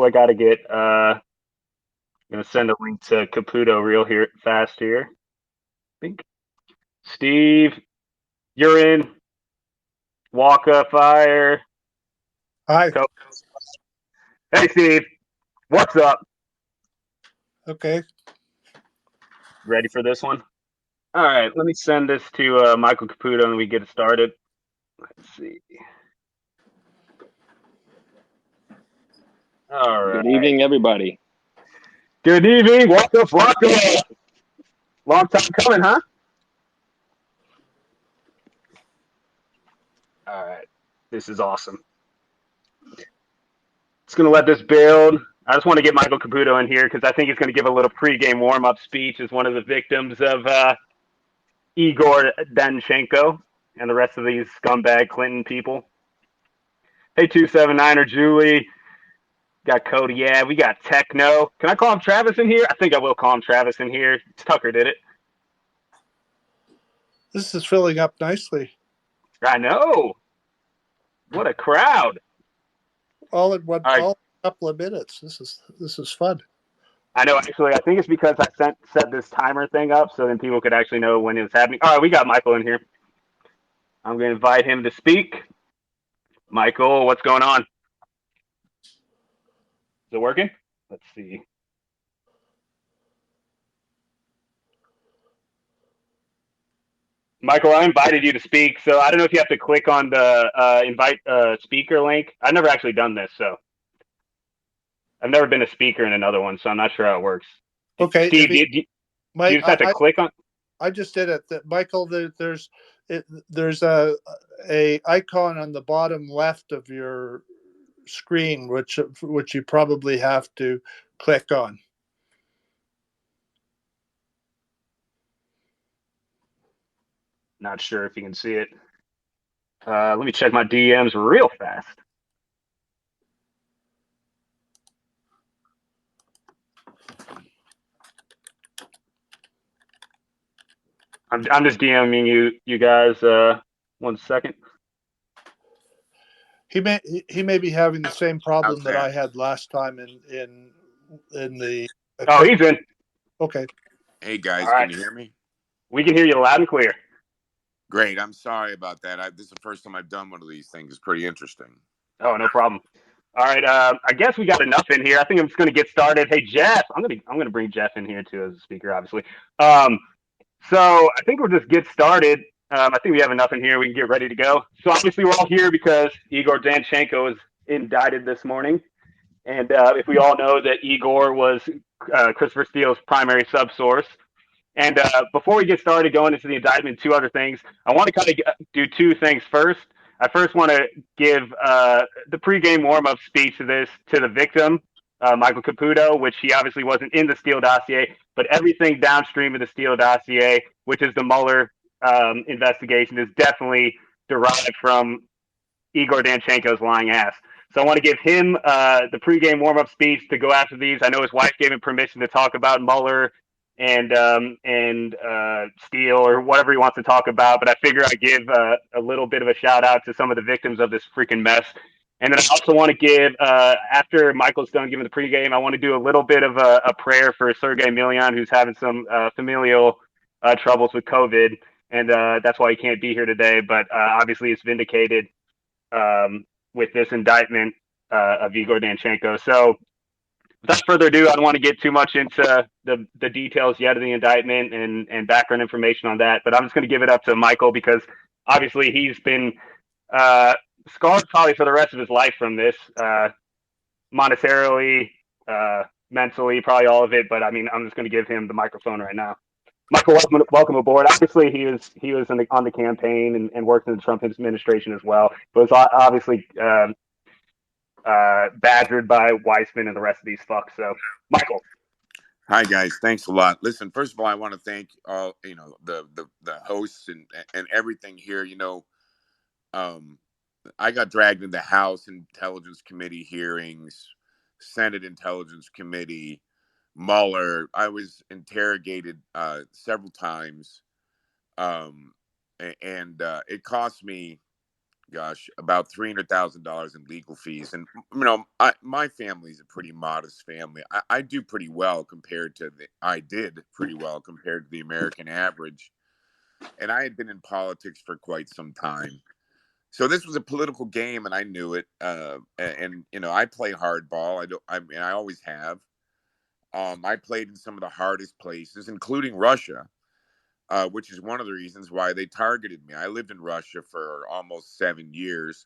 I got to get gonna send a link to Caputo real here fast here. I think Steve, you're in. Walker Fire. Hi. Hey Steve, what's up? Okay. Ready for this one? All right, let me send this to Michael Caputo and we get it started. Let's see. All Good right. evening, everybody. Good evening. Walker Flocka. Long time coming, huh? All right. This is awesome. Just going to let this build. I just want to get Michael Caputo in here because I think he's going to give a little pregame warm up speech as one of the victims of Igor Danchenko and the rest of these scumbag Clinton people. Hey, 279er Julie. Got Cody. Yeah, we got Techno. Can I call him Travis in here? I think I will call him Travis in here. Tucker did it. This is filling up nicely. I know. What a crowd. All in one, All right. all in a couple of minutes. This is fun. I know, actually, I think it's because I set this timer thing up so then people could actually know when it was happening. All right, we got Michael in here. I'm going to invite him to speak. Michael, what's going on? Is it working? Let's see. Michael, I invited you to speak, so I don't know if you have to click on the invite speaker link. I've never actually done this, so I've never been a speaker in another one, so I'm not sure how it works. Okay. Steve, do you just have to click on? I just did it. Michael, there's a icon on the bottom left of your screen, which you probably have to click on. Not sure if you can see it. Let me check my DMs real fast. I'm just DMing you guys. 1 second. He may be having the same problem that Okay. I had last time in the. Oh, he's in. Okay. Hey guys, All right. can you hear me? We can hear you loud and clear. Great. I'm sorry about that. This is the first time I've done one of these things. It's pretty interesting. Oh, no problem. All right. I guess we got enough in here. I think I'm just gonna get started. Hey, Jeff, I'm gonna bring Jeff in here too as a speaker, obviously. So I think we'll just get started. I think we have enough in here. We can get ready to go. So obviously we're all here because Igor Danchenko was indicted this morning, and if we all know that Igor was Christopher Steele's primary subsource. And before we get started going into the indictment, two other things. I want to kind of do two things first. I first want to give the pregame warm-up speech to the victim, Michael Caputo, which he obviously wasn't in the Steele dossier, but everything downstream of the Steele dossier, which is the Mueller investigation, is definitely derived from Igor Danchenko's lying ass. So I want to give him the pregame warm-up speech to go after these. I know his wife gave him permission to talk about Mueller and Steele or whatever he wants to talk about, but I figure I give a little bit of a shout out to some of the victims of this freaking mess. And then I also want to give, after Michael's done giving the pregame, I want to do a little bit of a prayer for Sergey Milian, who's having some familial troubles with COVID, and that's why he can't be here today. But obviously, it's vindicated with this indictment of Igor Danchenko. So without further ado, I don't want to get too much into the details yet of the indictment and background information on that, but I'm just going to give it up to Michael because obviously he's been scarred probably for the rest of his life from this, monetarily, mentally, probably all of it. But I mean, I'm just going to give him the microphone right now. Michael, welcome aboard. Obviously, he was on the campaign and worked in the Trump administration as well, but was obviously badgered by Weissman and the rest of these fucks. So, Michael. Hi guys, thanks a lot. Listen, first of all, I want to thank all the hosts and everything here. I got dragged into House Intelligence Committee hearings, Senate Intelligence Committee, Mueller. I was interrogated several times, and it cost me gosh, about $300,000 in legal fees. And my family's a pretty modest family. I do pretty well compared to I did pretty well compared to the American average. And I had been in politics for quite some time. So this was a political game, and I knew it. And I play hardball. I don't. I mean, I always have. I played in some of the hardest places, including Russia, which is one of the reasons why they targeted me. I lived in Russia for almost 7 years.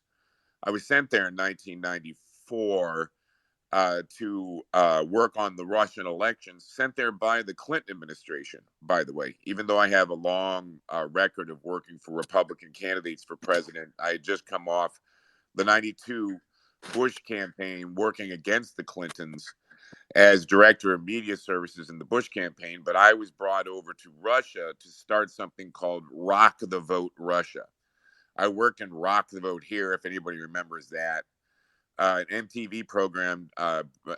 I was sent there in 1994 to work on the Russian elections, sent there by the Clinton administration, by the way. Even though I have a long record of working for Republican candidates for president, I had just come off the 92 Bush campaign working against the Clintons as director of media services in the Bush campaign. But I was brought over to Russia to start something called Rock the Vote Russia. I worked in Rock the Vote Here, if anybody remembers that, an MTV program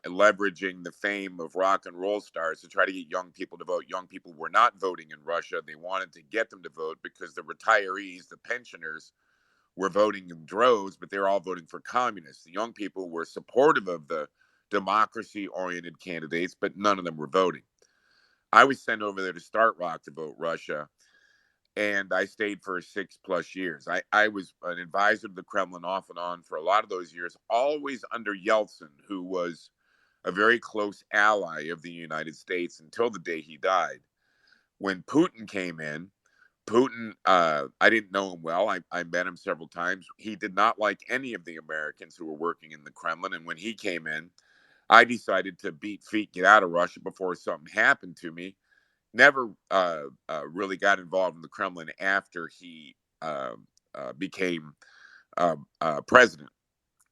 leveraging the fame of rock and roll stars to try to get young people to vote. Young people were not voting in Russia. They wanted to get them to vote because the retirees, the pensioners, were voting in droves, but they're all voting for communists. The young people were supportive of the democracy-oriented candidates, but none of them were voting. I was sent over there to start Rock the Vote Russia, and I stayed for 6+ years. I was an advisor to the Kremlin off and on for a lot of those years, always under Yeltsin, who was a very close ally of the United States until the day he died. When Putin came in, I didn't know him well. I met him several times. He did not like any of the Americans who were working in the Kremlin. And when he came in, I decided to beat feet, get out of Russia before something happened to me. Never really got involved in the Kremlin after he became president.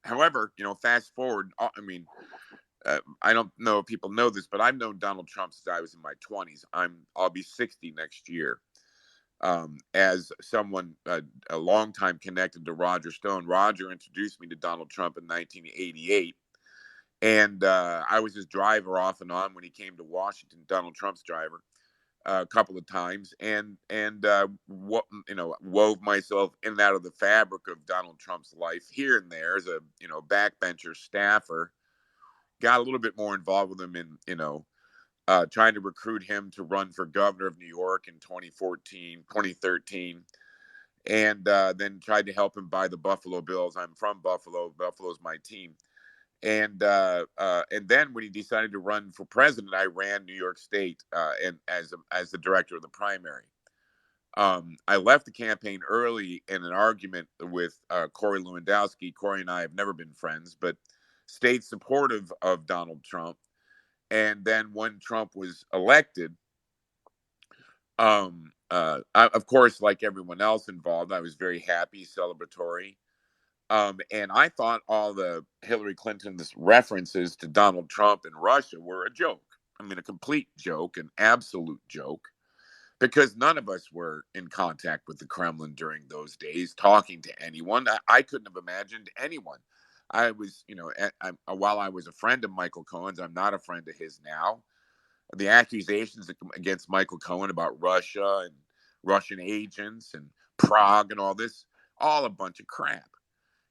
However, fast forward, I don't know if people know this, but I've known Donald Trump since I was in my 20s. I'll be 60 next year. As someone a long time connected to Roger Stone, Roger introduced me to Donald Trump in 1988, and I was his driver off and on when he came to Washington. Donald Trump's driver a couple of times, and wove myself in and out of the fabric of Donald Trump's life here and there as a backbencher staffer. Got a little bit more involved with him in trying to recruit him to run for governor of New York in 2014, 2013, and then tried to help him buy the Buffalo Bills. I'm from Buffalo. Buffalo's my team. And then when he decided to run for president, I ran New York State and as the director of the primary. I left the campaign early in an argument with Corey Lewandowski. Corey and I have never been friends, but stayed supportive of Donald Trump. And then when Trump was elected, of course, like everyone else involved, I was very happy, celebratory. And I thought all the Hillary Clinton's references to Donald Trump and Russia were a joke. I mean, a complete joke, an absolute joke, because none of us were in contact with the Kremlin during those days, talking to anyone. I couldn't have imagined anyone. I was, while I was a friend of Michael Cohen's, I'm not a friend of his now. The accusations against Michael Cohen about Russia and Russian agents and Prague and all this, all a bunch of crap.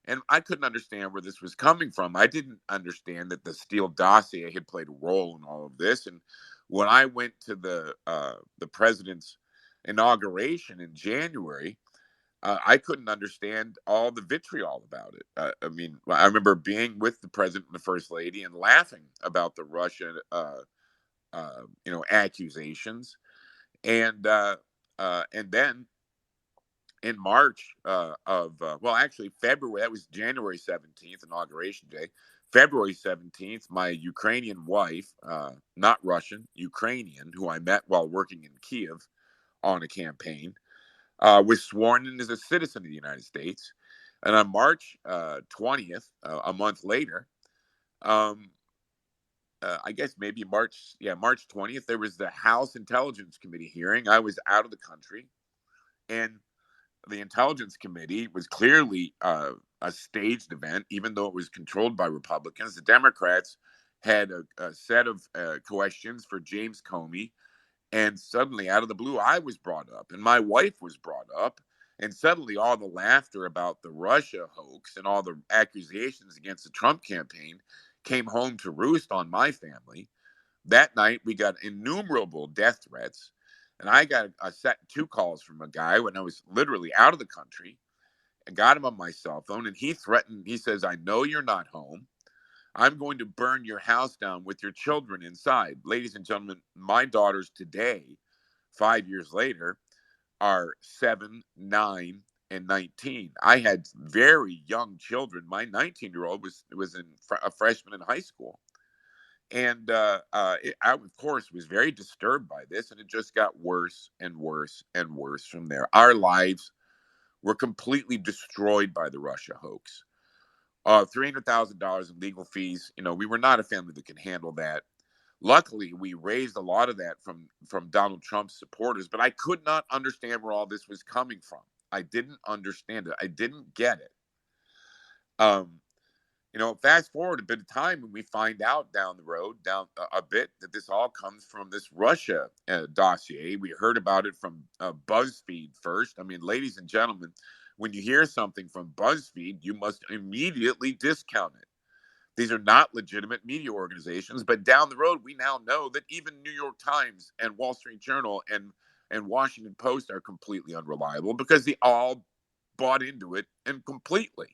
And I couldn't understand where this was coming from. I didn't understand that the Steele dossier had played a role in all of this. And when I went to the president's inauguration in January, I couldn't understand all the vitriol about it. I remember being with the president and the first lady and laughing about the Russian, accusations, and then in March actually February, that was January 17th, Inauguration Day. February 17th, my Ukrainian wife, not Russian, Ukrainian, who I met while working in Kiev on a campaign, was sworn in as a citizen of the United States. And on March 20th, a month later, I guess maybe March 20th, there was the House Intelligence Committee hearing. I was out of the country, and the Intelligence Committee was clearly a staged event, even though it was controlled by Republicans. The Democrats had a set of questions for James Comey, and suddenly, out of the blue, I was brought up, and my wife was brought up, And suddenly all the laughter about the Russia hoax and all the accusations against the Trump campaign came home to roost on my family. That night, we got innumerable death threats. And I got a set 2 calls from a guy when I was literally out of the country. I got him on my cell phone, and he threatened, he says, I know you're not home. I'm going to burn your house down with your children inside. Ladies and gentlemen, my daughters today, 5 years later, are 7, 9, and 19. I had very young children. My 19-year-old was a freshman in high school. And I, of course, was very disturbed by this, and it just got worse and worse and worse from there. Our lives were completely destroyed by the Russia hoax. $300,000 in legal fees. You know, we were not a family that could handle that. Luckily, we raised a lot of that from Donald Trump's supporters, but I could not understand where all this was coming from. I didn't understand it. I didn't get it. You know, fast forward a bit of time and we find out down the road, down a bit, that this all comes from this Russia dossier. We heard about it from BuzzFeed first. I mean, ladies and gentlemen, when you hear something from BuzzFeed, you must immediately discount it. These are not legitimate media organizations, but down the road, we now know that even New York Times and Wall Street Journal and Washington Post are completely unreliable because they all bought into it and completely.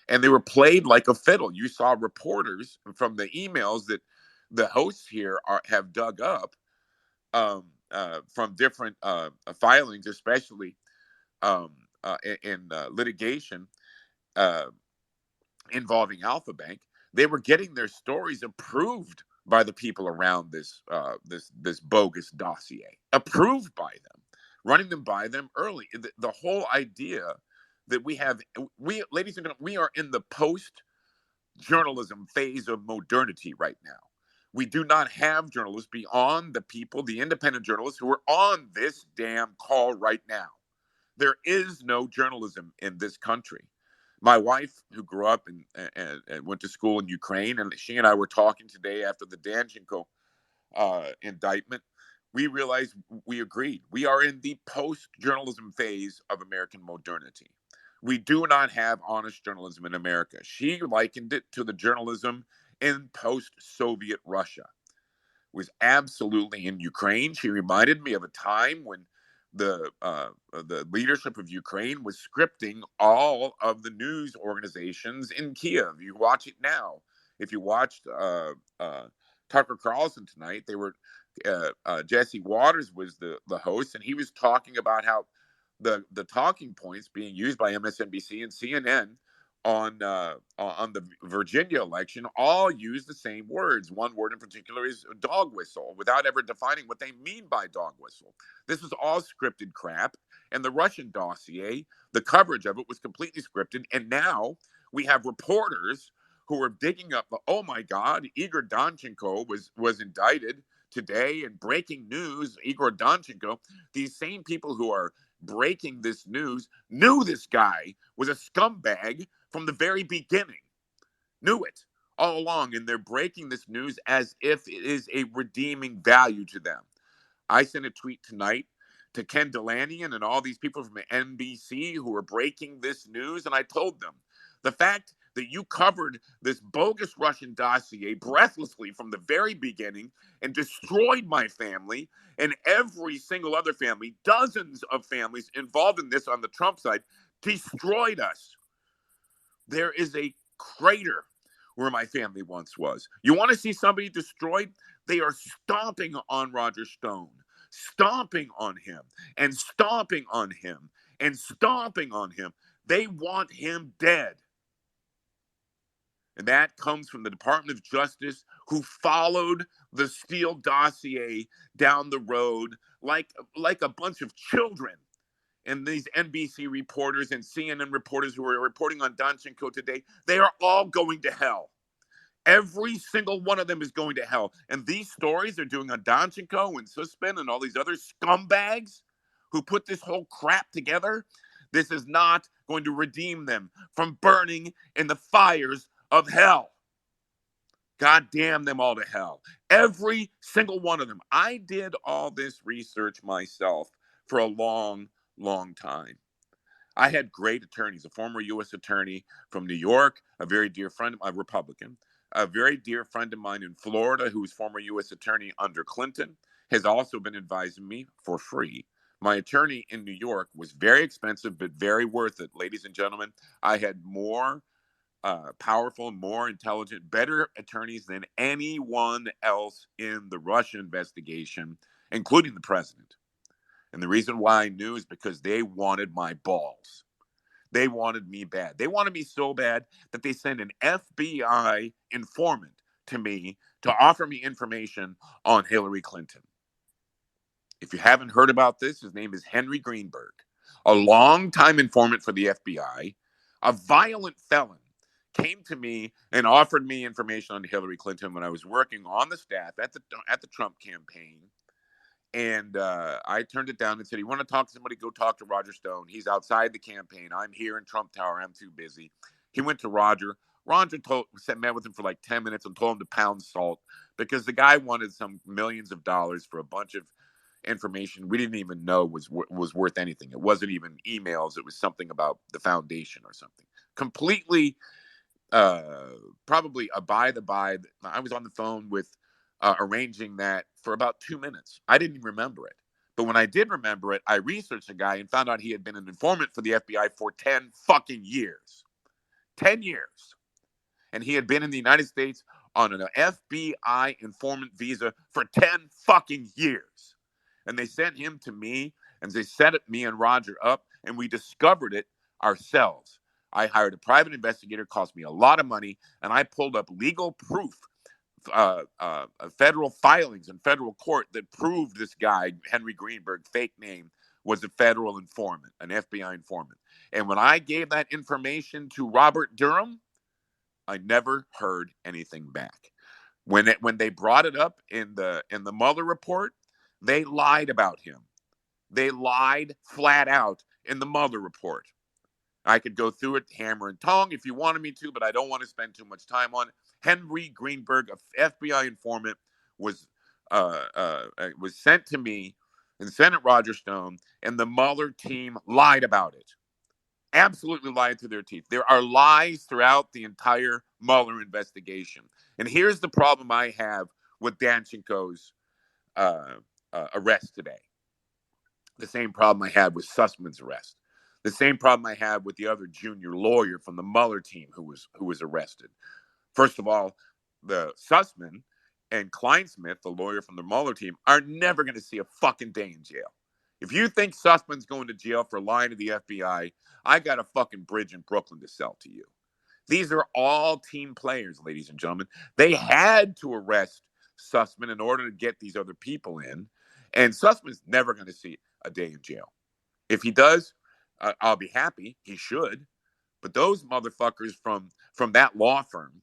And they were played like a fiddle. You saw reporters from the emails that the hosts here have dug up from different filings, especially in litigation uh, involving Alpha Bank. They were getting their stories approved by the people around this bogus dossier, approved by them, running them by them early. The whole idea that we, ladies and gentlemen, we are in the post journalism phase of modernity right now. We do not have journalists beyond the people, the independent journalists who are on this damn call right now. There is no journalism in this country. My wife, who grew up and went to school in Ukraine, and she and I were talking today after the Danchenko indictment. We realized, we agreed. We are in the post-journalism phase of American modernity. We do not have honest journalism in America. She likened it to the journalism in post-Soviet Russia. It was absolutely in Ukraine. She reminded me of a time when the leadership of Ukraine was scripting all of the news organizations in Kiev. You watch it now. If you watched Tucker Carlson tonight, they were Jesse Waters was the host, and he was talking about how the talking points being used by MSNBC and CNN on the Virginia election all use the same words. One word in particular is dog whistle, without ever defining what they mean by dog whistle. This is all scripted crap, and the Russian dossier, the coverage of it was completely scripted, and now we have reporters who are digging up. Oh my God, Igor Danchenko was indicted today, and breaking news, Igor Danchenko. These same people who are breaking this news knew this guy was a scumbag from the very beginning, knew it all along, and they're breaking this news as if it is a redeeming value to them. I sent a tweet tonight to Ken Delanian and all these people from NBC who are breaking this news, and I told them, the fact that you covered this bogus Russian dossier breathlessly from the very beginning and destroyed my family and every single other family, dozens of families involved in this on the Trump side, destroyed us. There is a crater where my family once was. You want to see somebody destroyed? They are stomping on Roger Stone, stomping on him, and stomping on him, and stomping on him. They want him dead. And that comes from the Department of Justice, who followed the Steele dossier down the road like a bunch of children. And these NBC reporters and CNN reporters who are reporting on Danchenko today, they are all going to hell. Every single one of them is going to hell. And these stories they're doing on Danchenko and Sussman and all these other scumbags who put this whole crap together, this is not going to redeem them from burning in the fires of hell. God damn them all to hell. Every single one of them. I did all this research myself for a long, long time. I had great attorneys, a former U.S. attorney from New York, a very dear friend, a Republican, a very dear friend of mine in Florida, who was former U.S. attorney under Clinton, has also been advising me for free. My attorney in New York was very expensive, but very worth it. Ladies and gentlemen, I had more powerful, more intelligent, better attorneys than anyone else in the Russia investigation, including the president. And the reason why I knew is because they wanted my balls. They wanted me bad. They wanted me so bad that they sent an FBI informant to me to offer me information on Hillary Clinton. If you haven't heard about this, his name is Henry Greenberg, a longtime informant for the FBI, a violent felon, came to me and offered me information on Hillary Clinton when I was working on the staff at the Trump campaign. And I turned it down and said, "You want to talk to somebody? Go talk to Roger Stone. He's outside the campaign. I'm here in Trump Tower. I'm too busy." He went to Roger. Roger met with him for like 10 minutes and told him to pound salt because the guy wanted some millions of dollars for a bunch of information we didn't even know was worth anything. It wasn't even emails. It was something about the foundation or something. Completely, probably a by the by. I was on the phone with arranging that for about 2 minutes. I didn't even remember it. But when I did remember it, I researched the guy and found out he had been an informant for the FBI for 10 fucking years. 10 years. And he had been in the United States on an FBI informant visa for 10 fucking years. And they sent him to me, and they set me and Roger up, and we discovered it ourselves. I hired a private investigator, cost me a lot of money, and I pulled up legal proof, federal filings in federal court that proved this guy, Henry Greenberg, fake name, was a federal informant, an FBI informant. And when I gave that information to Robert Durham, I never heard anything back. When they brought it up in the Mueller report, they lied about him. They lied flat out in the Mueller report. I could go through it hammer and tongue if you wanted me to, but I don't want to spend too much time on it. Henry Greenberg, an FBI informant, was sent to me and sent it Roger Stone, and the Mueller team lied about it. Absolutely lied through their teeth. There are lies throughout the entire Mueller investigation. And here's the problem I have with Danchenko's arrest today. The same problem I had with Sussman's arrest. The same problem I had with the other junior lawyer from the Mueller team who was arrested. First of all, the Sussman and Kleinsmith, the lawyer from the Mueller team, are never going to see a fucking day in jail. If you think Sussman's going to jail for lying to the FBI, I got a fucking bridge in Brooklyn to sell to you. These are all team players, ladies and gentlemen. They had to arrest Sussman in order to get these other people in, and Sussman's never going to see a day in jail. If he does, I'll be happy. He should. But those motherfuckers from that law firm,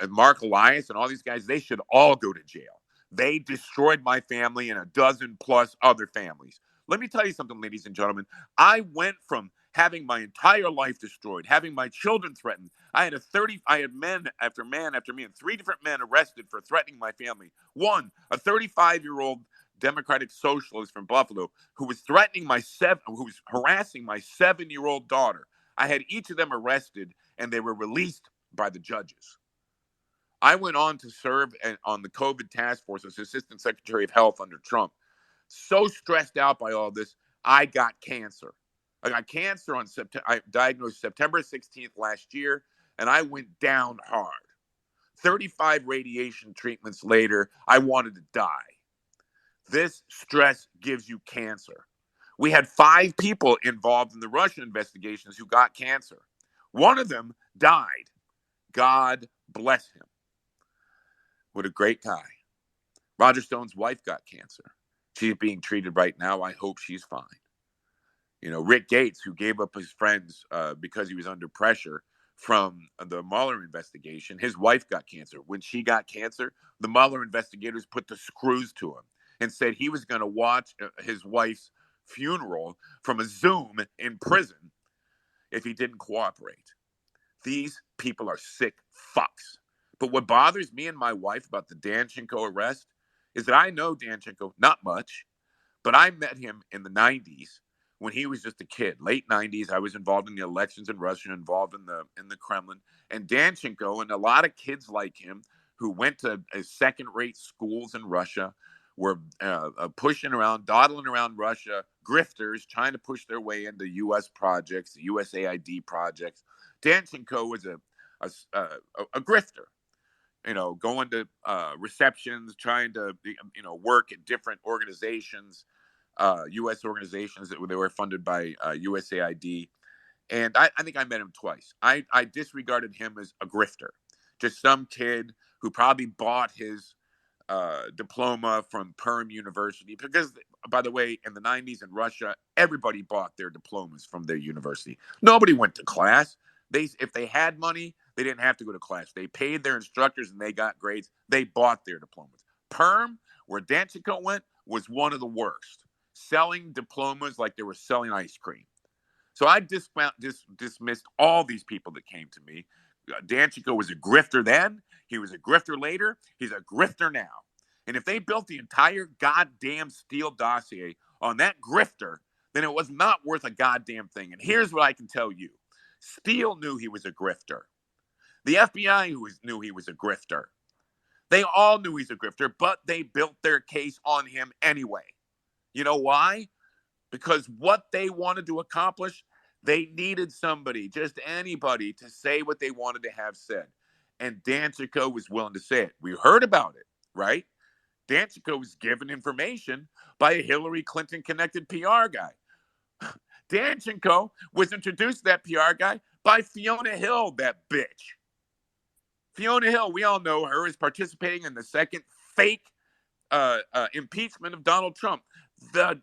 Mark Elias and all these guys, they should all go to jail. They destroyed my family and a dozen plus other families. Let me tell you something, ladies and gentlemen. I went from having my entire life destroyed, having my children threatened. I had men after man after me, and 3 different men arrested for threatening my family. One, a 35-year-old Democratic socialist from Buffalo who was who was harassing my 7-year-old daughter. I had each of them arrested, and they were released by the judges. I went on to serve on the COVID task force as Assistant Secretary of Health under Trump. So stressed out by all this, I got cancer. I got cancer I diagnosed September 16th last year, and I went down hard. 35 radiation treatments later, I wanted to die. This stress gives you cancer. We had 5 people involved in the Russian investigations who got cancer. One of them died. God bless him. What a great guy. Roger Stone's wife got cancer. She's being treated right now. I hope she's fine. You know, Rick Gates, who gave up his friends because he was under pressure from the Mueller investigation, his wife got cancer. When she got cancer, the Mueller investigators put the screws to him and said he was going to watch his wife's funeral from a Zoom in prison if he didn't cooperate. These people are sick fucks. But what bothers me and my wife about the Danchenko arrest is that I know Danchenko, not much, but I met him in the 90s when he was just a kid, late 90s. I was involved in the elections in Russia, involved in the Kremlin. And Danchenko and a lot of kids like him who went to second-rate schools in Russia were pushing around, dawdling around Russia, grifters trying to push their way into U.S. projects, USAID projects. Danchenko was a grifter, going to receptions, trying to, work at different organizations, U.S. organizations that they were funded by USAID. And I think I met him twice. I disregarded him as a grifter, just some kid who probably bought his diploma from Perm University. Because, by the way, in the 90s in Russia, everybody bought their diplomas from their university. Nobody went to class. If they had money, they didn't have to go to class. They paid their instructors and they got grades. They bought their diplomas. Perm, where Danchenko went, was one of the worst, selling diplomas like they were selling ice cream. So I dismissed all these people that came to me. Danchenko was a grifter then. He was a grifter later. He's a grifter now. And if they built the entire goddamn Steele dossier on that grifter, then it was not worth a goddamn thing. And here's what I can tell you. Steele knew he was a grifter. The FBI knew he was a grifter. They all knew he's a grifter, but they built their case on him anyway. You know why? Because what they wanted to accomplish, they needed somebody, just anybody, to say what they wanted to have said. And Danchenko was willing to say it. We heard about it, right? Danchenko was given information by a Hillary Clinton-connected PR guy. Danchenko was introduced to that PR guy by Fiona Hill, that bitch. Fiona Hill, we all know her, is participating in the second fake impeachment of Donald Trump. I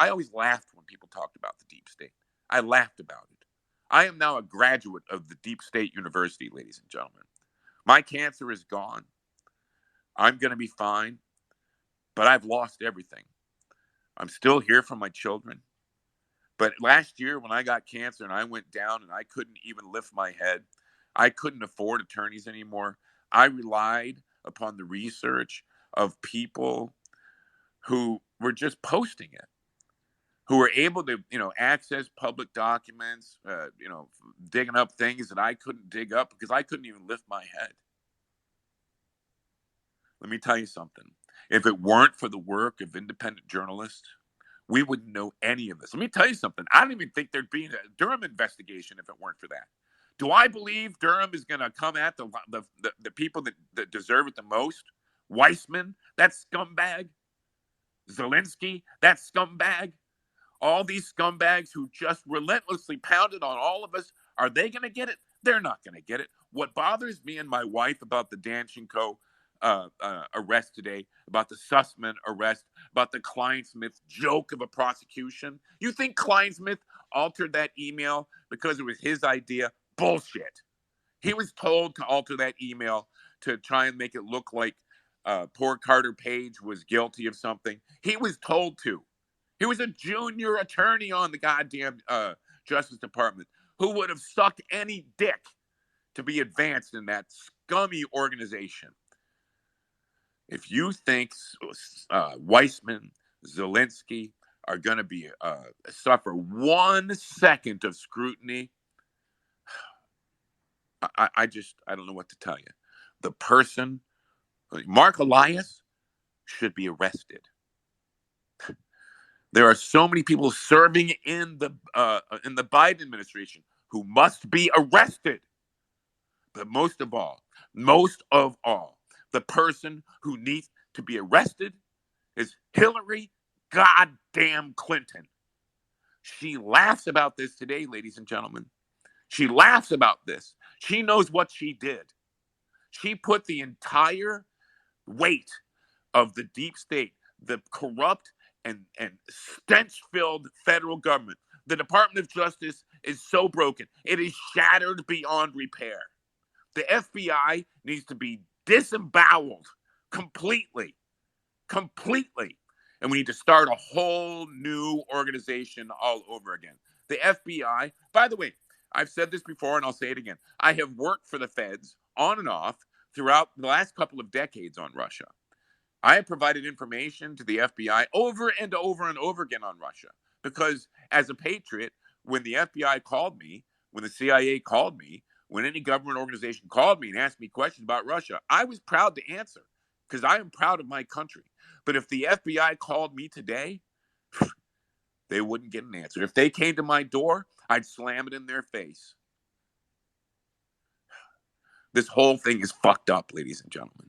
always laughed when people talked about the deep state. I laughed about it. I am now a graduate of the Deep State University, ladies and gentlemen. My cancer is gone. I'm going to be fine, but I've lost everything. I'm still here for my children. But last year when I got cancer and I went down and I couldn't even lift my head, I couldn't afford attorneys anymore. I relied upon the research of people who were just posting it, who were able to, access public documents, digging up things that I couldn't dig up because I couldn't even lift my head. Let me tell you something. If it weren't for the work of independent journalists, we wouldn't know any of this. Let me tell you something. I don't even think there'd be a Durham investigation if it weren't for that. Do I believe Durham is going to come at the people that deserve it the most? Weissman, that scumbag. Zelensky, that scumbag. All these scumbags who just relentlessly pounded on all of us. Are they going to get it? They're not going to get it. What bothers me and my wife about the Danchenko arrest today, about the Sussman arrest, about the Kleinsmith joke of a prosecution. You think Kleinsmith altered that email because it was his idea? Bullshit. He was told to alter that email to try and make it look like poor Carter Page was guilty of something. He was told to. He was a junior attorney on the goddamn Justice Department who would have sucked any dick to be advanced in that scummy organization. If you think Weissman, Zelensky are going to be suffer 1 second of scrutiny, I don't know what to tell you. The person, Mark Elias, should be arrested. There are so many people serving in the Biden administration who must be arrested. But most of all, the person who needs to be arrested is Hillary goddamn Clinton. She laughs about this today, ladies and gentlemen. She laughs about this. She knows what she did. She put the entire weight of the deep state, the corrupt and stench-filled federal government. The Department of Justice is so broken. It is shattered beyond repair. The FBI needs to be disemboweled completely. And we need to start a whole new organization all over again. The FBI, by the way, I've said this before and I'll say it again. I have worked for the feds on and off throughout the last couple of decades on Russia. I have provided information to the FBI over and over and over again on Russia. Because as a patriot, when the FBI called me, when the CIA called me, when any government organization called me and asked me questions about Russia, I was proud to answer because I am proud of my country. But if the FBI called me today, they wouldn't get an answer. If they came to my door, I'd slam it in their face. This whole thing is fucked up, ladies and gentlemen.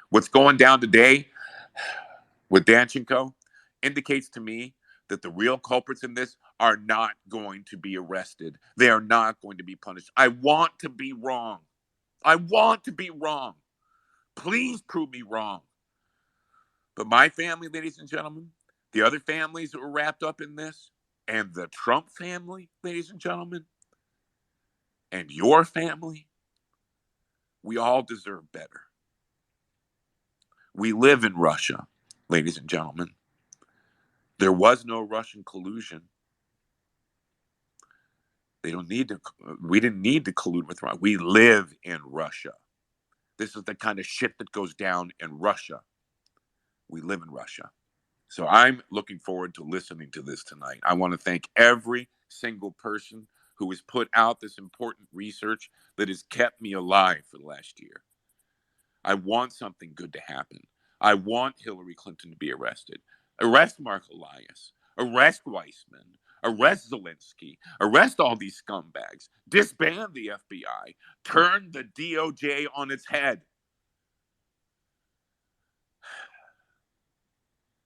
What's going down today with Danchenko indicates to me that the real culprits in this are not going to be arrested. They are not going to be punished. I want to be wrong. I want to be wrong. Please prove me wrong. But my family, ladies and gentlemen, the other families that were wrapped up in this, and the Trump family, ladies and gentlemen, and your family, we all deserve better. We live in Russia, ladies and gentlemen. There was no Russian collusion. We didn't need to collude with Russia. We live in Russia. This is the kind of shit that goes down in Russia. We live in Russia. So I'm looking forward to listening to this tonight. I want to thank every single person who has put out this important research that has kept me alive for the last year. I want something good to happen. I want Hillary Clinton to be arrested. Arrest Mark Elias. Arrest Weissman. Arrest Zelensky. Arrest all these scumbags. Disband the FBI. Turn the DOJ on its head.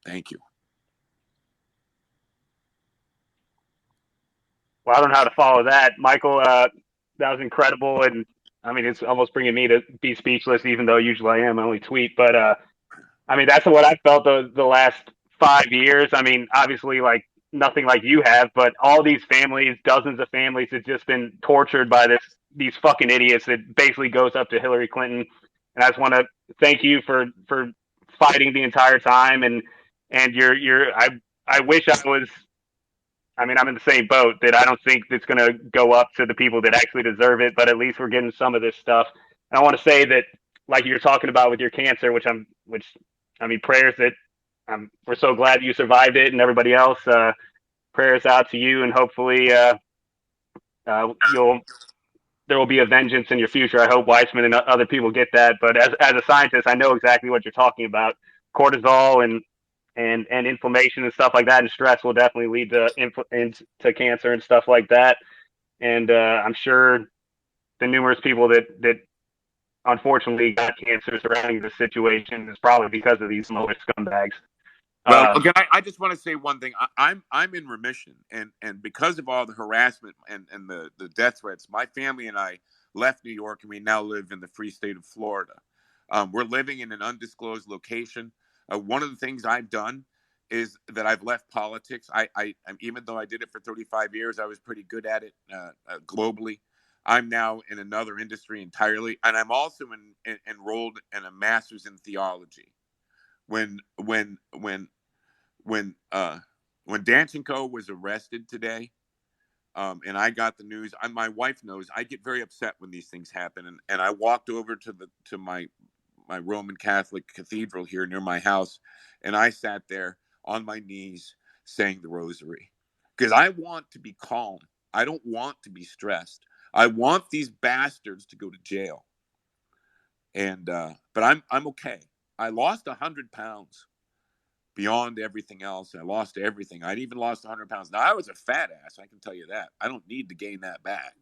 Thank you. Well, I don't know how to follow that, Michael. That was incredible, and I mean, it's almost bringing me to be speechless, even though usually I am. I only tweet, but I mean, that's what I felt the last 5 years. I mean, obviously, like nothing like you have, but all these families, dozens of families, have just been tortured by these fucking idiots. That basically goes up to Hillary Clinton, and I just want to thank you for fighting the entire time, and I wish I was. I mean, I'm in the same boat that I don't think it's going to go up to the people that actually deserve it, but at least we're getting some of this stuff. And I want to say that, like you're talking about with your cancer, which I mean, prayers that we're so glad you survived it, and everybody else. Prayers out to you, and hopefully, you'll there will be a vengeance in your future. I hope Weissman and other people get that. But as a scientist, I know exactly what you're talking about. Cortisol and inflammation and stuff like that, and stress will definitely lead to cancer and stuff like that. And I'm sure the numerous people that unfortunately got cancer surrounding this situation is probably because of these lower scumbags. Well, again, I just want to say one thing. I'm in remission, and because of all the harassment and the death threats, my family and I left New York, and we now live in the free state of Florida. We're living in an undisclosed location. One of the things I've done is that I've left politics. I even though I did it for 35 years, I was pretty good at it globally. I'm now in another industry entirely, and I'm also enrolled in a master's in theology. When Danchenko was arrested today, and I got the news, my wife knows I get very upset when these things happen, and I walked over to my Roman Catholic cathedral here near my house, and I sat there on my knees saying the rosary because I want to be calm. I don't want to be stressed. I want these bastards to go to jail. And but I'm okay. I lost 100 pounds beyond everything else. I lost everything. I'd even lost 100 pounds. Now, I was a fat ass. I can tell you that. I don't need to gain that back.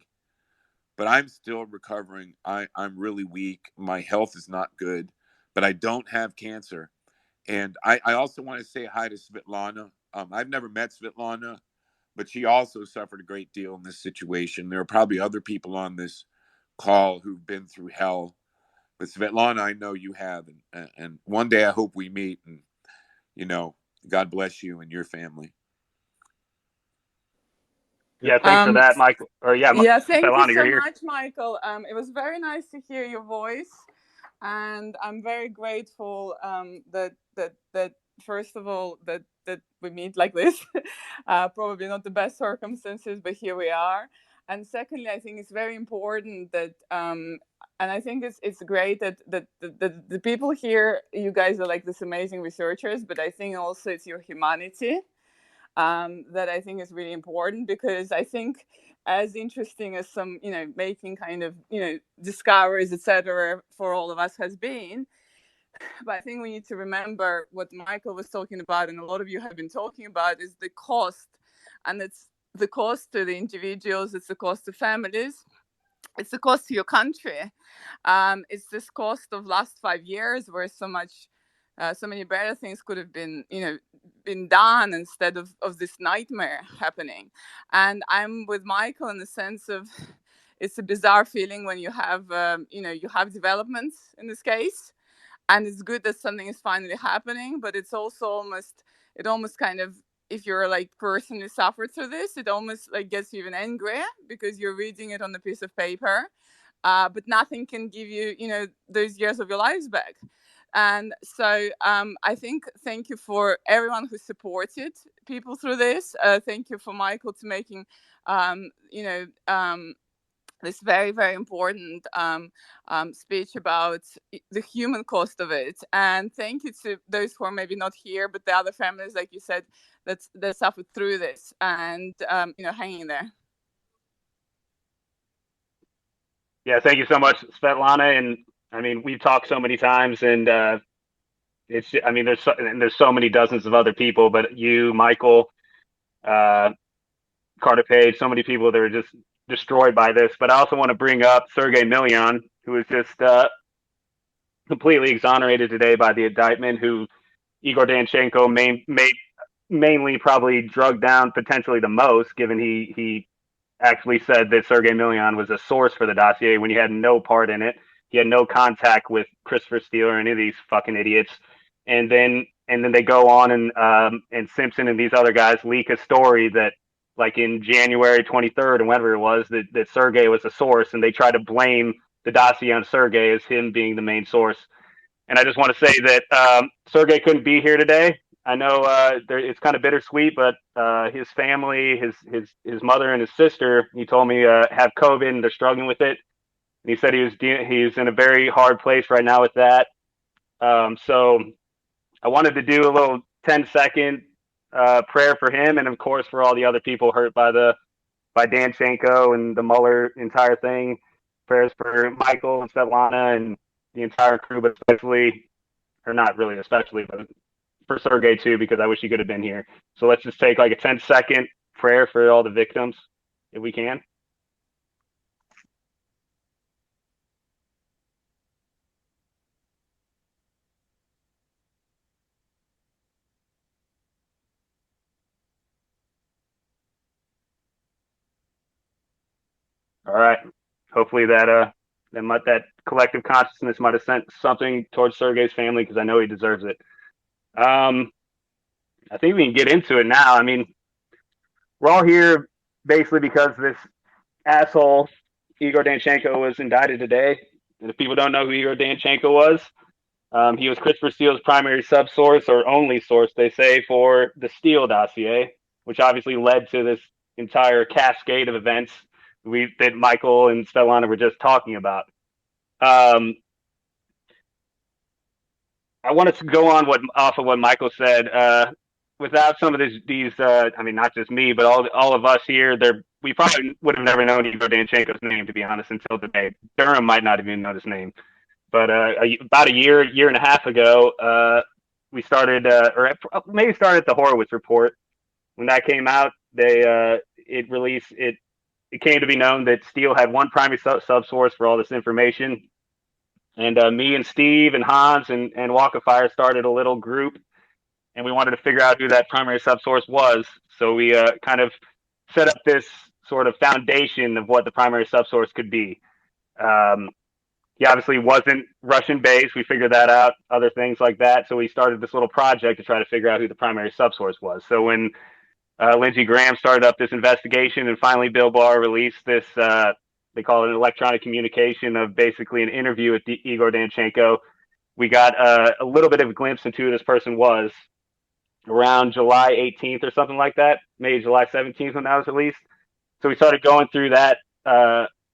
But I'm still recovering. I'm really weak. My health is not good. But I don't have cancer. And I also want to say hi to Svetlana. I've never met Svetlana, but she also suffered a great deal in this situation. There are probably other people on this call who've been through hell. But Svetlana, I know you have. And one day I hope we meet. And God bless you and your family. Yeah, thanks for that, Michael. Or yeah, thank Svetlana, you you're so here. much, Michael. It was very nice to hear your voice, and I'm very grateful that first of all that we meet like this. Probably not the best circumstances, but here we are. And secondly, I think it's very important that and I think it's great that the people here, you guys are like this amazing researchers, but I think also it's your humanity. that I think is really important, because I think, as interesting as some, making kind of, discoveries, etc., for all of us has been, but I think we need to remember what Michael was talking about, and a lot of you have been talking about, is the cost. And it's the cost to the individuals, it's the cost to families, it's the cost to your country. It's this cost of last 5 years where so many better things could have been done, instead of this nightmare happening. And I'm with Michael in the sense of, it's a bizarre feeling when you have, you have developments in this case, and it's good that something is finally happening, but it's also almost kind of, if you're like personally suffered through this, it almost like gets you even angrier, because you're reading it on a piece of paper, but nothing can give you, those years of your lives back. And so I think, thank you for everyone who supported people through this. Thank you for Michael to making, this very, very important speech about the human cost of it. And thank you to those who are maybe not here, but the other families, like you said, that suffered through this, and hanging there. Yeah, thank you so much, Svetlana. And I mean, we've talked so many times, and I mean, there's so many dozens of other people, but you, Michael, uh, Carter Page, so many people that are just destroyed by this. But I also want to bring up Sergey Milyan, who was just completely exonerated today by the indictment, who Igor Danchenko mainly probably drugged down potentially the most, given he actually said that Sergey Milyan was a source for the dossier when he had no part in it. He had no contact with Christopher Steele or any of these fucking idiots. And then they go on, and Simpson and these other guys leak a story that, like, in January 23rd or whatever it was, that Sergey was a source, and they try to blame the dossier on Sergey as him being the main source. And I just want to say that Sergey couldn't be here today. I know it's kind of bittersweet, but his family, his mother and his sister, he told me, have COVID and they're struggling with it. And he said he's in a very hard place right now with that. So I wanted to do a little 10-second prayer for him, and of course for all the other people hurt by Danchenko and the Mueller entire thing. Prayers for Michael and Svetlana and the entire crew, but especially, or not really especially, but for Sergey too, because I wish he could have been here. So let's just take like a 10-second prayer for all the victims, if we can. All right. Hopefully that collective consciousness might have sent something towards Sergey's family, because I know he deserves it. I think we can get into it now. I mean, we're all here basically because this asshole Igor Danchenko was indicted today. And if people don't know who Igor Danchenko was, he was Christopher Steele's primary subsource, or only source, they say, for the Steele dossier, which obviously led to this entire cascade of events that Michael and Svetlana were just talking about. I wanted to go on off of what Michael said. Without some of these, I mean, not just me, but all of us here, we probably would have never known Igor Danchenko's name, to be honest, until today. Durham might not even know his name. But about a year and a half ago, we started, or maybe started the Horowitz report. When that came out, it came to be known that Steele had one primary subsource for all this information. And me and Steve and Hans and Walk of Fire started a little group, and we wanted to figure out who that primary subsource was. So we kind of set up this sort of foundation of what the primary subsource could be. He obviously wasn't Russian based. We figured that out, other things like that. So we started this little project to try to figure out who the primary subsource was. So when Lindsey Graham started up this investigation, and finally Bill Barr released this, they call it an electronic communication of basically an interview with Igor Danchenko, we got a little bit of a glimpse into who this person was around July 18th or something like that, maybe July 17th when that was released. So we started going through that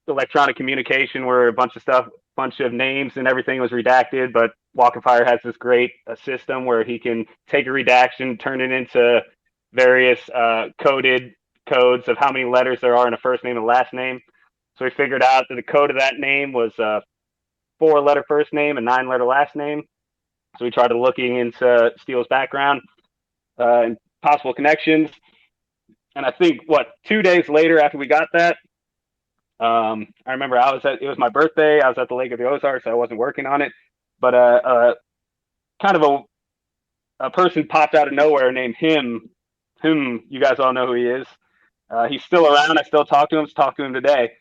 electronic communication where a bunch of names and everything was redacted, but Walk of Fire has this great system where he can take a redaction, turn it into various coded codes of how many letters there are in a first name and last name. So we figured out that the code of that name was a 4-letter first name and 9-letter last name. So we started looking into Steele's background and possible connections. And I think 2 days later after we got that, I remember it was my birthday. I was at the Lake of the Ozarks. So I wasn't working on it, but kind of a person popped out of nowhere named him. Him, you guys all know who he is. He's still around. I still talk to him. Talk to him today.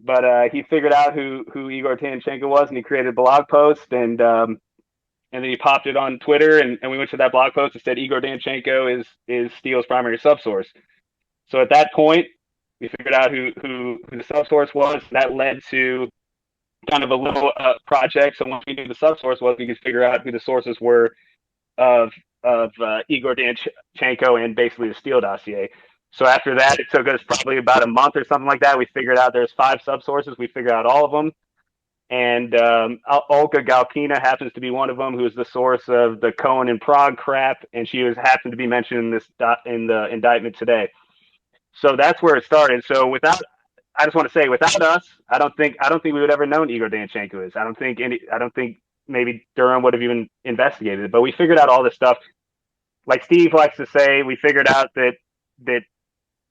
But he figured out who Igor Danchenko was, and he created a blog post, and then he popped it on Twitter, and we went to that blog post and said Igor Danchenko is Steele's primary subsource. So at that point, we figured out who the subsource was. That led to kind of a little project. So once we knew the subsource was, we could figure out who the sources were of Igor Danchenko and basically the Steele dossier. So after that, it took us probably about a month or something like that. We figured out there's 5 subsources. We figured out all of them. And Olga Galkina happens to be one of them, who is the source of the Cohen and Prague crap, and she happened to be mentioned in the indictment today. So that's where it started. So I just want to say, without us, I don't think we would ever known Igor Danchenko is. I don't think maybe Durham would have even investigated it. But we figured out all this stuff. Like Steve likes to say, we figured out that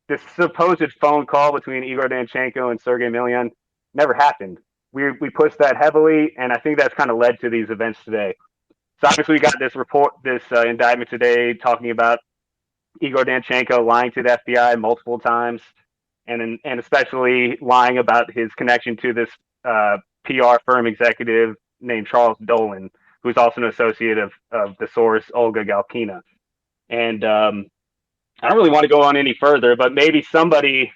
this supposed phone call between Igor Danchenko and Sergei Milyan never happened. We pushed that heavily, and I think that's kind of led to these events today. So obviously we got this indictment today talking about Igor Danchenko lying to the FBI multiple times, and especially lying about his connection to this PR firm executive named Charles Dolan, who's also an associate of the source Olga Galkina. And I don't really want to go on any further, but maybe somebody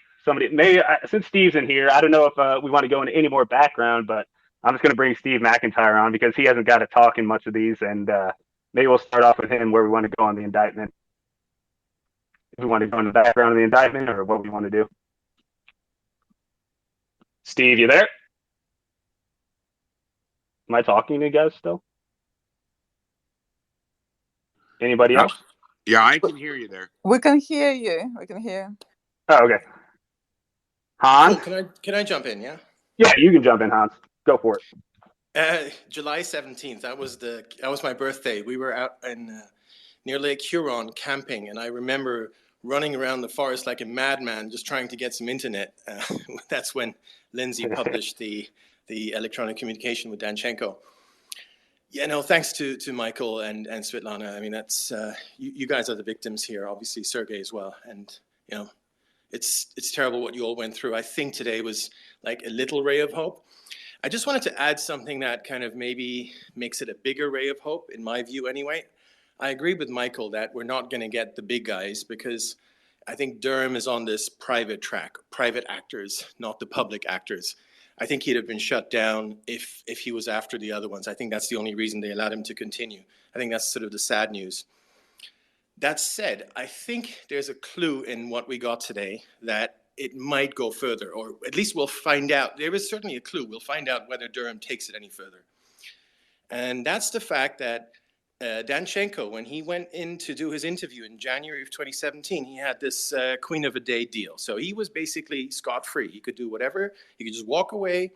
since Steve's in here, I don't know if we want to go into any more background, but I'm just going to bring Steve McIntyre on because he hasn't got to talk in much of these, and maybe we'll start off with him where we want to go on the indictment. If we want to go into the background of the indictment or what we want to do. Steve, you there? Am I talking to you guys still? Anybody else? Yeah, I can hear you there. We can hear you. We can hear. Oh, okay. Hans? Cool. Can I jump in, yeah? Yeah, you can jump in, Hans. Go for it. July 17th, that was my birthday. We were out in near Lake Huron camping, and I remember running around the forest like a madman just trying to get some internet. That's when Lindsay published the electronic communication with Danchenko. Yeah, no, thanks to Michael and Svetlana. I mean, that's you guys are the victims here, obviously Sergei as well. And, you know, it's terrible what you all went through. I think today was like a little ray of hope. I just wanted to add something that kind of maybe makes it a bigger ray of hope, in my view anyway. I agree with Michael that we're not going to get the big guys because I think Durham is on this private track, private actors, not the public actors. I think he'd have been shut down if he was after the other ones. I think that's the only reason they allowed him to continue. I think that's sort of the sad news. That said, I think there's a clue in what we got today that it might go further, or at least we'll find out. There is certainly a clue. We'll find out whether Durham takes it any further. And that's the fact that Danchenko, when he went in to do his interview in January of 2017, he had this Queen of a Day deal. So he was basically scot-free. He could do whatever. He could just walk away.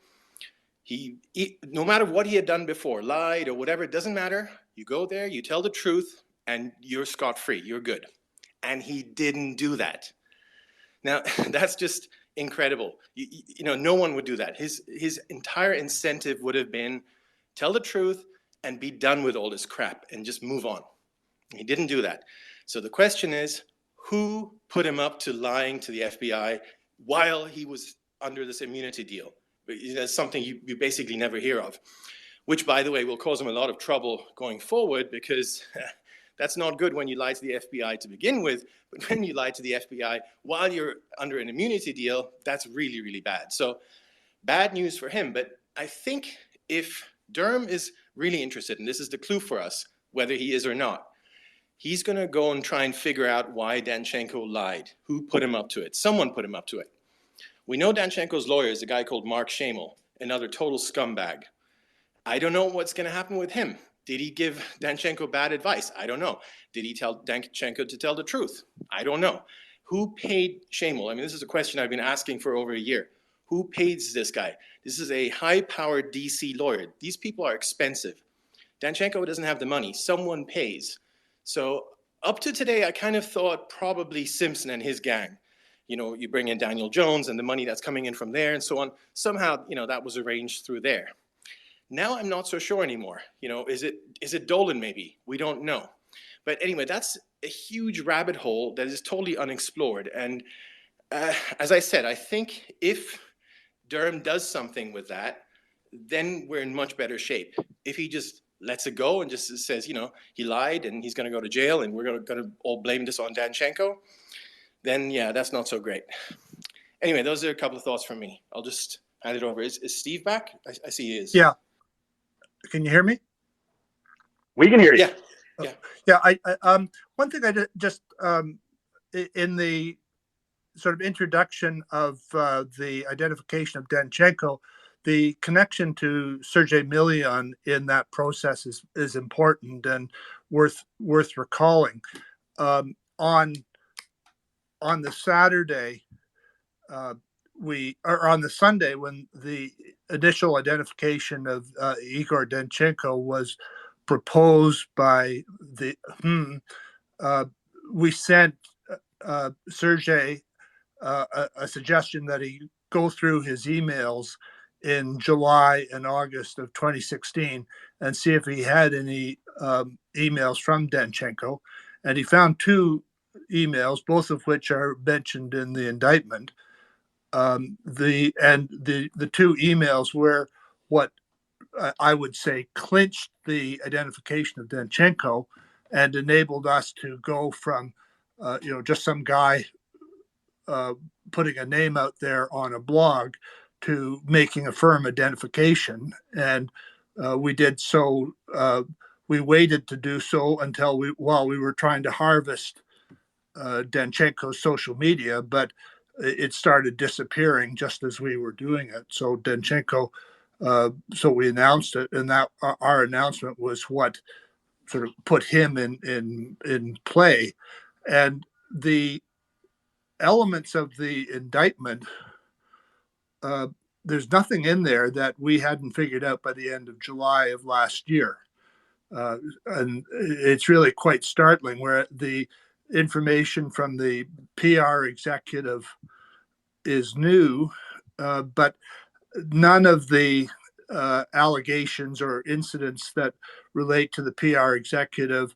He no matter what he had done before, lied or whatever, it doesn't matter. You go there, you tell the truth, and you're scot-free. You're good. And he didn't do that. Now, that's just incredible. You know, no one would do that. His entire incentive would have been tell the truth and be done with all this crap and just move on. He didn't do that. So the question is, who put him up to lying to the FBI while he was under this immunity deal? That's something you basically never hear of, which, by the way, will cause him a lot of trouble going forward because that's not good when you lie to the FBI to begin with, but when you lie to the FBI while you're under an immunity deal, that's really, really bad. So bad news for him. But I think if Durham is really interested, and this is the clue for us, whether he is or not, he's going to go and try and figure out why Danchenko lied. Who put him up to it? Someone put him up to it. We know Danchenko's lawyer is a guy called Mark Shamel, another total scumbag. I don't know what's going to happen with him. Did he give Danchenko bad advice? I don't know. Did he tell Danchenko to tell the truth? I don't know. Who paid Shamel? I mean, this is a question I've been asking for over a year. Who pays this guy? This is a high-powered DC lawyer. These people are expensive. Danchenko doesn't have the money. Someone pays. So up to today, I kind of thought probably Simpson and his gang. You know, you bring in Daniel Jones and the money that's coming in from there and so on. Somehow, you know, that was arranged through there. Now I'm not so sure anymore. You know, is it Dolan maybe? We don't know. But anyway, that's a huge rabbit hole that is totally unexplored. And as I said, I think if Durham does something with that, then we're in much better shape. If he just lets it go and just says, you know, he lied and he's going to go to jail and we're going to all blame this on Danchenko, then yeah, that's not so great. Anyway, those are a couple of thoughts from me. I'll just hand it over. Is Steve back? I see he is. Yeah. Can you hear me? We can hear you. Yeah. Yeah. Yeah. One thing I did just in the sort of introduction of the identification of Danchenko, the connection to Sergei Milian in that process is important and worth recalling. On the Saturday, on the Sunday when the initial identification of Igor Danchenko was proposed by the we sent Sergei a suggestion that he go through his emails in July and August of 2016 and see if he had any emails from Danchenko. And he found 2 emails, both of which are mentioned in the indictment. The 2 emails were what I would say clinched the identification of Danchenko and enabled us to go from just some guy putting a name out there on a blog to making a firm identification. And we did so. We waited to do so until while we were trying to harvest Danchenko's social media, but it started disappearing just as we were doing it. So Danchenko, so we announced it, and that our announcement was what sort of put him in play. And the elements of the indictment, there's nothing in there that we hadn't figured out by the end of July of last year. And it's really quite startling where the information from the PR executive is new, but none of the allegations or incidents that relate to the PR executive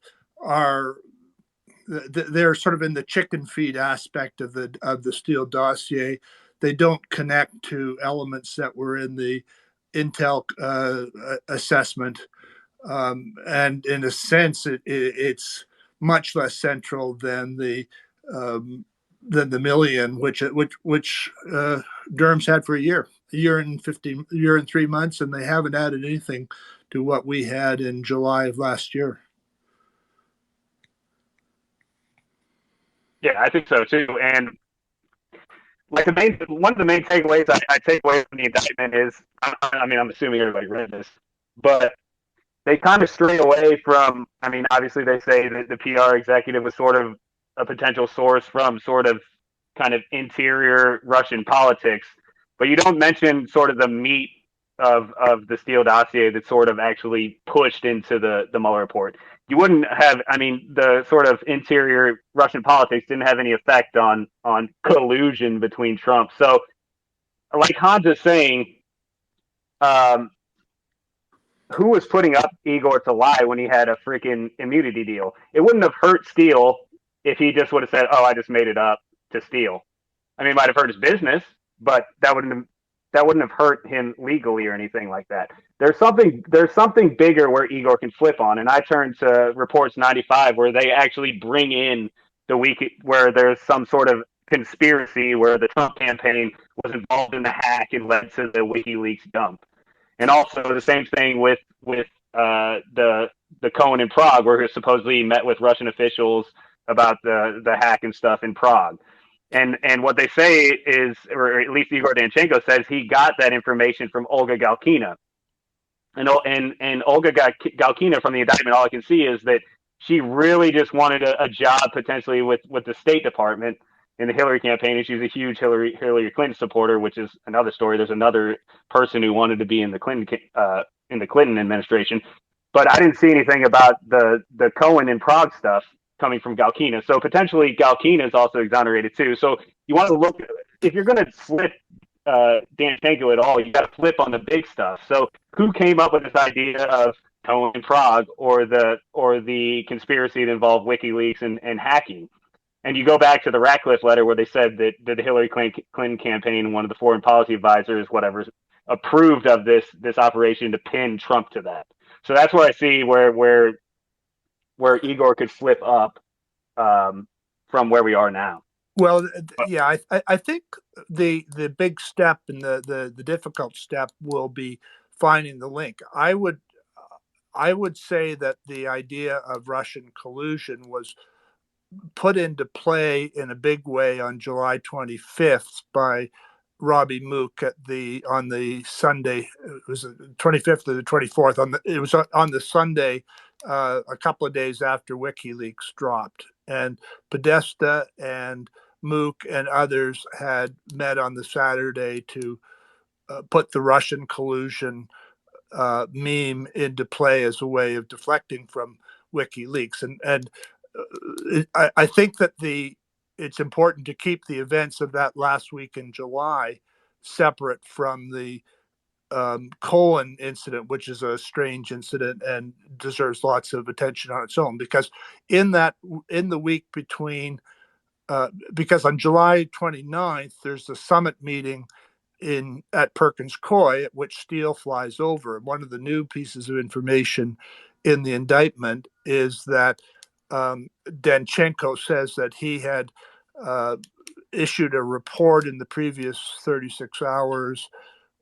they're sort of in the chicken feed aspect of the Steele dossier. They don't connect to elements that were in the Intel assessment. And in a sense, it's much less central than the Milian, which Durham's had for a year and 3 months, and they haven't added anything to what we had in July of last year. Yeah, I think so too. And like one of the main takeaways I take away from the indictment is, I mean, I'm assuming everybody read this, but they kind of stray away from, I mean, obviously they say that the PR executive was sort of a potential source from sort of kind of interior Russian politics, but you don't mention sort of the meat of the Steele dossier that sort of actually pushed into the Mueller report. You wouldn't have, I mean, the sort of interior Russian politics didn't have any effect on collusion between Trump. So, like Hans is saying, who was putting up Igor to lie when he had a freaking immunity deal? It wouldn't have hurt Steele if he just would have said, "Oh, I just made it up to steal." I mean, it might have hurt his business, but that wouldn't have hurt him legally or anything like that. There's something bigger where Igor can flip on, and I turn to Reports 95 where they actually bring in the week where there's some sort of conspiracy where the Trump campaign was involved in the hack and led to the WikiLeaks dump. And also the same thing with the Cohen in Prague, where he supposedly met with Russian officials about the hack and stuff in Prague. And what they say is, or at least Igor Danchenko says, he got that information from Olga Galkina. and Olga Galkina from the indictment, all I can see is that she really just wanted a job potentially with the State Department in the Hillary campaign, and she's a huge Hillary Clinton supporter, which is another story. There's another person who wanted to be in the Clinton administration, but I didn't see anything about the Cohen and Prague stuff coming from Galkina. So potentially Galkina is also exonerated too. So you want to look, if you're going to flip Danchenko at all, you got to flip on the big stuff. So who came up with this idea of Cohen and Prague, or the conspiracy that involved WikiLeaks and hacking? And you go back to the Ratcliffe letter where they said that the Hillary Clinton campaign, one of the foreign policy advisors, whatever, approved of this operation to pin Trump to that. So that's where I see where Igor could flip up from where we are now. Well, yeah, I think the big step and the difficult step will be finding the link. I would say that the idea of Russian collusion was put into play in a big way on July 25th by Robbie Mook on the Sunday. It was the 25th or the 24th. It was on the Sunday, a couple of days after WikiLeaks dropped, and Podesta and Mook and others had met on the Saturday to put the Russian collusion meme into play as a way of deflecting from WikiLeaks. And I think that it's important to keep the events of that last week in July separate from the Cohen incident, which is a strange incident and deserves lots of attention on its own. Because in the week between, because on July 29th, there's a summit meeting at Perkins Coie, at which Steele flies over. One of the new pieces of information in the indictment is that Danchenko says that he had issued a report in the previous 36 hours,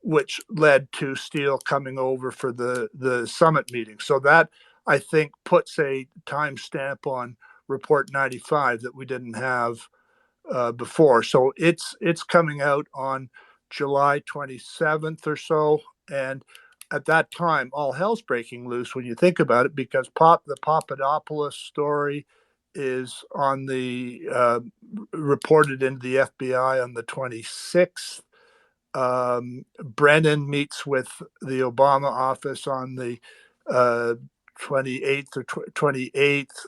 which led to Steele coming over for the summit meeting. So that, I think, puts a timestamp on Report 95 that we didn't have before. So it's coming out on July 27th or so. And at that time, all hell's breaking loose when you think about it, because the Papadopoulos story is on the reported into the FBI on the 26th. Brennan meets with the Obama office on the 28th or 28th.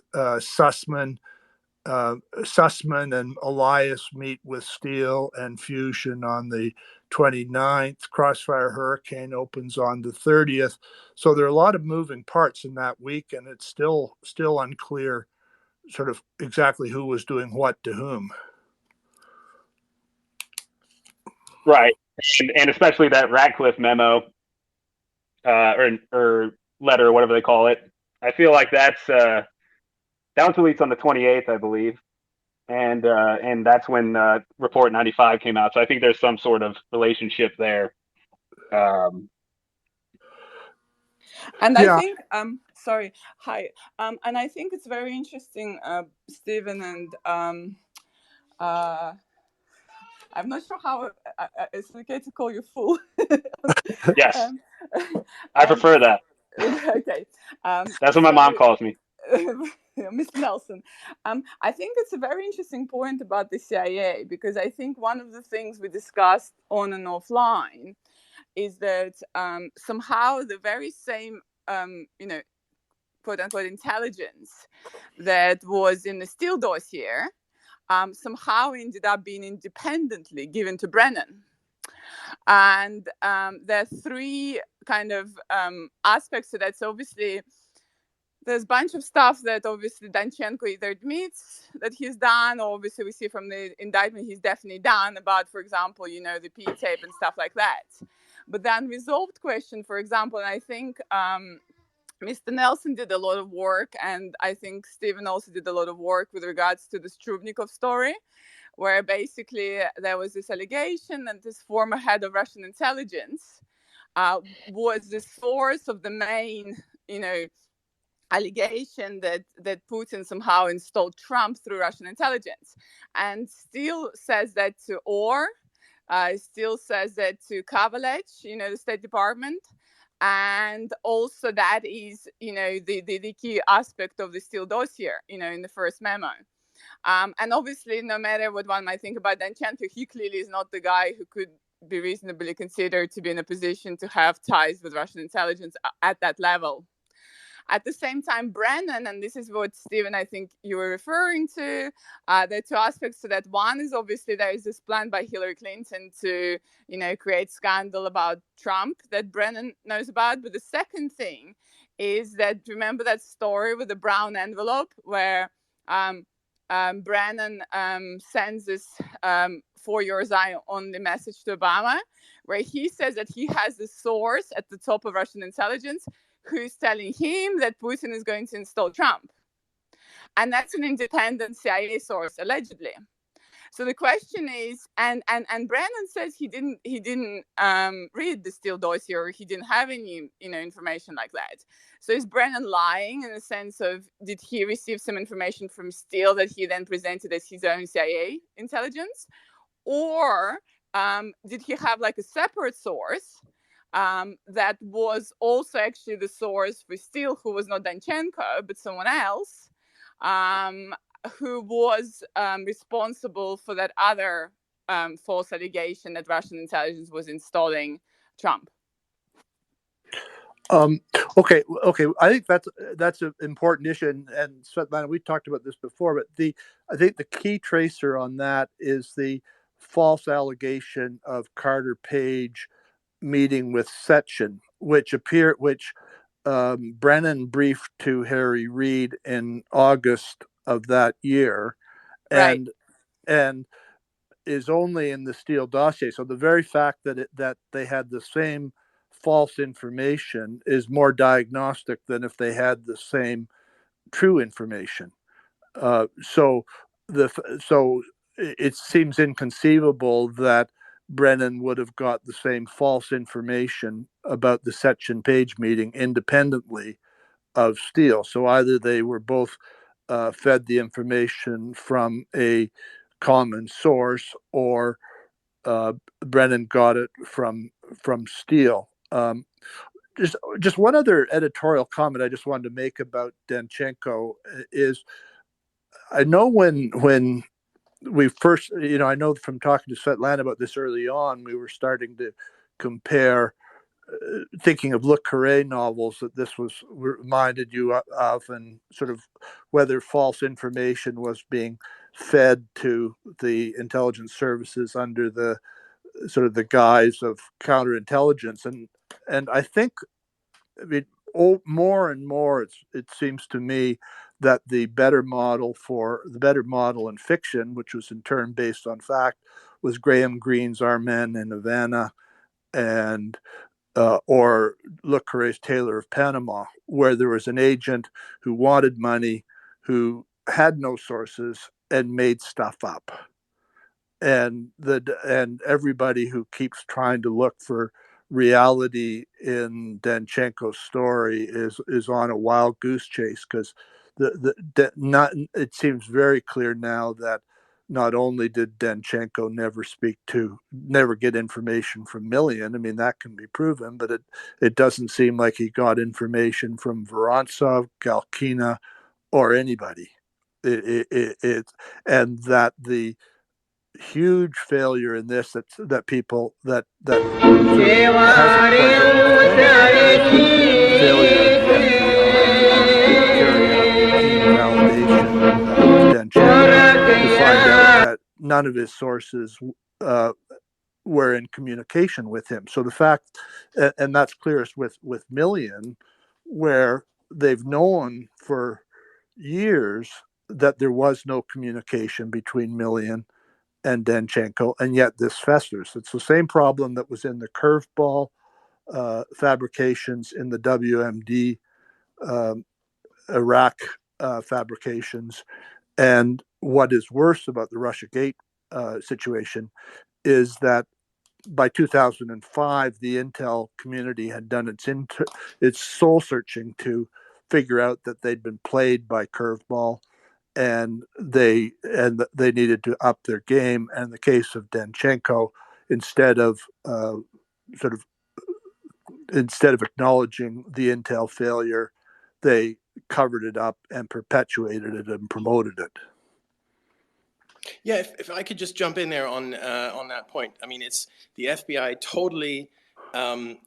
Sussman and Elias meet with Steele and Fusion on the 29th. Crossfire Hurricane opens on the 30th. So there are a lot of moving parts in that week, and it's still unclear sort of exactly who was doing what to whom. Right. And especially that Ratcliffe memo or letter, or whatever they call it. I feel like that's down to leaks on the 28th, I believe. And that's when Report 95 came out. So I think there's some sort of relationship there. And I think, sorry, hi. And I think it's very interesting, Stephen, and I'm not sure how it's okay to call you fool. Yes, I prefer that. Okay. That's what my mom calls me. Mr. Nelson, I think it's a very interesting point about the CIA, because I think one of the things we discussed on and offline is that somehow the very same, quote unquote, intelligence that was in the Steele dossier somehow ended up being independently given to Brennan. And there are three kind of aspects to that. So obviously, there's a bunch of stuff that obviously Danchenko either admits that he's done, or obviously we see from the indictment he's definitely done, about, for example, the P tape and stuff like that. But the unresolved question, for example, and I think Mr. Nelson did a lot of work, and I think Stephen also did a lot of work with regards to the Strubnikov story, where basically there was this allegation that this former head of Russian intelligence was the source of the main, allegation that Putin somehow installed Trump through Russian intelligence. And Steele says that to Orr, Steele says that to Kavalech, the State Department. And also that is, the key aspect of the Steele dossier, in the first memo. And obviously, no matter what one might think about Danchenko, he clearly is not the guy who could be reasonably considered to be in a position to have ties with Russian intelligence at that level. At the same time, Brennan, and this is what, Stephen, I think you were referring to, there are two aspects to that. One is obviously there is this plan by Hillary Clinton to, create scandal about Trump that Brennan knows about. But the second thing is that, remember that story with the brown envelope where Brennan sends this for your eye on the message to Obama, where he says that he has the source at the top of Russian intelligence who's telling him that Putin is going to install Trump. And that's an independent CIA source, allegedly. So the question is, and Brennan says he didn't read the Steele dossier, or he didn't have any information like that. So is Brennan lying in the sense of, did he receive some information from Steele that he then presented as his own CIA intelligence, or did he have like a separate source that was also actually the source for Steele, who was not Danchenko but someone else, who was responsible for that other false allegation that Russian intelligence was installing Trump? Okay. I think that's an important issue, and Svetlana, we talked about this before, but I think the key tracer on that is the false allegation of Carter Page meeting with Sechin, which Brennan briefed to Harry Reid in August of that year, and is only in the Steele dossier. So the very fact that they had the same false information is more diagnostic than if they had the same true information. So it seems inconceivable that Brennan would have got the same false information about the Sechin Page meeting independently of Steele. So either they were both fed the information from a common source, or Brennan got it from Steele. Just one other editorial comment I just wanted to make about Danchenko is, I know when we first, I know from talking to Svetlana about this early on, we were starting to compare, thinking of Le Carré novels that this was reminded you of, and sort of whether false information was being fed to the intelligence services under the sort of the guise of counterintelligence. And I think, more and more, it seems to me that the better model in fiction, which was in turn based on fact, was Graham Greene's Our Men in Havana, and or Le Carré's Taylor of Panama, where there was an agent who wanted money, who had no sources, and made stuff up. And everybody who keeps trying to look for reality in Danchenko's story is on a wild goose chase, because it seems very clear now that not only did Danchenko never get information from Millian, I mean, that can be proven, but it doesn't seem like he got information from Vorontsov, Galkina, or anybody. And that the huge failure in this that people that hasn't quite been failure of the FBI to carry out deep validation of Danchenko, to find out that none of his sources were in communication with him. So the fact, and that's clearest with Millian, where they've known for years that there was no communication between Millian and Danchenko, and yet this festers. It's the same problem that was in the curveball fabrications, in the WMD Iraq fabrications. And what is worse about the Russiagate situation is that by 2005, the intel community had done its soul searching to figure out that they'd been played by curveball, and they needed to up their game. And in the case of Danchenko, instead of sort of instead of acknowledging the Intel failure, they covered it up and perpetuated it and promoted it. Yeah, if I could just jump in there on that point. I mean, it's the FBI totally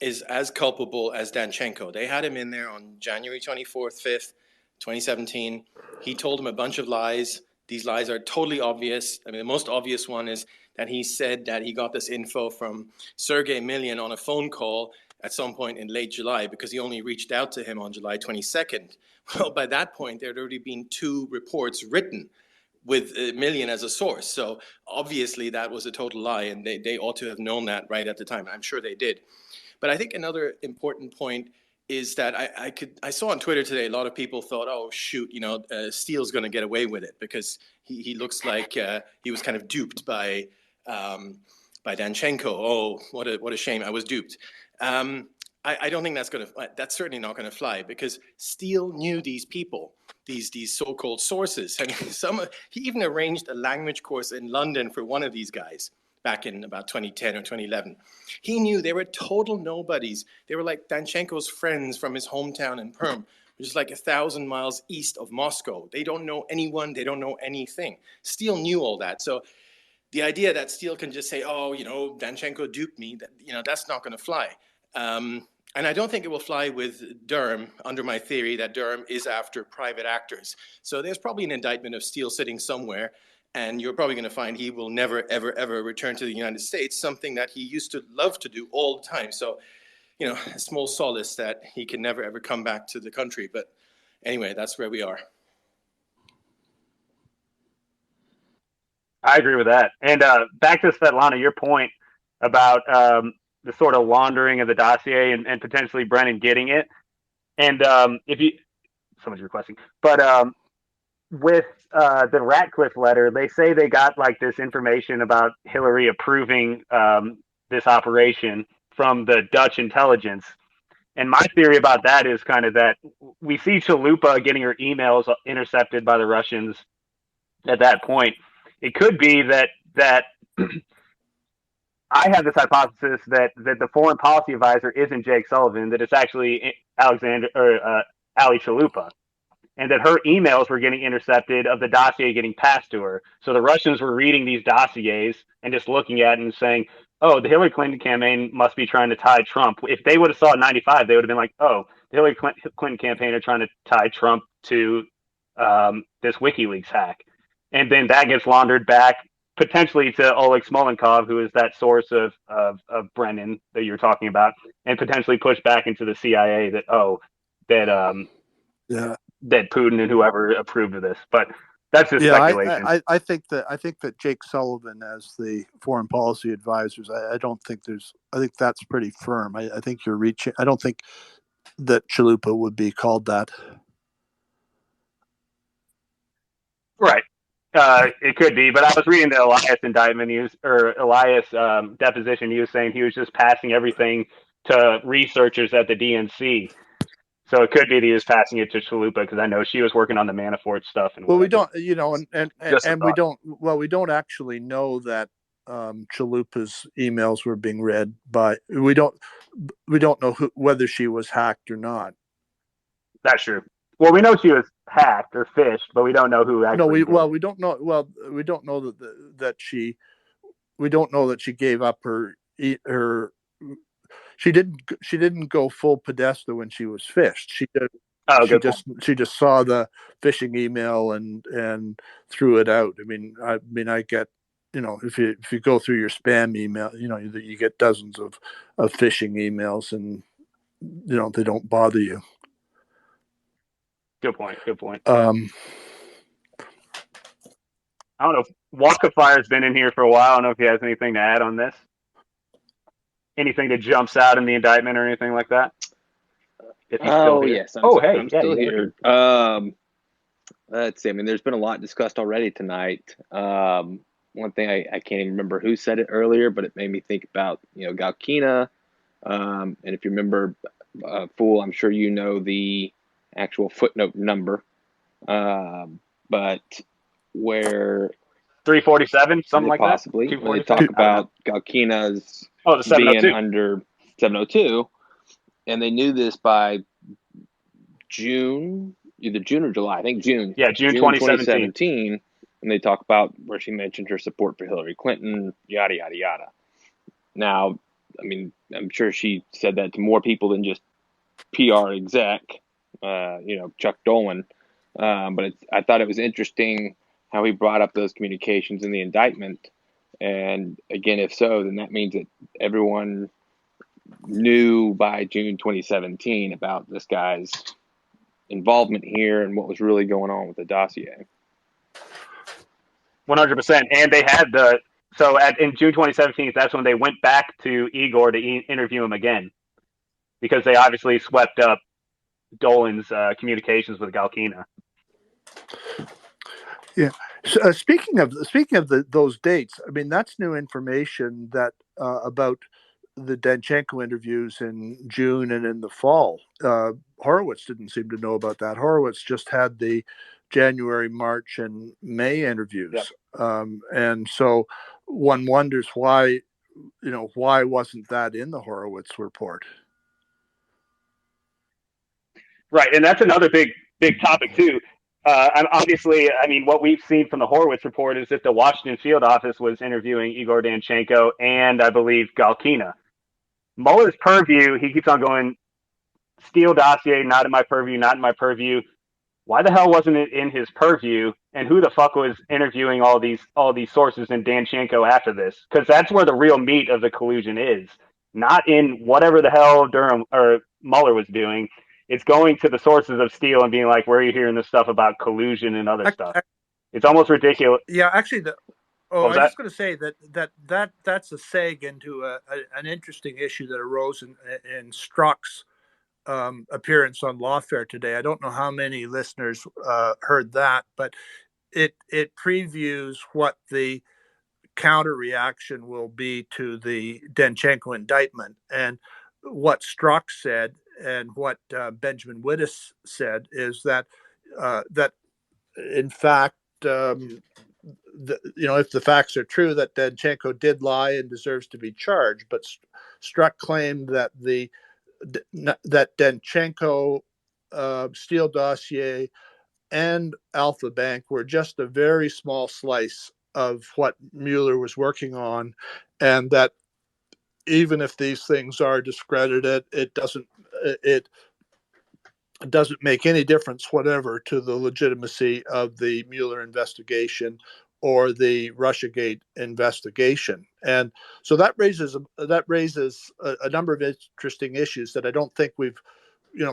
is as culpable as Danchenko. They had him in there on January 24th, 5th, 2017. He told them a bunch of lies. These lies are totally obvious. I mean, the most obvious one is that he said that he got this info from Sergei Milyan on a phone call at some point in late July because he only reached out to him on July 22nd. Well, by that point, there had already been 2 reports written with Milyan as a source. So obviously that was a total lie, and they ought to have known that right at the time. I'm sure they did. But I think another important point is that I saw on Twitter today, a lot of people thought, oh, shoot, Steele's going to get away with it because he looks like he was kind of duped by Danchenko. Oh, what a shame. I was duped. I don't think that's certainly not going to fly because Steele knew these people, these so-called sources. I mean, he even arranged a language course in London for one of these guys back in about 2010 or 2011. He knew they were total nobodies. They were like Danchenko's friends from his hometown in Perm, which is like 1,000 miles east of Moscow. They don't know anyone. They don't know anything. Steele knew all that. So the idea that Steele can just say, oh, Danchenko duped me, that's not going to fly. And I don't think it will fly with Durham, under my theory that Durham is after private actors. So there's probably an indictment of Steele sitting somewhere, and you're probably going to find he will never, ever, ever return to the United States, something that he used to love to do all the time. So, a small solace that he can never, ever come back to the country. But anyway, that's where we are. I agree with that. And back to Svetlana, your point about the sort of laundering of the dossier and potentially Brennan getting it. And someone's requesting, but with the Ratcliffe letter, they say they got like this information about Hillary approving this operation from the Dutch intelligence. And my theory about that is kind of that we see Chalupa getting her emails intercepted by the Russians at that point. It could be that I have this hypothesis that the foreign policy advisor isn't Jake Sullivan, that it's actually Ali Chalupa, and that her emails were getting intercepted of the dossier getting passed to her. So the Russians were reading these dossiers and just looking at it and saying, oh, the Hillary Clinton campaign must be trying to tie Trump. If they would have saw 95, they would have been like, oh, the Hillary Clinton campaign are trying to tie Trump to this WikiLeaks hack. And then that gets laundered back potentially to Oleg Smolenkov, who is that source of Brennan that you're talking about, and potentially pushed back into the CIA that Putin and whoever approved of this. But that's just speculation. I think that Jake Sullivan as the foreign policy advisors, I think that's pretty firm. I think you're reaching. I don't think that Chalupa would be called that. Right. It could be, but I was reading the Elias indictment, Elias deposition. He was saying he was just passing everything to researchers at the DNC. So it could be that he was passing it to Chalupa because I know she was working on the Manafort stuff. And we don't, we don't actually know that Chalupa's emails were being read by. We don't know whether she was hacked or not. That's true. Well, we know she was hacked or phished, but we don't know who actually. We don't know. Well, we don't know that she gave up her. She didn't go full Podesta when she was phished. She just saw the phishing email and threw it out. I get, if you go through your spam email, you get dozens of phishing emails, and they don't bother you. Good point. I don't know if Walkifire's been in here for a while. I don't know if he has anything to add on this. Anything that jumps out in the indictment or anything like that? Yes. I'm still here. Let's see. There's been a lot discussed already tonight. One thing I can't even remember who said it earlier, but it made me think about, Galkina. And if you remember, Fool, I'm sure you know the actual footnote number. But where 347, something like possibly, that. When they talk about Galkina's the 702. being under 702, and they knew this by June, either June or July. I think June. Yeah, June 2017. And they talk about where she mentioned her support for Hillary Clinton, yada, yada, yada. Now, I mean, I'm sure she said that to more people than just PR exec, Chuck Dolan. But I thought it was interesting how he brought up those communications in the indictment. And again, if so, then that means that everyone knew by June 2017 about this guy's involvement here and what was really going on with the dossier. 100%. And they had in June 2017, that's when they went back to Igor to interview him again, because they obviously swept up Dolan's communications with Galkina. Yeah. So, speaking of those dates, I mean, that's new information that about the Danchenko interviews in June and in the fall. Horowitz didn't seem to know about that. Horowitz just had the January, March, and May interviews. Yep. And so one wonders why wasn't that in the Horowitz report? Right, and that's another big topic too. Obviously, I mean, what we've seen from the Horowitz report is that the Washington field office was interviewing Igor Danchenko and I believe Galkina. Mueller's purview, he keeps on going, Steele dossier, not in my purview, not in my purview. Why the hell wasn't it in his purview? And who the fuck was interviewing all these sources in Danchenko after this? Because that's where the real meat of the collusion is, not in whatever the hell Durham or Mueller was doing. It's going to the sources of Steele and being like, where are you hearing this stuff about collusion and other stuff? It's almost ridiculous. Yeah, actually, I was just going to say that's a seg into an interesting issue that arose in Strzok's appearance on Lawfare today. I don't know how many listeners heard that, but it previews what the counter reaction will be to the Danchenko indictment. And what Strzok said and what Benjamin Wittes said is that in fact, if the facts are true, that Danchenko did lie and deserves to be charged. But Strzok claimed that that Danchenko, Steele dossier, and Alpha Bank were just a very small slice of what Mueller was working on, and that even if these things are discredited, it doesn't make any difference whatever to the legitimacy of the Mueller investigation or the Russiagate investigation. And so that raises a number of interesting issues that I don't think we've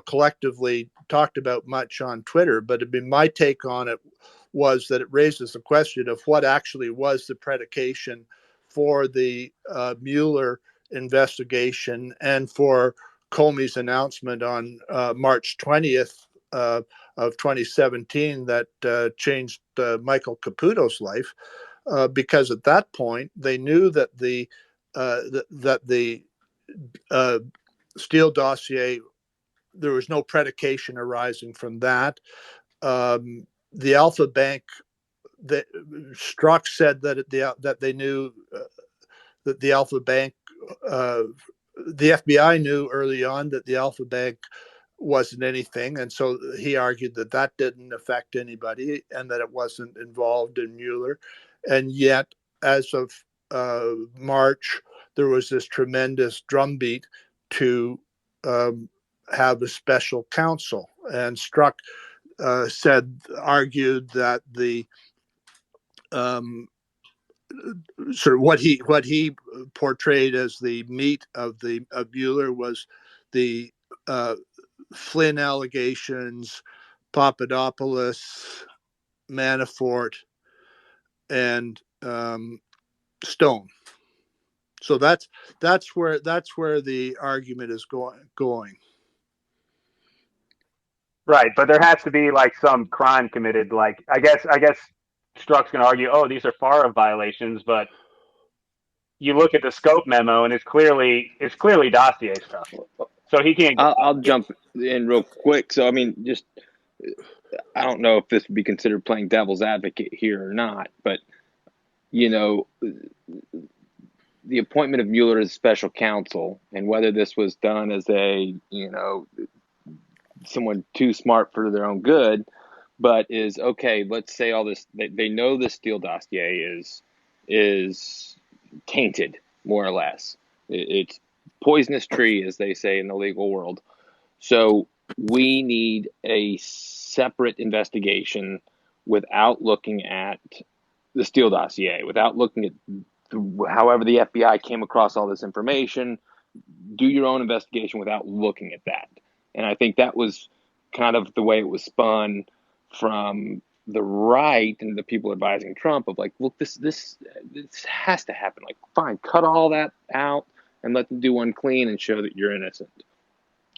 collectively talked about much on Twitter, but my take on it was that it raises the question of what actually was the predication for the Mueller investigation and for Comey's announcement on March 20th of 2017 that changed Michael Caputo's life, because at that point they knew that the Steele dossier, there was no predication arising from that. The Alpha Bank, Strzok said that they knew that the Alpha Bank, the FBI knew early on that the Alpha Bank wasn't anything, and so he argued that didn't affect anybody and that it wasn't involved in Mueller. And yet, as of March, there was this tremendous drumbeat to have a special counsel, and Strzok argued that the sort of what he portrayed as the meat of Mueller was the Flynn allegations, Papadopoulos, Manafort, and Stone. So that's where the argument is going. Right, but there has to be like some crime committed. Like I guess Strzok's going to argue, oh, these are FARA violations, but you look at the scope memo and it's clearly dossier stuff. So he can't. I'll jump in real quick. So I mean, just I don't know if this would be considered playing devil's advocate here or not, but the appointment of Mueller as special counsel, and whether this was done as a, someone too smart for their own good, but is okay. Let's say all this. They know the Steele dossier is tainted, more or less. It's poisonous tree, as they say in the legal world. So we need a separate investigation without looking at the Steele dossier, without looking at however the FBI came across all this information. Do your own investigation without looking at that. And I think that was kind of the way it was spun from the right and the people advising Trump of like, look, this has to happen. Like, fine, cut all that out and let them do one clean and show that you're innocent.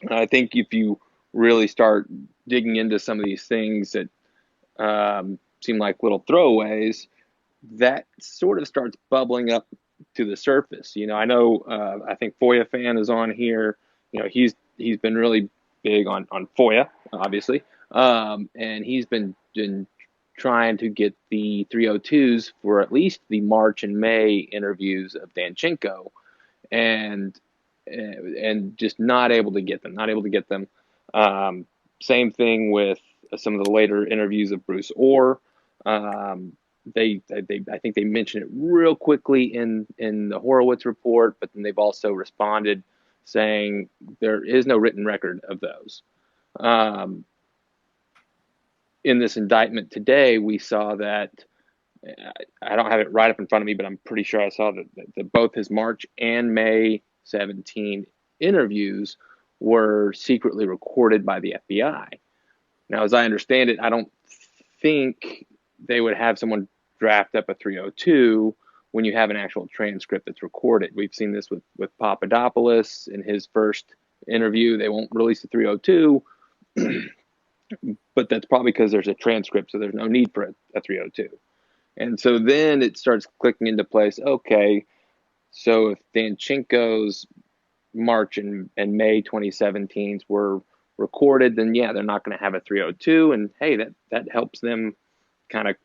And I think if you really start digging into some of these things that seem like little throwaways, that sort of starts bubbling up to the surface. I know, I think FOIA Fan is on here. He's been really big on FOIA, obviously. And he's been trying to get the 302s for at least the March and May interviews of Danchenko, and just not able to get them. Same thing with some of the later interviews of Bruce Orr. I think they mentioned it real quickly in the Horowitz report, but then they've also responded saying there is no written record of those. In this indictment today, we saw that, I don't have it right up in front of me, but I'm pretty sure I saw that both his March and May 17 interviews were secretly recorded by the FBI. Now, as I understand it, I don't think they would have someone draft up a 302 when you have an actual transcript that's recorded. We've seen this with Papadopoulos in his first interview. They won't release the 302, but that's probably because there's a transcript, so there's no need for a 302. And so then it starts clicking into place. Okay, so if Danchenko's March and May 2017s were recorded, then yeah, they're not going to have a 302, and hey, that helps them kind of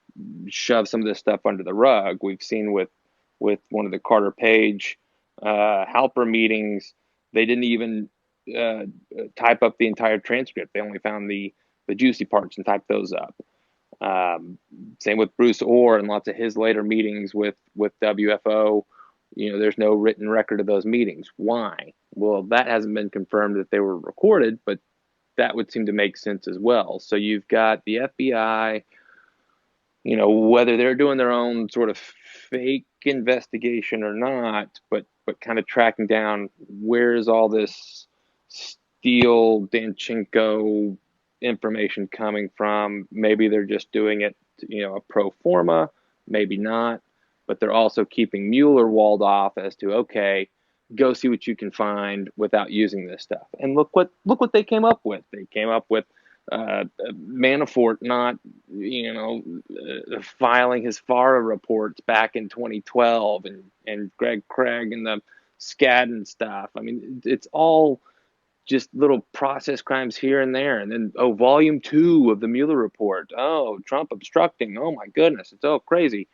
shove some of this stuff under the rug. We've seen with one of the Carter Page Halper meetings, they didn't even type up the entire transcript. They only found the juicy parts and typed those up. Same with Bruce Orr and lots of his later meetings with WFO. There's no written record of those meetings. Why? Well, that hasn't been confirmed that they were recorded, but that would seem to make sense as well. So you've got the FBI, whether they're doing their own sort of fake investigation or not, but kind of tracking down where is all this Steele, Danchenko information coming from. Maybe they're just doing it, a pro forma, maybe not, but they're also keeping Mueller walled off as to, okay, go see what you can find without using this stuff. And look what they came up with. They came up with Manafort not, filing his FARA reports back in 2012, and Greg Craig and the Skadden stuff. I mean, it's all just little process crimes here and there. And then, volume 2 of the Mueller report. Oh, Trump obstructing. Oh my goodness, it's all crazy.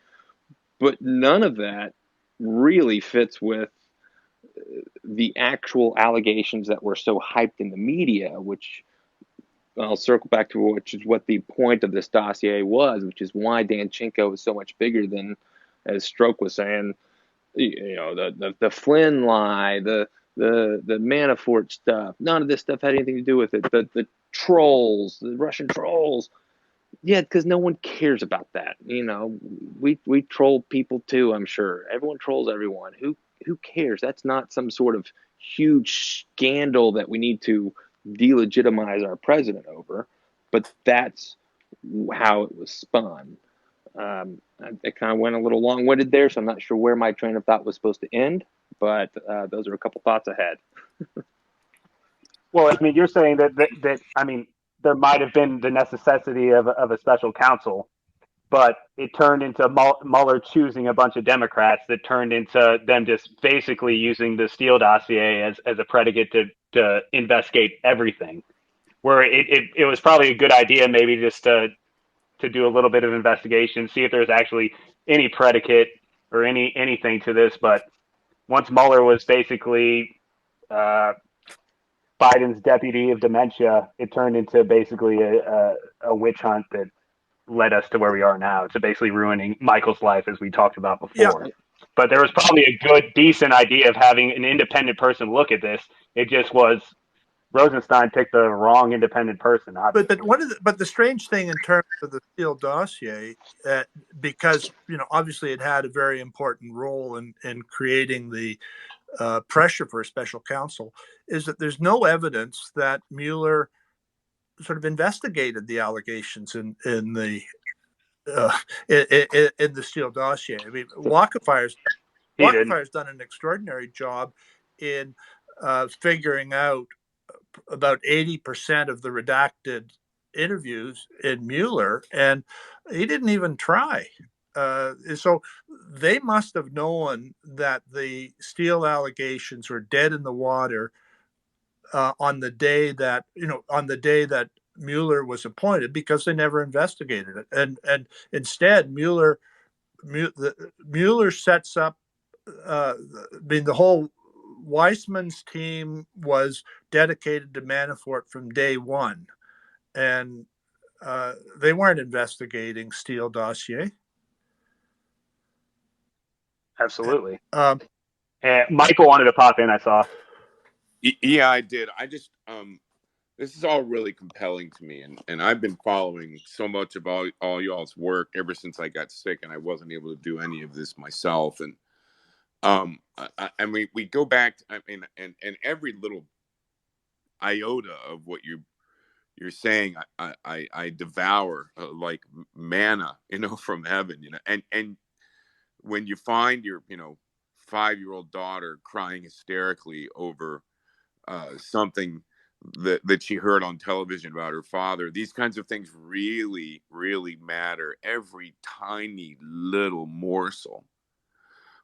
But none of that really fits with the actual allegations that were so hyped in the media, which I'll circle back to, which is what the point of this dossier was, which is why Danchenko is so much bigger than, as Stroke was saying, the Flynn lie, the Manafort stuff. None of this stuff had anything to do with it. The trolls, the Russian trolls. Yeah, because no one cares about that. We troll people too, I'm sure. Everyone trolls everyone. Who cares? That's not some sort of huge scandal that we need to delegitimize our president over, but that's how it was spun. I kind of went a little long-winded there, so I'm not sure where my train of thought was supposed to end, but those are a couple thoughts ahead. Well, I mean, you're saying that I mean, there might have been the necessity of a special counsel, but it turned into Mueller choosing a bunch of Democrats that turned into them just basically using the Steele dossier as a predicate to investigate everything, where it was probably a good idea maybe just to do a little bit of investigation, see if there's actually any predicate or anything to this, but once Mueller was basically Biden's deputy of dementia, it turned into basically a witch hunt that led us to where we are now, to basically ruining Michael's life, as we talked about before. Yeah. But there was probably a good, decent idea of having an independent person look at this. It just was Rosenstein picked the wrong independent person. Obviously. But the strange thing in terms of the Steele dossier, because obviously it had a very important role in creating the pressure for a special counsel, is that there's no evidence that Mueller sort of investigated the allegations in the Steele dossier. I mean, Walkenfire's done an extraordinary job in figuring out about 80% of the redacted interviews in Mueller, and he didn't even try. So they must have known that the Steele allegations were dead in the water on the day that Mueller was appointed, because they never investigated it, and instead Mueller sets up. The whole Weissman's team was dedicated to Manafort from day one, and they weren't investigating Steele dossier. Absolutely. And Michael wanted to pop in, I saw. Yeah, I did. I just this is all really compelling to me, and I've been following so much of all y'all's work ever since I got sick, and I wasn't able to do any of this myself. And I mean, we go back. I mean, and every little iota of what you're saying, I devour like manna, from heaven, and when you find your 5-year-old daughter crying hysterically over something that she heard on television about her father, these kinds of things really, really matter. Every tiny little morsel.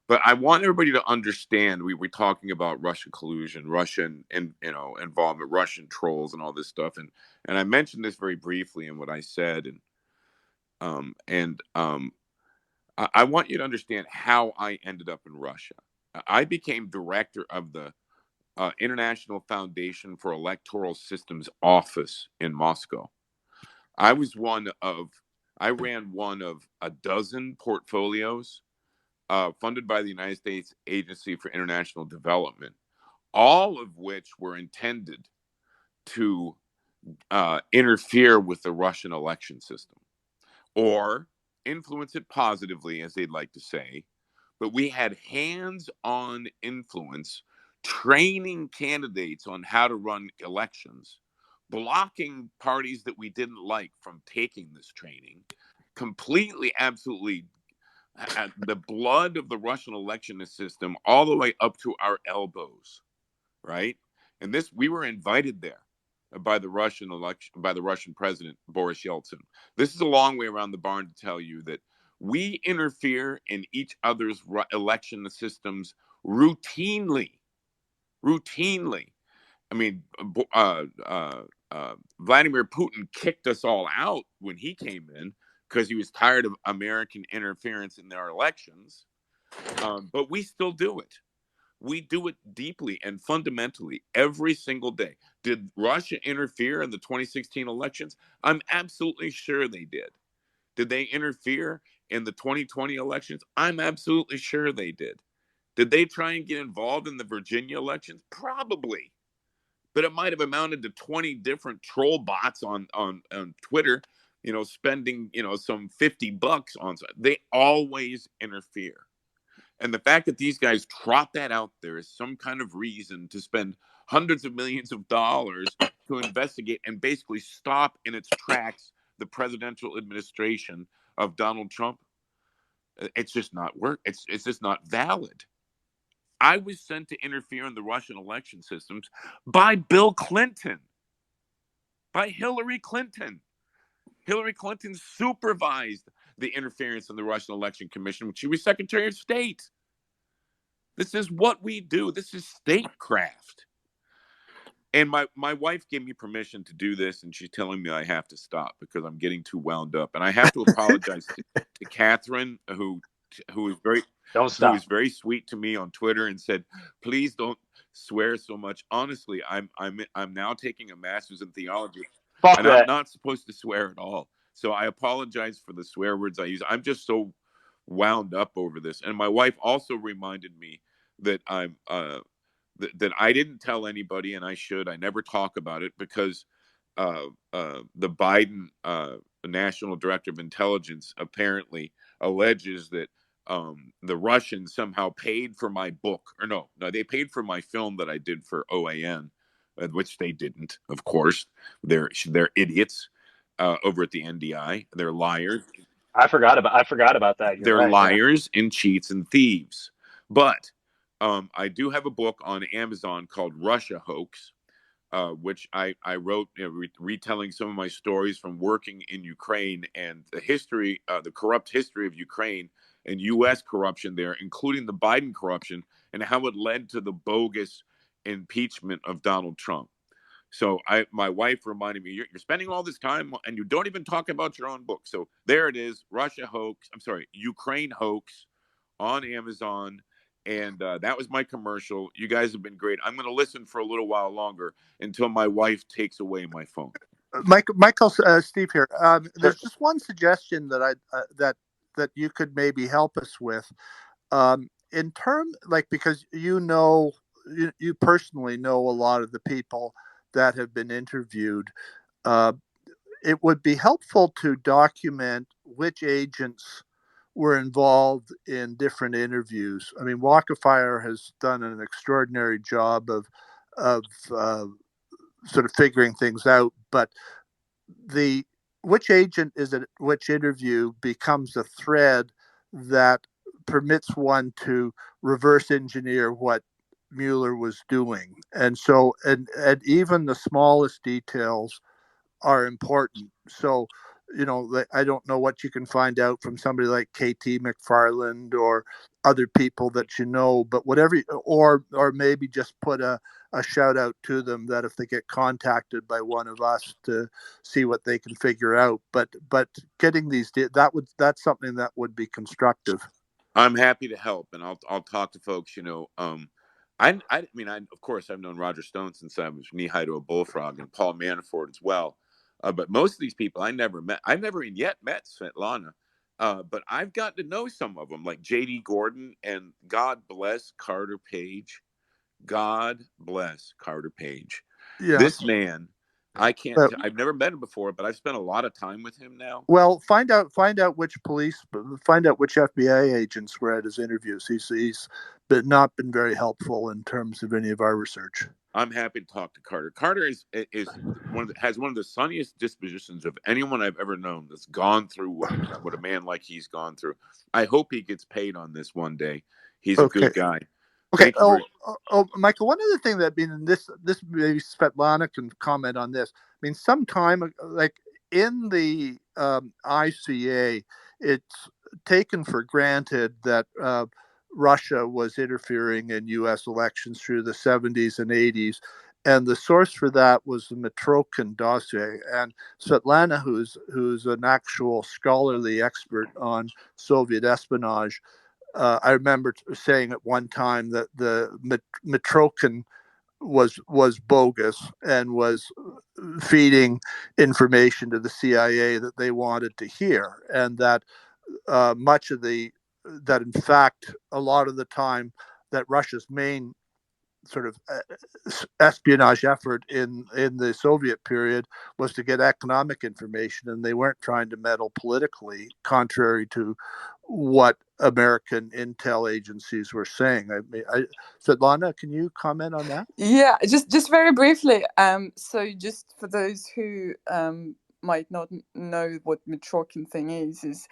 But I want everybody to understand, we were talking about Russian collusion, Russian involvement, Russian trolls, and all this stuff, and I mentioned this very briefly in what I said, and I want you to understand how I ended up in Russia. I became director of the International Foundation for Electoral Systems office in Moscow. I ran one of a dozen portfolios funded by the United States Agency for International Development, all of which were intended to interfere with the Russian election system, or influence it positively, as they'd like to say. But we had hands-on influence, training candidates on how to run elections, blocking parties that we didn't like from taking this training, completely, absolutely, the blood of the Russian election system all the way up to our elbows, right? And we were invited there by the Russian president, Boris Yeltsin. This is a long way around the barn to tell you that we interfere in each other's election systems routinely. I mean, Vladimir Putin kicked us all out when he came in because he was tired of American interference in our elections. But we still do it. We do it deeply and fundamentally every single day. Did Russia interfere in the 2016 elections? I'm absolutely sure they did. Did they interfere in the 2020 elections? I'm absolutely sure they did. Did they try and get involved in the Virginia elections? Probably. But it might have amounted to 20 different troll bots on Twitter, spending, some $50 on. They always interfere. And the fact that these guys trot that out there is some kind of reason to spend hundreds of millions of dollars to investigate and basically stop in its tracks the presidential administration of Donald Trump. It's just not work. It's just not valid. I was sent to interfere in the Russian election systems by Bill Clinton, by Hillary Clinton. Hillary Clinton supervised the interference in the Russian Election Commission when she was Secretary of State. This is what we do. This is statecraft. And my wife gave me permission to do this, and she's telling me I have to stop because I'm getting too wound up. And I have to apologize to Catherine, who who was very who was very sweet to me on Twitter and said, "Please don't swear so much." Honestly, I'm now taking a master's in theology, and I'm not supposed to swear at all. So I apologize for the swear words I use. I'm just so wound up over this, and my wife also reminded me that that I didn't tell anybody, and I should. I never talk about it because the Biden National Director of Intelligence apparently alleges that the Russians somehow paid for my book, or no, they paid for my film that I did for OAN, which they didn't, of course. They're idiots over at the NDI. They're liars. I forgot about that. They're liars and cheats and thieves. But I do have a book on Amazon called Russia Hoax, which I wrote, retelling some of my stories from working in Ukraine and the history, the corrupt history of Ukraine and U.S. corruption there, including the Biden corruption and how it led to the bogus impeachment of Donald Trump. So my wife reminded me, you're spending all this time and you don't even talk about your own book. So there it is, Ukraine Hoax on Amazon. And that was my commercial. You guys have been great. I'm going to listen for a little while longer until my wife takes away my phone. Michael, Steve here. There's just one suggestion that that you could maybe help us with. In term, because you personally know a lot of the people that have been interviewed. It would be helpful to document which agents were involved in different interviews. I mean, Walk of Fire has done an extraordinary job of sort of figuring things out, but which agent is it, which interview becomes a thread that permits one to reverse engineer what Mueller was doing. And so, and even the smallest details are important. So, I don't know what you can find out from somebody like KT McFarland or other people that but whatever, or maybe just put a shout out to them that if they get contacted by one of us to see what they can figure out. But getting that's something that would be constructive. I'm happy to help, and I'll talk to folks. I mean, of course, I've known Roger Stone since I was knee high to a bullfrog, and Paul Manafort as well. But most of these people I never met. I've never yet met Svetlana, but I've gotten to know some of them, like J.D. Gordon, and God bless Carter Page. God bless Carter Page. Yeah. This man, I've never met him before, but I've spent a lot of time with him now. Well, find out which FBI agents were at his interviews. He's not been very helpful in terms of any of our research. I'm happy to talk to Carter. Carter has one of the sunniest dispositions of anyone I've ever known that's gone through what a man like he's gone through. I hope he gets paid on this one day. He's a good guy. Okay. Michael, one other thing this maybe Svetlana can comment on this. I mean, sometime like in the ICA, it's taken for granted that Russia was interfering in U.S. elections through the 70s and 80s. And the source for that was the Mitrokhin dossier. And Svetlana, who's an actual scholarly expert on Soviet espionage, I remember saying at one time that the Mitrokhin was bogus and was feeding information to the CIA that they wanted to hear, and that that in fact a lot of the time that Russia's main sort of espionage effort in the Soviet period was to get economic information, and they weren't trying to meddle politically, contrary to what American intel agencies were saying. Svetlana, can you comment on that? Yeah, just very briefly. So just for those who might not know what Mitrokhin thing is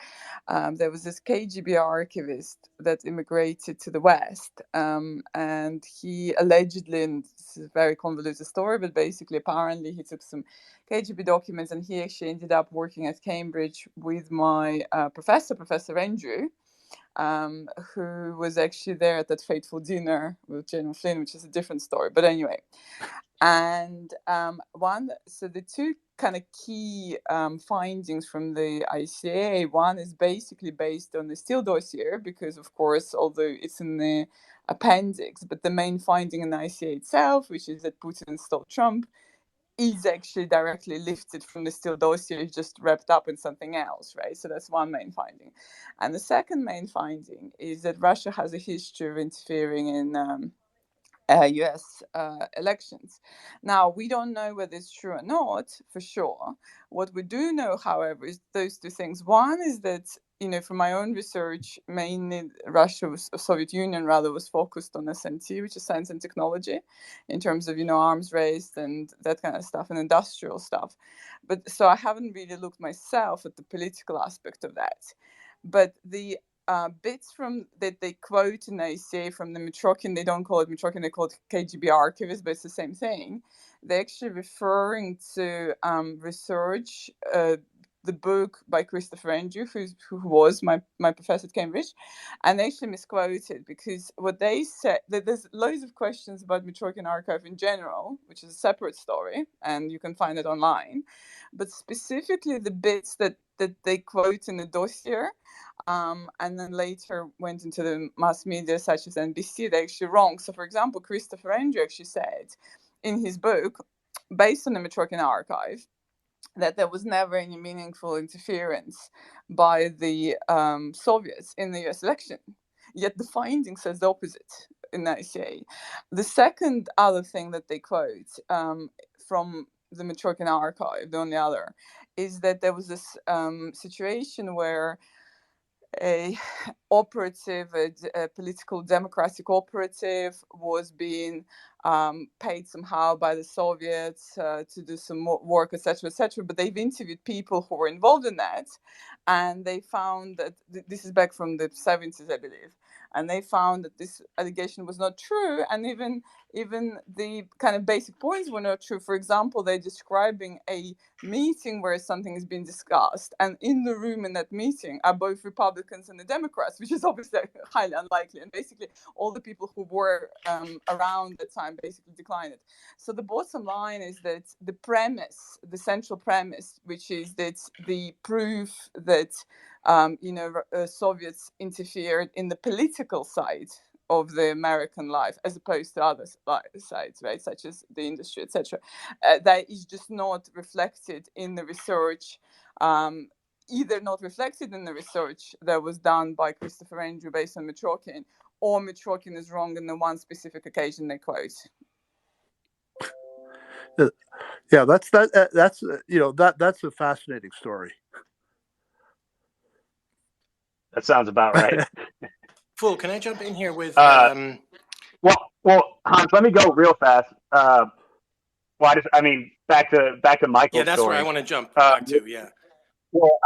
there was this KGB archivist that immigrated to the West, and he allegedly, and this is a very convoluted story, but basically apparently he took some KGB documents and he actually ended up working at Cambridge with my Professor Andrew, who was actually there at that fateful dinner with General Flynn, which is a different story. But anyway, and so the two kind of key findings from the ICA. One is basically based on the Steele dossier, because of course, although it's in the appendix, but the main finding in the ICA itself, which is that Putin installed Trump, is actually directly lifted from the Steele dossier, just wrapped up in something else, right? So that's one main finding. And the second main finding is that Russia has a history of interfering in US elections. Now, we don't know whether it's true or not, for sure. What we do know, however, is those two things. One is that, from my own research, mainly Soviet Union rather, was focused on SNT, which is science and technology, in terms of, arms race and that kind of stuff, and industrial stuff. But so I haven't really looked myself at the political aspect of that. But the bits from that they quote in ICA from the Mitrokhin, they don't call it Mitrokhin, they call it KGB archivist, but it's the same thing. They're actually referring to research, the book by Christopher Andrew, who was my professor at Cambridge, and they actually misquoted, because what they said, that there's loads of questions about Mitrokhin archive in general, which is a separate story, and you can find it online, but specifically the bits that they quote in the dossier, and then later went into the mass media such as NBC, they're actually wrong. So, for example, Christopher Andrew actually said in his book, based on the Mitrokhin archive, that there was never any meaningful interference by the Soviets in the US election. Yet the finding says the opposite in the ICA. The second other thing that they quote from the Mitrokhin archive, the only other, is that there was this situation where a operative, a political democratic operative, was being paid somehow by the Soviets to do some work, etc., etc. But they've interviewed people who were involved in that, and they found that this is back from the 70s, I believe, and they found that this allegation was not true, and even the kind of basic points were not true. For example, they're describing a meeting where something is being discussed, and in the room in that meeting are both Republicans and the Democrats, which is obviously highly unlikely, and basically all the people who were around the time basically declined it. So the bottom line is that the premise, the central premise, which is that the proof that Soviets interfered in the political side of the American life, as opposed to other sides, right, such as the industry, etc., that is just not reflected in the research, either not reflected in the research that was done by Christopher Andrew based on Mitrokhin, or Mitrokhin is wrong in the one specific occasion they quote. Yeah, that's a fascinating story. That sounds about right. Fool, can I jump in here with? Well, Hans, let me go real fast. Back to Michael's yeah, that's story. where I want to jump back to. Yeah. Well,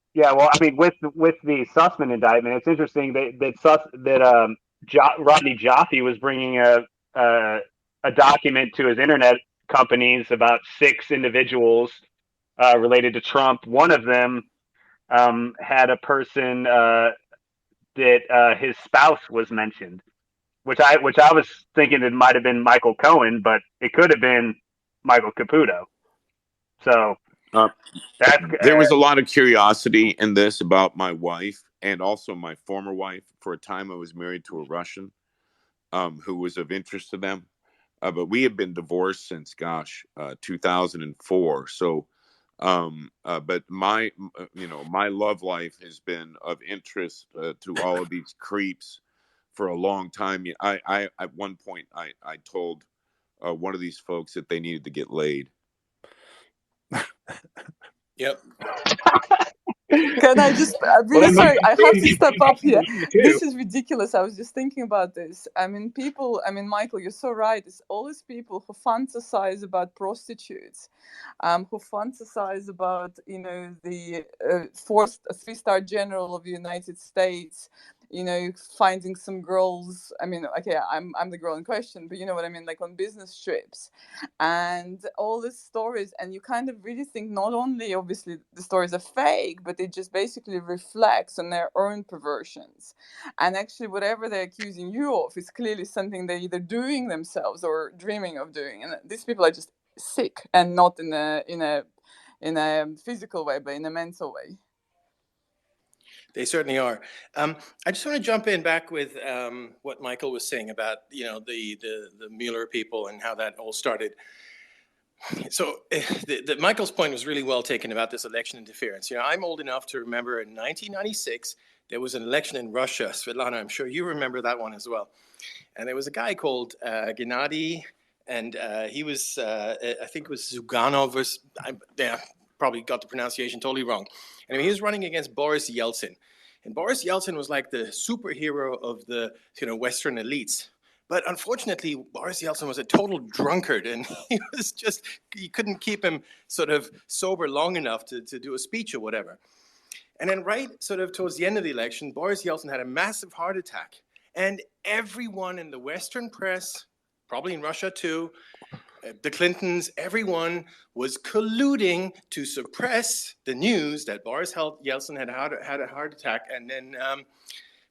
with the Sussman indictment, it's interesting that Rodney Jaffe was bringing a document to his internet companies about 6 individuals related to Trump. One of them had a person that his spouse was mentioned, which I was thinking it might have been Michael Cohen, but it could have been Michael Caputo. So there was a lot of curiosity in this about my wife and also my former wife. For a time, I was married to a Russian who was of interest to them, but we had been divorced since 2004. So. But my love life has been of interest to all of these creeps for a long time. I at one point I told one of these folks that they needed to get laid. Yep. Can I just, really sorry, I have to step up here. This is ridiculous. I was just thinking about this. Michael, you're so right. It's all these people who fantasize about prostitutes, who fantasize about, the 3-star general of the United States, finding some girls. I'm the girl in question, but you know what I mean, like on business trips, and all these stories, and you kind of really think not only obviously the stories are fake, but it just basically reflects on their own perversions, and actually whatever they're accusing you of is clearly something they're either doing themselves or dreaming of doing, and these people are just sick, and not in a in a physical way, but in a mental way. They certainly are. I just want to jump in back with what Michael was saying about, you know, the Mueller people and how that all started. So Michael's point was really well taken about this election interference. You know, I'm old enough to remember in 1996, there was an election in Russia. Svetlana, I'm sure you remember that one as well. And there was a guy called Gennady, and he was, I think it was Zuganov, probably got the pronunciation totally wrong. And he was running against Boris Yeltsin. And Boris Yeltsin was like the superhero of the, you know, Western elites. But unfortunately, Boris Yeltsin was a total drunkard, and you couldn't keep him sort of sober long enough to do a speech or whatever. And then right sort of towards the end of the election, Boris Yeltsin had a massive heart attack. And everyone in the Western press, probably in Russia too, the Clintons, everyone was colluding to suppress the news that Boris Yeltsin had a heart attack. And then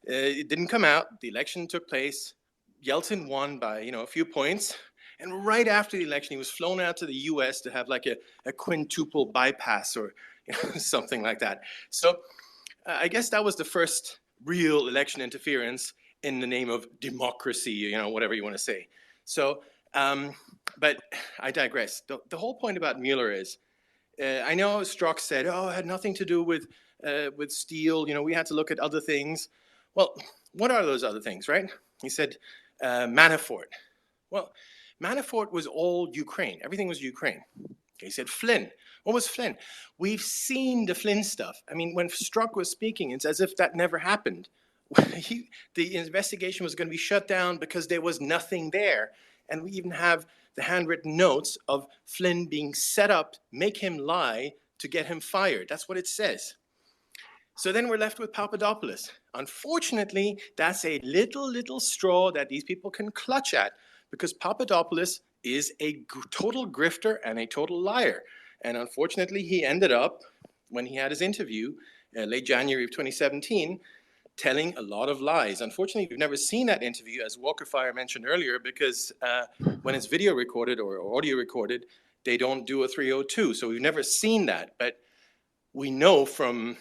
it didn't come out. The election took place. Yeltsin won by, you know, a few points. And right after the election, he was flown out to the US to have like a quintuple bypass or, you know, something like that. So I guess that was the first real election interference in the name of democracy, you know, whatever you want to say. So, but I digress. The whole point about Mueller is, I know Strzok said, oh, it had nothing to do with Steele. You know, we had to look at other things. Well, what are those other things, right? He said Manafort. Well, Manafort was all Ukraine. Everything was Ukraine. He said Flynn. What was Flynn? We've seen the Flynn stuff. I mean, when Strzok was speaking, it's as if that never happened. The investigation was going to be shut down because there was nothing there. And we even have the handwritten notes of Flynn being set up, make him lie to get him fired. That's what it says. So then we're left with Papadopoulos. Unfortunately, that's a little straw that these people can clutch at, because Papadopoulos is a total grifter and a total liar. And unfortunately, he ended up, when he had his interview, late January of 2017, telling a lot of lies. Unfortunately, we've never seen that interview, as Walker Fire mentioned earlier, because when it's video recorded or audio recorded, they don't do a 302. So we've never seen that. But we know from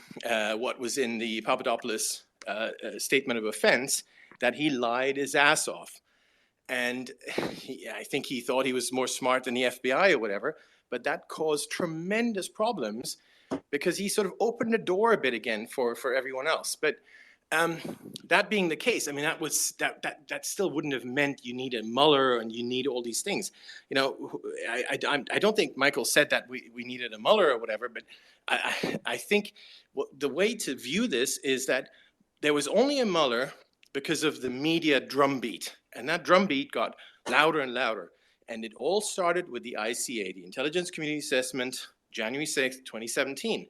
what was in the Papadopoulos statement of offense that he lied his ass off. And I think he thought he was more smart than the FBI or whatever, but that caused tremendous problems because he sort of opened the door a bit again for everyone else. But that being the case, I mean, that still wouldn't have meant you need a Mueller and you need all these things. You know, I don't think Michael said that we needed a Mueller or whatever, but I think the way to view this is that there was only a Mueller because of the media drumbeat, and that drumbeat got louder and louder. And it all started with the ICA, the Intelligence Community Assessment, January 6th, 2017.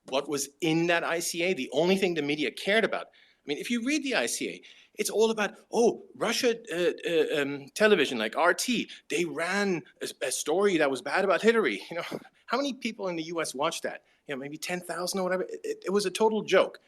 What was in that ICA? The only thing the media cared about. I mean, if you read the ICA, it's all about, Russia television, like RT, they ran a story that was bad about Hillary. You know, how many people in the US watched that? You know, maybe 10,000 or whatever. It was a total joke.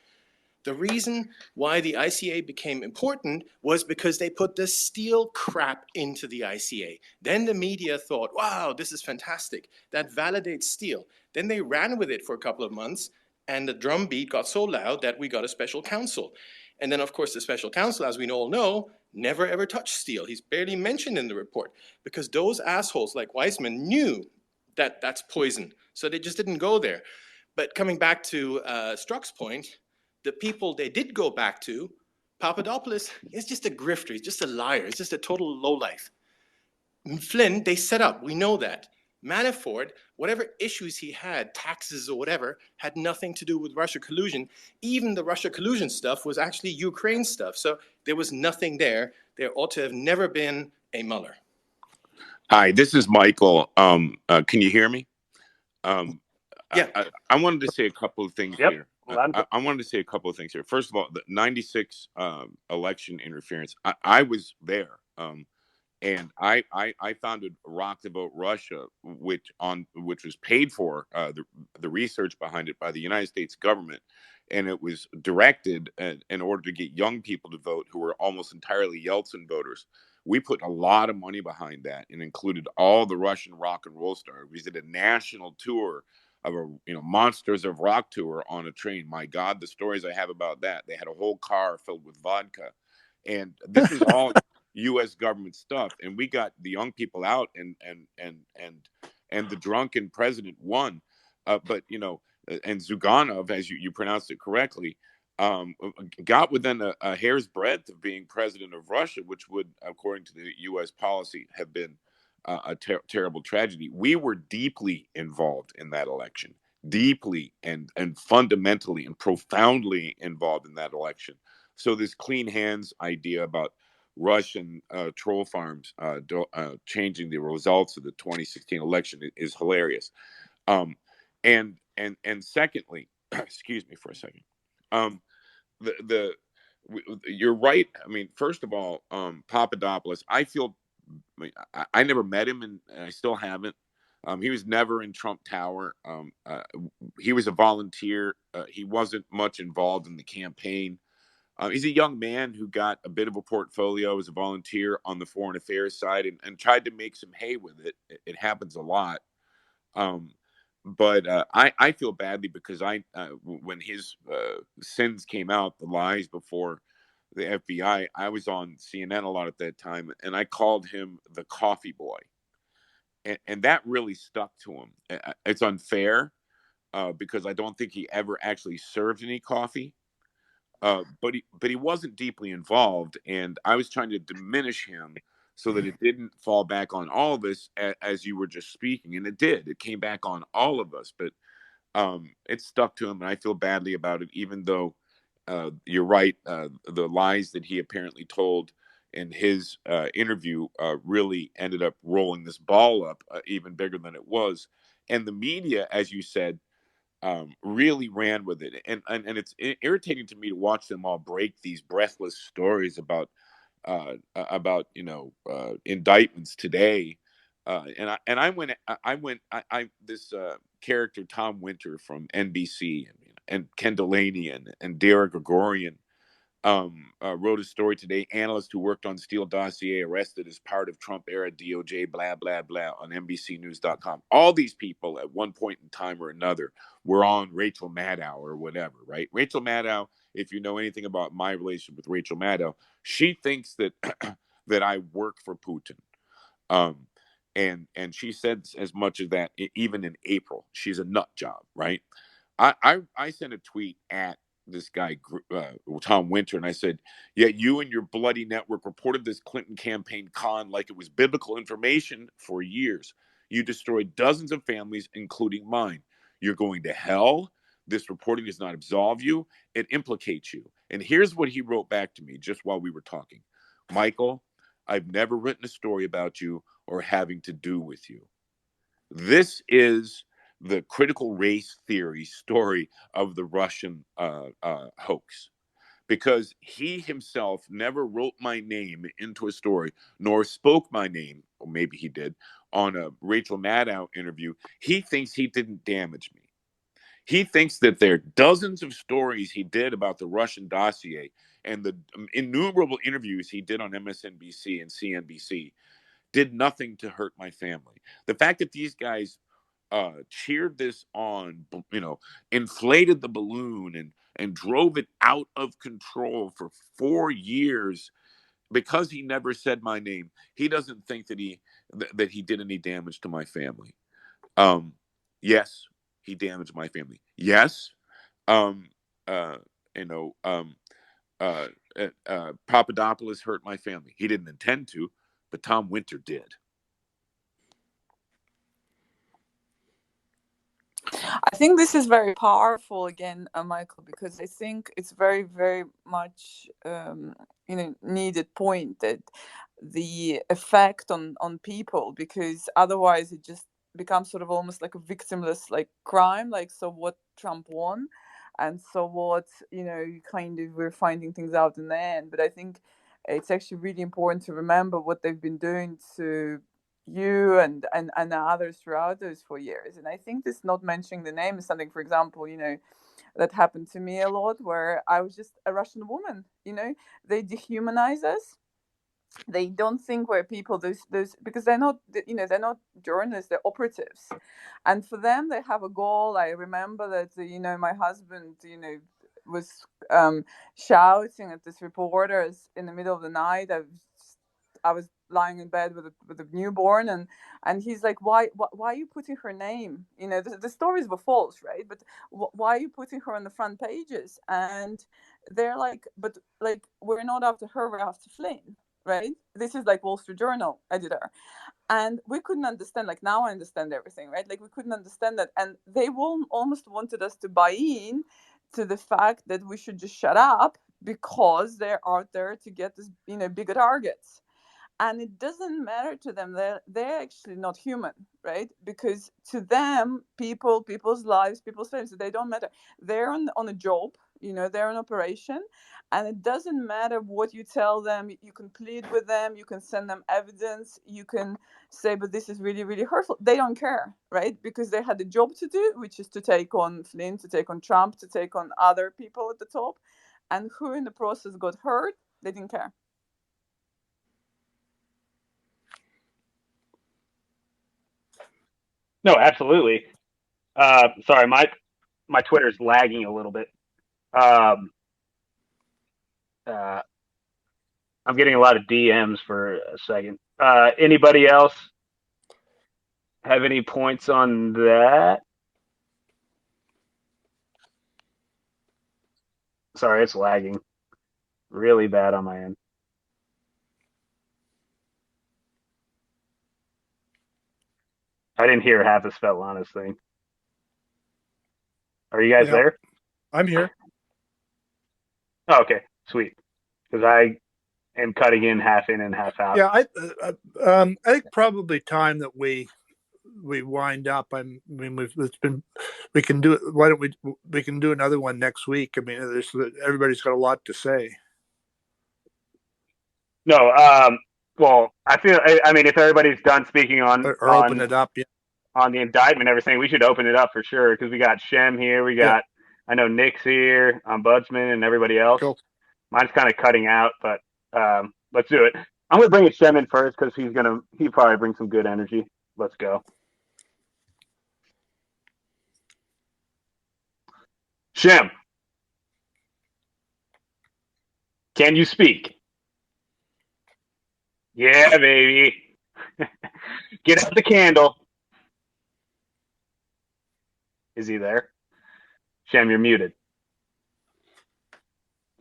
The reason why the ICA became important was because they put the Steele crap into the ICA. Then the media thought, wow, this is fantastic. That validates Steele. Then they ran with it for a couple of months, and the drumbeat got so loud that we got a special counsel. And then, of course, the special counsel, as we all know, never ever touched Steele. He's barely mentioned in the report because those assholes like Weissman knew that that's poison. So they just didn't go there. But coming back to Strzok's point, the people they did go back to, Papadopoulos is just a grifter. He's just a liar. He's just a total lowlife. Flynn, they set up. We know that. Manafort, whatever issues he had, taxes or whatever, had nothing to do with Russia collusion. Even the Russia collusion stuff was actually Ukraine stuff. So there was nothing there. There ought to have never been a Mueller. Hi, this is Michael. Can you hear me? Yeah. I wanted to say a couple of things here. I wanted to say a couple of things here. First of all, the 96 election interference, I was there. And I founded Rock the Vote Russia, which was paid for, the research behind it by the United States government. And it was directed in order to get young people to vote who were almost entirely Yeltsin voters. We put a lot of money behind that and included all the Russian rock and roll stars. We did a national tour of a Monsters of Rock tour on a train. My God, the stories I have about that. They had a whole car filled with vodka, and this is all U.S. government stuff. And we got the young people out, and the drunken president won. But and Zuganov, as you pronounced it correctly, got within a hair's breadth of being president of Russia, which would, according to the U.S. policy, have been a terrible tragedy. We were deeply involved in that election, deeply and fundamentally and profoundly involved in that election. So this clean hands idea about Russian troll farms changing the results of the 2016 election is hilarious. And secondly, excuse me for a second. You're right. I mean, first of all, Papadopoulos, I never met him, and I still haven't. He was never in Trump Tower. He was a volunteer. He wasn't much involved in the campaign. He's a young man who got a bit of a portfolio as a volunteer on the foreign affairs side and tried to make some hay with it. It happens a lot. But I feel badly because when his sins came out, the lies before the FBI, I was on CNN a lot at that time, and I called him the coffee boy. And that really stuck to him. It's unfair because I don't think he ever actually served any coffee. But he wasn't deeply involved, and I was trying to diminish him so that it didn't fall back on all of us, as you were just speaking, and it did. It came back on all of us, but it stuck to him, and I feel badly about it. Even though you're right, the lies that he apparently told in his interview really ended up rolling this ball up even bigger than it was, and the media, as you said, really ran with it, and it's irritating to me to watch them all break these breathless stories about indictments today. I this character Tom Winter from NBC and Ken Delaney and Derek Gregorian wrote a story today. Analyst who worked on Steele dossier arrested as part of Trump era DOJ, blah, blah, blah, on NBCnews.com. All these people at one point in time or another were on Rachel Maddow or whatever, right? Rachel Maddow, if you know anything about my relationship with Rachel Maddow, she thinks that that I work for Putin. And she said as much as that even in April. She's a nut job, right? I sent a tweet at this guy, Tom Winter, and I said, yeah, you and your bloody network reported this Clinton campaign con like it was biblical information for years. You destroyed dozens of families, including mine. You're going to hell. This reporting does not absolve you. It implicates you. And here's what he wrote back to me just while we were talking. Michael, I've never written a story about you or having to do with you. This is the critical race theory story of the Russian hoax, because he himself never wrote my name into a story, nor spoke my name, or maybe he did, on a Rachel Maddow interview. He thinks he didn't damage me. He thinks that there are dozens of stories he did about the Russian dossier and the innumerable interviews he did on MSNBC and CNBC did nothing to hurt my family. The fact that these guys cheered this on, inflated the balloon and drove it out of control for 4 years because he never said my name. He doesn't think that he did any damage to my family. Yes, he damaged my family. Yes, Papadopoulos hurt my family. He didn't intend to, but Tom Winter did. I think this is very powerful again, Michael, because I think it's very, very much needed point that the effect on people, because otherwise it just becomes sort of almost like a victimless like crime, like so what, Trump won, and so what, kind of we're finding things out in the end. But I think it's actually really important to remember what they've been doing to you and others throughout those 4 years. And I think this not mentioning the name is something, for example, that happened to me a lot, where I was just a Russian woman. They dehumanize us, they don't think we're people. Those because they're not, they're not journalists, they're operatives, and for them they have a goal. I remember that my husband was shouting at this reporters in the middle of the night. I was lying in bed with a newborn, and he's like, why are you putting her name? The stories were false, right? But why are you putting her on the front pages? And they're like, but like, we're not after her, we're after Flynn, right? This is like Wall Street Journal editor. And we couldn't understand, like now I understand everything, right? Like we couldn't understand that. And they almost wanted us to buy in to the fact that we should just shut up because they're out there to get this, bigger targets. And it doesn't matter to them. They're actually not human, right? Because to them, people's lives, people's families, they don't matter. They're on a job, they're on operation, and it doesn't matter what you tell them. You can plead with them, you can send them evidence, you can say, but this is really, really hurtful. They don't care, right? Because they had a job to do, which is to take on Flynn, to take on Trump, to take on other people at the top, and who in the process got hurt, they didn't care. No, absolutely. Sorry, my Twitter's lagging a little bit. I'm getting a lot of DMs for a second. Anybody else have any points on that? Sorry, it's lagging really bad on my end. I didn't hear half of Svetlana's thing. Are you guys there? I'm here. Oh, okay, sweet. Because I am cutting in half and half out. Yeah, I think probably time that we wind up. I mean, we can do it. Why don't we can do another one next week? I mean, everybody's got a lot to say. No, well, I feel. I mean, if everybody's done speaking on open it up, yeah. On the indictment and everything, we should open it up for sure because we got Shem here, we got I know Nick's here, Ombudsman, and everybody else. Cool. Mine's kind of cutting out, but let's do it. I'm gonna bring Shem in first because he probably bring some good energy. Let's go. Shem, can you speak? Yeah, baby. Get out the candle. Is he there? Shem, you're muted.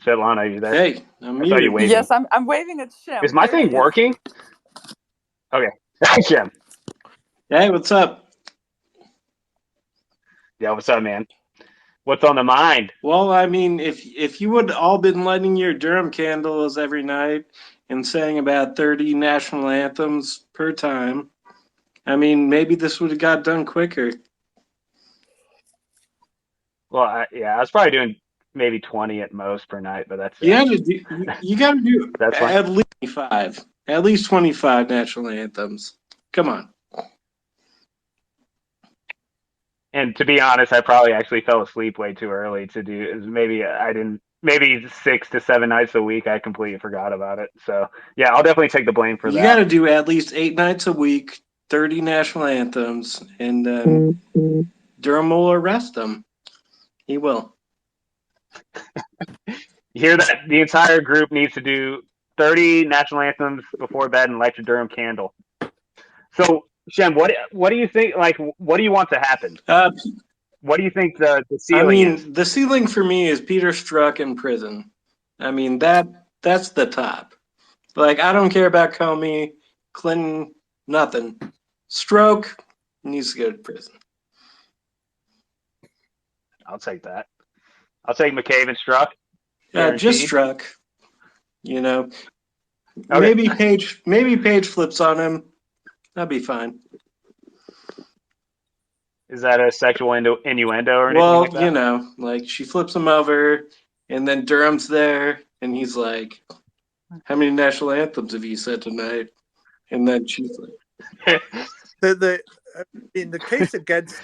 Svetlana, are you there? Hey, I'm muted. I saw you waving. Yes, I'm waving at Shem. Is my thing working? Okay. Hi, Shem. Hey, what's up? Yeah, what's up, man? What's on the mind? Well, I mean, if you would all been lighting your Durham candles every night and saying about 30 national anthems per time, I mean, maybe this would have got done quicker. Well, I was probably doing maybe 20 at most per night, but that's you got to do that's at least 25, at least 25 national anthems. Come on. And to be honest, I probably actually fell asleep way too early to do. Maybe 6 to 7 nights a week. I completely forgot about it. So yeah, I'll definitely take the blame for that. You got to do at least 8 nights a week, 30 national anthems, and Durham will arrest them. He will. You hear that? The entire group needs to do 30 national anthems before bed and light your Durham candle. So, Shem, what do you think? Like, what do you want to happen? What do you think the ceiling is? The ceiling for me is Peter Strzok in prison. I mean, that's the top. Like, I don't care about Comey, Clinton, nothing. Strzok needs to go to prison. I'll take that. I'll take McCabe and Strzok. Just Strzok. You know, okay. Maybe Page flips on him. That'd be fine. Is that a sexual innuendo or anything? Well, like that? You know, like she flips him over, and then Durham's there, and he's like, "How many national anthems have you said tonight?" And then she's like, in the case against.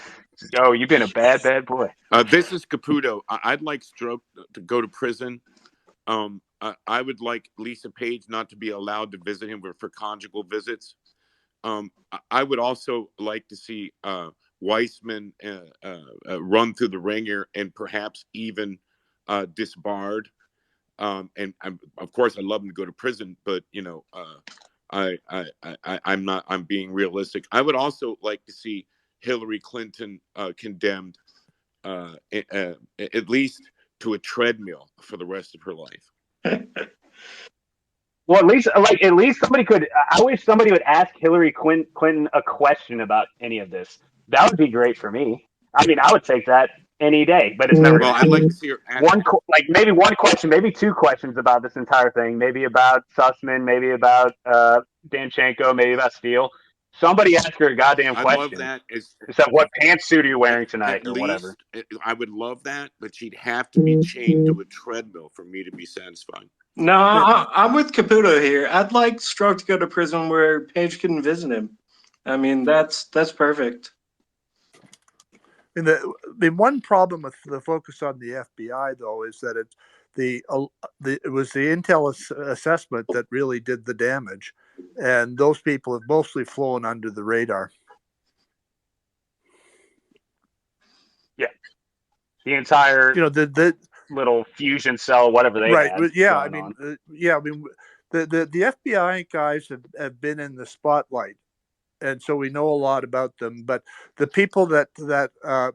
Oh, you've been a bad boy. This is Caputo. I'd like Strzok to go to prison. I would like Lisa Page not to be allowed to visit him for conjugal visits. I would also like to see Weissman run through the ringer and perhaps even disbarred. And of course, I'd love him to go to prison, but I'm not. I'm being realistic. I would also like to see Hillary Clinton condemned, at least to a treadmill for the rest of her life. Well, at least somebody could. I wish somebody would ask Hillary Clinton a question about any of this. That would be great for me. I mean, I would take that any day, but it's never Well, going to I'd like happen. to see her Maybe one question, maybe two questions about this entire thing. Maybe about Sussman, maybe about Danchenko, maybe about Steele. Somebody ask her a goddamn I love question. that. Except, what pantsuit are you wearing tonight, At or whatever? least I would love that, but she'd have to be chained to a treadmill for me to be satisfied. No, I'm with Caputo here. I'd like Strzok to go to prison where Page couldn't visit him. I mean, that's perfect. The one problem with the focus on the FBI, though, is that it was the intel assessment that really did the damage, and those people have mostly flown under the radar. Yeah, the entire the little fusion cell, whatever they right. had. Yeah, I mean, the FBI guys have been in the spotlight, and so we know a lot about them. But the people that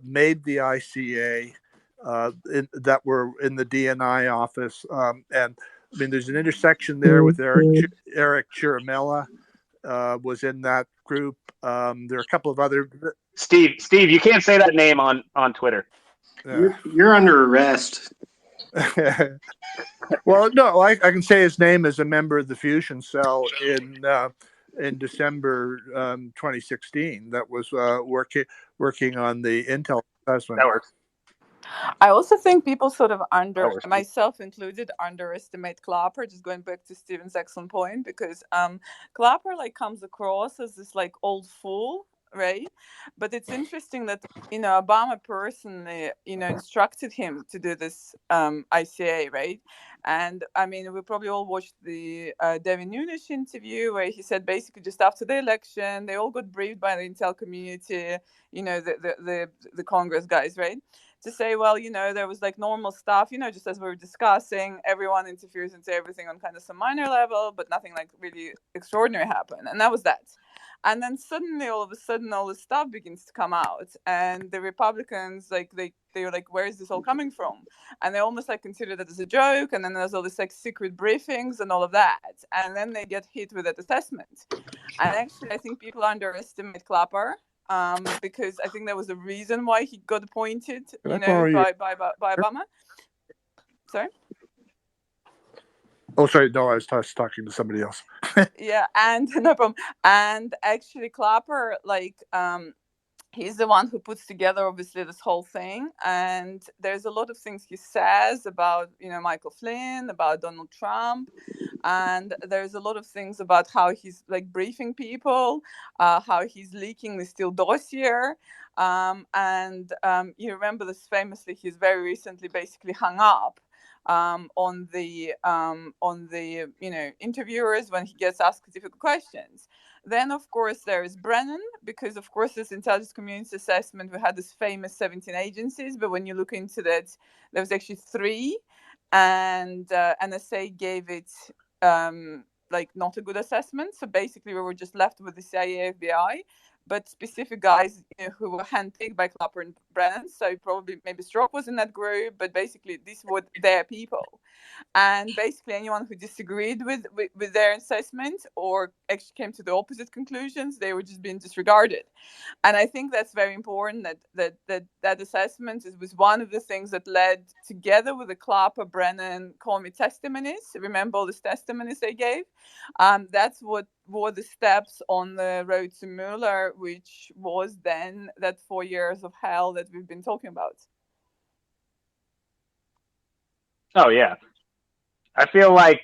made the ICA, that were in the DNI office, and I mean, there's an intersection there with Eric Chiramella, was in that group. There are a couple of other. Steve, you can't say that name on Twitter. You're under arrest. Well, no, I can say his name as a member of the fusion cell in December 2016. That was working on the intel assessment. That works. I also think people sort of myself included, underestimate Clapper. Just going back to Steven's excellent point, because Clapper comes across as this old fool, right? But it's interesting that Obama personally instructed him to do this ICA, right? And I mean, we probably all watched the Devin Nunes interview where he said basically just after the election they all got briefed by the intel community, the Congress guys, right? To say, well, there was normal stuff, just as we were discussing, everyone interferes into everything on kind of some minor level, but nothing really extraordinary happened. And that was that. And then suddenly, all of a sudden, all this stuff begins to come out. And the Republicans, they were like, where is this all coming from? And they almost consider that as a joke. And then there's all these secret briefings and all of that. And then they get hit with that assessment. And actually, I think people underestimate Clapper. Because I think there was a reason why he got appointed, by Obama. Sorry? Oh, sorry. No, I was talking to somebody else. Yeah, and no problem. And actually, Clapper, he's the one who puts together, obviously, this whole thing. And there's a lot of things he says about, Michael Flynn, about Donald Trump. And there's a lot of things about how he's briefing people, how he's leaking the Steele dossier. You remember this famously, he's very recently basically hung up on the interviewers when he gets asked difficult questions. Then, of course, there is Brennan, because, of course, this intelligence community assessment, we had this famous 17 agencies, but when you look into that, there was actually 3, and NSA gave it not a good assessment. So basically, we were just left with the CIA, FBI, but specific guys who were handpicked by Clapper and Brennan. So probably maybe Strzok was in that group, but basically these were their people. And basically anyone who disagreed with their assessment or actually came to the opposite conclusions, they were just being disregarded. And I think that's very important, that assessment was one of the things that led, together with the Clapper, Brennan, Comey testimonies. Remember all these testimonies they gave? That's what were the steps on the road to Mueller, which was then that 4 years of hell that we've been talking about. Oh, yeah. I feel like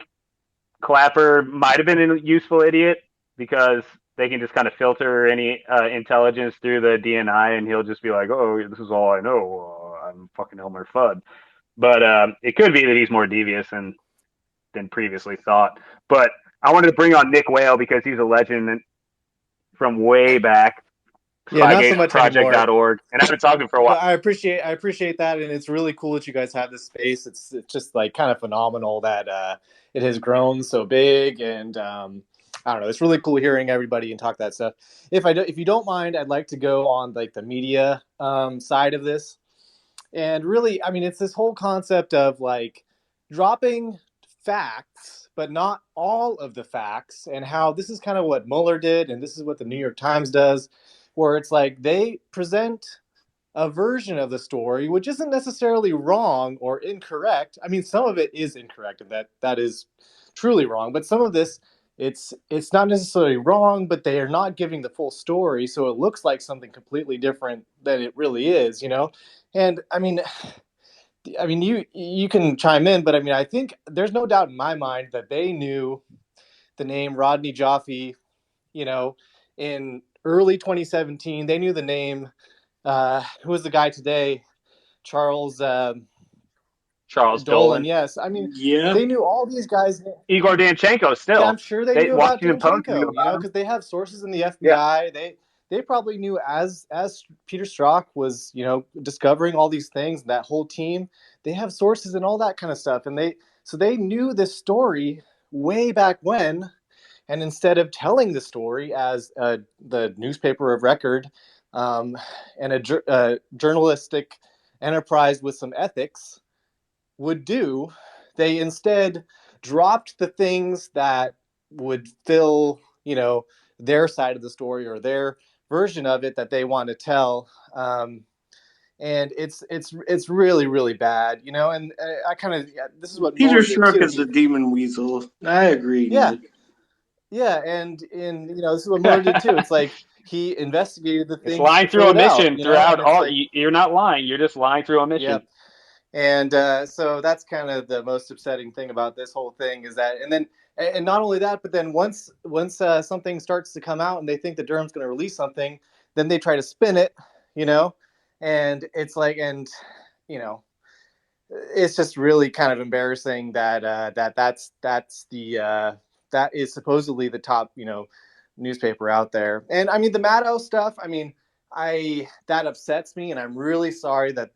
Clapper might have been a useful idiot because they can just kind of filter any intelligence through the DNI, and he'll just be like, oh, this is all I know. I'm fucking Elmer Fudd. But it could be that he's more devious, and than previously thought. But I wanted to bring on Nick Whale because he's a legend from way back. Yeah, not so much anymore. Spygate.org, and I've been talking for a while. But I appreciate that, and it's really cool that you guys have this space. It's just like kind of phenomenal that it has grown so big, and I don't know. It's really cool hearing everybody and talk that stuff. If you don't mind, I'd like to go on like the media side of this, and really, I mean, it's this whole concept of like dropping facts, but not all of the facts, and how this is kind of what Mueller did, and this is what the New York Times does, where it's like they present a version of the story which isn't necessarily wrong or incorrect. I mean, some of it is incorrect, and that is truly wrong, but some of this it's not necessarily wrong, but they are not giving the full story, so it looks like something completely different than it really is, you know. And I mean, you can chime in, but I mean, I think there's no doubt in my mind that they knew the name Rodney Jaffe, you know, in early 2017. They knew the name. Who was the guy today? Charles Dolan. Yes, I mean, they knew all these guys. Igor Danchenko still. Yeah, I'm sure they knew about Danchenko. You know, because they have sources in the FBI. Yeah. They probably knew as Peter Strzok was, you know, discovering all these things. That whole team, they have sources and all that kind of stuff, and they knew this story way back when. And instead of telling the story as the newspaper of record and a journalistic enterprise with some ethics would do, they instead dropped the things that would fill, you know, their side of the story or their version of it that they want to tell. And it's really, really bad, you know. And I kind of this is what Peter Strzok is a demon weasel. I agree. Yeah. Yeah, and you know, this is what Mueller did too. It's like he investigated the things. It's lying through omission throughout all. Like, you're not lying. You're just lying through omission. Yeah. And so that's kind of the most upsetting thing about this whole thing is that, and not only that, but then once something starts to come out and they think that Durham's going to release something, then they try to spin it, you know, and it's like, and you know, it's just really kind of embarrassing that that's the that is supposedly the top, you know, newspaper out there. And I mean, the Maddow stuff, I mean, that upsets me, and I'm really sorry that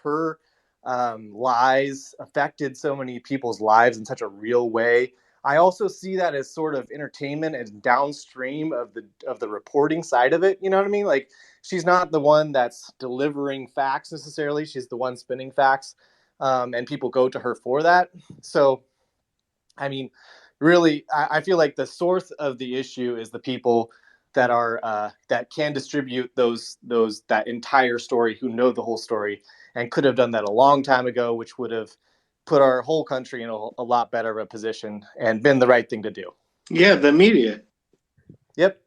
her lies affected so many people's lives in such a real way. I also see that as sort of entertainment and downstream of the reporting side of it. You know what I mean? Like, she's not the one that's delivering facts necessarily. She's the one spinning facts, and people go to her for that. So, I mean, really, I feel like the source of the issue is the people that are that can distribute that entire story, who know the whole story and could have done that a long time ago, which would have put our whole country in a lot better of a position and been the right thing to do. Yeah, the media. Yep.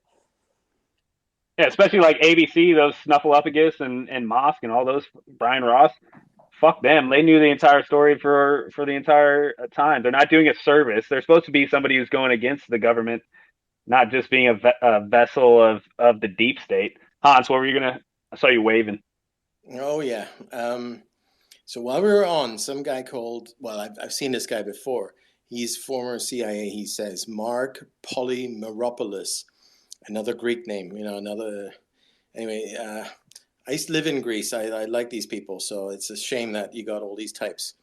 Yeah, especially like ABC, those Snuffleupagus and Mosk and all those, Brian Ross. Fuck them. They knew the entire story for the entire time. They're not doing a service. They're supposed to be somebody who's going against the government, not just being a vessel of the deep state. Hans, what were you gonna? I saw you waving. Oh yeah. So while we were on, some guy called. Well, I've seen this guy before. He's former CIA. He says Mark Polymeropoulos, another Greek name. You know, another. Anyway, I used to live in Greece. I like these people, so it's a shame that you got all these types.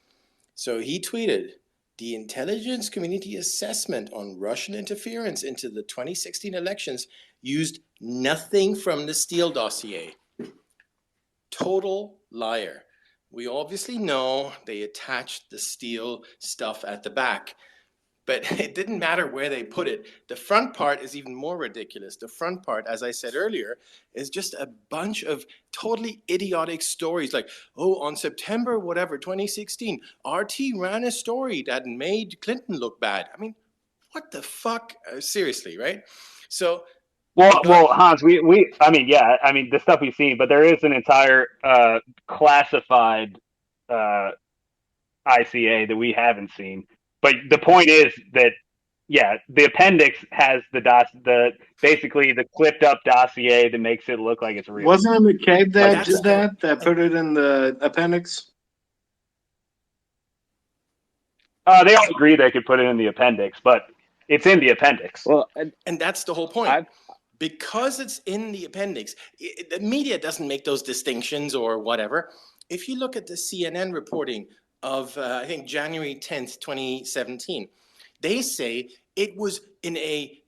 So he tweeted, the intelligence community assessment on Russian interference into the 2016 elections used nothing from the Steele dossier. Total liar. We obviously know they attached the Steele stuff at the back. But it didn't matter where they put it. The front part is even more ridiculous. The front part, as I said earlier, is just a bunch of totally idiotic stories like, oh, on September, whatever, 2016, RT ran a story that made Clinton look bad. I mean, what the fuck? Seriously, right? So... Well, Hans, I mean, yeah, I mean, the stuff we've seen, but there is an entire classified ICA that we haven't seen. But the point is that, yeah, the appendix has basically the clipped up dossier that makes it look like it's real. Wasn't it McCabe that did that put it in the appendix? They all agree they could put it in the appendix, but it's in the appendix. Well, and that's the whole point. Because it's in the appendix, the media doesn't make those distinctions or whatever. If you look at the CNN reporting of, I think, January 10th, 2017, they say it was in a,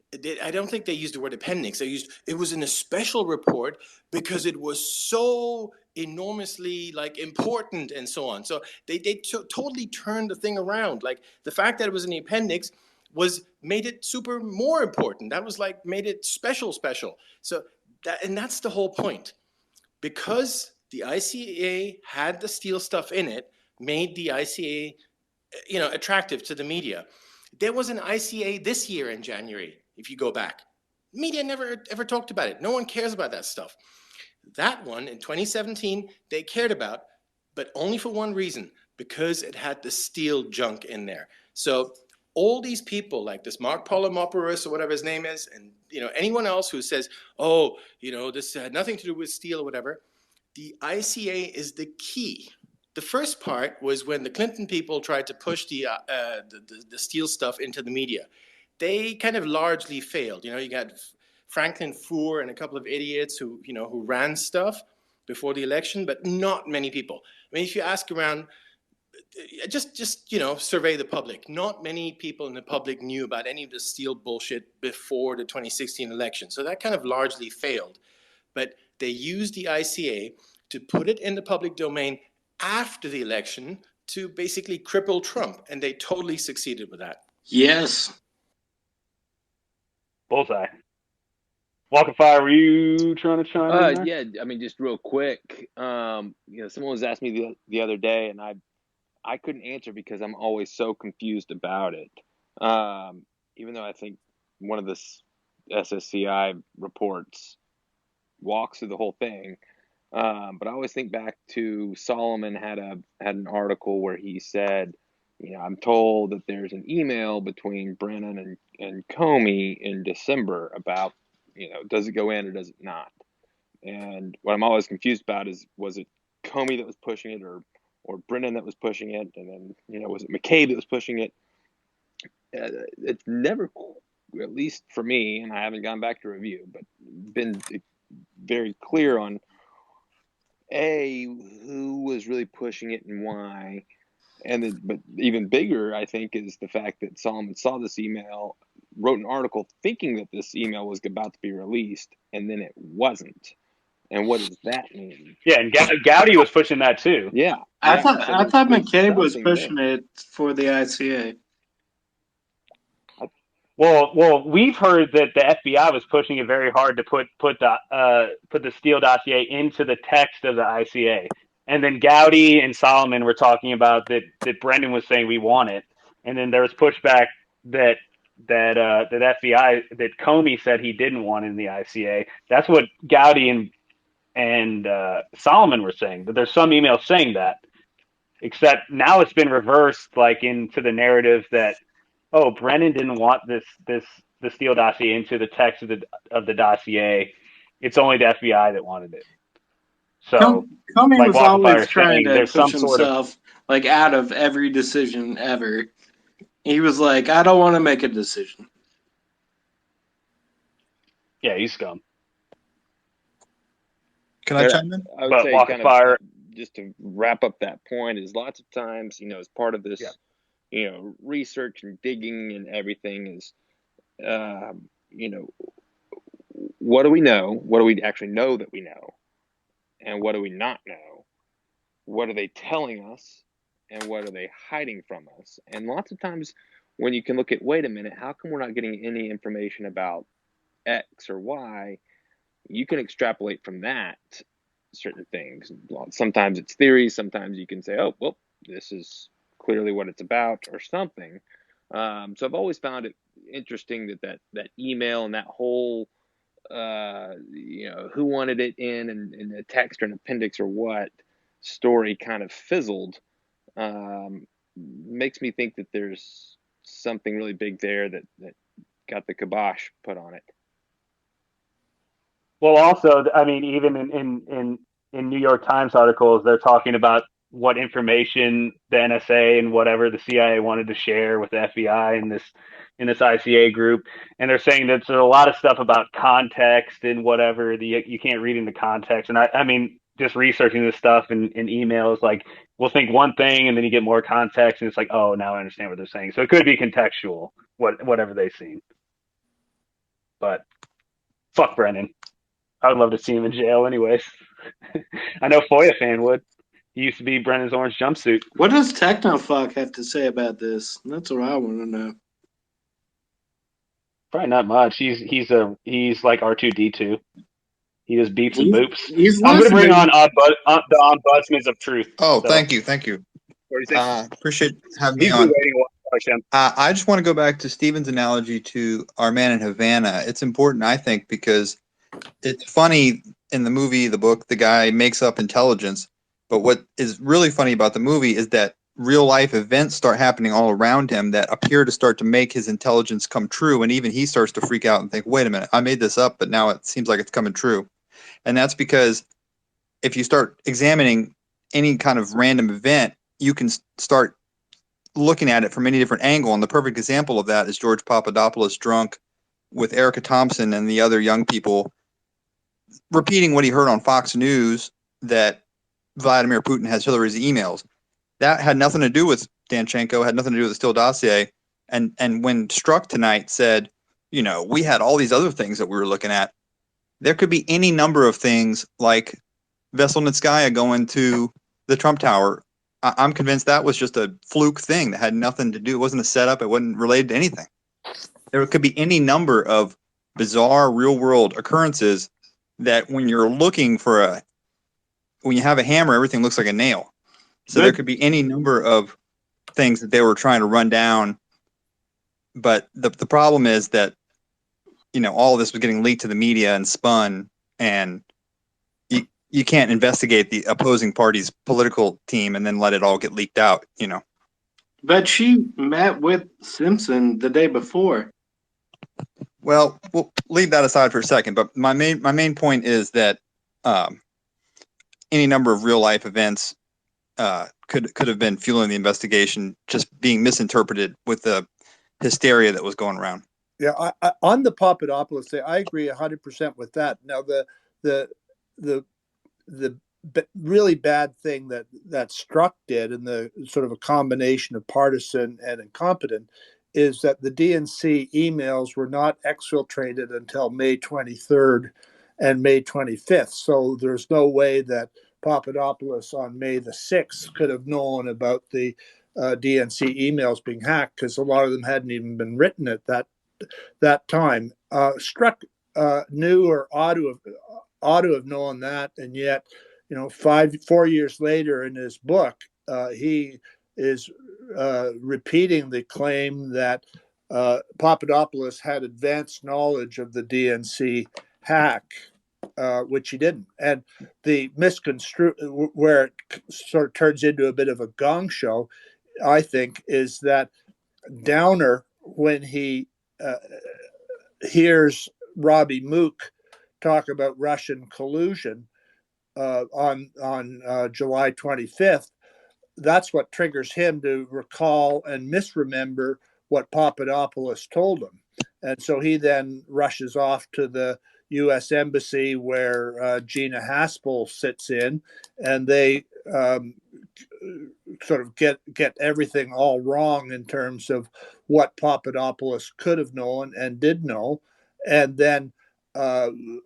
I don't think they used the word appendix. It was in a special report because it was so enormously important and so on. So they totally turned the thing around. Like the fact that it was in the appendix made it super more important. That was made it special. So that's the whole point. Because the ICA had the Steele stuff in it, made the ICA, attractive to the media. There was an ICA this year in January, if you go back. Media never ever talked about it. No one cares about that stuff. That one in 2017, they cared about, but only for one reason, because it had the Steele junk in there. So all these people like this Mark Polymoporus or whatever his name is, and anyone else who says, oh, this had nothing to do with Steele or whatever, the ICA is the key. The first part was when the Clinton people tried to push the Steele stuff into the media. They kind of largely failed. You got Franklin Foer and a couple of idiots who ran stuff before the election, but not many people. I mean, if you ask around, just survey the public. Not many people in the public knew about any of the Steele bullshit before the 2016 election. So that kind of largely failed. But they used the ICA to put it in the public domain after the election to basically cripple Trump. And they totally succeeded with that. Yes. Bullseye. Walker Fire, were you trying to chime in there? Yeah, I mean, just real quick. Someone was asking me the other day, and I couldn't answer because I'm always so confused about it. Even though I think one of the SSCI reports walks through the whole thing. But I always think back to Solomon had an article where he said, I'm told that there's an email between Brennan and Comey in December about, does it go in or does it not? And what I'm always confused about is, was it Comey that was pushing it or Brennan that was pushing it? And then, was it McCabe that was pushing it? It's never, at least for me, and I haven't gone back to review, but been very clear on who was really pushing it and why. But even bigger, I think, is the fact that Solomon saw this email, wrote an article thinking that this email was about to be released, and then it wasn't. And what does that mean? Yeah, and Gowdy was pushing that too. Yeah. I thought McCabe was pushing it for the ICA. Well, we've heard that the FBI was pushing it very hard to put the Steele dossier into the text of the ICA, and then Gowdy and Solomon were talking about that Brendan was saying we want it, and then there was pushback that FBI that Comey said he didn't want in the ICA. That's what Gowdy and Solomon were saying. That there's some emails saying that, except now it's been reversed, into the narrative that, oh, Brennan didn't want the Steele dossier into the text of the dossier. It's only the FBI that wanted it. So Comey was always trying to push himself out of every decision ever. He was like, I don't want to make a decision. Yeah, he's scum. Can I chime in? I would say just to wrap up that point is lots of times, as part of this, research and digging and everything is, what do we know? What do we actually know that we know? And what do we not know? What are they telling us? And what are they hiding from us? And lots of times when you can look at, wait a minute, how come we're not getting any information about X or Y? You can extrapolate from that certain things. Sometimes it's theory. Sometimes you can say, oh, well, this is clearly what it's about or something. So I've always found it interesting that email and that whole, who wanted it in a text or an appendix or what story kind of fizzled. Makes me think that there's something really big there that got the kibosh put on it. Well, also, I mean, even in New York Times articles, they're talking about what information the NSA and whatever the CIA wanted to share with the FBI in this ICA group, and they're saying that there's a lot of stuff about context and whatever you can't read into context. And I mean, just researching this stuff in emails, like we'll think one thing and then you get more context, and it's like, oh, now I understand what they're saying. So it could be contextual, whatever they've seen. But fuck Brennan. I would love to see him in jail anyways. I know Foya fan would. He used to be Brennan's orange jumpsuit. What does Technofuck have to say about this? That's what I want to know. Probably not much. He's like R2D2. He just beeps and boops. I'm going to bring on the Ombudsman of Truth. Oh, so. Thank you. Appreciate having me on. I just want to go back to Stephen's analogy to Our Man in Havana. It's important, I think, because it's funny in the movie, the book, the guy makes up intelligence. But what is really funny about the movie is that real life events start happening all around him that appear to start to make his intelligence come true. And even he starts to freak out and think, wait a minute, I made this up, but now it seems like it's coming true. And that's because if you start examining any kind of random event, you can start looking at it from any different angle. And the perfect example of that is George Papadopoulos drunk with Erica Thompson and the other young people repeating what he heard on Fox News, that Vladimir Putin has Hillary's emails. That had nothing to do with Danchenko, had nothing to do with the Steele dossier. And when Strzok tonight said, we had all these other things that we were looking at, there could be any number of things like Veselnitskaya going to the Trump Tower. I'm convinced that was just a fluke thing that had nothing to do. It wasn't a setup. It wasn't related to anything. There could be any number of bizarre real-world occurrences that when you're looking for when you have a hammer, everything looks like a nail. So there could be any number of things that they were trying to run down. But the problem is that, all of this was getting leaked to the media and spun, and you can't investigate the opposing party's political team and then let it all get leaked out, But she met with Simpson the day before. Well, we'll leave that aside for a second. But my main point is that any number of real life events could have been fueling the investigation, just being misinterpreted with the hysteria that was going around. Yeah, on the Papadopoulos thing, I agree 100% with that. Now, the really bad thing that Strzok did, and the sort of a combination of partisan and incompetent, is that the DNC emails were not exfiltrated until May 23rd and May 25th. So there's no way that Papadopoulos on May the 6th could have known about the DNC emails being hacked, because a lot of them hadn't even been written at that time. Strzok knew or ought to have known that, and yet, 4 years later in his book, he is repeating the claim that Papadopoulos had advanced knowledge of the DNC hack, which he didn't. And the where it sort of turns into a bit of a gong show, I think, is that Downer, when he hears Robbie Mook talk about Russian collusion on July 25th, that's what triggers him to recall and misremember what Papadopoulos told him. And so he then rushes off to the U.S. Embassy where Gina Haspel sits in, and they sort of get everything all wrong in terms of what Papadopoulos could have known and did know. And then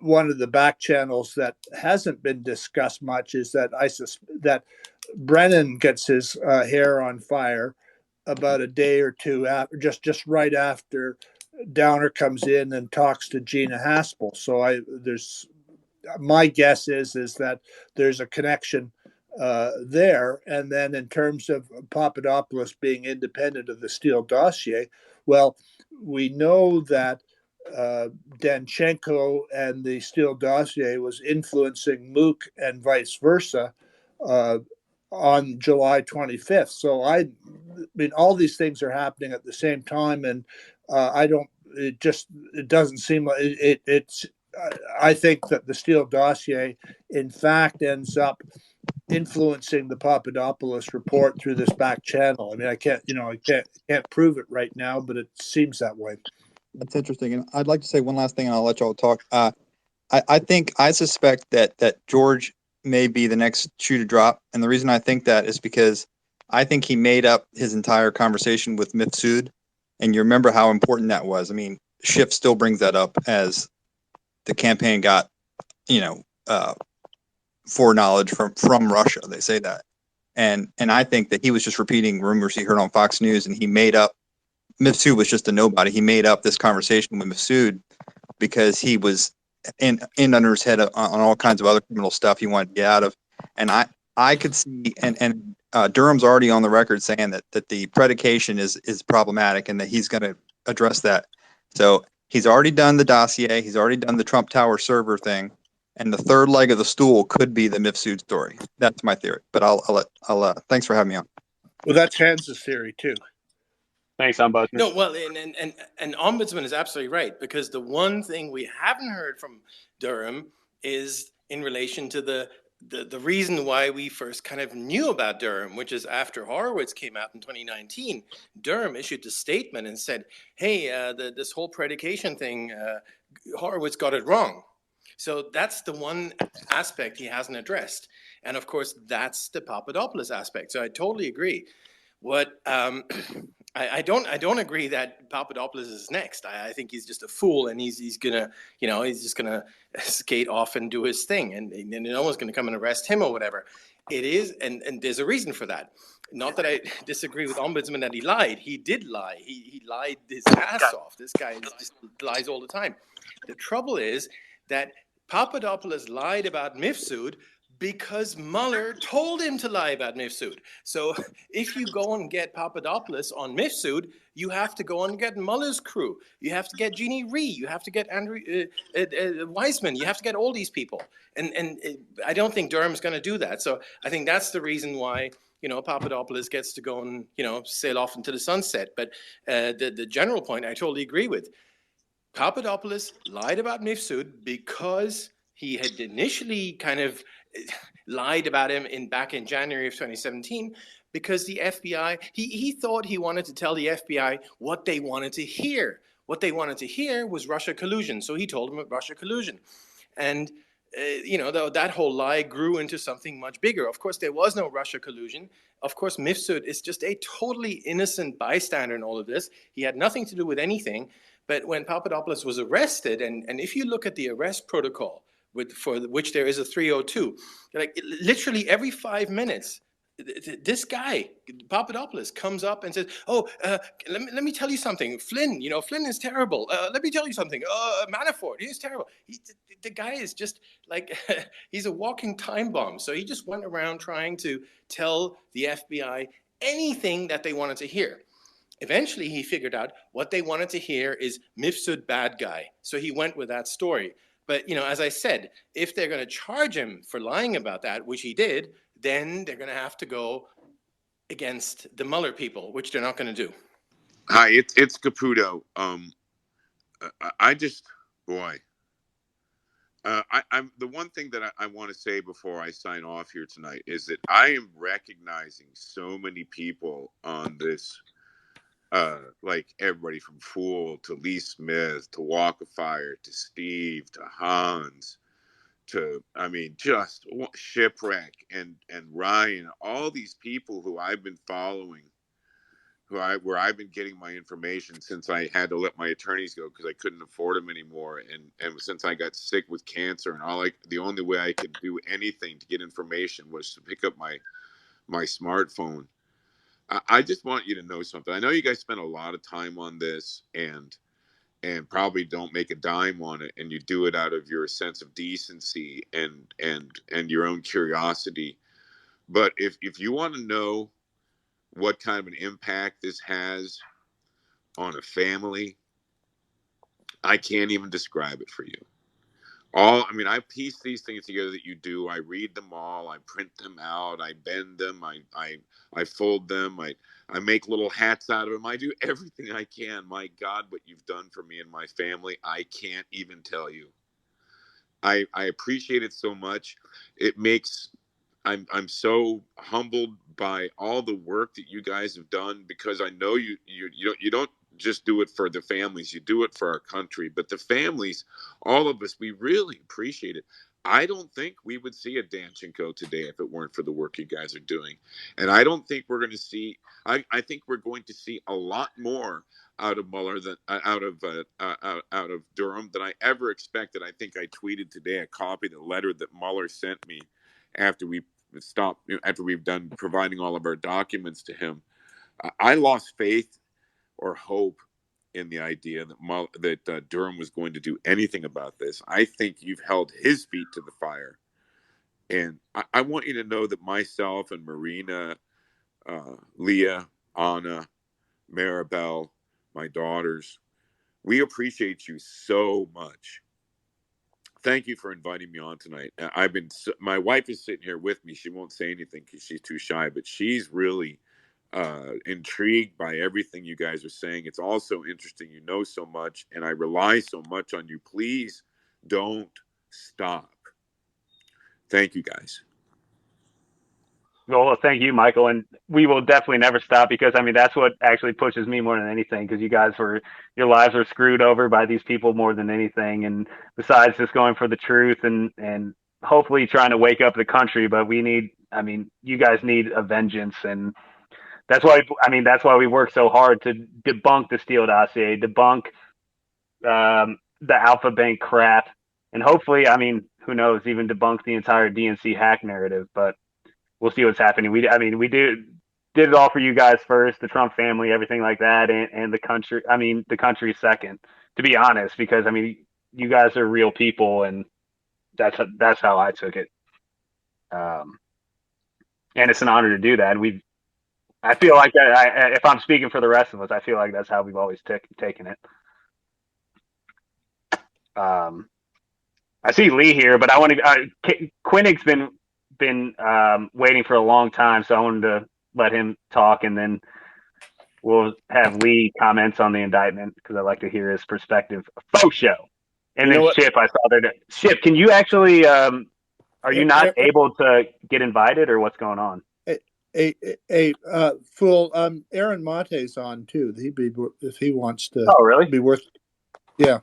one of the back channels that hasn't been discussed much is that that Brennan gets his hair on fire about a day or two after, just right after Downer comes in and talks to Gina Haspel. So my guess is that there's a connection there. And then in terms of Papadopoulos being independent of the Steele dossier, well, we know that Danchenko and the Steele dossier was influencing Mook and vice versa on July 25th. So I mean, all these things are happening at the same time, and it doesn't seem like it's. I think that the Steele dossier, in fact, ends up influencing the Papadopoulos report through this back channel. I mean, I can't prove it right now, but it seems that way. That's interesting. And I'd like to say one last thing, and I'll let y'all talk. I suspect that George may be the next shoe to drop. And the reason I think that is because I think he made up his entire conversation with Mifsud. And you remember how important that was. I mean, Schiff still brings that up as the campaign got, foreknowledge from Russia. They say that. And I think that he was just repeating rumors he heard on Fox News, and he made up. Mifsud was just a nobody. He made up this conversation with Mifsud because he was in under his head on all kinds of other criminal stuff he wanted to get out of. And I could see, and Durham's already on the record saying that the predication is problematic and that he's going to address that. So he's already done the dossier. He's already done the Trump Tower server thing. And the third leg of the stool could be the Mifsud story. That's my theory. But I'll thanks for having me on. Well, that's Hans's theory too. Thanks, Ombudsman. No, well, and Ombudsman is absolutely right, because the one thing we haven't heard from Durham is in relation to the reason why we first kind of knew about Durham, which is after Horowitz came out in 2019. Durham issued a statement and said, hey, this whole predication thing, Horowitz got it wrong. So that's the one aspect he hasn't addressed. And of course, that's the Papadopoulos aspect. So I totally agree. What I don't agree that Papadopoulos is next. I think he's just a fool, and he's gonna, he's just gonna skate off and do his thing, and no one's gonna come and arrest him or whatever. It is, and there's a reason for that. Not that I disagree with Ombudsman that he lied. He did lie. He lied his ass off. This guy just lies all the time. The trouble is that Papadopoulos lied about Mifsud because Mueller told him to lie about Mifsud. So if you go and get Papadopoulos on Mifsud, you have to go and get Mueller's crew. You have to get Jeannie Rhee. You have to get Andrew Weissman. You have to get all these people. And I don't think Durham's going to do that. So I think that's the reason why, Papadopoulos gets to go and, sail off into the sunset. But the general point I totally agree with. Papadopoulos lied about Mifsud because he had initially kind of lied about him back in January of 2017, because the FBI, he thought he wanted to tell the FBI what they wanted to hear. What they wanted to hear was Russia collusion. So he told them about Russia collusion. And, that whole lie grew into something much bigger. Of course, there was no Russia collusion. Of course, Mifsud is just a totally innocent bystander in all of this. He had nothing to do with anything. But when Papadopoulos was arrested, and if you look at the arrest protocol, for which there is a 302, like literally every 5 minutes, this guy, Papadopoulos, comes up and says, let me tell you something. Flynn, Flynn is terrible. Let me tell you something. Manafort, he is terrible. The guy is just like, he's a walking time bomb. So he just went around trying to tell the FBI anything that they wanted to hear. Eventually, he figured out what they wanted to hear is Mifsud bad guy. So he went with that story. But, as I said, if they're going to charge him for lying about that, which he did, then they're going to have to go against the Mueller people, which they're not going to do. Hi, it's Caputo. I'm the one thing that I want to say before I sign off here tonight is that I am recognizing so many people on this. Like everybody from Fool to Lee Smith to Walk of Fire to Steve to Hans to just Shipwreck and Ryan, all these people who I've been following, where I've been getting my information since I had to let my attorneys go because I couldn't afford them anymore, and since I got sick with cancer, and the only way I could do anything to get information was to pick up my smartphone. I just want you to know something. I know you guys spend a lot of time on this and probably don't make a dime on it, and you do it out of your sense of decency and your own curiosity. But if you want to know what kind of an impact this has on a family, I can't even describe it for you. I piece these things together that you do. I read them all. I print them out. I bend them. I fold them. I make little hats out of them. I do everything I can. My God, what you've done for me and my family, I can't even tell you. I appreciate it so much. It makes I'm so humbled by all the work that you guys have done, because I know you don't just do it for the families, you do it for our country. But the families, all of us, we really appreciate it. I don't think we would see a Danchenko today if it weren't for the work you guys are doing. And I don't think we're going to see, I think we're going to see a lot more out of Mueller than out of Durham than I ever expected. I think I tweeted today a copy of the letter that Mueller sent me after we've done providing all of our documents to him. I lost faith or hope in the idea that Durham was going to do anything about this. I think you've held his feet to the fire. And I want you to know that myself and Marina, Leah, Anna, Maribel, my daughters, we appreciate you so much. Thank you for inviting me on tonight. My wife is sitting here with me. She won't say anything because she's too shy, but she's really intrigued by everything you guys are saying. It's also interesting. You know so much, and I rely so much on you. Please don't stop. Thank you, guys. Well, thank you, Michael, and we will definitely never stop, because I mean that's what actually pushes me more than anything, because your lives were screwed over by these people more than anything, and besides just going for the truth and hopefully trying to wake up the country, but you guys need a vengeance, and that's why we work so hard to debunk the Steele dossier, debunk the Alpha Bank crap, and hopefully, who knows, even debunk the entire DNC hack narrative, but we'll see what's happening. We did it all for you guys first, the Trump family, everything like that, and the country. The country second, to be honest, because you guys are real people, and that's how I took it. And it's an honor to do that. I feel like that. If I'm speaking for the rest of us, I feel like that's how we've always taken it. I see Lee here, but I want to. Quinnick's been waiting for a long time, so I wanted to let him talk, and then we'll have Lee comments on the indictment, because I'd like to hear his perspective. Faux show. And then Chip, I saw there. Chip, can you actually? Are you not able to get invited, or what's going on? Fool. Aaron Mate's on too. He'd be, if he wants to. Oh, really? Be worth. Yeah.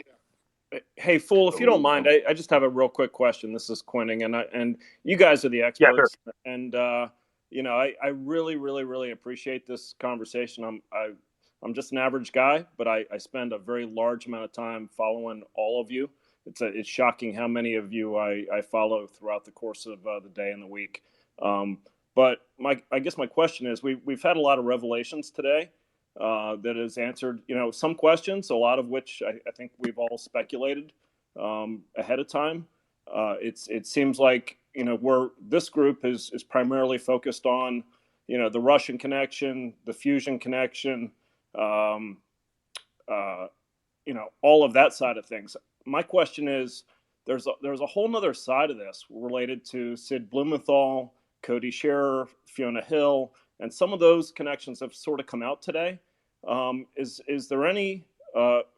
Hey, Fool, if you don't mind, I just have a real quick question. This is Quinning, and you guys are the experts. Yeah, sure. And I really, really, really appreciate this conversation. I'm just an average guy, but I spend a very large amount of time following all of you. It's shocking how many of you I follow throughout the course of the day and the week. But I guess my question is, we've had a lot of revelations today. That has answered, some questions, a lot of which I think we've all speculated ahead of time. It seems like this group is primarily focused on the Russian connection, the fusion connection, all of that side of things. My question is, there's a whole nother side of this related to Sid Blumenthal, Cody Scherer, Fiona Hill, and some of those connections have sort of come out today. Is there any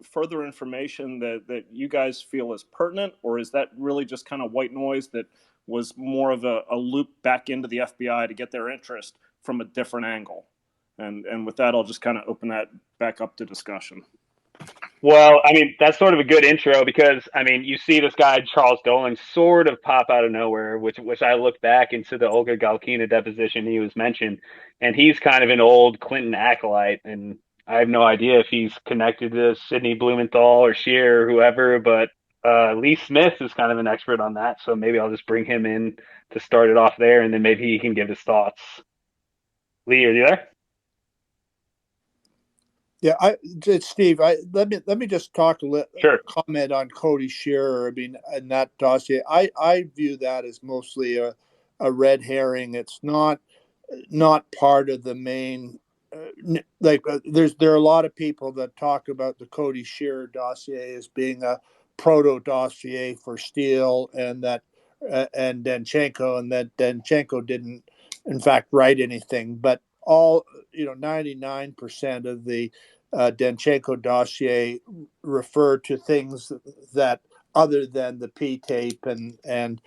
further information that you guys feel is pertinent, or is that really just kind of white noise that was more of a loop back into the FBI to get their interest from a different angle? And with that, I'll just kind of open that back up to discussion. Well, that's sort of a good intro, because you see this guy Charles Doling sort of pop out of nowhere, which I looked back into the Olga Galkina deposition. He was mentioned, and he's kind of an old Clinton acolyte, and I have no idea if he's connected to Sidney Blumenthal or Scheer or whoever, but Lee Smith is kind of an expert on that, so maybe I'll just bring him in to start it off there, and then maybe he can give his thoughts. Lee, are you there? Yeah, it's Steve. Let me just talk sure. Comment on Cody Scherer. And that dossier, I view that as mostly a red herring. It's not part of the main. There are a lot of people that talk about the Cody Scherer dossier as being a proto dossier for Steele, and that and Danchenko, and that Danchenko didn't, in fact, write anything, but all 99% of the Danchenko dossier refer to things that other than the P tape and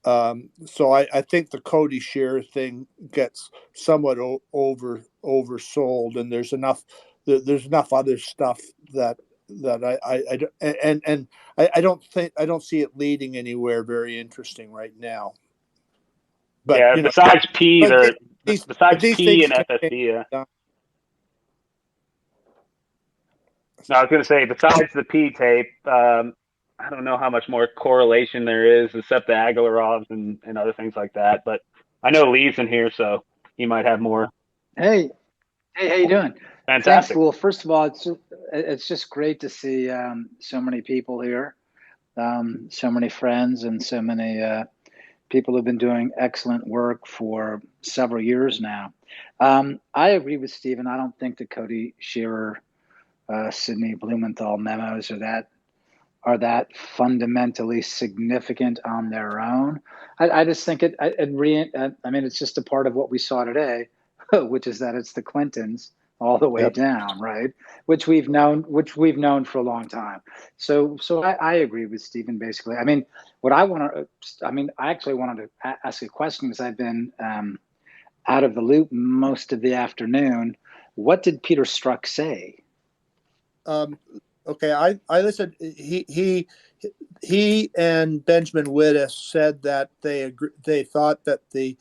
So I think the Cody Shearer thing gets somewhat oversold, and there's enough other stuff that I don't see it leading anywhere very interesting right now. But yeah, besides P, besides these P things and FSD. No, I was going to say, besides the P tape, I don't know how much more correlation there is, except the Aguilarovs and other things like that. But I know Lee's in here, so he might have more. Hey, how you doing? Fantastic. Thanks, Fool. First of all, it's just great to see so many people here, so many friends, and so many people who've been doing excellent work for several years now. I agree with Stephen. I don't think the Cody Shearer, Sidney Blumenthal memos are that fundamentally significant on their own. I just think it's just a part of what we saw today, which is that it's the Clintons all the way down, right? Which we've known for a long time. So I agree with Stephen basically. I mean, I actually wanted to ask a question because I've been out of the loop most of the afternoon. What did Peter Strzok say? Okay, I listened. He and Benjamin Wittes said that they thought that the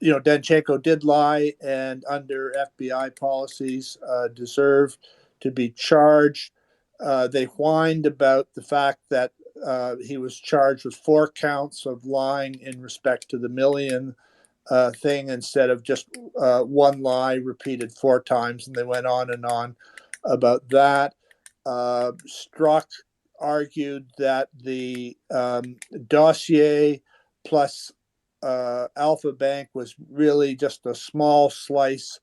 Danchenko did lie and under FBI policies deserved to be charged. They whined about the fact that he was charged with 4 counts of lying in respect to the million thing instead of just one lie repeated 4 times, and they went on and on about that. Strzok argued that the dossier plus Alpha Bank was really just a small slice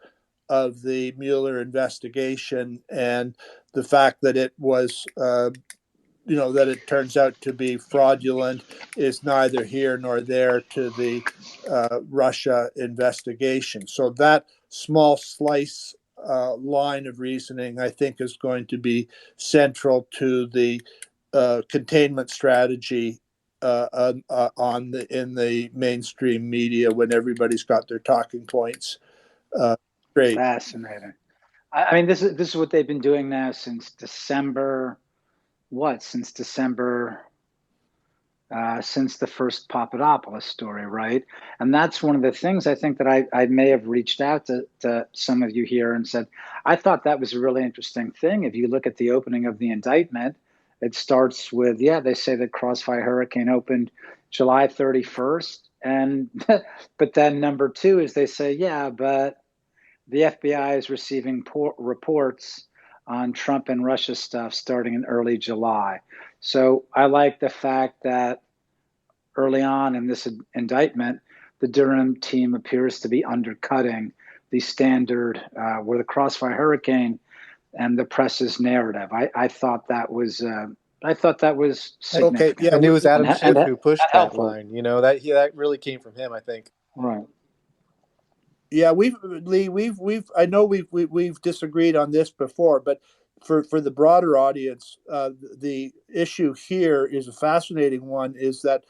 of the Mueller investigation, and the fact that it was that it turns out to be fraudulent is neither here nor there to the Russia investigation. So that small slice line of reasoning, I think, is going to be central to the containment strategy in the mainstream media when everybody's got their talking points straight. Fascinating. I mean, this is what they've been doing now since December. Since December, since the first Papadopoulos story, right? And that's one of the things I think that I may have reached out to some of you here and said, I thought that was a really interesting thing. If you look at the opening of the indictment, it starts with, they say that Crossfire Hurricane opened July 31st. But then number 2 is they say, but the FBI is receiving reports on Trump and Russia stuff starting in early July. So I like the fact that early on in this indictment, the Durham team appears to be undercutting the standard where the Crossfire Hurricane and the press's narrative. I thought that was significant. Okay, yeah, and it was Adam Schiff who pushed that line. That really came from him, I think. Right. Yeah, we've I know we've disagreed on this before, but for the broader audience, the issue here is a fascinating one. Is that,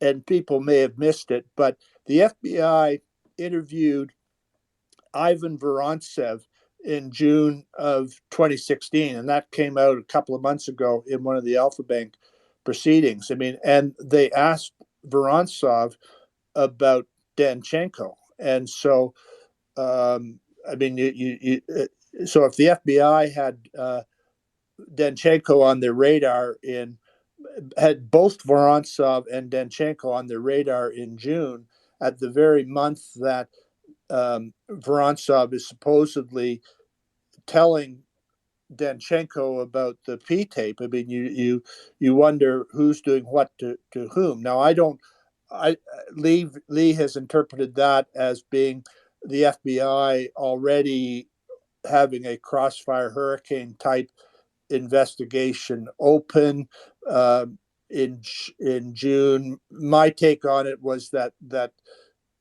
and people may have missed it, but the FBI interviewed Ivan Vorontsov in June of 2016, and that came out a couple of months ago in one of the Alpha Bank proceedings. I mean, and they asked Vorontsov about Danchenko. And so, I mean, so if the FBI had Danchenko on their radar had both Vorontsov and Danchenko on their radar in June, at the very month that Vorontsov is supposedly telling Danchenko about the P tape. I mean, you wonder who's doing what to whom. Now, Lee has interpreted that as being the FBI already having a Crossfire Hurricane type investigation open in June. My take on it was that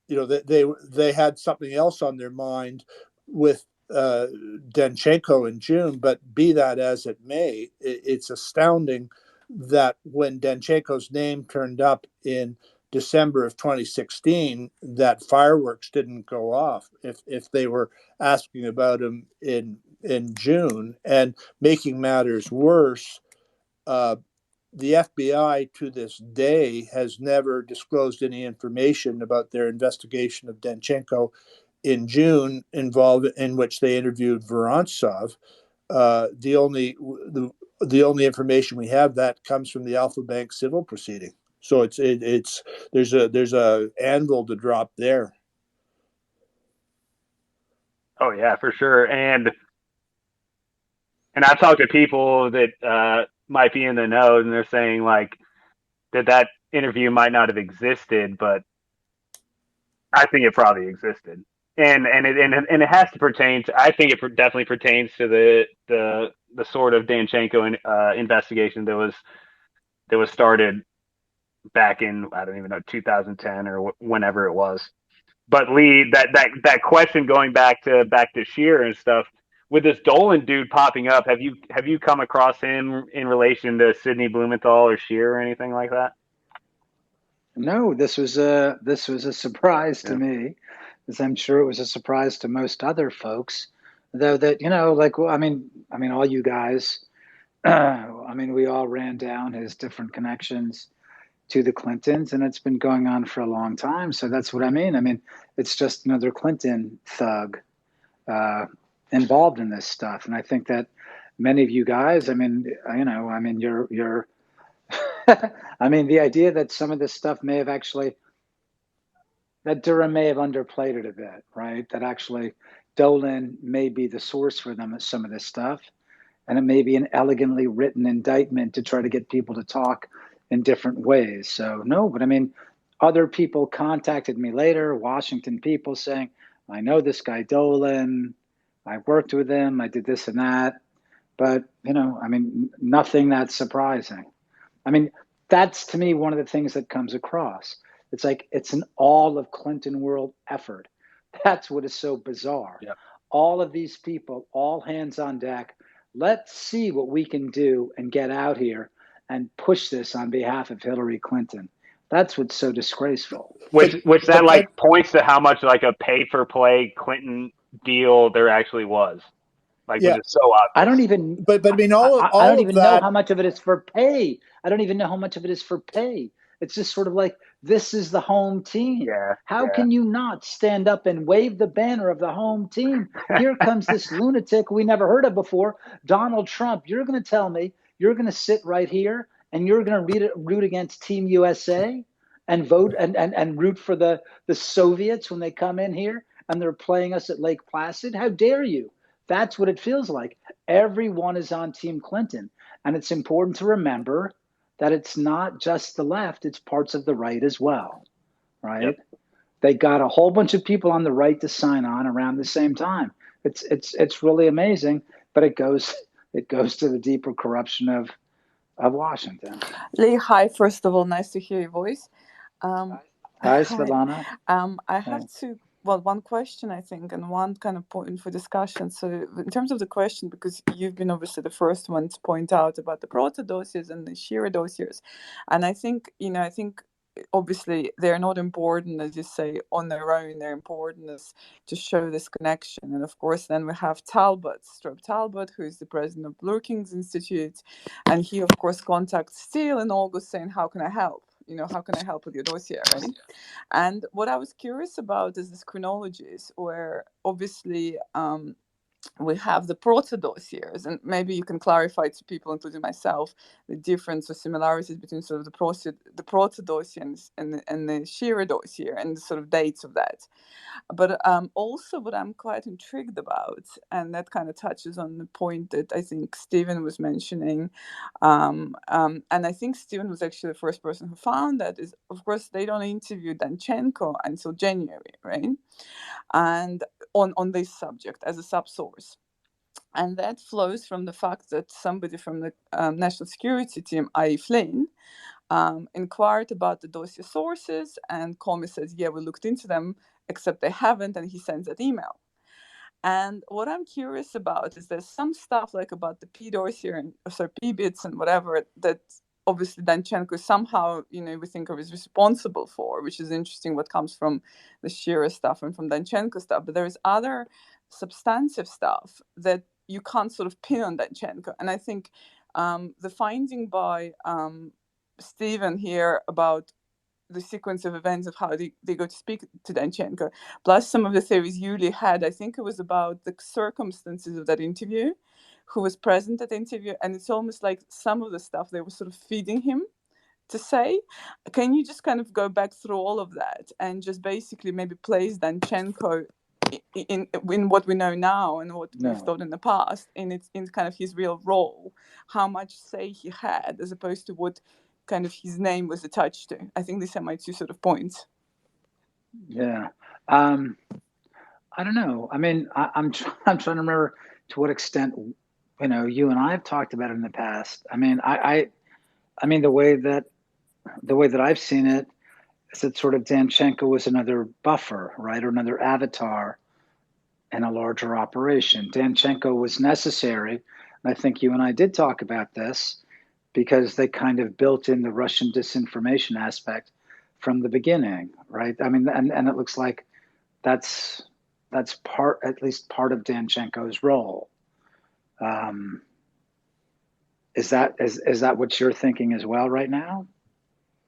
they had something else on their mind with Danchenko in June. But be that as it may, it's astounding that when Danchenko's name turned up in December of 2016, that fireworks didn't go off if they were asking about him in June. And making matters worse, the FBI to this day has never disclosed any information about their investigation of Danchenko in June, in which they interviewed Vorontsov. The only information we have that comes from the Alpha Bank civil proceeding. So there's a anvil to drop there. Oh yeah, for sure. And I've talked to people that might be in the know, and they're saying like that interview might not have existed, but I think it probably existed. And it has to pertain to. I think it definitely pertains to the sort of Danchenko investigation that was started back in, I don't even know, 2010 or whenever it was. But Lee, that question going back to Scheer and stuff, with this Dolan dude popping up, have you come across him in relation to Sidney Blumenthal or Scheer or anything like that? No, this was a surprise to me, as I'm sure it was a surprise to most other folks. Though that, like, I mean, all you guys, we all ran down his different connections to the Clintons, and it's been going on for a long time. So that's what I mean. I mean, it's just another Clinton thug involved in this stuff, and I think that many of you guys, you're. I mean, the idea that some of this stuff may have actually, that Durham may have underplayed it a bit, right? That actually Dolan may be the source for some of this stuff. And it may be an elegantly written indictment to try to get people to talk in different ways. So, no, but I mean, other people contacted me later, Washington people saying, I know this guy Dolan, I worked with him, I did this and that. But, nothing that's surprising. I mean, that's to me one of the things that comes across. It's like it's an all of Clinton world effort. That's what is so bizarre. Yep. All of these people, all hands on deck. Let's see what we can do and get out here and push this on behalf of Hillary Clinton. That's what's so disgraceful. Which that like points to how much like a pay for play Clinton deal there actually was. Like, yeah. Which is so obvious. I don't even. But I mean, I don't even know how much of it is for pay. I don't even know how much of it is for pay. It's just sort of like, this is the home team. Yeah, how can you not stand up and wave the banner of the home team? Here comes this lunatic we never heard of before, Donald Trump. You're going to tell me you're going to sit right here and you're going to root against Team USA and vote and root for the Soviets when they come in here and they're playing us at Lake Placid? How dare you? That's what it feels like. Everyone is on Team Clinton. And it's important to remember that it's not just the left, it's parts of the right as well, right? Yep. They got a whole bunch of people on the right to sign on around the same time. It's really amazing, but it goes to the deeper corruption of Washington. Lee, hi. First of all, nice to hear your voice. Hi, Svetlana. I have one question, I think, and one kind of point for discussion. So in terms of the question, because you've been obviously the first one to point out about the Proto dossiers and the Scheer dossiers. And I think, obviously they're not important, as you say, on their own. They're important as to show this connection. And of course, then we have Strobe Talbot, who is the president of Brookings Institute. And he, of course, contacts Steele in August saying, how can I help? How can I help with your dossier, right? And what I was curious about is this chronologies where obviously we have the Proto dossiers, and maybe you can clarify to people, including myself, the difference or similarities between sort of the Proto dossier and the Scheer dossier and the sort of dates of that. But also what I'm quite intrigued about, and that kind of touches on the point that I think Stephen was mentioning, and I think Stephen was actually the first person who found that, is, of course, they don't interview Danchenko until January, right? And on this subject as a subsource. And that flows from the fact that somebody from the national security team, i.e. Flynn, inquired about the dossier sources, and Comey says, yeah, we looked into them, except they haven't, and he sends that email. And what I'm curious about is there's some stuff like about the P dossier and P bits and whatever that obviously Danchenko somehow, we think of as responsible for, which is interesting what comes from the Shearer stuff and from Danchenko stuff. But there is other substantive stuff that you can't sort of pin on Danchenko. And I think the finding by Stephen here about the sequence of events of how they go to speak to Danchenko, plus some of the theories Yuli had, I think it was about the circumstances of that interview, who was present at the interview, and it's almost like some of the stuff they were sort of feeding him to say. Can you just kind of go back through all of that and just basically maybe place Danchenko in what we know now and what we've thought in the past, in kind of his real role, how much say he had as opposed to what kind of his name was attached to? I think these are my two sort of points. Yeah. I don't know. I mean, I'm trying to remember to what extent, you and I have talked about it in the past. I mean, I mean, the way that I've seen it is that sort of Danchenko was another buffer, right? Or another avatar in a larger operation. Danchenko was necessary. And I think you and I did talk about this because they kind of built in the Russian disinformation aspect from the beginning, right? I mean, and it looks like that's at least part of Danchenko's role. Is that what you're thinking as well right now?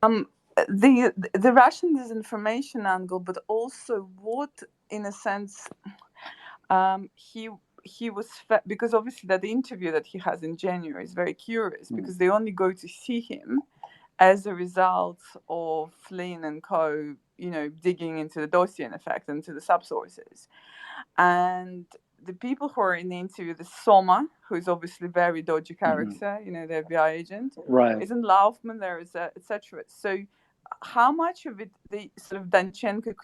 The Russian disinformation angle, but also what, in a sense, he was because obviously that interview that he has in January is very curious because they only go to see him as a result of Flynn and co, digging into the dossier in effect, into the subsources. And the people who are in the interview, the Soma, who is obviously a very dodgy character, the FBI agent, right? Isn't Laufman there, etc. So how much of it the sort of Danchenko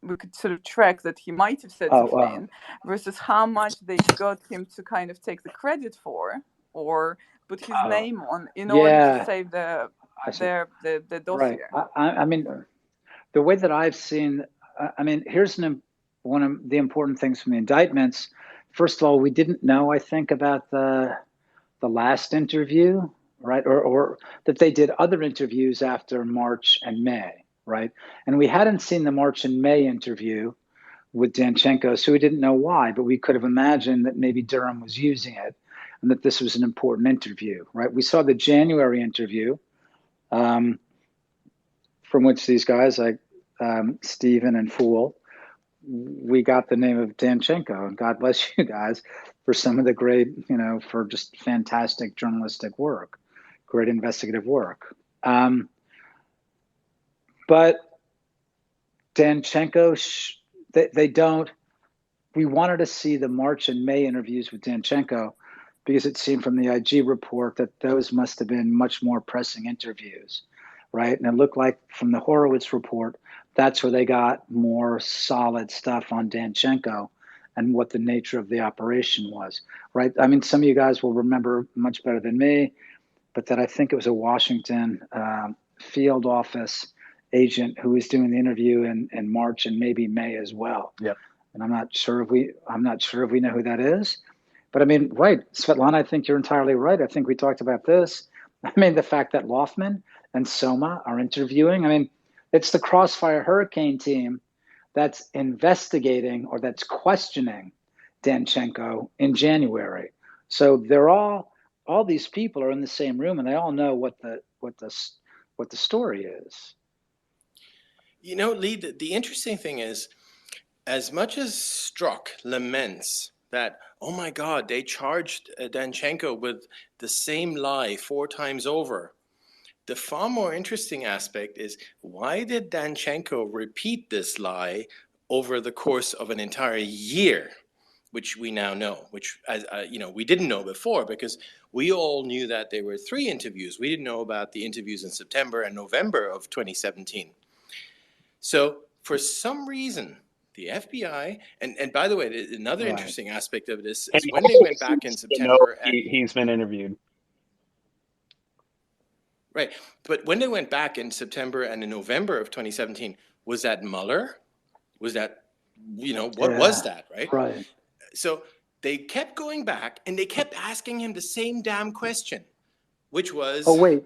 we could sort of track that he might have said to Flynn versus how much they got him to kind of take the credit for or put his name on in order to save the dossier. Right. I mean, the way that I've seen, I mean, here's one of the important things from the indictments. First of all, we didn't know, I think, about the last interview, right? Or that they did other interviews after March and May, right? And we hadn't seen the March and May interview with Danchenko, so we didn't know why, but we could have imagined that maybe Durham was using it and that this was an important interview, right? We saw the January interview, from which these guys like Stephen and Fool, we got the name of Danchenko, and God bless you guys for some of the great, for just fantastic journalistic work, great investigative work. But Danchenko, they don't. We wanted to see the March and May interviews with Danchenko because it seemed from the IG report that those must have been much more pressing interviews, right? And it looked like from the Horowitz report, that's where they got more solid stuff on Danchenko and what the nature of the operation was, right? I mean, some of you guys will remember much better than me, but that I think it was a Washington field office agent who was doing the interview in March and maybe May as well. Yep. And I'm not sure if we know who that is. But I mean, right, Svetlana, I think you're entirely right. I think we talked about this. I mean, the fact that Laufman and Soma are interviewing, I mean, it's the Crossfire Hurricane team that's investigating or that's questioning Danchenko in January. So they're all these people are in the same room and they all know what the story is. Lee, the interesting thing is, as much as Strzok laments that, oh my God, they charged Danchenko with the same lie 4 times over, the far more interesting aspect is, why did Danchenko repeat this lie over the course of an entire year, which we now know, which we didn't know before because we all knew that there were 3 interviews. We didn't know about the interviews in September and November of 2017. So for some reason, the FBI, and by the way, another interesting aspect of this is when they went back in September. He's been interviewed. Right. But when they went back in September and in November of 2017, was that Mueller? Was that, what was that, right? Right. So they kept going back and they kept asking him the same damn question. which was... Oh, wait,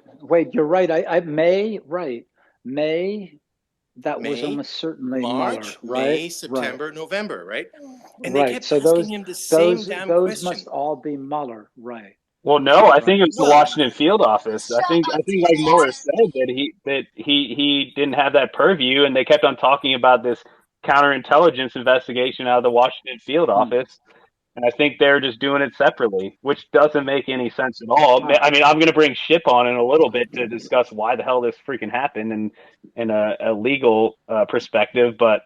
you're right. May, that was almost certainly March, Mueller, right? May, September, November, right? And right. they kept So asking him the same damn those question. must all be Mueller, right? Well, no, I think it was the Washington field office. I think like Mueller said that he didn't have that purview, and they kept on talking about this counterintelligence investigation out of the Washington field office. And I think they're just doing it separately, which doesn't make any sense at all. I mean, I'm going to bring Ship on in a little bit to discuss why the hell this freaking happened and in a legal perspective, but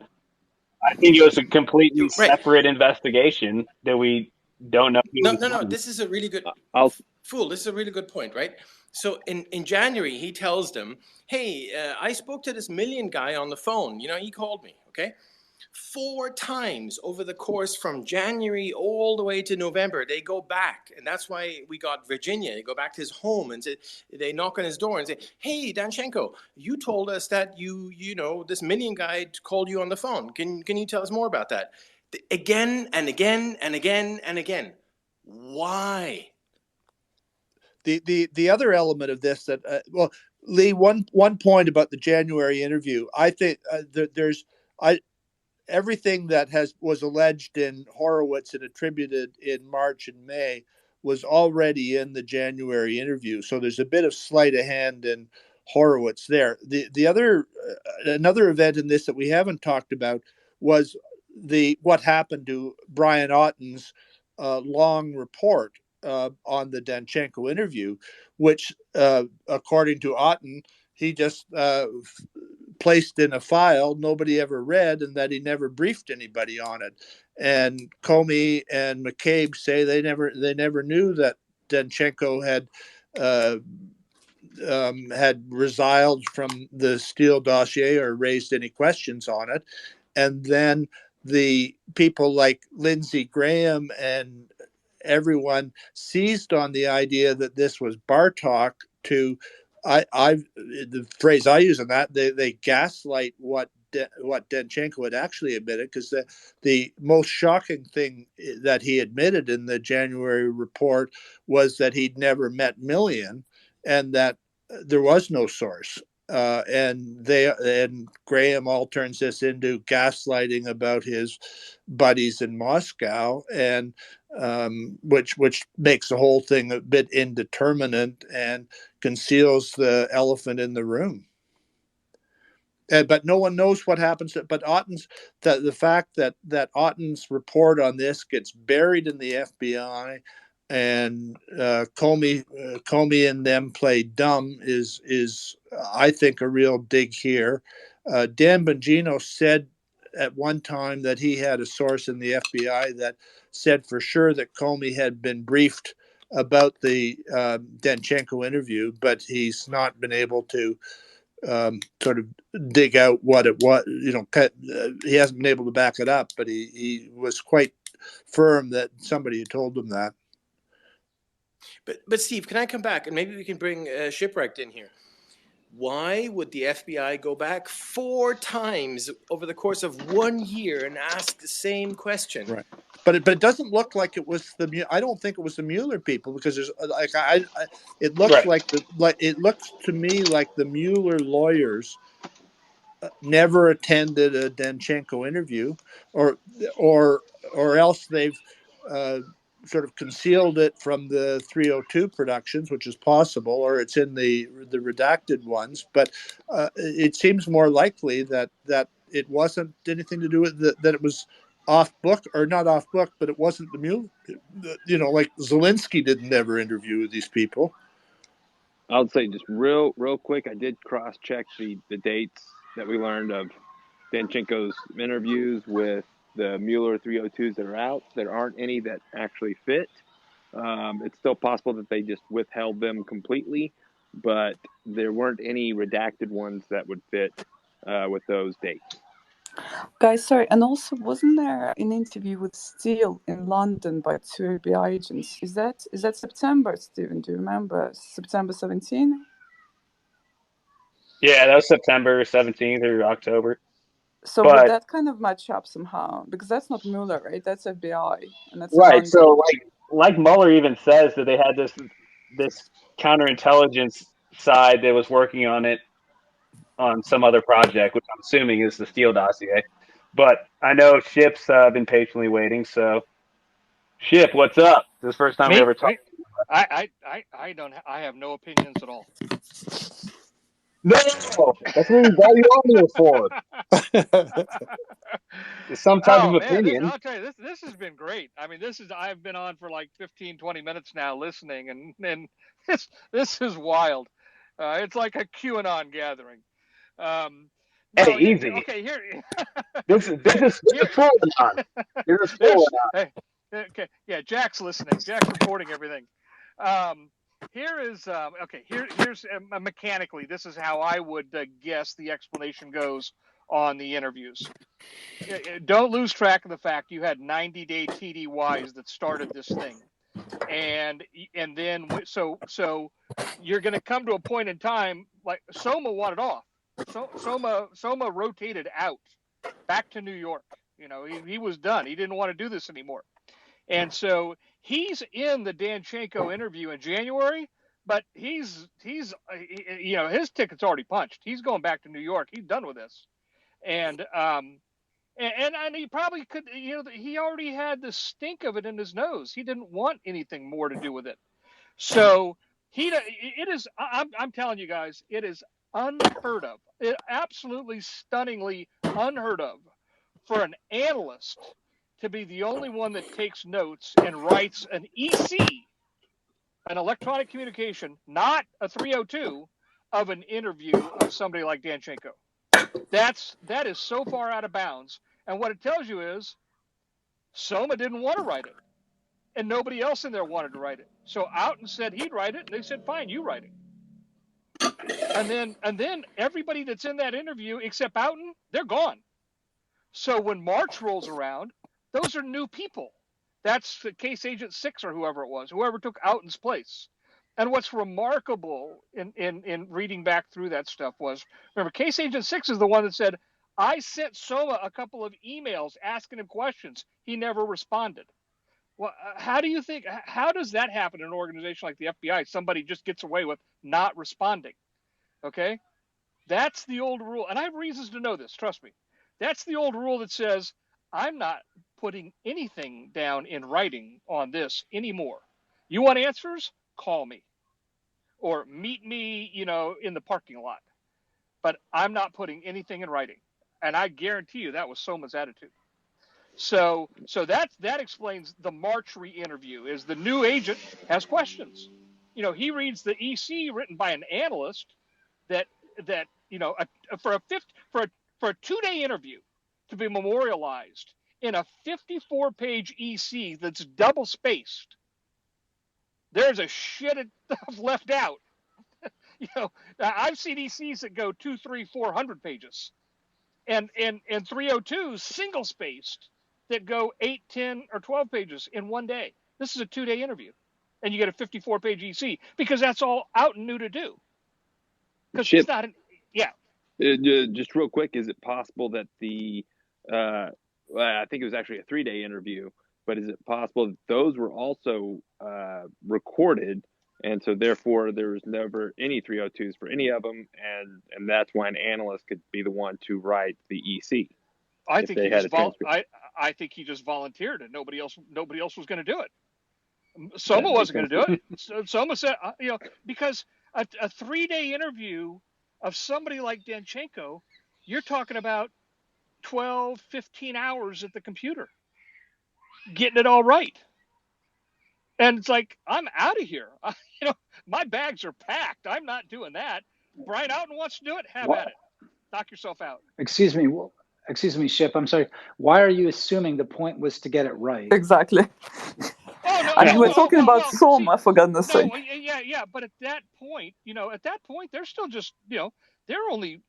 I think it was a completely separate investigation that we don't know. No. This is a really good This is a really good point, right? So in January, he tells them, "Hey, I spoke to this million guy on the phone. You know, he called me. Okay, 4 times over the course from January all the way to November, they go back, and that's why we got Virginia. They go back to his home and they knock on his door and say, "Hey, Danchenko, you told us that you know this million guy called you on the phone. Can you tell us more about that?" Again and again and again and again. Why? The other element of this that well, Lee, one point about the January interview, I think everything that was alleged in Horowitz and attributed in March and May was already in the January interview. So there's a bit of sleight of hand in Horowitz there. The other another event in this that we haven't talked about was what happened to Brian Otten's long report on the Danchenko interview, which according to Otten, he just placed in a file nobody ever read, and that he never briefed anybody on it. And Comey and McCabe say they never knew that Danchenko had resiled from the Steele dossier or raised any questions on it. And then the people like Lindsey Graham and everyone seized on the idea that this was bar talk to the phrase I use in that they gaslight what Danchenko had actually admitted, because the most shocking thing that he admitted in the January report was that he'd never met Millian and that there was no source. And Graham all turns this into gaslighting about his buddies in Moscow, and which makes the whole thing a bit indeterminate and conceals the elephant in the room. But no one knows what happens. But the fact that Otten's report on this gets buried in the FBI, and Comey and them play dumb is I think a real dig here. Dan Bongino said at one time that he had a source in the FBI that said for sure that Comey had been briefed about the Danchenko interview, but he's not been able to sort of dig out what it was. He hasn't been able to back it up, but he was quite firm that somebody had told him that. But Steve, can I come back and maybe we can bring Shipwrecked in here? Why would the FBI go back 4 times over the course of 1 year and ask the same question? Right. But it doesn't look like it was I don't think it was the Mueller people, because there's it looks right. It looks to me like the Mueller lawyers never attended a Danchenko interview, or else they've sort of concealed it from the 302 productions, which is possible, or it's in the redacted ones. But it seems more likely that it wasn't anything to do with that it was off book, or not off book, but it wasn't the Mueller. Like Zelensky didn't ever interview these people. I'll say just real quick, I did cross check the dates that we learned of Danchenko's interviews with the Mueller 302s that are out. There aren't any that actually fit. It's still possible that they just withheld them completely, but there weren't any redacted ones that would fit with those dates. Guys, sorry, and also wasn't there an interview with Steele in London by 2 FBI agents? Is that September, Stephen? Do you remember? September 17? Yeah, that was September 17th or October. So would that kind of match up somehow? Because that's not Mueller, right? That's FBI, and that's right. So like Mueller even says that they had this counterintelligence side that was working on it on some other project, which I'm assuming is the Steele dossier. But I know Ship's been patiently waiting. So, Ship, what's up? This is the first time we ever talked. I have no opinions at all. No, that's what we got you on here for. Some type of opinion. I'll tell you, this has been great. I mean, I've been on for like 15, 20 minutes now listening, and this is wild. It's like a QAnon gathering. Hey, easy. Okay, here. This is QAnon. This is QAnon. Okay, yeah, Jack's listening. Jack's reporting everything. Here's mechanically, this is how I would guess the explanation goes on the interviews. Don't lose track of the fact you had 90-day TDYs that started this thing, and then so you're going to come to a point in time like Soma wanted off. Soma rotated out back to New York. You know, he was done. He didn't want to do this anymore. And so he's in the Danchenko interview in January, but he's his ticket's already punched. He's going back to New York. He's done with this. And he probably could, he already had the stink of it in his nose. He didn't want anything more to do with it. So I'm telling you guys, it is unheard of. It absolutely stunningly unheard of for an analyst to be the only one that takes notes and writes an EC, an electronic communication, not a 302, of an interview of somebody like Danchenko. That is so far out of bounds. And what it tells you is Soma didn't want to write it. And nobody else in there wanted to write it. So Outen said he'd write it, and they said, fine, you write it. And then everybody that's in that interview except Outen, they're gone. So when March rolls around, those are new people. That's the Case Agent 6 or whoever it was, whoever took Outen's place. And what's remarkable in reading back through that stuff was, remember, Case Agent 6 is the one that said, I sent Soma a couple of emails asking him questions. He never responded. Well, how does that happen in an organization like the FBI? Somebody just gets away with not responding. Okay? That's the old rule. And I have reasons to know this, trust me. That's the old rule that says, I'm not putting anything down in writing on this anymore. You want answers? Call me. Or meet me, in the parking lot. But I'm not putting anything in writing. And I guarantee you that was Soma's attitude. So that explains the March re-interview, is the new agent has questions. He reads the EC written by an analyst that for a 2-day interview to be memorialized in a 54-page EC that's double spaced. There's a shit left out. I've seen ECs that go 200, 300, 400 pages, and 302s single spaced that go 8, 10, or 12 pages in one day. This is a 2-day interview, and you get a 54-page EC because that's all Outen knew to do. Because he's not just real quick, is it possible that I think it was actually a 3-day interview, but is it possible that those were also recorded, and so therefore there was never any 302s for any of them, and that's why an analyst could be the one to write the EC? I think he just volunteered, and nobody else was going to do it. Soma wasn't going to do it. Soma said, because a 3-day interview of somebody like Danchenko, you're talking about 12, 15 hours at the computer, getting it all right. And it's like, I'm out of here. My bags are packed. I'm not doing that. Brian Outen wants to do it. Have at it. Knock yourself out. Excuse me, Ship. I'm sorry. Why are you assuming the point was to get it right? Exactly. We're talking about Soma, for goodness sake. Yeah. But at that point, they're still just, they're only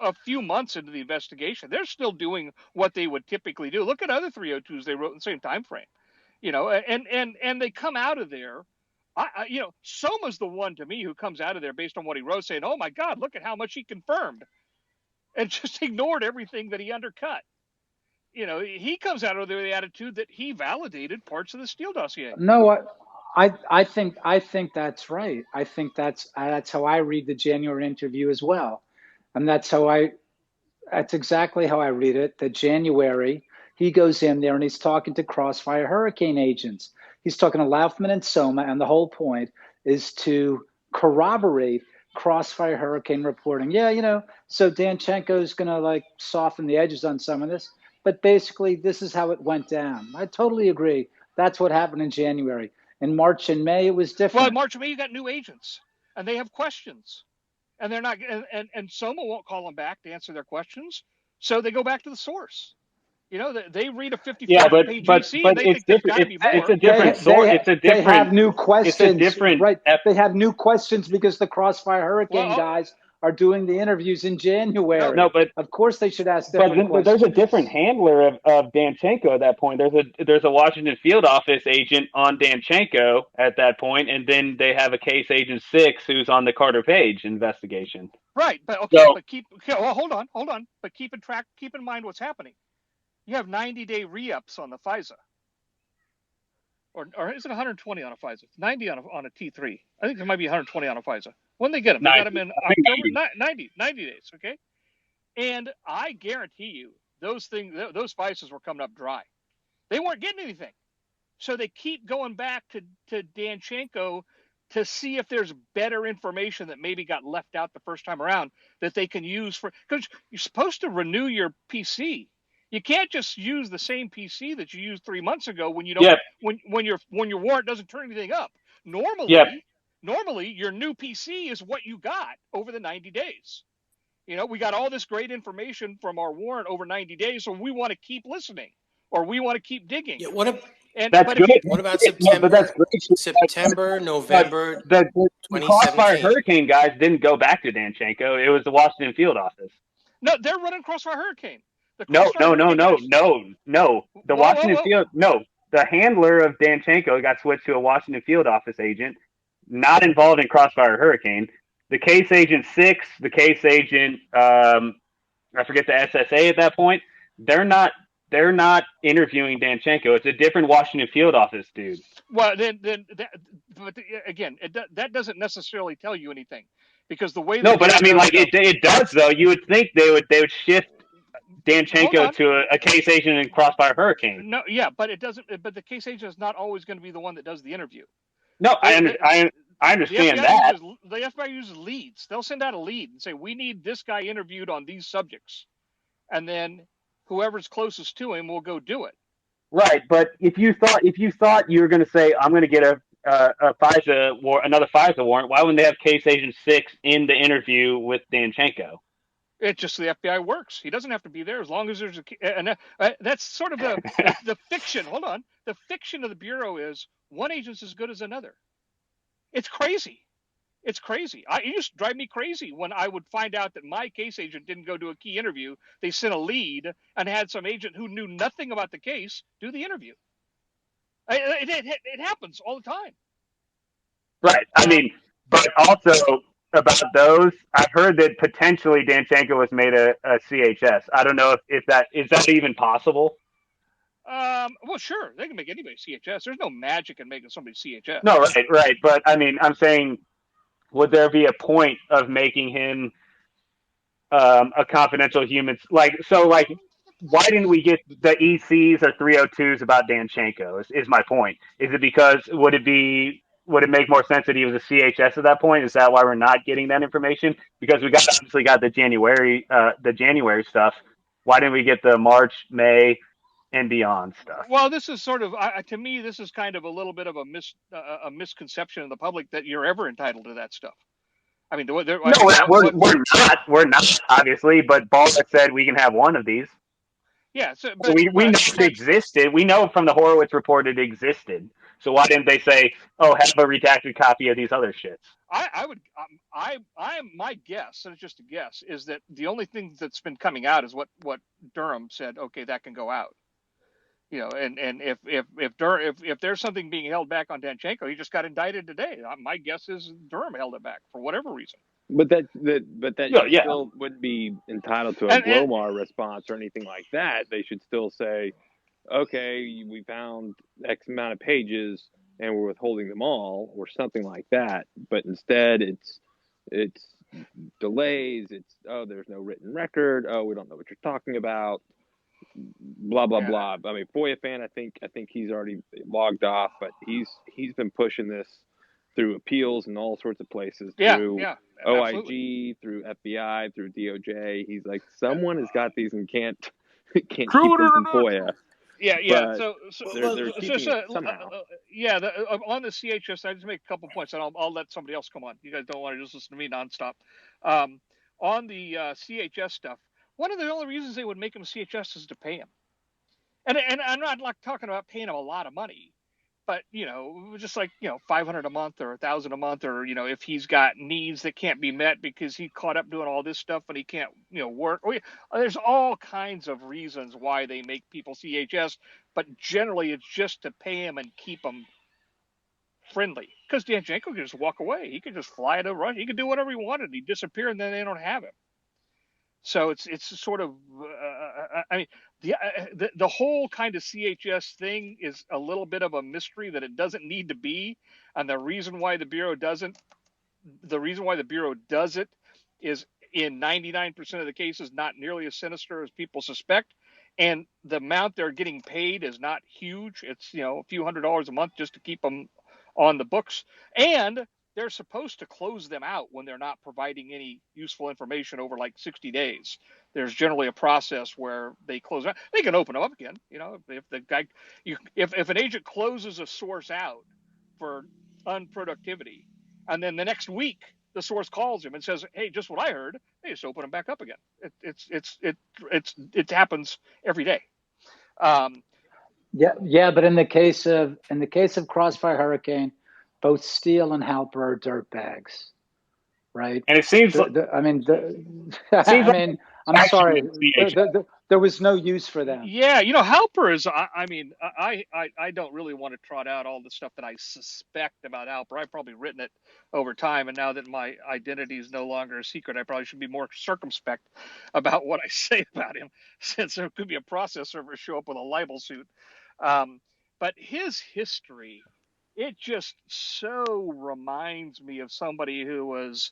a few months into the investigation. They're still doing what they would typically do. Look at other 302s they wrote in the same time frame, and they come out of there. Soma's the one to me who comes out of there based on what he wrote, saying, "Oh my God, look at how much he confirmed," and just ignored everything that he undercut. He comes out of there with the attitude that he validated parts of the Steele dossier. No, I think that's right. I think that's how I read the January interview as well, and that's exactly how I read it. That January he goes in there and he's talking to Crossfire Hurricane agents. He's talking to Laufman and Soma, and the whole point is to corroborate Crossfire Hurricane reporting. Yeah, so Danchenko's going to like soften the edges on some of this, but basically this is how it went down. I totally agree. That's what happened in January. In March and May, it was different. Well, in March and May, you got new agents, and they have questions, and they're not, and Soma won't call them back to answer their questions, so they go back to the source. They read a 54-page EC, and they think there's got to be more. It's a different source. It's a different. They have new questions. It's a different. Right. They have new questions because the Crossfire Hurricane guys are doing the interviews in January. No, but of course they should ask different questions. But there's a different handler of Danchenko at that point. There's a Washington field office agent on Danchenko at that point, and then they have a case agent 6 who's on the Carter Page investigation. Right, but hold on. But keep in mind what's happening. You have 90-day re-ups on the FISA. Or is it 120 on a FISA? 90 on a T3. I think there might be 120 on a FISA. When they get them? They got them in October, 90 days, okay? And I guarantee you, those FISAs were coming up dry. They weren't getting anything. So they keep going back to Danchenko to see if there's better information that maybe got left out the first time around that they can use because you're supposed to renew your PC. You can't just use the same PC that you used 3 months ago when you don't when your warrant doesn't turn anything up. Normally your new PC is what you got over the 90 days. We got all this great information from our warrant over 90 days, so we want to keep listening or we want to keep digging. Yeah, what about September? September, November, the Crossfire Hurricane guys didn't go back to Danchenko. It was the Washington field office. No, they're running Crossfire Hurricane. No. The handler of Danchenko got switched to a Washington field office agent, not involved in Crossfire Hurricane. The case agent 6, the case agent, I forget the SSA at that point. They're not interviewing Danchenko. It's a different Washington field office dude. Well, but again, that doesn't necessarily tell you anything because the way. No, but I mean, it does though. You would think they would shift Danchenko to a case agent in Crossfire Hurricane. No, yeah, but it doesn't. But the case agent is not always going to be the one that does the interview. No, I understand that. The FBI uses leads. They'll send out a lead and say, "We need this guy interviewed on these subjects," and then whoever's closest to him will go do it. Right, but if you thought you were going to say, "I'm going to get another FISA warrant," why wouldn't they have case agent 6 in the interview with Danchenko? It's just the FBI works. He doesn't have to be there as long as there's that's sort of the fiction. Hold on. The fiction of the Bureau is one agent's as good as another. It's crazy. It used to drive me crazy when I would find out that my case agent didn't go do a key interview. They sent a lead and had some agent who knew nothing about the case do the interview. It happens all the time. Right. I mean, but also about those, I've heard that potentially Danchenko was made a CHS. I don't know if that is even possible. Well, sure, they can make anybody CHS. There's no magic in making somebody CHS. No, right. But I mean, I'm saying, would there be a point of making him a confidential human? Why didn't we get the ECs or 302s about Danchenko? Is my point. Is it because would it make more sense that he was a CHS at that point? Is that why we're not getting that information? Because we obviously got the January stuff. Why didn't we get the March, May, and beyond stuff? Well, this is sort of, to me, this is kind of a little bit of a misconception in the public that you're ever entitled to that stuff. I mean, we're not obviously, but Baldwin said we can have one of these. Yeah, we know it existed. We know from the Horowitz report it existed. So why didn't they say, "Oh, have a redacted copy of these other shits"? My guess, and it's just a guess, is that the only thing that's been coming out is what Durham said. Okay, that can go out. And if there's something being held back on Danchenko, he just got indicted today. My guess is Durham held it back for whatever reason. But that still wouldn't be entitled to a Glomar response or anything like that. They should still say, okay, we found X amount of pages. and we're withholding them all or something like that. But instead it's delays. It's, oh, there's no written record. Oh, we don't know what you're talking about. Blah blah blah. I mean, FOIA fan, I think he's already logged off, but he's been pushing this through appeals and all sorts of places, through OIG, absolutely. Through FBI, through DOJ. He's like, someone has got these and can't keep them from FOIA. Yeah. But so they're keeping it somehow. On the CHS, I just make a couple points, and I'll let somebody else come on. You guys don't want to just listen to me nonstop. On the CHS stuff, one of the only reasons they would make him CHS is to pay him. And I'm not like talking about paying him a lot of money, but just like $500 a month or $1,000 a month, or if he's got needs that can't be met because he caught up doing all this stuff and he can't work. There's all kinds of reasons why they make people CHS, but generally it's just to pay him and keep him friendly. Because Danchenko could just walk away. He could just fly to Russia. He could do whatever he wanted. He'd disappear, and then they don't have him. So it's sort of, I mean, the whole kind of CHS thing is a little bit of a mystery that it doesn't need to be, and the reason why the Bureau does it is in 99% of the cases not nearly as sinister as people suspect, and the amount they're getting paid is not huge. It's a few $100s a month just to keep them on the books, and they're supposed to close them out when they're not providing any useful information over like 60 days. There's generally a process where they close out. They can open them up again. If an agent closes a source out for unproductivity, and then the next week the source calls him and says, "Hey, just what I heard," they just open them back up again. It happens every day. But in the case of Crossfire Hurricane, both Steele and Halper are dirtbags, right? And it seems I'm sorry, there was no use for them. Yeah, Halper is. I don't really want to trot out all the stuff that I suspect about Halper. I've probably written it over time, and now that my identity is no longer a secret, I probably should be more circumspect about what I say about him, since there could be a process server show up with a libel suit. But his history, it just so reminds me of somebody who was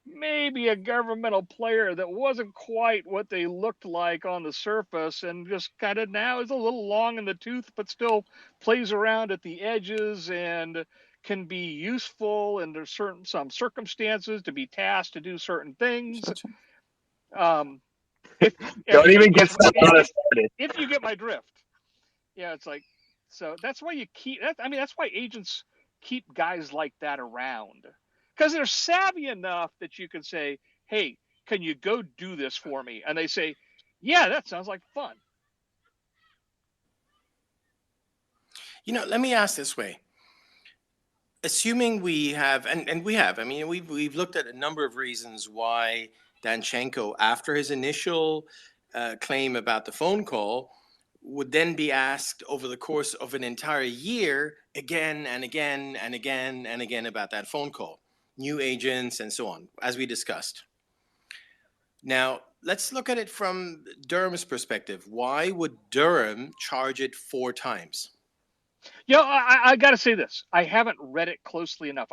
maybe a governmental player that wasn't quite what they looked like on the surface, and just kind of now is a little long in the tooth, but still plays around at the edges and can be useful under some circumstances to be tasked to do certain things. Don't even get started. If you get my drift. Yeah, it's like, so that's why that's why agents keep guys like that around, because they're savvy enough that you can say, "Hey, can you go do this for me?" And they say, "Yeah, that sounds like fun." Let me ask this way. Assuming we have, and we have, we've looked at a number of reasons why Danchenko, after his initial claim about the phone call, would then be asked over the course of an entire year again and again and again and again about that phone call, new agents and so on, as we discussed. Now, let's look at it from Durham's perspective. Why would Durham charge it 4 times? I got to say this. I haven't read it closely enough.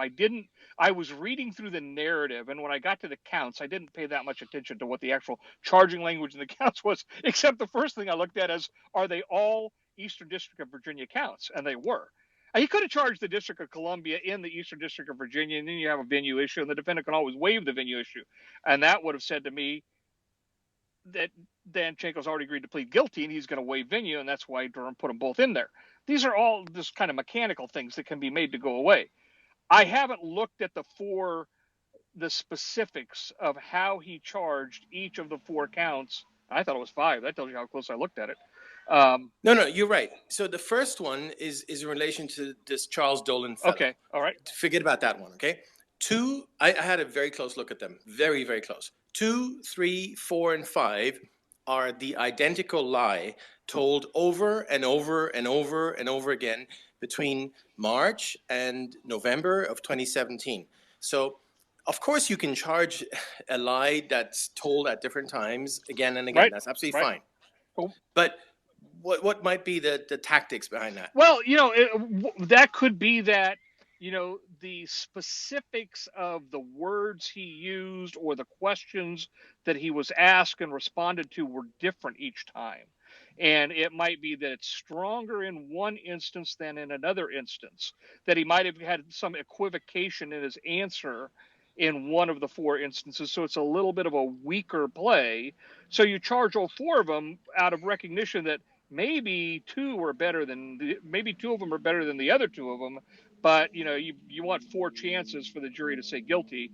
I was reading through the narrative, and when I got to the counts, I didn't pay that much attention to what the actual charging language in the counts was, except the first thing I looked at is, are they all Eastern District of Virginia counts? And they were. And he could have charged the District of Columbia in the Eastern District of Virginia, and then you have a venue issue, and the defendant can always waive the venue issue. And that would have said to me that Danchenko's already agreed to plead guilty, and he's going to waive venue, and that's why Durham put them both in there. These are all just kind of mechanical things that can be made to go away. I haven't looked at the specifics of how he charged each of the 4 counts. I thought it was 5. That tells you how close I looked at it. No, you're right. So the first one is in relation to this Charles Dolan fellow. Okay, all right. Forget about that one, okay? 2, I had a very close look at them. Very, very close. 2, 3, 4, and 5 are the identical lie told over and over and over and over again between March and November of 2017. So, of course, you can charge a lie that's told at different times again and again. Right. That's absolutely right. fine. Cool. But what might be the tactics behind that? Well, that could be that, the specifics of the words he used or the questions that he was asked and responded to were different each time. And it might be that it's stronger in one instance than in another instance, that he might have had some equivocation in his answer in one of the four instances. So it's a little bit of a weaker play. So you charge all four of them out of recognition that maybe two of them are better than the other two of them, but you want four chances for the jury to say guilty,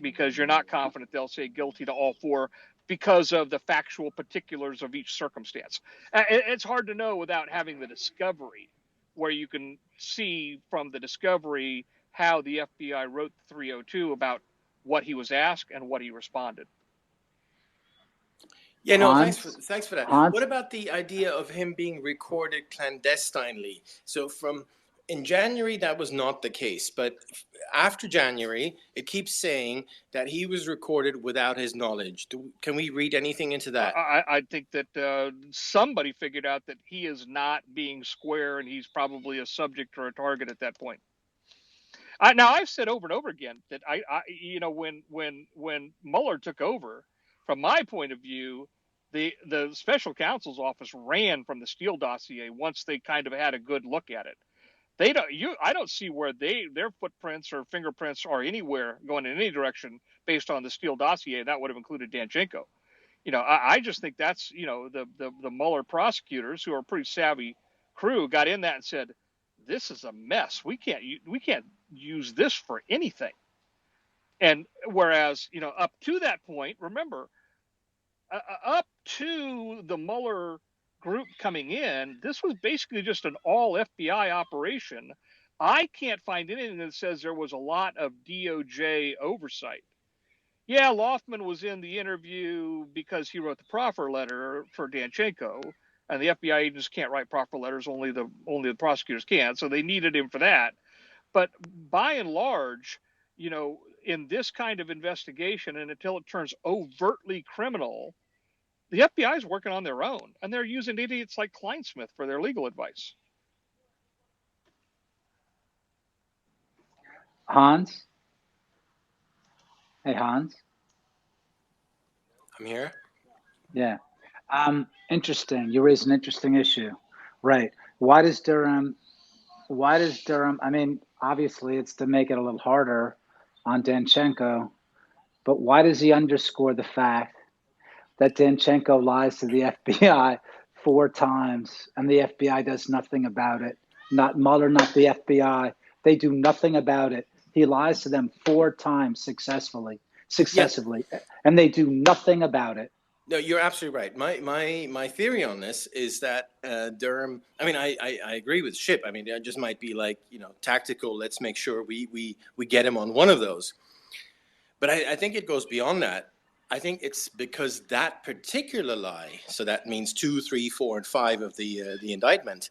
because you're not confident they'll say guilty to all four because of the factual particulars of each circumstance. It's hard to know without having the discovery, where you can see from the discovery how the FBI wrote the 302 about what he was asked and what he responded. Yeah, no, Hans? thanks for that. Hans? What about the idea of him being recorded clandestinely? So in January, that was not the case, but after January, it keeps saying that he was recorded without his knowledge. Can we read anything into that? I think that somebody figured out that he is not being square, and he's probably a subject or a target at that point. Now, I've said over and over again that when Mueller took over, from my point of view, the special counsel's office ran from the Steele dossier once they kind of had a good look at it. I don't see where their footprints or fingerprints are anywhere going in any direction based on the Steele dossier. That would have included Danchenko. I just think that's the Mueller prosecutors, who are a pretty savvy crew, got in that and said, this is a mess. We can't use this for anything. And whereas up to that point, remember, up to the Mueller group coming in, this was basically just an all FBI operation. I can't find anything that says there was a lot of DOJ oversight. Yeah, Loftman was in the interview because he wrote the proffer letter for Danchenko, and the FBI agents can't write proffer letters, only the prosecutors can, so they needed him for that. But by and large, in this kind of investigation, and until it turns overtly criminal, the FBI is working on their own, and they're using idiots like Kleinsmith for their legal advice. Hans? Hey, Hans? I'm here. Yeah. Interesting. You raise an interesting issue. Right. Why does Durham, I mean, obviously it's to make it a little harder on Danchenko, but why does he underscore the fact that Danchenko lies to the FBI 4 times and the FBI does nothing about it? Not Mueller, not the FBI. They do nothing about it. He lies to them 4 times successively, and they do nothing about it. No, you're absolutely right. My theory on this is that Durham. I mean, I agree with Ship. I mean, it just might be like tactical. Let's make sure we get him on one of those. But I think it goes beyond that. I think it's because that particular lie. So that means 2, 3, 4, and 5 of the indictment.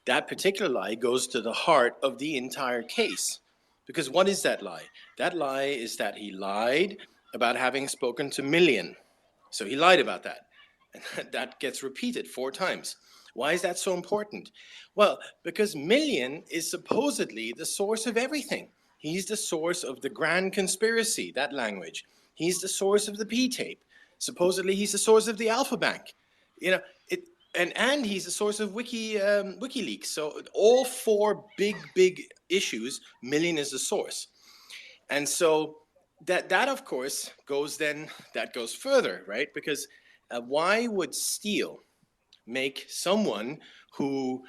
That particular lie goes to the heart of the entire case. Because what is that lie? That lie is that he lied about having spoken to Millian. So he lied about that. And that gets repeated 4 times. Why is that so important? Well, because Millian is supposedly the source of everything. He's the source of the grand conspiracy, that language. He's the source of the P-tape. Supposedly he's the source of the Alpha Bank. And he's the source of WikiLeaks. So all 4 big issues, Millian is the source. And so that of course goes further, right? Because why would Steele make someone who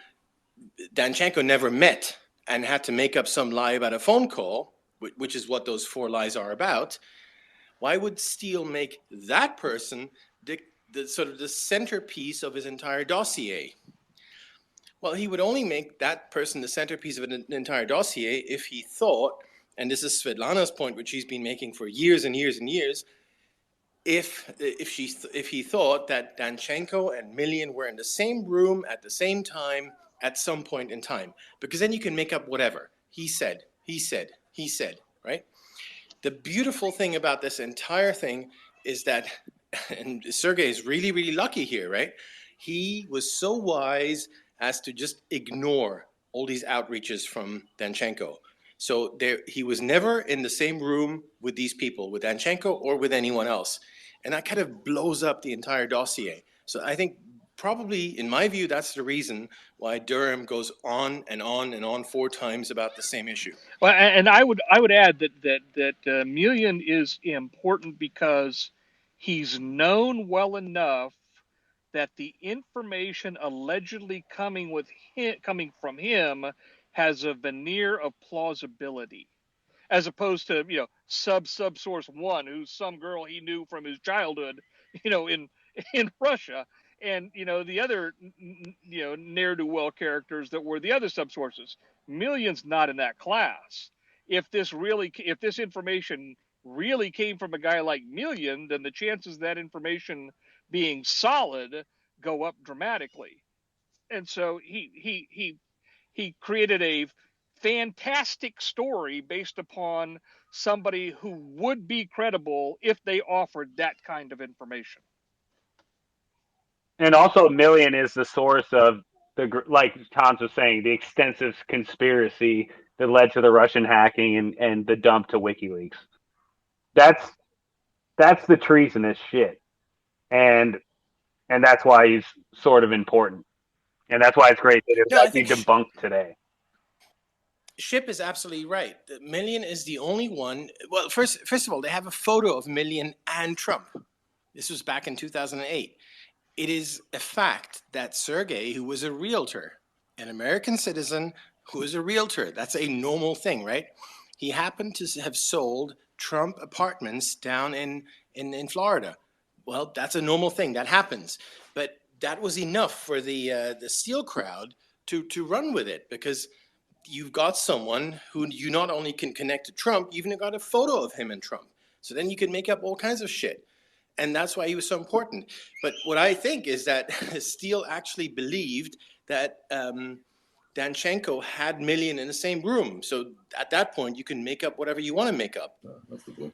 Danchenko never met and had to make up some lie about a phone call, which is what those 4 lies are about? Why would Steele make that person the sort of the centerpiece of his entire dossier? Well, he would only make that person the centerpiece of an entire dossier if he thought, and this is Svetlana's point, which she's been making for years and years and years, if he thought that Danchenko and Millian were in the same room at the same time at some point in time, because then you can make up whatever. He said, right? The beautiful thing about this entire thing is that, and Sergei is really, really lucky here, right? he was so wise as to just ignore all these outreaches from Danchenko. So he was never in the same room with these people, with Danchenko or with anyone else. And that kind of blows up the entire dossier. So I think probably, in my view, that's the reason why Durham goes on and on and on 4 times about the same issue. Well, and I would add that Millian is important because he's known well enough that the information allegedly coming from him has a veneer of plausibility, as opposed to sub source one, who's some girl he knew from his childhood, in Russia, and the other ne'er do well characters that were the other subsources. Millian's not in that class. If this information really came from a guy like Millian, then the chances of that information being solid go up dramatically. And so he created a fantastic story based upon somebody who would be credible if they offered that kind of information. And also, Millian is the source of like Tom's was saying, the extensive conspiracy that led to the Russian hacking and the dump to WikiLeaks. That's the treasonous shit, and that's why he's sort of important, and that's why it's great that it's actually debunked today. Ship is absolutely right. Millian is the only one. Well, first of all, they have a photo of Millian and Trump. This was back in 2008. It is a fact that Sergei, who was a realtor, an American citizen who was a realtor, that's a normal thing, right? He happened to have sold Trump apartments down in Florida. Well, that's a normal thing. That happens. But that was enough for the Steele crowd to run with it, because you've got someone who you not only can connect to Trump, you even got a photo of him and Trump. So then you can make up all kinds of shit. And that's why he was so important. But what I think is that Steele actually believed that Danchenko had Millian in the same room. So at that point, you can make up whatever you want to make up.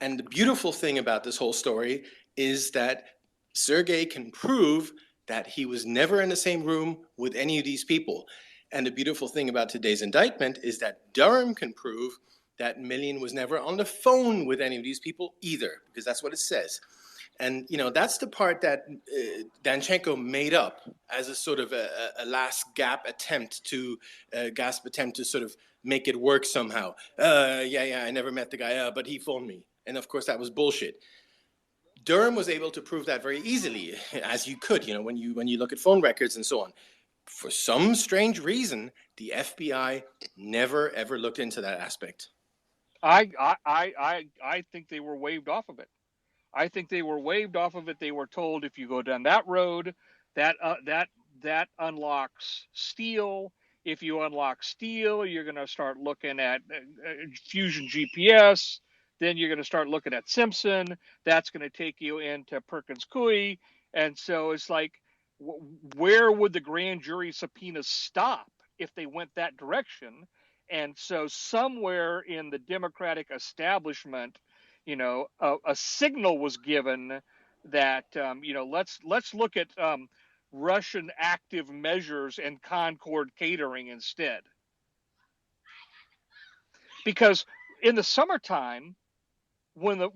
And the beautiful thing about this whole story is that Sergei can prove that he was never in the same room with any of these people. And the beautiful thing about today's indictment is that Durham can prove that Millian was never on the phone with any of these people either, because that's what it says. And, that's the part that Danchenko made up as a sort of a last attempt to sort of make it work somehow. I never met the guy, but he phoned me. And of course, that was bullshit. Durham was able to prove that very easily, as you could, when you look at phone records and so on. For some strange reason, the FBI never, ever looked into that aspect. I think they were waved off of it. I think they were waved off of it. They were told, if you go down that road, that unlocks Steele. If you unlock Steele, you're going to start looking at Fusion GPS. Then you're going to start looking at Simpson. That's going to take you into Perkins Coie. And so it's like, where would the grand jury subpoenas stop if they went that direction? And so somewhere in the Democratic establishment, a signal was given that let's look at Russian active measures and Concord catering instead. Because in the summertime, when the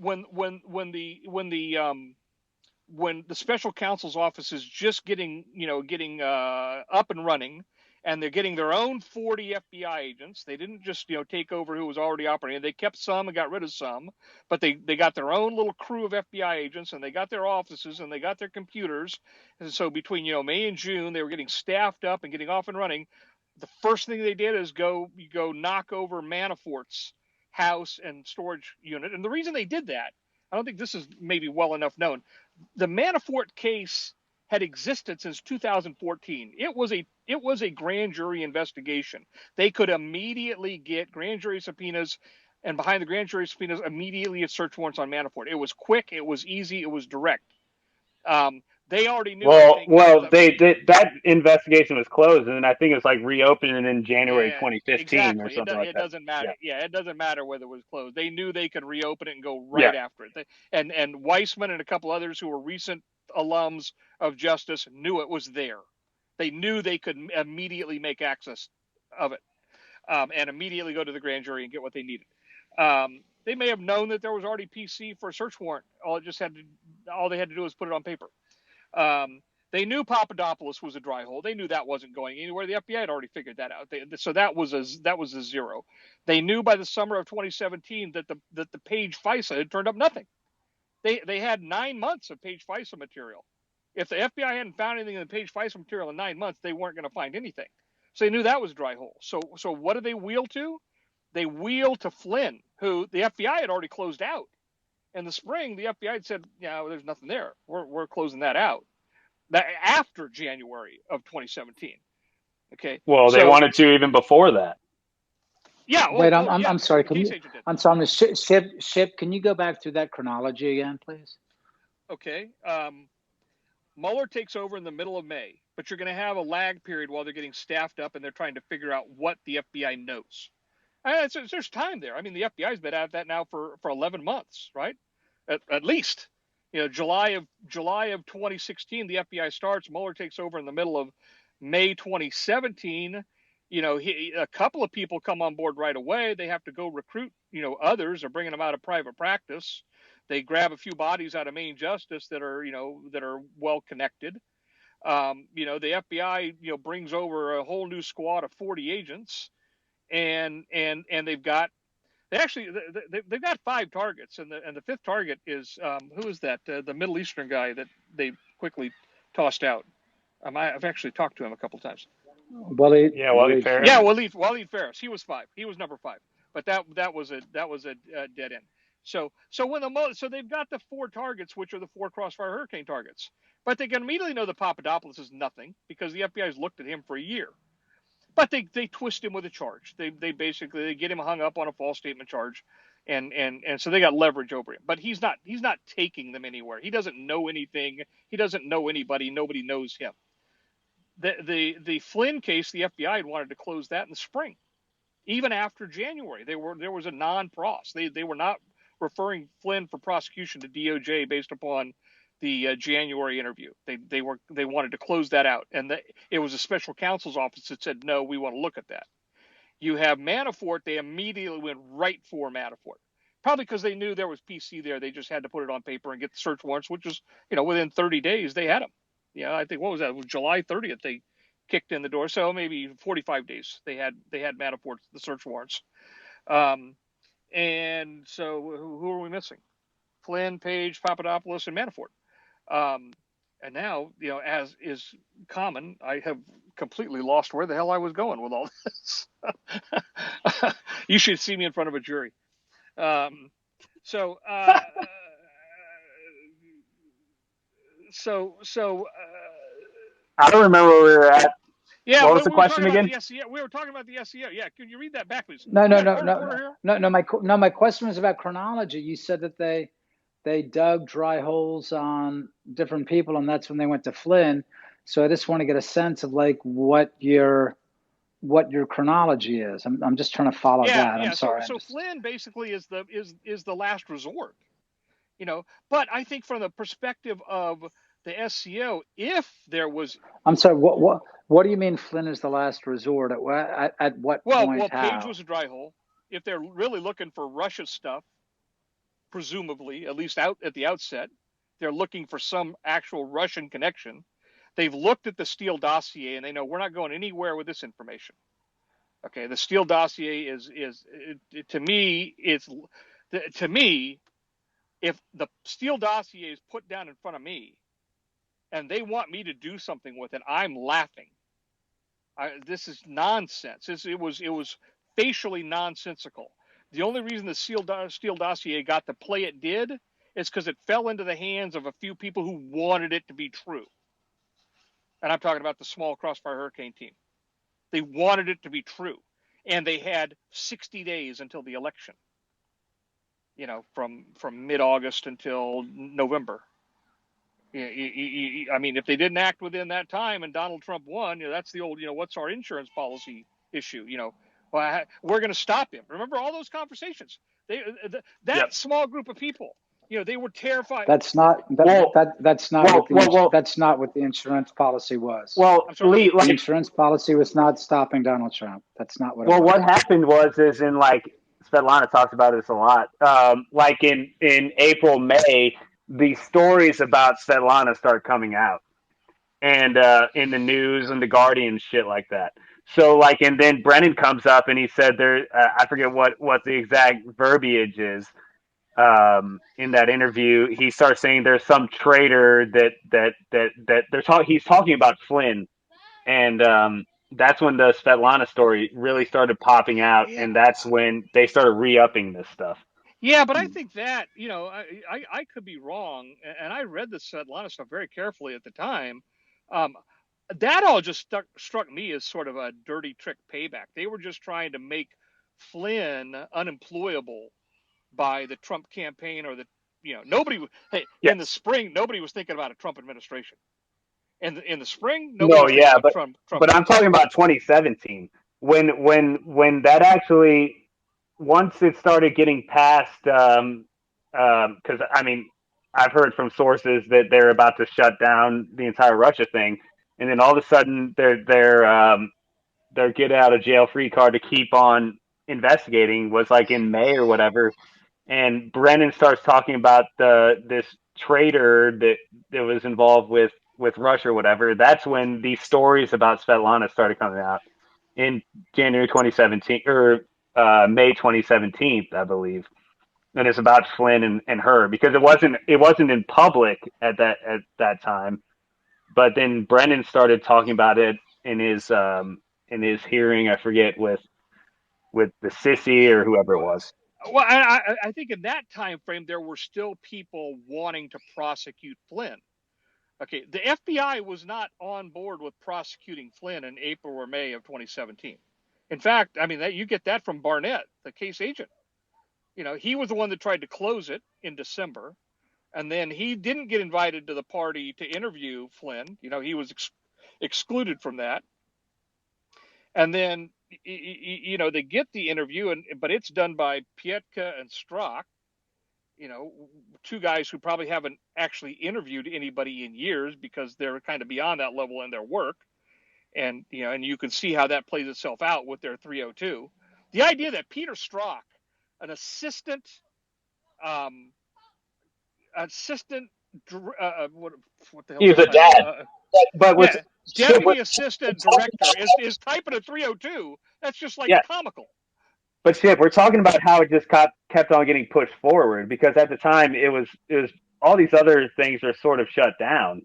special counsel's office is just getting up and running, and they're getting their own 40 FBI agents. They didn't just take over who was already operating. They kept some and got rid of some, but they got their own little crew of FBI agents, and they got their offices and they got their computers. And so between May and June, they were getting staffed up and getting off and running. The first thing they did is go knock over Manafort's house and storage unit. And the reason they did that, I don't think this is maybe well enough known. The Manafort case had existed since 2014. It was a grand jury investigation. They could immediately get grand jury subpoenas, and behind the grand jury subpoenas, immediately get search warrants on Manafort. It was quick, it was easy, it was direct. They already knew. They did. That investigation was closed, and I think it was like reopened in January 2015 exactly. or something like that. It doesn't matter. Yeah, it doesn't matter whether it was closed. They knew they could reopen it and go right after it. And Weissman and a couple others who were recent alums of justice knew it was there. They knew they could immediately make access of it and immediately go to the grand jury and get what they needed. They may have known that there was already PC for a search warrant. All they had to do was put it on paper. They knew Papadopoulos was a dry hole. They knew that wasn't going anywhere. The FBI had already figured that out. So that was a zero. They knew by the summer of 2017 that the Page FISA had turned up nothing. They had 9 months of Page FISA material. If the FBI hadn't found anything in the Page FISA material in 9 months, they weren't going to find anything. So they knew that was a dry hole. So what did they wheel to? They wheeled to Flynn, who the FBI had already closed out. In the spring, the FBI had said, "Yeah, well, there's nothing there. We're closing that out." That after January of 2017. Okay. Well, they wanted to even before that. Yeah. Wait, I'm sorry. I'm sorry. Ship. Can you go back through that chronology again, please? Okay. Mueller takes over in the middle of May, but you're going to have a lag period while they're getting staffed up and they're trying to figure out what the FBI knows. There's time there. I mean, the FBI's been at that now for 11 months, right? At least. July of 2016, the FBI starts. Mueller takes over in the middle of May 2017. A couple of people come on board right away. They have to go recruit, others, or bringing them out of private practice. They grab a few bodies out of Main Justice that are well connected. The FBI, brings over a whole new squad of 40 agents, and they've got 5 targets, and the fifth target is who is that? The Middle Eastern guy that they quickly tossed out. I've actually talked to him a couple of times. Waleed Ferris. Yeah, Waleed Ferris. He was 5. He was number 5. But that was a dead end. So they've got the 4 targets, which are the 4 Crossfire Hurricane targets. But they can immediately know that Papadopoulos is nothing because the FBI has looked at him for a year. But they twist him with a charge. They basically get him hung up on a false statement charge, and so they got leverage over him. But he's not taking them anywhere. He doesn't know anything. He doesn't know anybody. Nobody knows him. The Flynn case, the FBI had wanted to close that in the spring, even after January. There was a non-pros. They were not referring Flynn for prosecution to DOJ based upon the January interview. They wanted to close that out, and it was a special counsel's office that said no, we want to look at that. You have Manafort. They immediately went right for Manafort, probably because they knew there was PC there. They just had to put it on paper and get the search warrants, which was within 30 days they had them. I think what was that? It was July 30th they kicked in the door, so maybe 45 days they had Manafort the search warrants. And so who are we missing? Flynn, Page, Papadopoulos, and Manafort. And now, as is common, I have completely lost where the hell I was going with all this. You should see me in front of a jury. I don't remember where we were at. Yeah, what was the question again? We were talking about the SEO. Yeah, can you read that back, please? No. My question was about chronology. You said that they dug dry holes on different people, and that's when they went to Flynn. So I just want to get a sense of what your chronology is. I'm just trying to follow that. I'm sorry. So Flynn basically is the last resort, But I think from the perspective of the SCO, if there was, I'm sorry. What do you mean Flynn is the last resort? At what point? Well, Page was a dry hole. If they're really looking for Russia stuff, presumably, at least out at the outset, they're looking for some actual Russian connection. They've looked at the Steele dossier and they know we're not going anywhere with this information. Okay, the Steele dossier is to me, if the Steele dossier is put down in front of me and they want me to do something with it, I'm laughing. This is nonsense. It was facially nonsensical. The only reason the Steele dossier got the play it did is because it fell into the hands of a few people who wanted it to be true. And I'm talking about the small Crossfire Hurricane team. They wanted it to be true. And they had 60 days until the election, from mid-August until November. I mean, if they didn't act within that time and Donald Trump won, that's the old, what's our insurance policy issue? Well, we're going to stop him. Remember all those conversations? Small group of people, They were terrified. That's not that's not what the insurance policy was. Well, Lee, the insurance policy was not stopping Donald Trump. That's not what. Well, what happened is in Svetlana talks about this a lot. Like in April, May, the stories about Svetlana start coming out, and in the news and the Guardian, shit like that. So and then Brennan comes up and he said there. I forget what the exact verbiage is. In that interview, he starts saying there's some traitor he's talking about Flynn, and that's when the Svetlana story really started popping out, and that's when they started re-upping this stuff. Yeah, but I think that I could be wrong, and I read the Svetlana stuff very carefully at the time. That all just struck me as sort of a dirty trick payback. They were just trying to make Flynn unemployable by the Trump campaign, or nobody. Hey, in the spring, nobody was thinking about a Trump administration. In the spring, nobody was thinking about Trump. But I'm talking about 2017 when that actually, once it started getting past, because I've heard from sources that they're about to shut down the entire Russia thing, and then all of a sudden their get out of jail free card to keep on investigating was in May or whatever, and Brennan starts talking about this traitor that was involved with Russia or whatever. That's when these stories about Svetlana started coming out in January 2017 or May 2017, I believe. And it's about Flynn and her, because it wasn't in public at that time. But then Brennan started talking about it in his hearing, I forget, with the sissy or whoever it was. Well, I think in that time frame there were still people wanting to prosecute Flynn. Okay, the FBI was not on board with prosecuting Flynn in April or May of 2017. In fact, you get that from Barnett, the case agent. He was the one that tried to close it in December, and then he didn't get invited to the party to interview Flynn. He was excluded from that. And then, they get the interview, but it's done by Pietka and Strzok. Two guys who probably haven't actually interviewed anybody in years, because they're kind of beyond that level in their work. And, and you can see how that plays itself out with their 302. The idea that Peter Strzok, an assistant, what the hell? He's a dad. Deputy assistant director is typing a 302. That's just comical. But Chip, we're talking about how it just kept on getting pushed forward, because at the time it was all these other things are sort of shut down.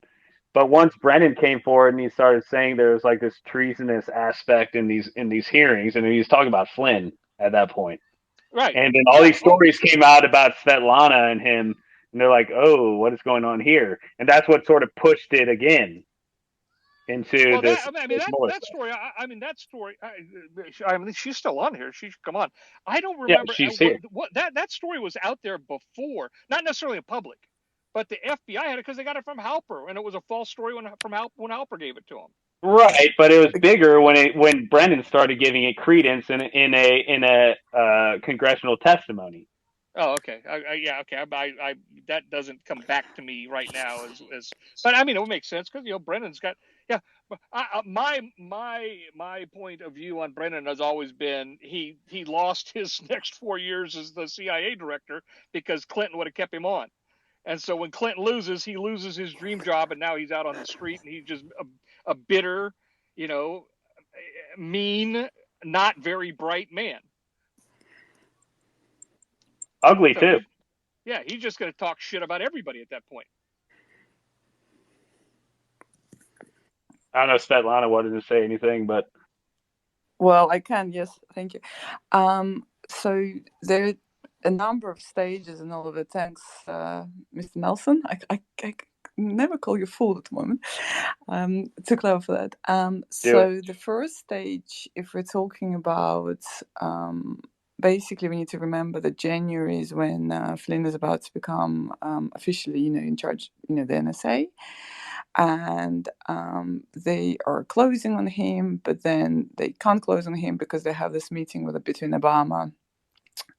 But once Brennan came forward and he started saying there was this treasonous aspect in these hearings, and he was talking about Flynn at that point. Right. And then all these stories came out about Svetlana and him, and they're like, oh, what is going on here? And that's what sort of pushed it again into this. That story. She's still on here. She should come on. I don't remember. Yeah, she's here. That story was out there before, not necessarily in public, but the FBI had it because they got it from Halper, and it was a false story when Halper gave it to them. Right, but it was bigger when Brennan started giving it credence in a congressional testimony. Oh, okay. Okay. I that doesn't come back to me right now but it would make sense because Brennan's got my point of view on Brennan has always been he lost his next 4 years as the CIA director because Clinton would have kept him on, and so when Clinton loses, he loses his dream job, and now he's out on the street and he's just a bitter, mean, not very bright man. Ugly too. Yeah, he's just going to talk shit about everybody at that point. I don't know if Svetlana wanted to say anything, but well, I can. Yes, thank you. So there are a number of stages in all of it. Thanks, Mr. Nelson. I never call you fool at the moment. Too clever for that. So the first stage, if we're talking about. Basically, we need to remember that January is when Flynn is about to become officially, in charge, the NSA, and they are closing on him, but then they can't close on him because they have this meeting between Obama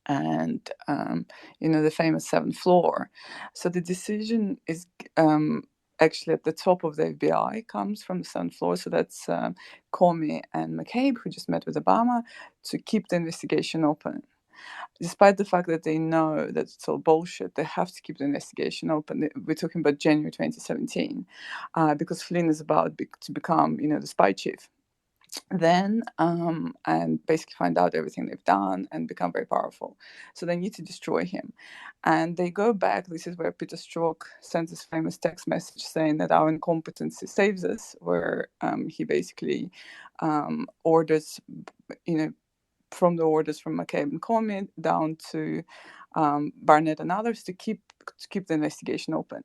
and the famous 7th floor. So the decision is actually at the top of the FBI, comes from the 7th floor. So that's Comey and McCabe, who just met with Obama, to keep the investigation open. Despite the fact that they know that it's all bullshit, they have to keep the investigation open. We're talking about January 2017, because Flynn is about to become, the spy chief. Then and basically find out everything they've done and become very powerful. So they need to destroy him. And they go back. This is where Peter Strzok sends this famous text message saying that our incompetency saves us, where he basically orders, from the orders from McCabe and Comey down to Barnett and others to keep the investigation open.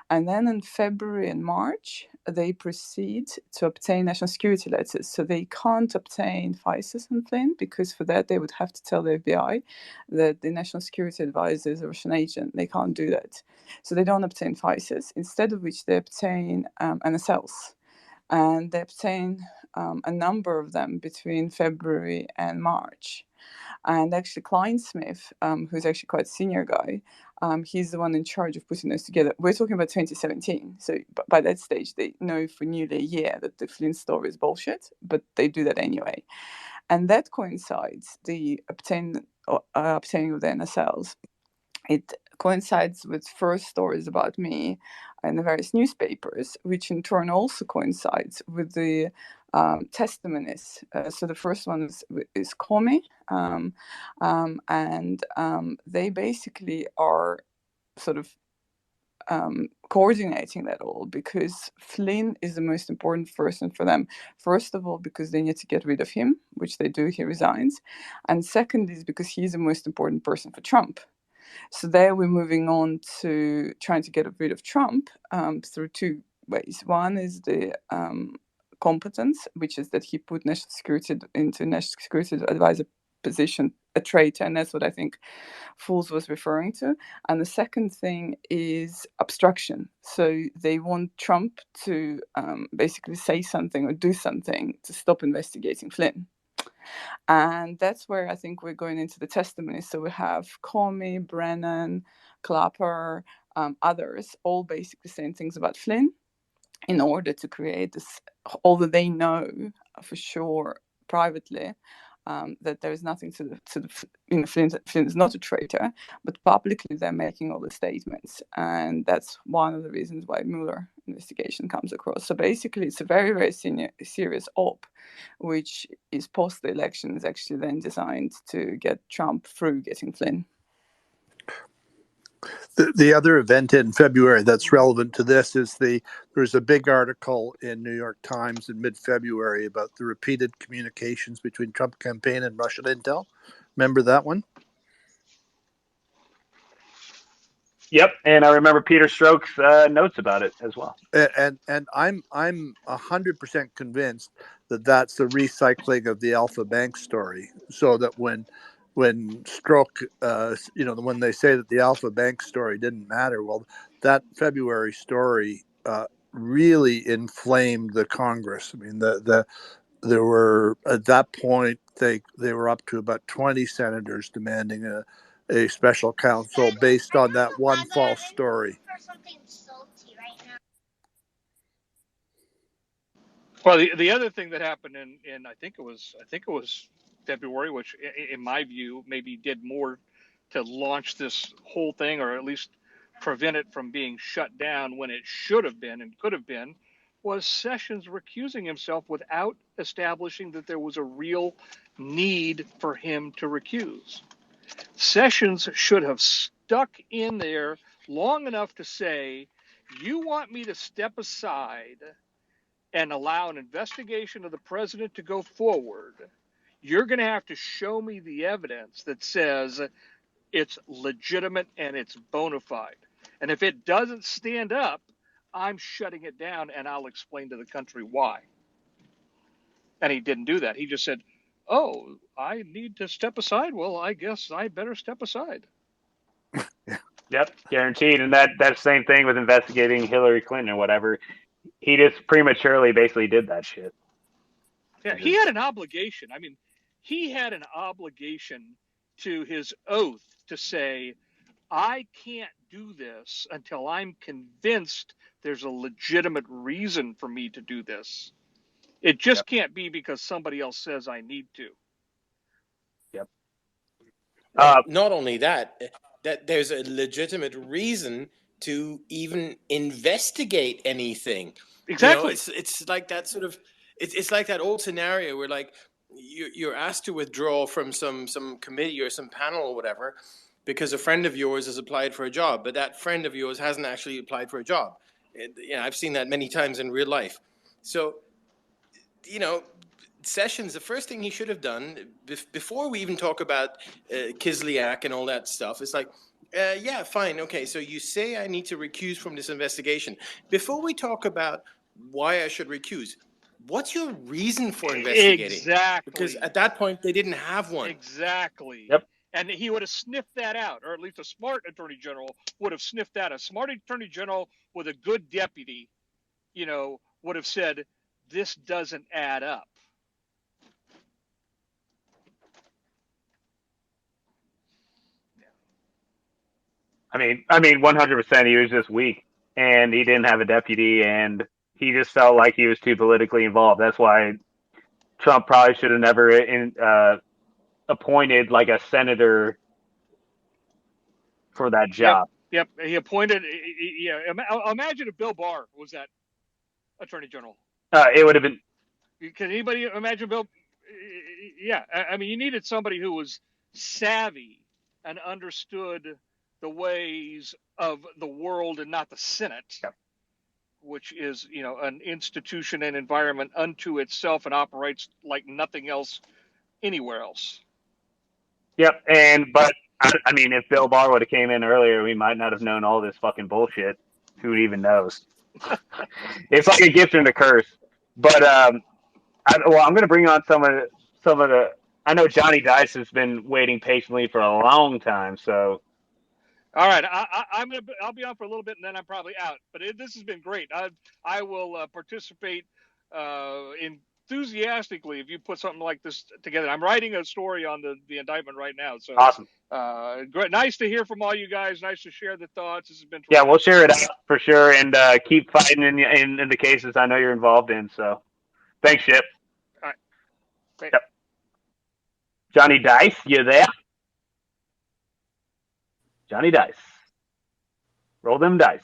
And then in February and March, they proceed to obtain national security letters. So they can't obtain FISAs on Flynn, because for that they would have to tell the FBI that the national security advisor is a Russian agent. They can't do that. So they don't obtain FISAs, instead of which they obtain NSLs. And they obtain a number of them between February and March. And actually Kleinsmith, who's actually quite a senior guy, he's the one in charge of putting those together. We're talking about 2017. So by that stage, they know for nearly a year that the Flynn story is bullshit, but they do that anyway. And that coincides, the obtaining of the NSLs. It coincides with first stories about me in the various newspapers, which in turn also coincides with the testimonies. So the first one is Comey, and they basically are sort of coordinating that all, because Flynn is the most important person for them. First of all, because they need to get rid of him, which they do, he resigns. And second is because he's the most important person for Trump. So there we're moving on to trying to get rid of Trump through two ways. One is the competence, which is that he put national security into national security advisor position, a traitor, and that's what I think Fools was referring to. And the second thing is obstruction. So they want Trump to basically say something or do something to stop investigating Flynn. And that's where I think we're going into the testimony. So we have Comey, Brennan, Clapper, others, all basically saying things about Flynn in order to create this, although they know for sure privately that there is nothing to the Flynn is not a traitor, but publicly they're making all the statements. And that's one of the reasons why Mueller investigation comes across. So basically it's a very, very serious op, which is post the election, is actually then designed to get Trump through getting Flynn. The other event in February that's relevant to this is there's a big article in New York Times in mid-February about the repeated communications between Trump campaign and Russian intel. Remember that one? Yep, and I remember Peter Strzok's notes about it as well. And I'm 100% convinced that that's the recycling of the Alpha Bank story, so that when Strzok, when they say that the Alpha Bank story didn't matter, well, that February story really inflamed the Congress. I mean, there were at that point they were up to about 20 senators demanding a special counsel based on that one false story. Well, the other thing that happened in I think it was February, which in my view maybe did more to launch this whole thing, or at least prevent it from being shut down when it should have been and could have been, was Sessions recusing himself without establishing that there was a real need for him to recuse. Sessions should have stuck in there long enough to say, you want me to step aside and allow an investigation of the president to go forward, you're going to have to show me the evidence that says it's legitimate and it's bona fide. And if it doesn't stand up, I'm shutting it down, and I'll explain to the country why. And he didn't do that. He just said, oh, I need to step aside. Well, I guess I better step aside. Yep, guaranteed. And that same thing with investigating Hillary Clinton or whatever. He just prematurely basically did that shit. Yeah, he had an obligation. I mean, he had an obligation to his oath to say, I can't do this until I'm convinced there's a legitimate reason for me to do this. It just can't be because somebody else says I need to. Yep. Not only that there's a legitimate reason to even investigate anything. Exactly. It's like that sort of it's like that old scenario where like you're asked to withdraw from some committee or some panel or whatever because a friend of yours has applied for a job, but that friend of yours hasn't actually applied for a job. I've seen that many times in real life. So, Sessions, the first thing he should have done before we even talk about Kislyak and all that stuff is like, yeah, fine, okay, so you say I need to recuse from this investigation. Before we talk about why I should recuse, what's your reason for investigating? Exactly. Because at that point, they didn't have one. Exactly. Yep. And he would have sniffed that out, or at least a smart attorney general would have sniffed that. A smart attorney general with a good deputy, would have said, this doesn't add up. I mean, 100%. He was just weak, and he didn't have a deputy, and he just felt like he was too politically involved. That's why Trump probably should have never appointed like a senator for that job. Yep. He appointed. Imagine if Bill Barr was that attorney general. It would have been. Can anybody imagine Bill? Yeah. I mean, you needed somebody who was savvy and understood the ways of the world and not the Senate, which is, an institution and environment unto itself and operates like nothing else anywhere else. Yep. But I mean, if Bill Barr would have came in earlier, we might not have known all this fucking bullshit. Who even knows? It's like a gift and a curse. But I'm going to bring on some of the. I know Johnny Dice has been waiting patiently for a long time, so. All right, I'll be on for a little bit and then I'm probably out. But this has been great. I will participate enthusiastically if you put something like this together. I'm writing a story on the indictment right now. So awesome. Great, nice to hear from all you guys. Nice to share the thoughts. This has been terrific. Yeah, we'll share it out for sure and keep fighting in the cases I know you're involved in. So thanks, Ship. All right. Great. Yep. Johnny Dice, you there? Johnny Dice. Roll them dice.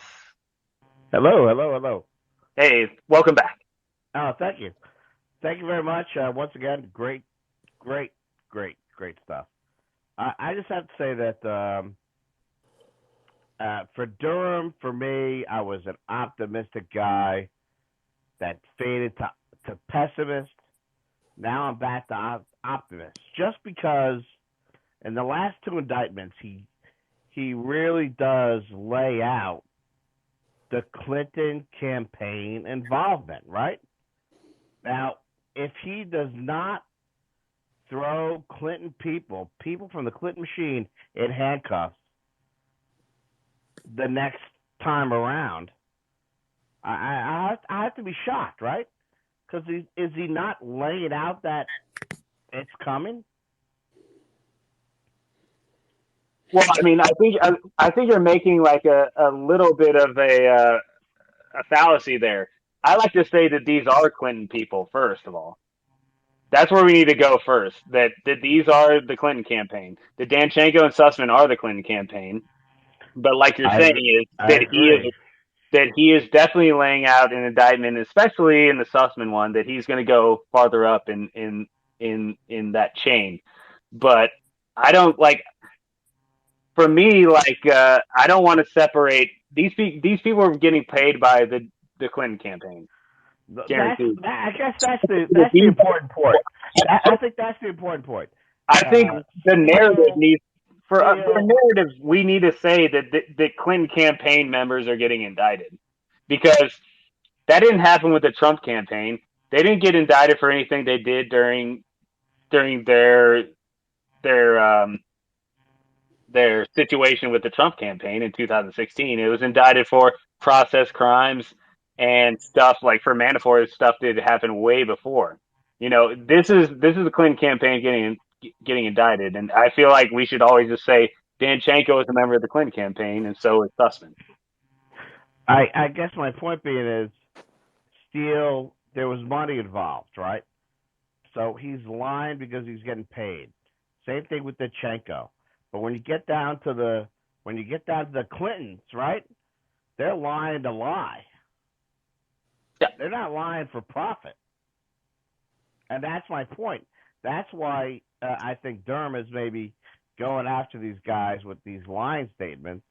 Hello. Hey, welcome back. Oh, thank you. Thank you very much. Once again, great stuff. I just have to say that for Durham, for me, I was an optimistic guy that faded to pessimist. Now I'm back to optimist. Just because in the last two indictments, he really does lay out the Clinton campaign involvement, right? Now, if he does not throw Clinton people from the Clinton machine in handcuffs the next time around, I have to be shocked, right? Because is he not laying out that it's coming? Well, I mean, I think you're making like a little bit of a fallacy there. I like to say that these are Clinton people, first of all. That's where we need to go first. That these are the Clinton campaign. That Danchenko and Sussman are the Clinton campaign. But like you're saying is that he is definitely laying out an indictment, especially in the Sussman one, that he's going to go farther up in that chain. But I don't like. For me, I don't want to separate these people are getting paid by the Clinton campaign. I guess that's the important point. I think that's the important point. I think the narrative needs for narratives. We need to say that the Clinton campaign members are getting indicted because that didn't happen with the Trump campaign. They didn't get indicted for anything they did during their situation with the Trump campaign in 2016. It was indicted for process crimes and stuff like for Manafort stuff that happened way before. This is the Clinton campaign getting indicted. And I feel like we should always just say Danchenko is a member of the Clinton campaign, and so is Sussman. I guess my point being is, still there was money involved, right? So he's lying because he's getting paid. Same thing with Danchenko. But when you get down to the Clintons, right? They're lying to lie. Yeah. They're not lying for profit. And that's my point. That's why I think Durham is maybe going after these guys with these lying statements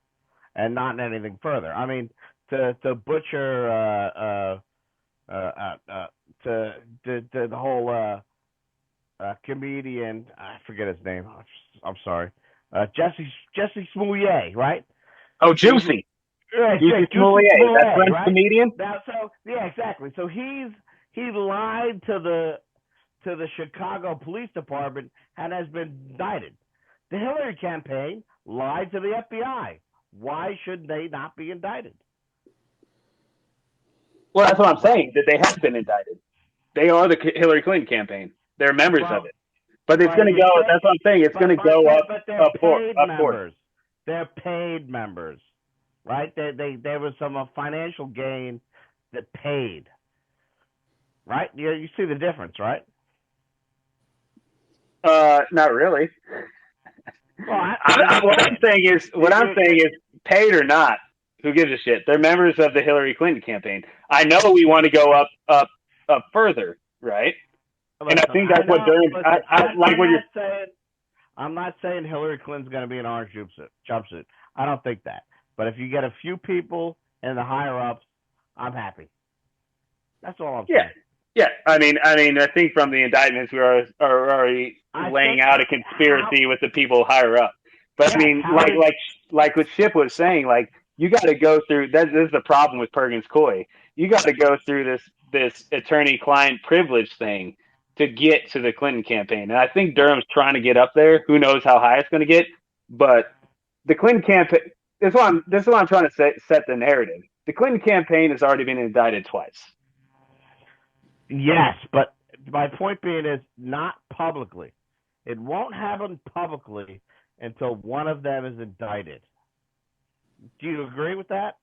and not anything further. I mean, to butcher to the whole comedian, I forget his name. I'm sorry, Jesse Smollett, right? Oh, Juicy. Juicy Smollett, that French right? comedian. Yeah, exactly. So he lied to the Chicago Police Department and has been indicted. The Hillary campaign lied to the FBI. Why should they not be indicted? Well, that's what I'm saying, that they have been indicted. They are the Hillary Clinton campaign. They're members of it. But it's going to go, that's what I'm saying, it's going to go up. But they're paid members. Court. They're paid members, right? There was some financial gain that paid, right? You see the difference, right? Not really. Well, what I'm saying is, paid or not, who gives a shit? They're members of the Hillary Clinton campaign. I know we want to go up further, right? Listen, and I think that's what Durham. I'm not saying Hillary Clinton's going to be an orange jumpsuit. I don't think that. But if you get a few people in the higher ups, I'm happy. That's all I'm saying. Yeah. I mean, I think from the indictments we are already laying out a conspiracy with the people higher up. But I mean, like what Ship was saying, like you got to go through. This is the problem with Perkins Coie. You got to go through this attorney-client privilege thing to get to the Clinton campaign, and I think Durham's trying to get up there. Who knows how high it's going to get? But the Clinton campaign. This is what I'm trying to set the narrative. The Clinton campaign has already been indicted twice. Yes, but my point being is not publicly. It won't happen publicly until one of them is indicted. Do you agree with that?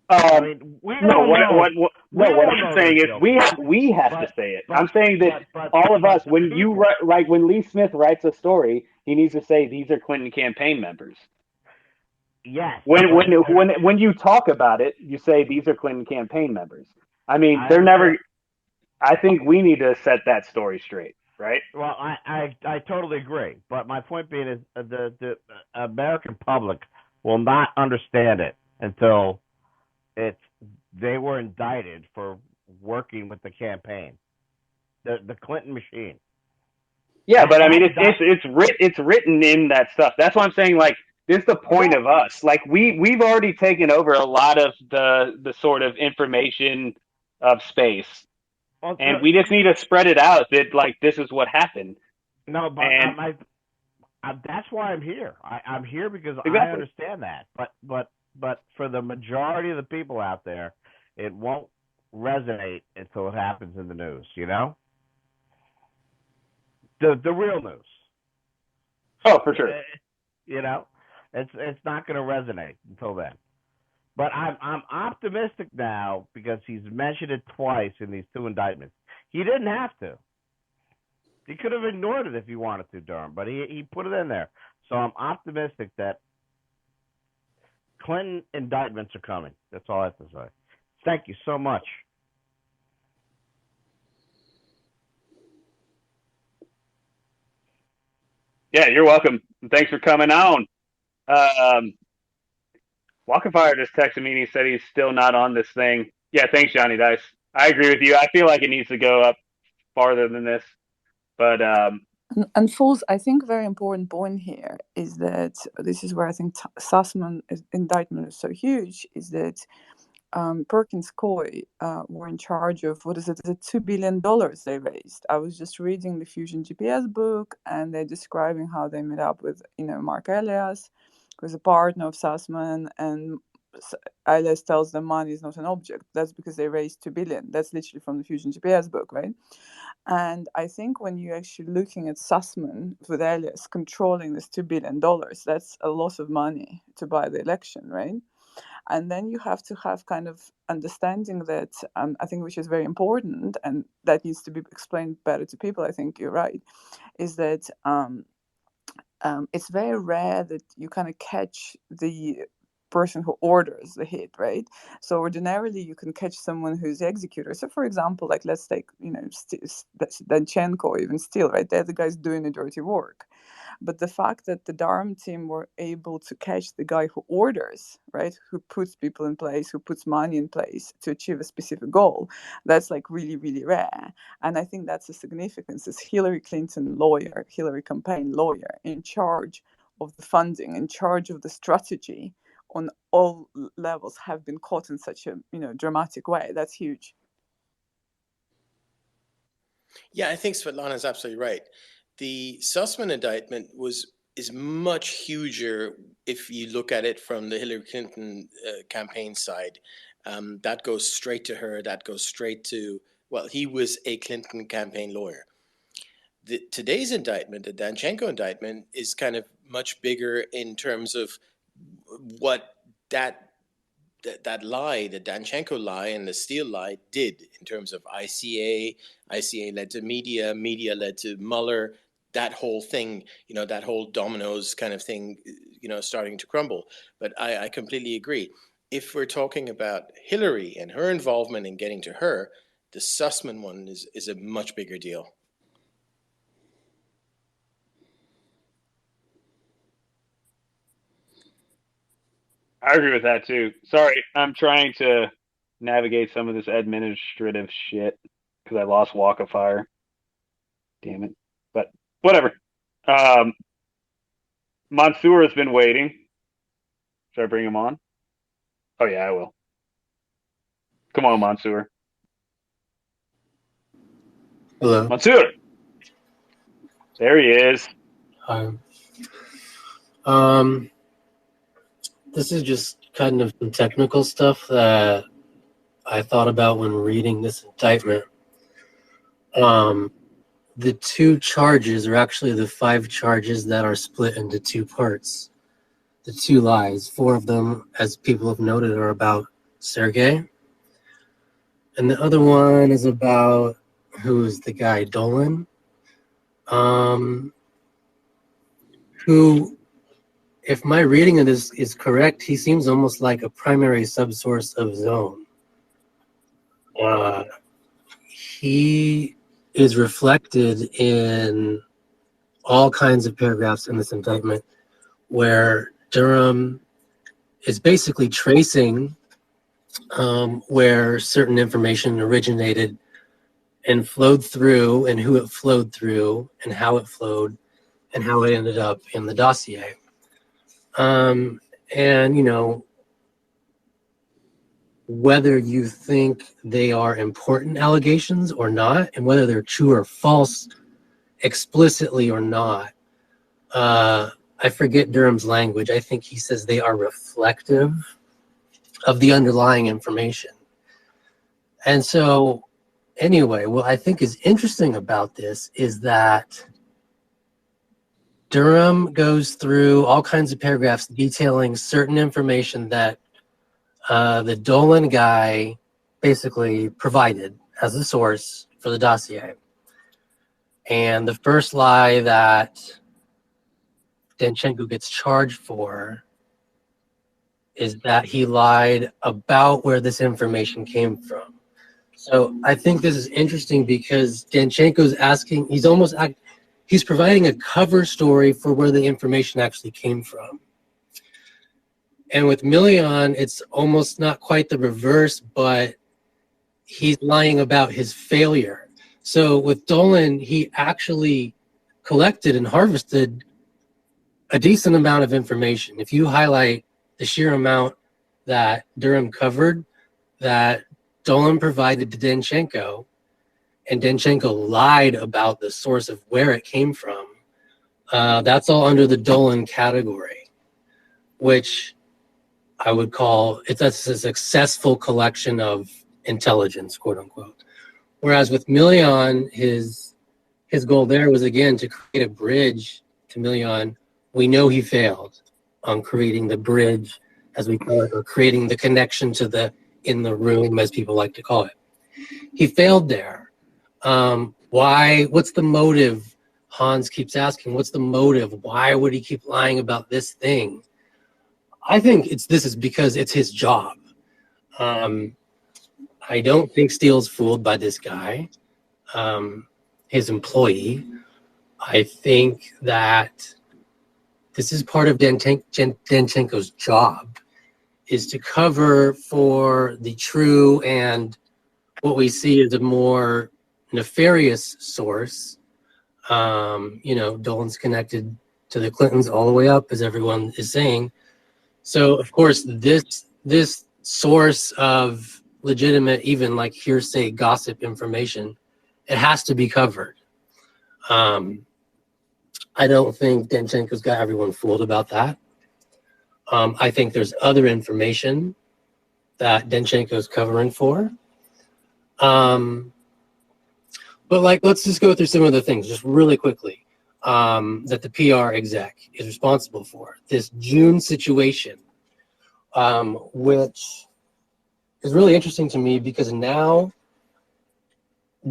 I mean, what I'm saying is we have to say it. I'm saying that all of us, when Lee Smith writes a story, he needs to say these are Clinton campaign members. Yes. When you talk about it, you say these are Clinton campaign members. I mean, they're never. I think we need to set that story straight, right? Well, I totally agree, but my point being is the American public will not understand it until they were indicted for working with the campaign, the Clinton machine. Yeah, but I mean, it's written in that stuff. That's why I'm saying, like, this is the point of us. Like, we've already taken over a lot of the sort of information of space, and we just need to spread it out. That like this is what happened. No, but that's why I'm here. I'm here because I understand that. But for the majority of the people out there, it won't resonate until it happens in the news. You know, the real news. Oh, for sure. You know, it's not going to resonate until then. But I'm optimistic now because he's mentioned it twice in these two indictments. He didn't have to. He could have ignored it if he wanted to, Durham, but he put it in there. So I'm optimistic that Clinton indictments are coming. That's all I have to say. Thank you so much. Yeah, you're welcome. Thanks for coming on. Walkenfire just texted me and he said he's still not on this thing. Yeah, thanks, Johnny Dice. I agree with you. I feel like it needs to go up farther than this. But and Fools, I think a very important point here is that this is where I think Sussman's indictment is so huge, is that Perkins Coie were in charge of, what is it, $2 billion they raised. I was just reading the Fusion GPS book, and they're describing how they met up with, Mark Elias, who's a partner of Sussman, and ILS tells them money is not an object. That's because they raised 2 billion. That's literally from the Fusion GPS book, right? And I think when you're actually looking at Sussman with Elias controlling this $2 billion, that's a lot of money to buy the election, right? And then you have to have kind of understanding that, I think, which is very important, and that needs to be explained better to people. I think you're right, is that it's very rare that you kind of catch the person who orders the hit, right? So ordinarily you can catch someone who's the executor. So for example, like let's take, Danchenko or even Steele, right? They're the guys doing the dirty work. But the fact that the Durham team were able to catch the guy who orders, right, who puts people in place, who puts money in place to achieve a specific goal, that's like really, really rare. And I think that's the significance. Is Hillary Clinton lawyer, Hillary campaign lawyer, in charge of the funding, in charge of the strategy on all levels, have been caught in such a dramatic way. That's huge. Yeah, I think Svetlana is absolutely right. The Sussman indictment is much huger if you look at it from the Hillary Clinton campaign side. That goes straight to her. That goes straight to, well, he was a Clinton campaign lawyer. Today's indictment, the Danchenko indictment, is kind of much bigger in terms of what that lie, the Danchenko lie and the Steele lie did in terms of ICA. ICA led to media led to Mueller. That whole thing, that whole dominoes kind of thing, starting to crumble. But I completely agree. If we're talking about Hillary and her involvement in getting to her, the Sussman one is a much bigger deal. I agree with that too. Sorry, I'm trying to navigate some of this administrative shit because I lost Walk of Fire. Damn it. But whatever. Mansour has been waiting. Should I bring him on? Oh yeah, I will. Come on, Mansour. Hello. Mansour. There he is. Hi. This is just kind of some technical stuff that I thought about when reading this indictment. The 2 charges are actually the 5 charges that are split into 2 parts. The 2 lies, 4 of them, as people have noted, are about Sergei. And the other one is about, who's the guy, Dolan? Who, if my reading of this is correct, he seems almost like a primary subsource of Zone. He is reflected in all kinds of paragraphs in this indictment where Durham is basically tracing where certain information originated and flowed through, and who it flowed through, and how it flowed, and how it ended up in the dossier. And, whether you think they are important allegations or not, and whether they're true or false explicitly or not, I forget Durham's language. I think he says they are reflective of the underlying information. And so, anyway, what I think is interesting about this is that Durham goes through all kinds of paragraphs detailing certain information that the Dolan guy basically provided as a source for the dossier. And the first lie that Danchenko gets charged for is that he lied about where this information came from. So I think this is interesting because Danchenko's asking, he's providing a cover story for where the information actually came from. And with Milian, it's almost not quite the reverse, but he's lying about his failure. So with Dolan, he actually collected and harvested a decent amount of information. If you highlight the sheer amount that Durham covered, that Dolan provided to Danchenko, and Danchenko lied about the source of where it came from, that's all under the Dolan category, which I would call it's a successful collection of intelligence, quote unquote. Whereas with Million, his goal there was again to create a bridge to Million. We know he failed on creating the bridge, as we call it, or creating the connection to the in the room, as people like to call it. He failed there. Why? What's the motive? Hans keeps asking, what's the motive? Why would he keep lying about this thing? I think this is because it's his job. I don't think Steele's fooled by this guy, his employee. I think that this is part of Danchenko's job, is to cover for the true and what we see as a more nefarious source. Dolan's connected to the Clintons all the way up, as everyone is saying. So, of course, this source of legitimate, even like hearsay gossip information, it has to be covered. I don't think Danchenko's got everyone fooled about that. I think there's other information that Danchenko's covering for. But let's just go through some of the things just really quickly that the PR exec is responsible for. This June situation, which is really interesting to me because now,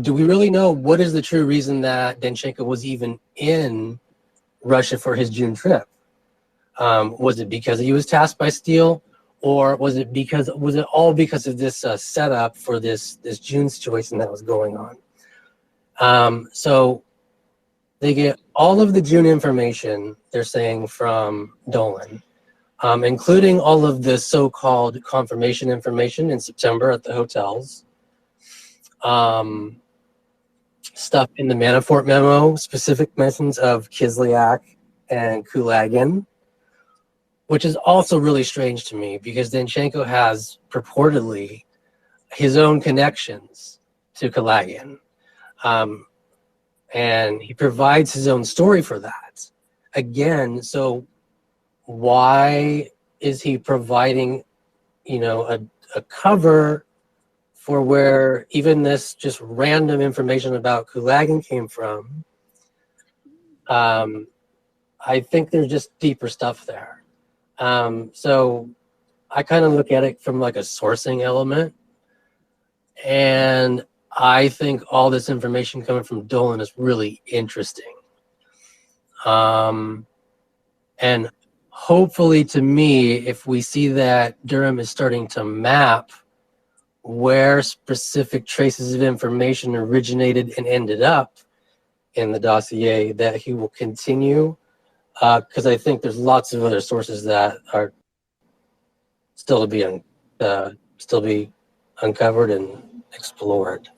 do we really know what is the true reason that Danchenko was even in Russia for his June trip? Was it because he was tasked by Steele, or was it all because of this setup for this June situation that was going on? So they get all of the June information, they're saying, from Dolan, including all of the so-called confirmation information in September at the hotels. Stuff in the Manafort memo, specific mentions of Kislyak and Kulagin, which is also really strange to me because Danchenko has purportedly his own connections to Kulagin. And he provides his own story for that. Again, so why is he providing, a cover for where even this just random information about Kulagin came from? I think there's just deeper stuff there. So I kind of look at it from like a sourcing element. And I think all this information coming from Dolan is really interesting. And hopefully, to me, if we see that Durham is starting to map where specific traces of information originated and ended up in the dossier, that he will continue, because I think there's lots of other sources that are still to be uncovered and explored.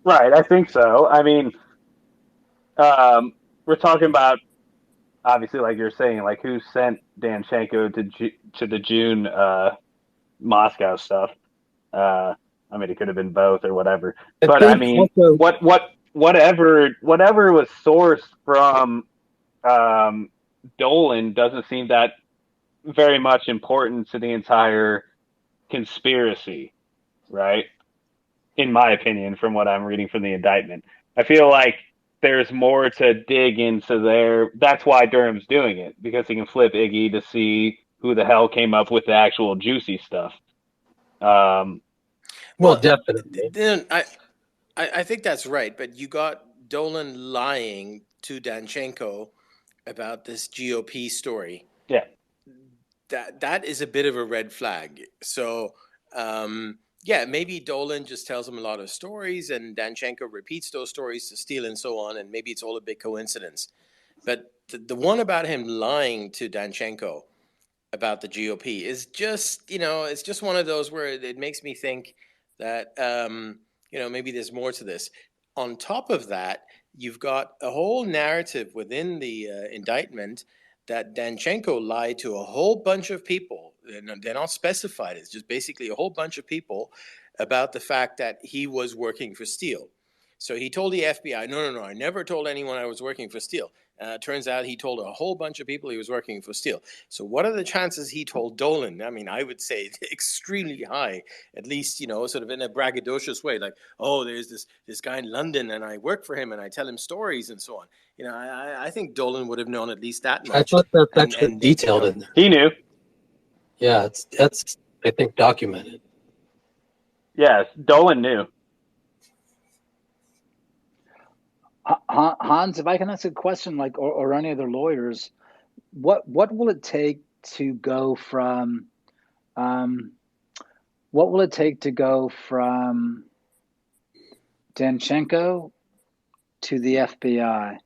Right, I think so. I mean, we're talking about, obviously, like you're saying, like who sent Danchenko to the June Moscow stuff. I mean, it could have been both or whatever. But I mean, whatever was sourced from Dolan doesn't seem that very much important to the entire conspiracy, right? In my opinion, from what I'm reading from the indictment, I feel like there's more to dig into there. That's why Durham's doing it, because he can flip Iggy to see who the hell came up with the actual juicy stuff. Well, definitely. I think that's right, but you got Dolan lying to Danchenko about this GOP story. Yeah. That is a bit of a red flag. So, maybe Dolan just tells him a lot of stories and Danchenko repeats those stories to Steele and so on, and maybe it's all a big coincidence. But the one about him lying to Danchenko about the GOP is just, it's just one of those where it makes me think that, maybe there's more to this. On top of that, you've got a whole narrative within the indictment that Danchenko lied to a whole bunch of people. They're not specified. It's just basically a whole bunch of people about the fact that he was working for Steele. So he told the FBI, no, I never told anyone I was working for Steele. Turns out he told a whole bunch of people he was working for Steele. So what are the chances he told Dolan? I mean, I would say extremely high, at least, sort of in a braggadocious way, like, oh, there's this guy in London and I work for him and I tell him stories and so on. I think Dolan would have known at least that much. I thought that's actually detailed in there. He knew. Yeah, that's I think documented. Yes, Dolan knew. Hans, if I can ask a question, like, or any other lawyers, what will it take to go from, Danchenko to the FBI?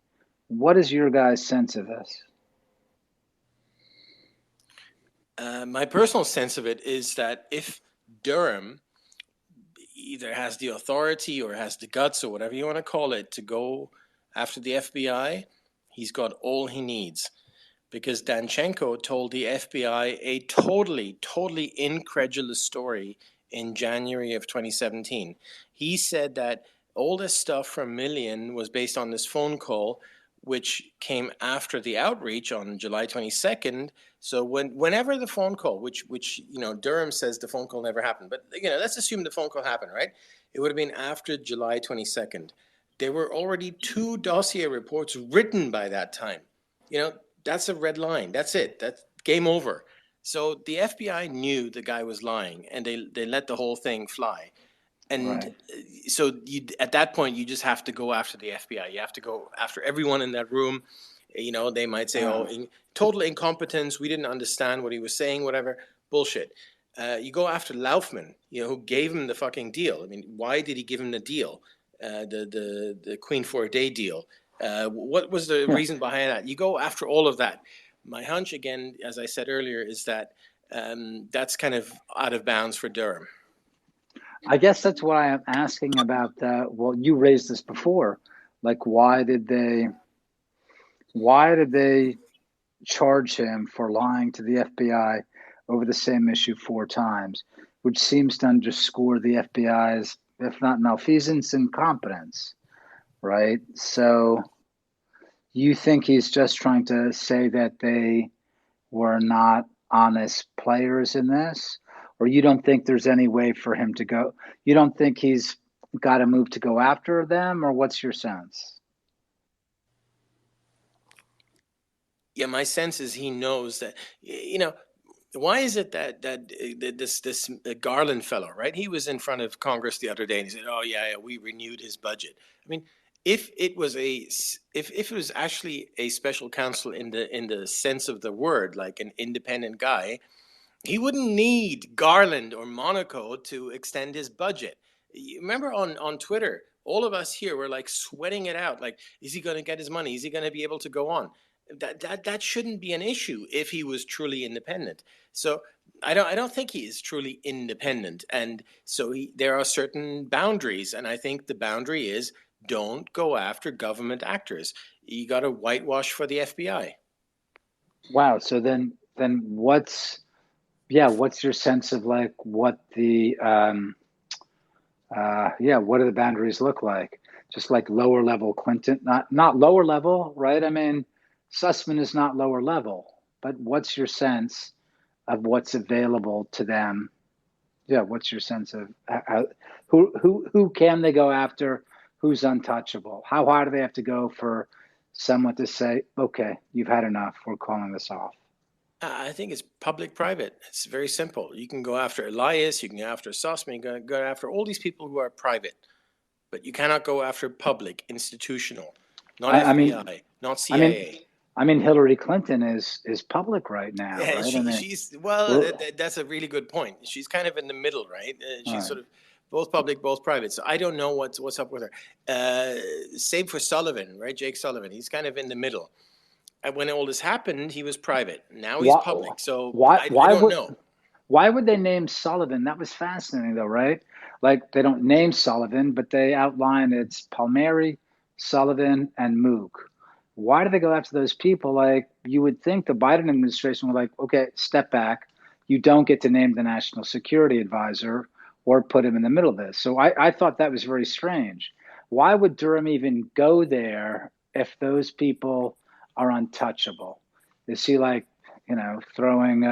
What is your guys' sense of this? My personal sense of it is that if Durham either has the authority or has the guts or whatever you want to call it to go after the FBI, he's got all he needs. Because Danchenko told the FBI a totally incredulous story in January of 2017. He said that all this stuff from Millian was based on this phone call, which came after the outreach on July 22nd. So whenever the phone call, which Durham says the phone call never happened, but let's assume the phone call happened, right? It would have been after July 22nd. There were already 2 dossier reports written by that time. That's a red line. That's it. That's game over. So the FBI knew the guy was lying, and they let the whole thing fly. And so at that point, you just have to go after the FBI. You have to go after everyone in that room. They might say, total incompetence. We didn't understand what he was saying, whatever. Bullshit. You go after Laufman, who gave him the fucking deal. I mean, why did he give him the deal? The Queen for a Day deal. What was the reason behind that? You go after all of that. My hunch, again, as I said earlier, is that that's kind of out of bounds for Durham. I guess that's why I'm asking about well, you raised this before. Like, why did they charge him for lying to the FBI over the same issue 4 times, which seems to underscore the FBI's, if not malfeasance, incompetence, right? So you think he's just trying to say that they were not honest players in this? Or you don't think there's any way for him to go? You don't think he's got a move to go after them? Or what's your sense? Yeah, my sense is he knows that, why is it that this Garland fellow, right? He was in front of Congress the other day and he said, "Oh yeah, we renewed his budget." I mean, if it was actually a special counsel in the sense of the word, like an independent guy, he wouldn't need Garland or Monaco to extend his budget. You remember on Twitter, all of us here were like sweating it out. Like, is he going to get his money? Is he going to be able to go on? That shouldn't be an issue if he was truly independent. So I don't think he is truly independent, and so there are certain boundaries, and I think the boundary is don't go after government actors. You got to whitewash for the FBI. Wow. So then what's your sense of like what the what do the boundaries look like? Just like lower level Clinton, not lower level, right? I mean, Sussman is not lower level, but what's your sense of what's available to them? Yeah, what's your sense of who can they go after? Who's untouchable? How high do they have to go for someone to say, okay, you've had enough, we're calling this off? I think it's public-private. It's very simple. You can go after Elias, you can go after Sussman, you can go after all these people who are private, but you cannot go after public, institutional, not FBI, not CIA. I mean, Hillary Clinton is public right now, yeah, right? That's a really good point. She's kind of in the middle, right? She's sort of both public, both private. So I don't know what's up with her. Same for Sullivan, right? Jake Sullivan. He's kind of in the middle. And when all this happened, he was private. Now he's public. So I don't know. Why would they name Sullivan? That was fascinating, though, right? Like, they don't name Sullivan, but they outline it's Palmieri, Sullivan, and Mook. Why do they go after those people? Like, you would think the Biden administration would like, okay, step back. You don't get to name the national security advisor or put him in the middle of this. So I thought that was very strange. why would Durham even go there if those people are untouchable? Is he like, putting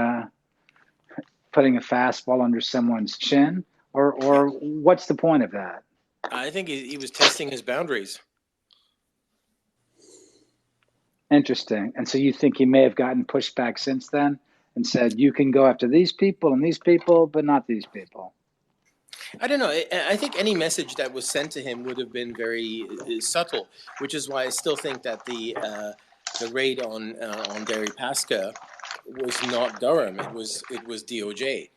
a fastball under someone's chin, or what's the point of that? I think he was testing his boundaries. Interesting. And so you think he may have gotten pushback since then and said, you can go after these people and these people, but not these people? I don't know. I think any message that was sent to him would have been very subtle, which is why I still think that the raid on Deripaska was not Durham. It was DOJ.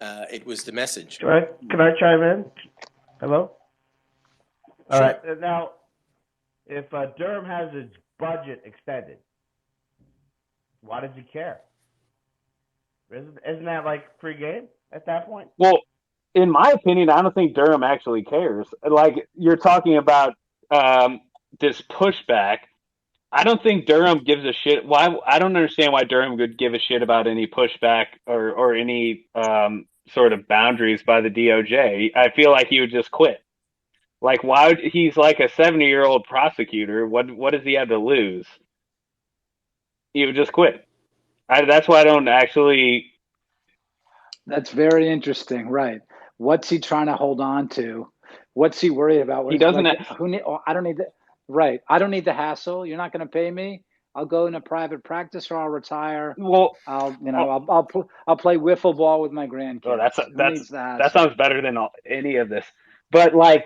It was the message. Can I chime in? Hello? All right. Now, if Durham has his budget extended, why does he care? Isn't that like free game at that point? Well, in my opinion, I don't think Durham actually cares. Like, you're talking about this pushback. I don't think Durham gives a shit. Why? I don't understand why Durham would give a shit about any pushback or any sort of boundaries by the DOJ. I feel like he would just quit. Like, why would, he's like a 70-year-old prosecutor. What does he have to lose? He would just quit. That's why I don't actually. That's very interesting, right? What's he trying to hold on to? What's he worried about? He doesn't. Like, I don't need the right. I don't need the hassle. You're not going to pay me. I'll go into private practice or I'll retire. Well, I'll play wiffle ball with my grandkids. Oh, that sounds better than any of this. But like,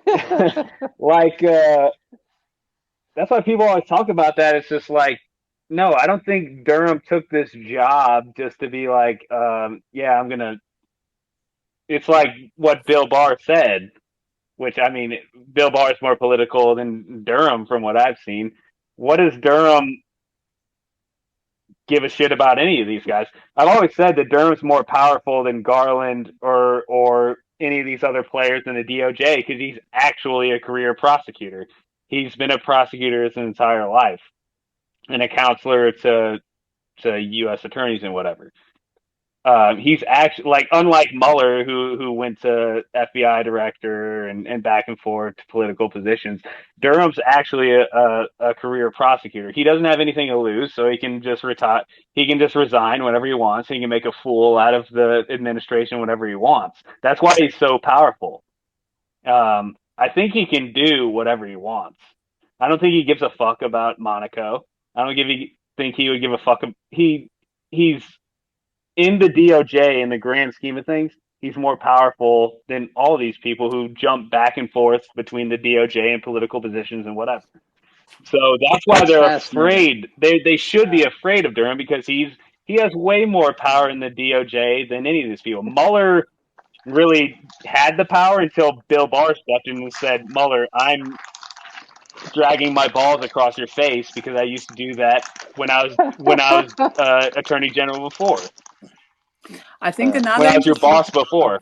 that's why people always talk about that. It's just like, no, I don't think Durham took this job just to be like, yeah, I'm gonna. It's like what Bill Barr said, which, I mean, Bill Barr is more political than Durham from what I've seen. What does Durham give a shit about any of these guys? I've always said that Durham's more powerful than Garland or any of these other players in the DOJ because he's actually a career prosecutor. He's been a prosecutor his entire life and a counselor to U.S. attorneys and whatever. He's actually, like, unlike Mueller, who went to FBI director and back and forth to political positions. Durham's actually a career prosecutor. He doesn't have anything to lose, so he can just retire. He can just resign whenever he wants. He can make a fool out of the administration whenever he wants. That's why he's so powerful. I think he can do whatever he wants. I don't think he gives a fuck about Monaco. I don't think he would give a fuck. He's in the DOJ, in the grand scheme of things, he's more powerful than all these people who jump back and forth between the DOJ and political positions and whatever. So that's why they're afraid. They should be afraid of Durham because he has way more power in the DOJ than any of these people. Mueller really had the power until Bill Barr stepped in and said, Mueller, I'm dragging my balls across your face because I used to do that when I was Attorney General before. I think when I was your boss before.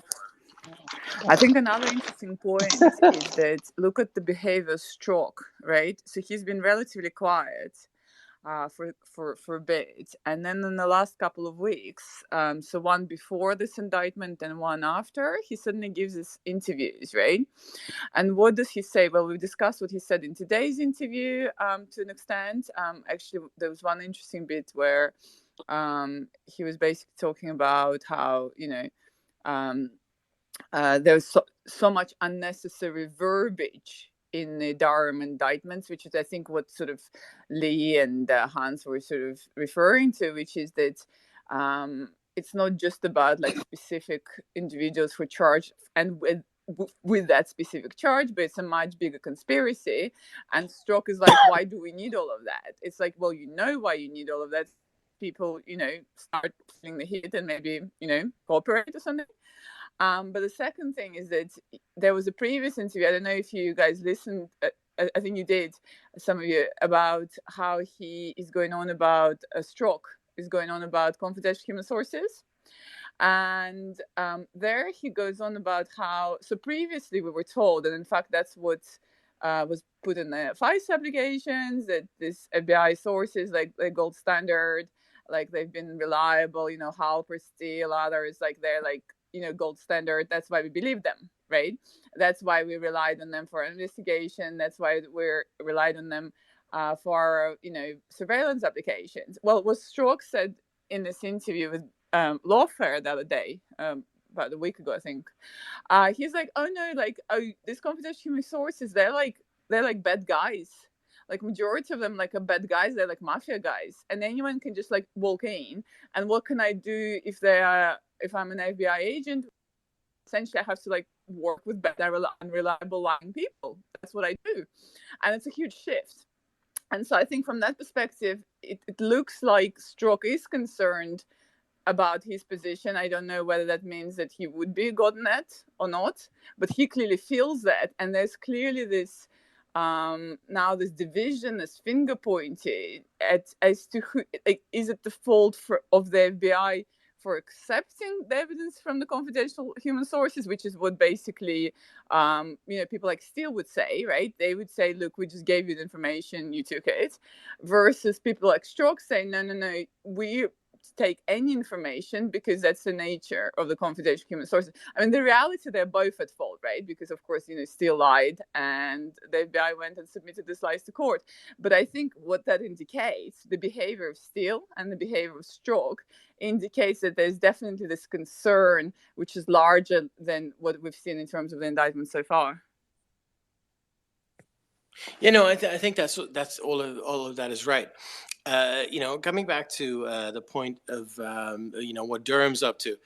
I think another interesting point is that look at the behavior of Strzok, right? So he's been relatively quiet for a bit, and then in the last couple of weeks, so one before this indictment and one after, he suddenly gives us interviews, right? And what does he say? Well, we discussed what he said in today's interview to an extent. Actually, there was one interesting bit where he was basically talking about how, there's so much unnecessary verbiage in the Durham indictments, which is, I think, what sort of Lee and Hans were sort of referring to, which is that it's not just about like specific individuals who are charged and with that specific charge, but it's a much bigger conspiracy. And Strzok is like, why do we need all of that? It's like, well, you know why you need all of that. People, start feeling the heat and maybe, cooperate or something. But the second thing is that there was a previous interview, I don't know if you guys listened, I think you did, some of you, about how he is going on about Strzok, is going on about confidential human sources. And there he goes on about how, so previously we were told, and in fact that's what was put in the FICE applications, that this FBI sources, like gold standard, like they've been reliable, Halper, Steele, others, like they're like, gold standard. That's why we believe them. right? That's why we relied on them for investigation. That's why we relied on them for, surveillance applications. Well, what Strzok said in this interview with Lawfare the other day, about a week ago, I think, he's like, oh no, like, these confidential human sources, they're like bad guys. Like, majority of them, like, are bad guys. They're like mafia guys, and anyone can just like walk in. And what can I do if I'm an FBI agent? Essentially, I have to like work with bad, unreliable, lying people. That's what I do, and it's a huge shift. And so I think from that perspective, it looks like Strzok is concerned about his position. I don't know whether that means that he would be gotten at or not, but he clearly feels that. And there's clearly this now this division, this finger pointed as to who, like, is it the fault of the FBI for accepting the evidence from the confidential human sources, which is what basically people like Steele would say, right? They would say, look, we just gave you the information, you took it, versus people like Strzok saying, no, we take any information because that's the nature of the confidential human sources. I mean, the reality, they're both at fault, right? Because of course, Steele lied and the FBI went and submitted this lies to court. But I think what that indicates, the behavior of Steele and the behavior of Strzok, indicates that there's definitely this concern which is larger than what we've seen in terms of the indictment so far. I think that's all of that is right. Coming back to the point of what Durham's up to,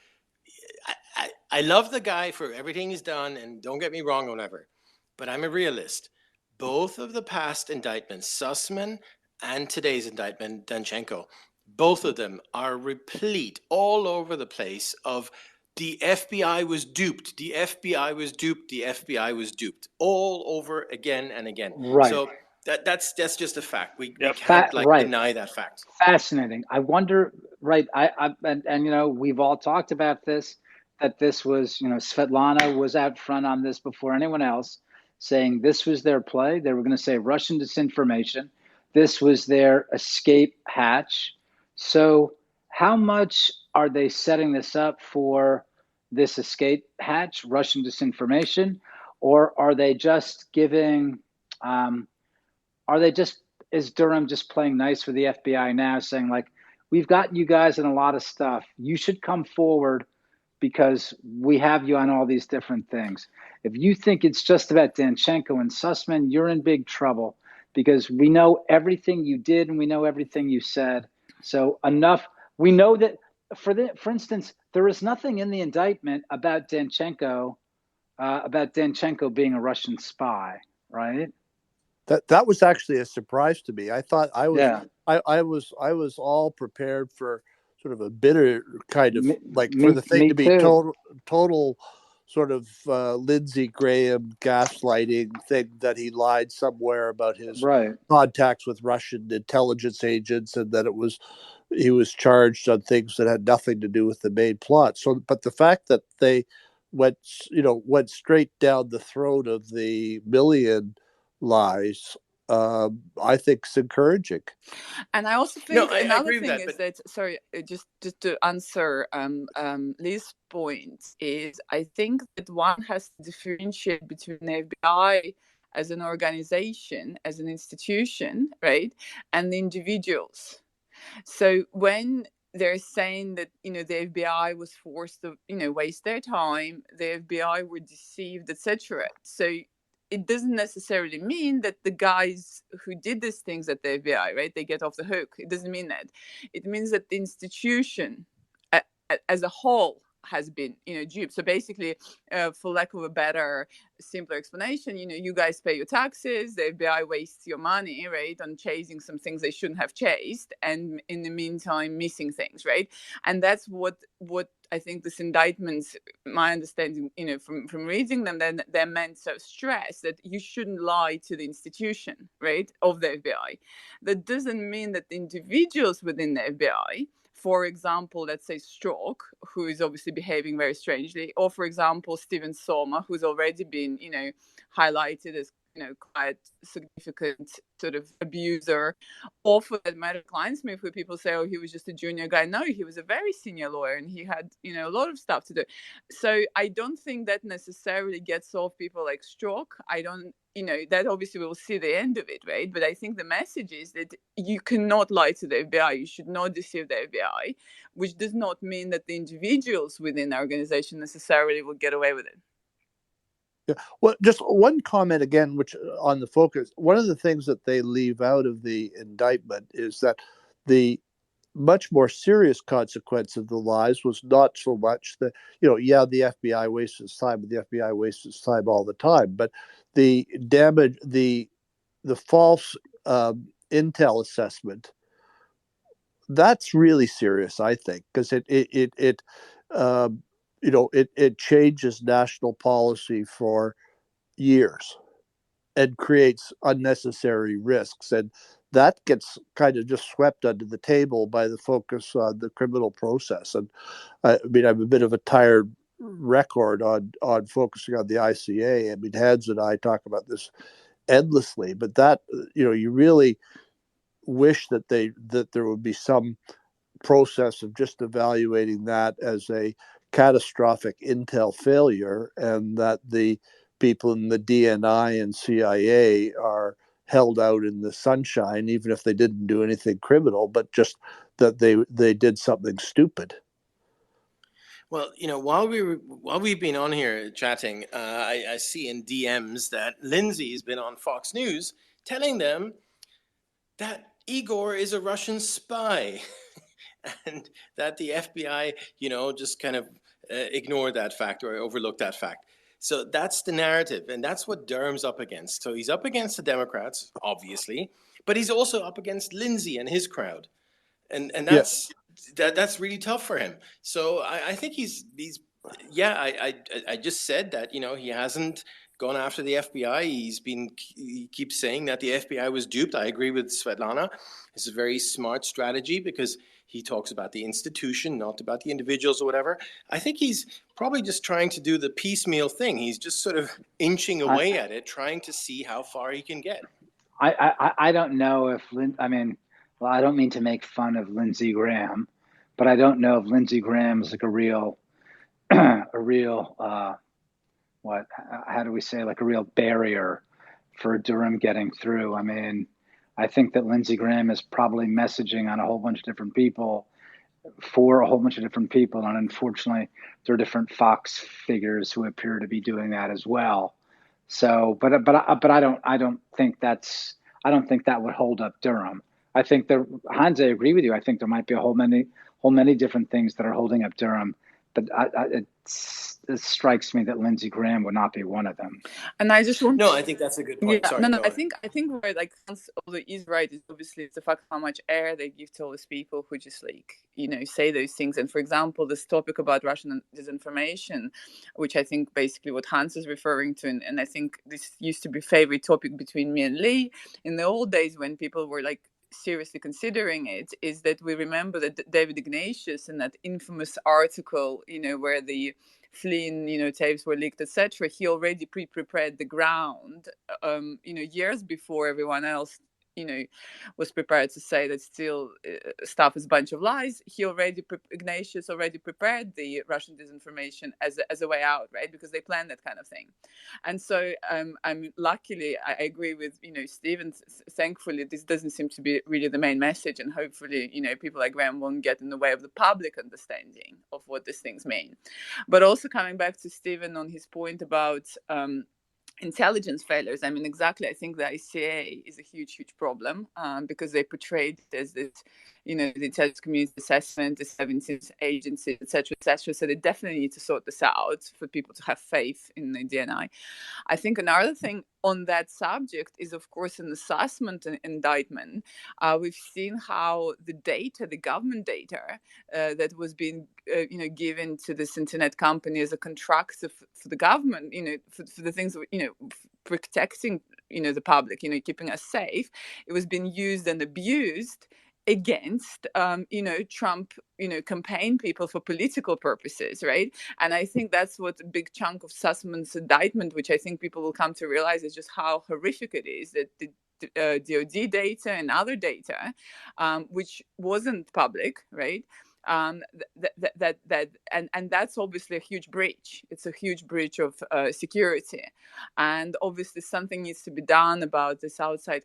I love the guy for everything he's done, and don't get me wrong or whatever, but I'm a realist. Both of the past indictments, Sussman and today's indictment, Danchenko, both of them are replete all over the place of the FBI was duped, the FBI was duped, the FBI was duped, all over again and again. Right. So that's just a fact. We can't deny that fact. Fascinating. I wonder, right? And we've all talked about this, that this was, Svetlana was out front on this before anyone else, saying this was their play. They were going to say Russian disinformation. This was their escape hatch. So how much are they setting this up for this escape hatch, Russian disinformation, or are they just giving, is Durham just playing nice for the FBI now, saying like, we've got you guys in a lot of stuff. You should come forward because we have you on all these different things. If you think it's just about Danchenko and Sussman, you're in big trouble because we know everything you did and we know everything you said. So enough. We know that, for instance, there is nothing in the indictment about Danchenko being a Russian spy, right? That was actually a surprise to me. I thought I was all prepared for sort of a bitter kind of for the thing to be total sort of Lindsey Graham gaslighting thing, that he lied somewhere about his contacts with Russian intelligence agents and that he was charged on things that had nothing to do with the main plot. So, but the fact that they went straight down the throat of the million lies, I think is encouraging. And I also think another thing is that, sorry, just to answer Lee's point, is I think that one has to differentiate between the FBI as an organization, as an institution, right, and the individuals. So when they're saying that, the FBI was forced to, waste their time, the FBI were deceived, etc. So it doesn't necessarily mean that the guys who did these things at the FBI, right, they get off the hook. It doesn't mean that. It means that the institution as a whole has been, duped. So basically, for lack of a better, simpler explanation, you guys pay your taxes, the FBI wastes your money, right, on chasing some things they shouldn't have chased, and in the meantime, missing things, right? And that's what I think this indictments, my understanding, from reading them, then they're meant to stress that you shouldn't lie to the institution, right, of the FBI. That doesn't mean that the individuals within the FBI, for example, let's say Strzok, who is obviously behaving very strangely, or for example, Steven Sommer, who's already been, highlighted as quite significant sort of abuser, or for that matter, Kleinsmith, where people say, oh, he was just a junior guy. No, he was a very senior lawyer, and he had, a lot of stuff to do. So I don't think that necessarily gets off people like Strzok. I don't, that obviously we'll see the end of it, right? But I think the message is that you cannot lie to the FBI. You should not deceive the FBI, which does not mean that the individuals within the organization necessarily will get away with it. Yeah. Well, just one comment again, which on the focus, one of the things that they leave out of the indictment is that the much more serious consequence of the lies was not so much that, the FBI wastes its time, but the FBI wastes its time all the time. But the damage, the false intel assessment, that's really serious, I think, because it changes national policy for years and creates unnecessary risks. And that gets kind of just swept under the table by the focus on the criminal process. And I have a bit of a tired record on focusing on the ICA. I mean, Hans and I talk about this endlessly, but that, you really wish that there would be some process of just evaluating that as a catastrophic intel failure, and that the people in the DNI and CIA are held out in the sunshine, even if they didn't do anything criminal, but just that they did something stupid. Well, while we've been on here chatting, I see in DMs that Lindsay's been on Fox News telling them that Igor is a Russian spy. And that the FBI, just kind of ignored that fact or overlooked that fact. So that's the narrative, and that's what Durham's up against. So he's up against the Democrats, obviously, but he's also up against Lindsay and his crowd, and that's that's really tough for him. So I think I just said that he hasn't gone after the FBI. He keeps saying that the FBI was duped. I agree with Svetlana. It's a very smart strategy because he talks about the institution, not about the individuals or whatever. I think he's probably just trying to do the piecemeal thing. He's just sort of inching away at it, trying to see how far he can get. I don't know if I don't mean to make fun of Lindsey Graham, but I don't know if Lindsey Graham is like a real barrier for Durham getting through. I think that Lindsey Graham is probably messaging on a whole bunch of different people for a whole bunch of different people, and unfortunately, there are different Fox figures who appear to be doing that as well. So, but I don't think that would hold up Durham. I think that Hans, I agree with you. I think there might be a whole many different things that are holding up Durham, but it strikes me that Lindsey Graham would not be one of them. And I just want I think that's a good point. Yeah, Sorry, I think where Hans also is right is obviously the fact how much air they give to all these people who just say those things. And for example, this topic about Russian disinformation, which I think basically what Hans is referring to, and I think this used to be a favorite topic between me and Lee in the old days when people were seriously considering it, is that we remember that David Ignatius in that infamous article, where the Flynn, tapes were leaked, etc. He already pre-prepared the ground, years before everyone else, was prepared to say that still stuff is a bunch of lies. Ignatius already prepared the Russian disinformation as a way out, right? Because they planned that kind of thing. And so luckily, I agree with, Stephen, thankfully, this doesn't seem to be really the main message. And hopefully, people like Graham won't get in the way of the public understanding of what these things mean. But also coming back to Stephen on his point about intelligence failures. Exactly. I think the ICA is a huge problem because they portrayed it as this, the intelligence community assessment, the 17th agency, etc., etc. So they definitely need to sort this out for people to have faith in the DNI. I think another thing on that subject is, of course, an assessment and indictment. We've seen how the data, the government data that was being, given to this internet company as a contractor for the government, for the things, protecting, the public, keeping us safe. It was being used and abused against, Trump, campaign people for political purposes, right? And I think that's what a big chunk of Sussman's indictment, which I think people will come to realize, is just how horrific it is that the DOD data and other data, which wasn't public, right? And that's obviously a huge breach. It's a huge breach of security, and obviously something needs to be done about this outside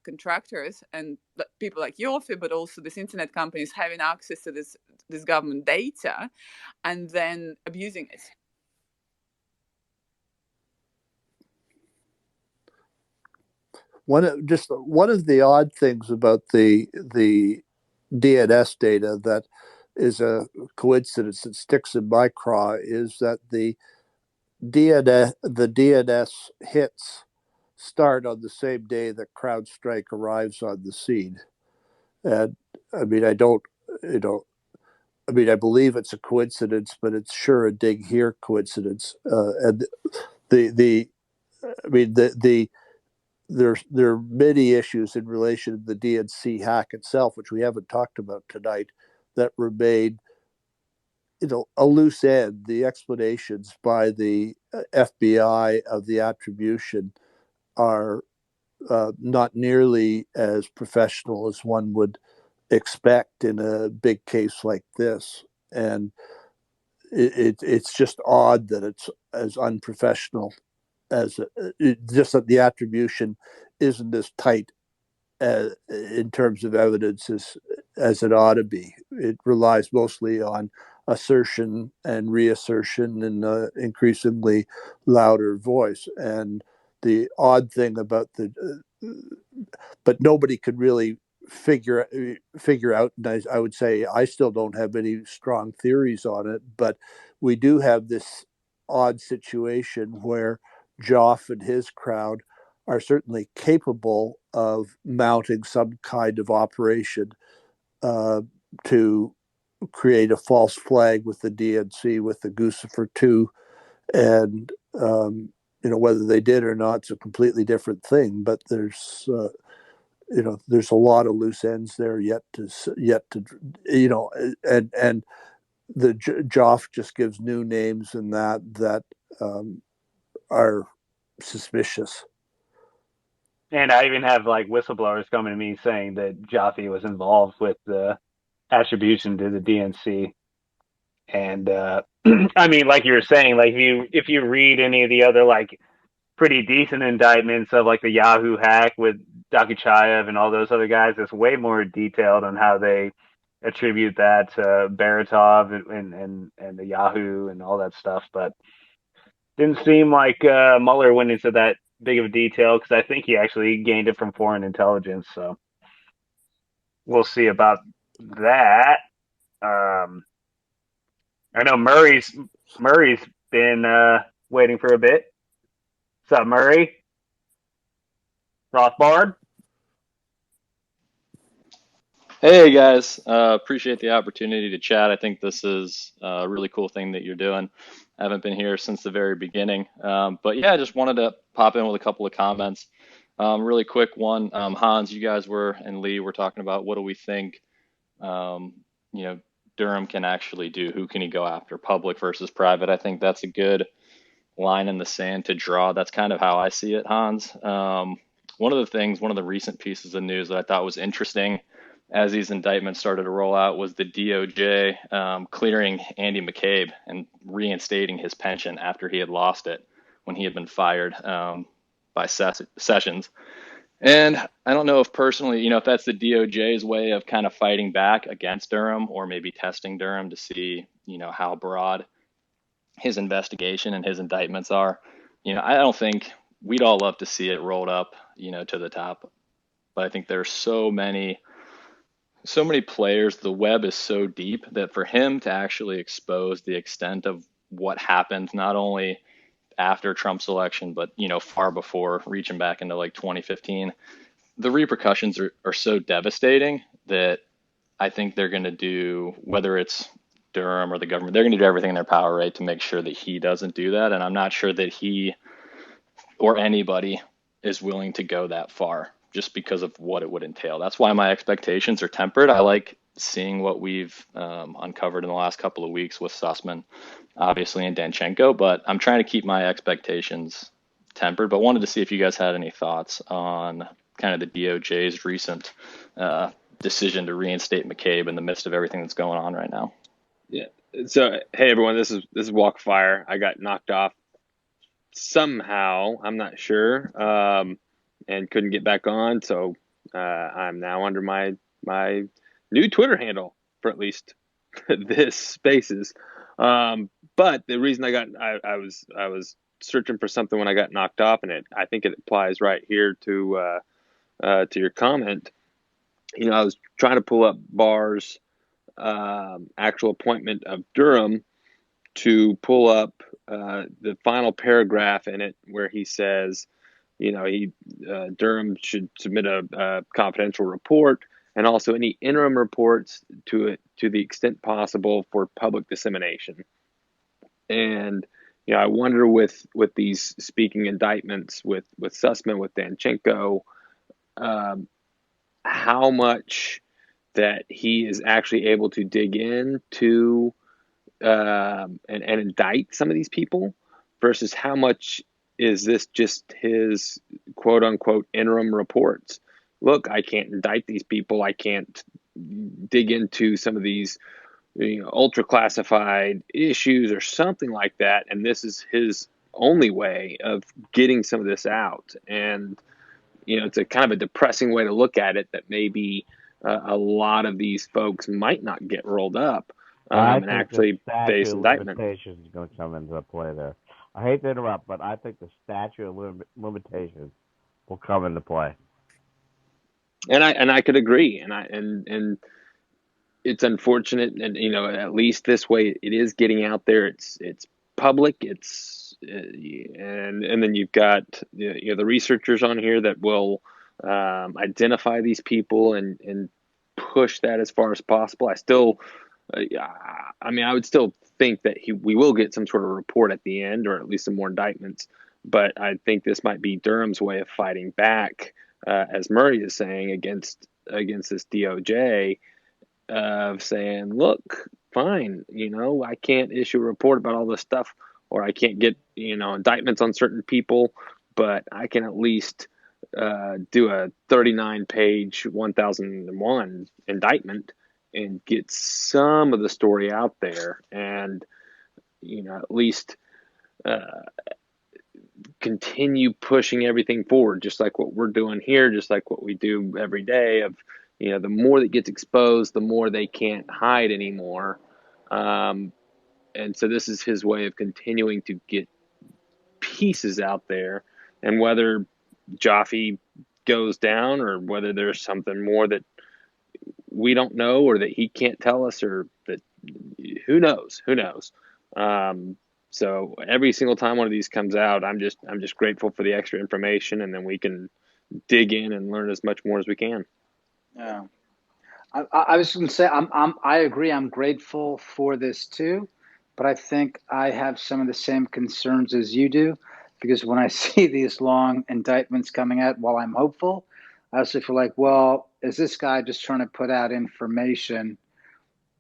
contractors and people like Yofi, but also these internet companies having access to this government data and then abusing it. One of the odd things about the DNS data that is a coincidence that sticks in my craw is that the DNS hits start on the same day that CrowdStrike arrives on the scene. And I mean, I believe it's a coincidence, but it's sure a dig here coincidence. And there are many issues in relation to the DNC hack itself, which we haven't talked about tonight, that remain, a loose end. The explanations by the FBI of the attribution are not nearly as professional as one would expect in a big case like this. And it's just odd that it's as unprofessional as just that the attribution isn't as tight in terms of evidence as it ought to be. It relies mostly on assertion and reassertion in an increasingly louder voice. And the odd thing about but nobody could really figure out, and I would say I still don't have any strong theories on it, but we do have this odd situation where Joff and his crowd are certainly capable of mounting some kind of operation to create a false flag with the DNC, with the Guccifer 2. And, whether they did or not, it's a completely different thing. But there's a lot of loose ends there yet to and the Joff just gives new names and that are suspicious. And I even have like whistleblowers coming to me saying that Jaffe was involved with the attribution to the DNC. And I mean, like you were saying, like if you read any of the other like pretty decent indictments of like the Yahoo hack with Dokuchayev and all those other guys, it's way more detailed on how they attribute that to Baratov and the Yahoo and all that stuff. But didn't seem like Mueller went into that big of a detail, because I think he actually gained it from foreign intelligence. So we'll see about that. I know Murray's been waiting for a bit. What's up, Murray? Rothbard? Hey guys, appreciate the opportunity to chat. I think this is a really cool thing that you're doing. I haven't been here since the very beginning, but yeah, I just wanted to pop in with a couple of comments. Really quick one, Hans, you guys and Lee were talking about what do we think, Durham can actually do? Who can he go after, public versus private? I think that's a good line in the sand to draw. That's kind of how I see it, Hans. One of the recent pieces of news that I thought was interesting as these indictments started to roll out was the DOJ clearing Andy McCabe and reinstating his pension after he had lost it when he had been fired by Sessions. And I don't know if personally, if that's the DOJ's way of kind of fighting back against Durham, or maybe testing Durham to see, how broad his investigation and his indictments are. I don't think we'd all love to see it rolled up, to the top. But I think there's so many players, the web is so deep that for him to actually expose the extent of what happened, not only after Trump's election, but, far before, reaching back into like 2015, the repercussions are so devastating that I think they're going to do, whether it's Durham or the government, they're going to do everything in their power, right, to make sure that he doesn't do that. And I'm not sure that he or anybody is willing to go that far just because of what it would entail. That's why my expectations are tempered. I like seeing what we've uncovered in the last couple of weeks with Sussman, obviously, and Danchenko, but I'm trying to keep my expectations tempered, but wanted to see if you guys had any thoughts on kind of the DOJ's recent decision to reinstate McCabe in the midst of everything that's going on right now. Yeah. So, hey, everyone, this is Walkfire. I got knocked off somehow, I'm not sure, and couldn't get back on. So I'm now under my new Twitter handle for at least this Spaces. But the reason I was searching for something when I got knocked off, and I think it applies right here to your comment. I was trying to pull up Barr's actual appointment of Durham to pull up the final paragraph in it where he says, Durham should submit a confidential report and also any interim reports to the extent possible for public dissemination. And I wonder with these speaking indictments with Sussman, with Danchenko, how much that he is actually able to dig into and indict some of these people versus how much is this just his quote unquote interim reports. Look, I can't indict these people. I can't dig into some of these ultra classified issues or something like that. And this is his only way of getting some of this out. And, it's a kind of a depressing way to look at it, that maybe a lot of these folks might not get rolled up and actually face indictment. Limitations is going to come into play there. I hate to interrupt, but I think the statute of limitations will come into play. And I could agree, and it's unfortunate, and at least this way it is getting out there. It's public. And then you've got the researchers on here that will identify these people and push that as far as possible. I would still think that we will get some sort of report at the end, or at least some more indictments. But I think this might be Durham's way of fighting back, as Murray is saying, against this DOJ, of saying, look, fine, I can't issue a report about all this stuff, or I can't get indictments on certain people, but I can at least do a 39-page 1001 indictment and get some of the story out there, and at least continue pushing everything forward, just like what we're doing here, just like what we do every day. Of the more that gets exposed, the more they can't hide anymore, and so this is his way of continuing to get pieces out there. And whether Jaffe goes down, or whether there's something more that we don't know, or that he can't tell us, or that who knows. So every single time one of these comes out, I'm just grateful for the extra information, and then we can dig in and learn as much more as we can. Yeah, I was going to say I agree. I'm grateful for this too, but I think I have some of the same concerns as you do, because when I see these long indictments coming out, while I'm hopeful, I also feel like, well, is this guy just trying to put out information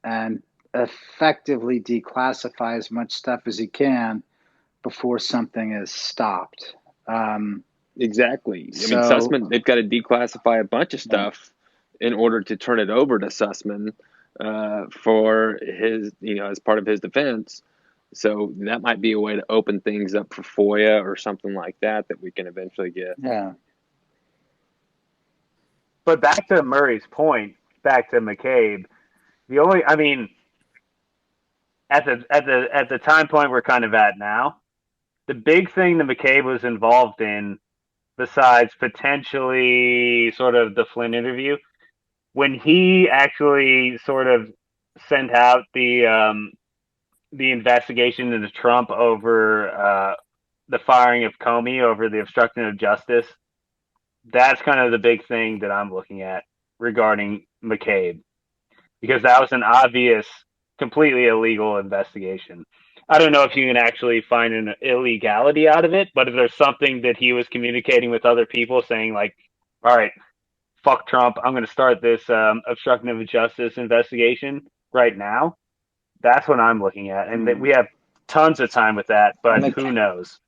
and effectively declassify as much stuff as he can before something is stopped? Exactly. Sussman, they've got to declassify a bunch of stuff in order to turn it over to Sussman for his, as part of his defense. So that might be a way to open things up for FOIA or something like that we can eventually get. Yeah. But back to Murray's point, back to McCabe, at the time point we're kind of at now, the big thing that McCabe was involved in, besides potentially sort of the Flynn interview, when he actually sort of sent out the investigation into Trump over the firing of Comey over the obstruction of justice, that's kind of the big thing that I'm looking at regarding McCabe, because that was an obvious, completely illegal investigation. I don't know if you can actually find an illegality out of it, but if there's something that he was communicating with other people saying, like, all right, fuck Trump. I'm going to start this obstruction of justice investigation right now. That's what I'm looking at. And we have tons of time with that, but who knows?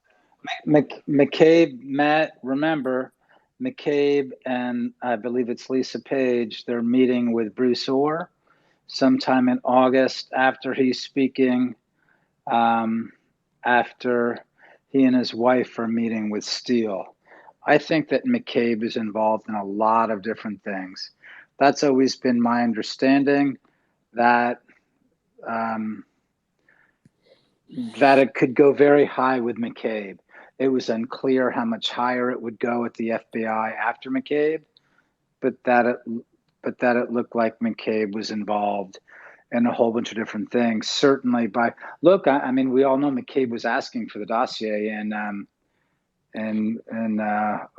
McCabe, Matt, remember, McCabe and I believe it's Lisa Page, they're meeting with Bruce Orr sometime in August after he's speaking, after he and his wife are meeting with Steele. I think that McCabe is involved in a lot of different things. That's always been my understanding, that that it could go very high with McCabe. It was unclear how much higher it would go at the FBI after McCabe, but that it looked like McCabe was involved in a whole bunch of different things. Certainly I mean, we all know McCabe was asking for the dossier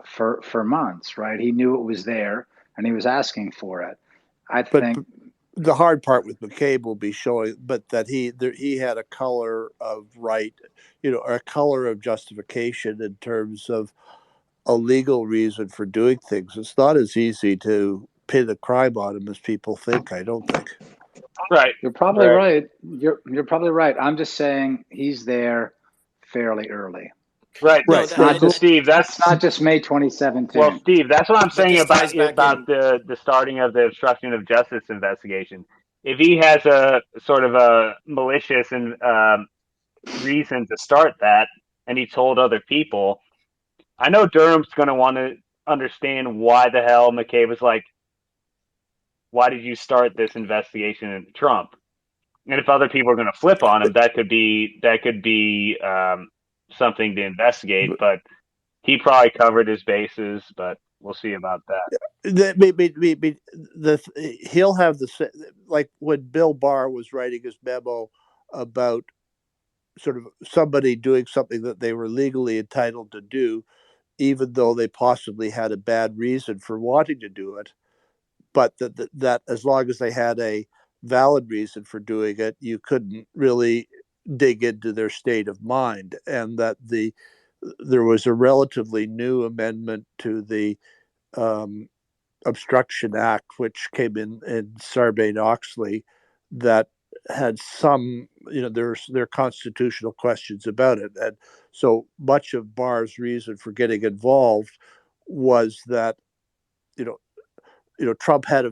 for months, right? He knew it was there and he was asking for it. I think the hard part with McCabe will be showing, but that he had a color of right, or a color of justification in terms of a legal reason for doing things. It's not as easy to pin a crime on him as people think. I don't think. Right. You're probably right. You're probably right. I'm just saying he's there fairly early. Right. No, Steve, that's not just May 2017. Well, Steve, that's what I'm saying about the starting of the obstruction of justice investigation. If he has a sort of a malicious and reason to start that, and he told other people, I know Durham's going to want to understand why the hell McCabe was like, why did you start this investigation into Trump? And if other people are going to flip on him, that could be something to investigate. But he probably covered his bases, but we'll see about that. He'll have like when Bill Barr was writing his memo about sort of somebody doing something that they were legally entitled to do, even though they possibly had a bad reason for wanting to do it, but that as long as they had a valid reason for doing it, you couldn't really dig into their state of mind, and that there was a relatively new amendment to the Obstruction Act, which came in Sarbanes-Oxley, that had some, there are constitutional questions about it. And so much of Barr's reason for getting involved was that, Trump had,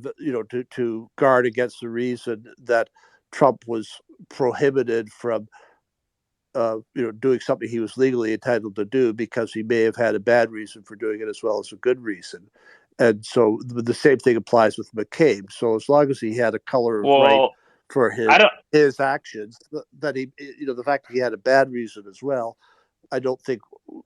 to guard against the reason that Trump was prohibited from doing something he was legally entitled to do because he may have had a bad reason for doing it as well as a good reason. And so the same thing applies with McCabe. So as long as he had a color of right for his actions, that he, the fact that he had a bad reason as well, I don't think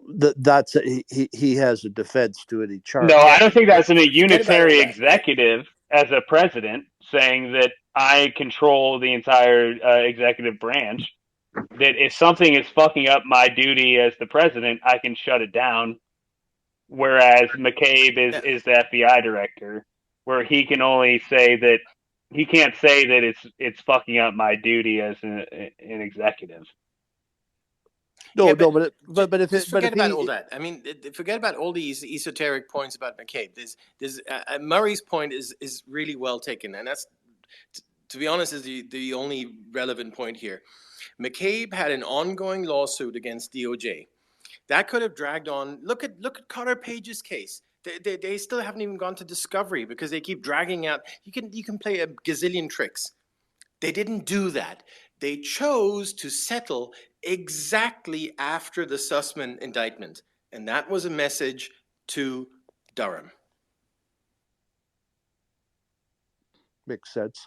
that's he has a defense to any charge. No, I don't think that's a unitary executive as a president saying that I control the entire executive branch. That if something is fucking up my duty as the president, I can shut it down. Whereas McCabe is the FBI director, where he can only say that he can't say that it's fucking up my duty as an executive. No, but forget about all that. I mean, forget about all these esoteric points about McCabe. There's Murray's point is really well taken, and that's to be honest is the only relevant point here. McCabe had an ongoing lawsuit against DOJ. That could have dragged on. Look at Carter Page's case. They still haven't even gone to discovery because they keep dragging out. You can play a gazillion tricks. They didn't do that. They chose to settle exactly after the Sussman indictment, and that was a message to Durham. Makes sense.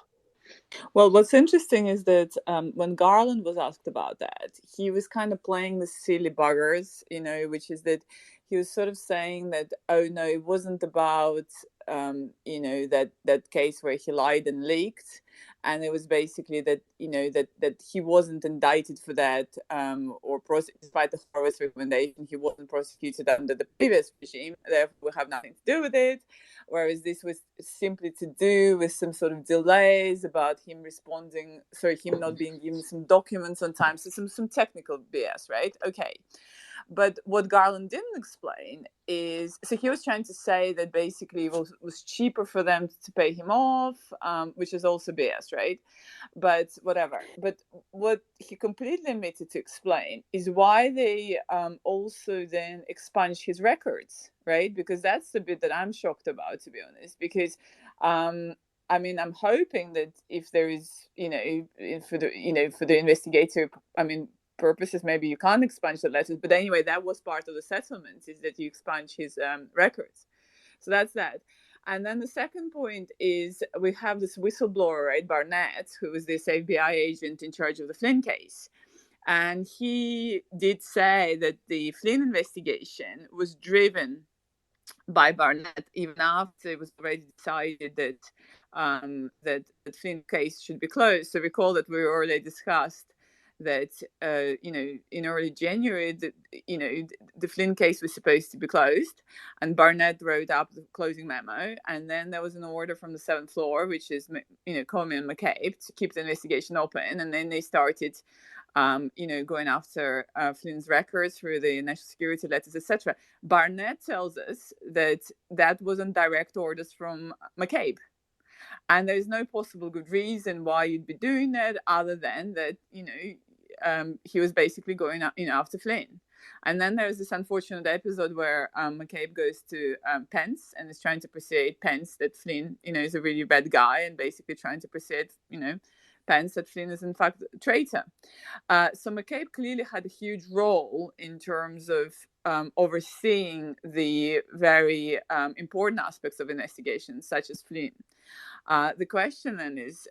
Well, what's interesting is that when Garland was asked about that, he was kind of playing the silly buggers, which is that he was sort of saying that, oh no, it wasn't about, that case where he lied and leaked. And it was basically that, that he wasn't indicted for that, or despite the Horowitz recommendation, he wasn't prosecuted under the previous regime, therefore we have nothing to do with it. Whereas this was simply to do with some sort of delays about him him not being given some documents on time, so some technical BS, right? Okay. But what Garland didn't explain is, so he was trying to say that basically it was cheaper for them to pay him off, which is also BS, right? But whatever. But what he completely omitted to explain is why they also then expunge his records, right? Because that's the bit that I'm shocked about, to be honest, because I mean, I'm hoping that if there is, for the investigator, I mean, purposes, maybe you can't expunge the letters, but anyway, that was part of the settlement, is that you expunge his records. So that's that. And then the second point is we have this whistleblower, right, Barnett, who was this FBI agent in charge of the Flynn case. And he did say that the Flynn investigation was driven by Barnett, even after it was already decided that that the Flynn case should be closed. So recall that we already discussed that in early January, the Flynn case was supposed to be closed, and Barnett wrote up the closing memo, and then there was an order from the seventh floor, which is Comey and McCabe, to keep the investigation open, and then they started going after Flynn's records through the national security letters, etc. Barnett tells us that wasn't direct orders from McCabe. And there's no possible good reason why you'd be doing that other than that, he was basically going after Flynn. And then there's this unfortunate episode where McCabe goes to Pence and is trying to persuade Pence that Flynn, is a really bad guy, and basically trying to persuade, Pence that Flynn is in fact a traitor. So McCabe clearly had a huge role in terms of overseeing the very important aspects of investigations, such as Flynn. The question then is,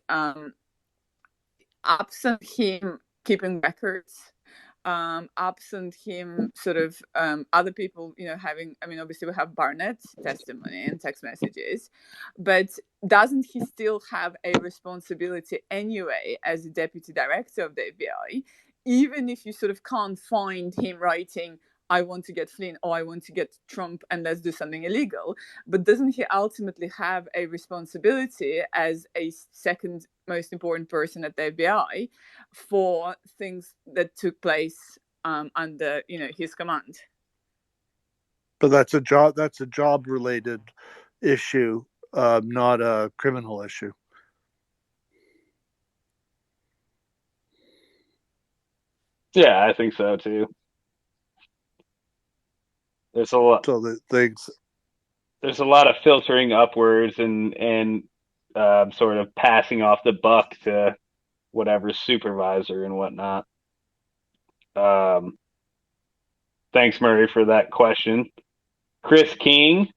absent him keeping records, absent him sort of other people, having, I mean, obviously we have Barnett's testimony and text messages, but doesn't he still have a responsibility anyway as a deputy director of the FBI, even if you sort of can't find him writing, I want to get Flynn, or I want to get Trump, and let's do something illegal? But doesn't he ultimately have a responsibility as a second most important person at the FBI for things that took place under his command? But that's a job related issue, not a criminal issue. Yeah, I think so too. There's a lot. So the things. There's a lot of filtering upwards and sort of passing off the buck to whatever supervisor and whatnot. Thanks, Murray, for that question. Chris King.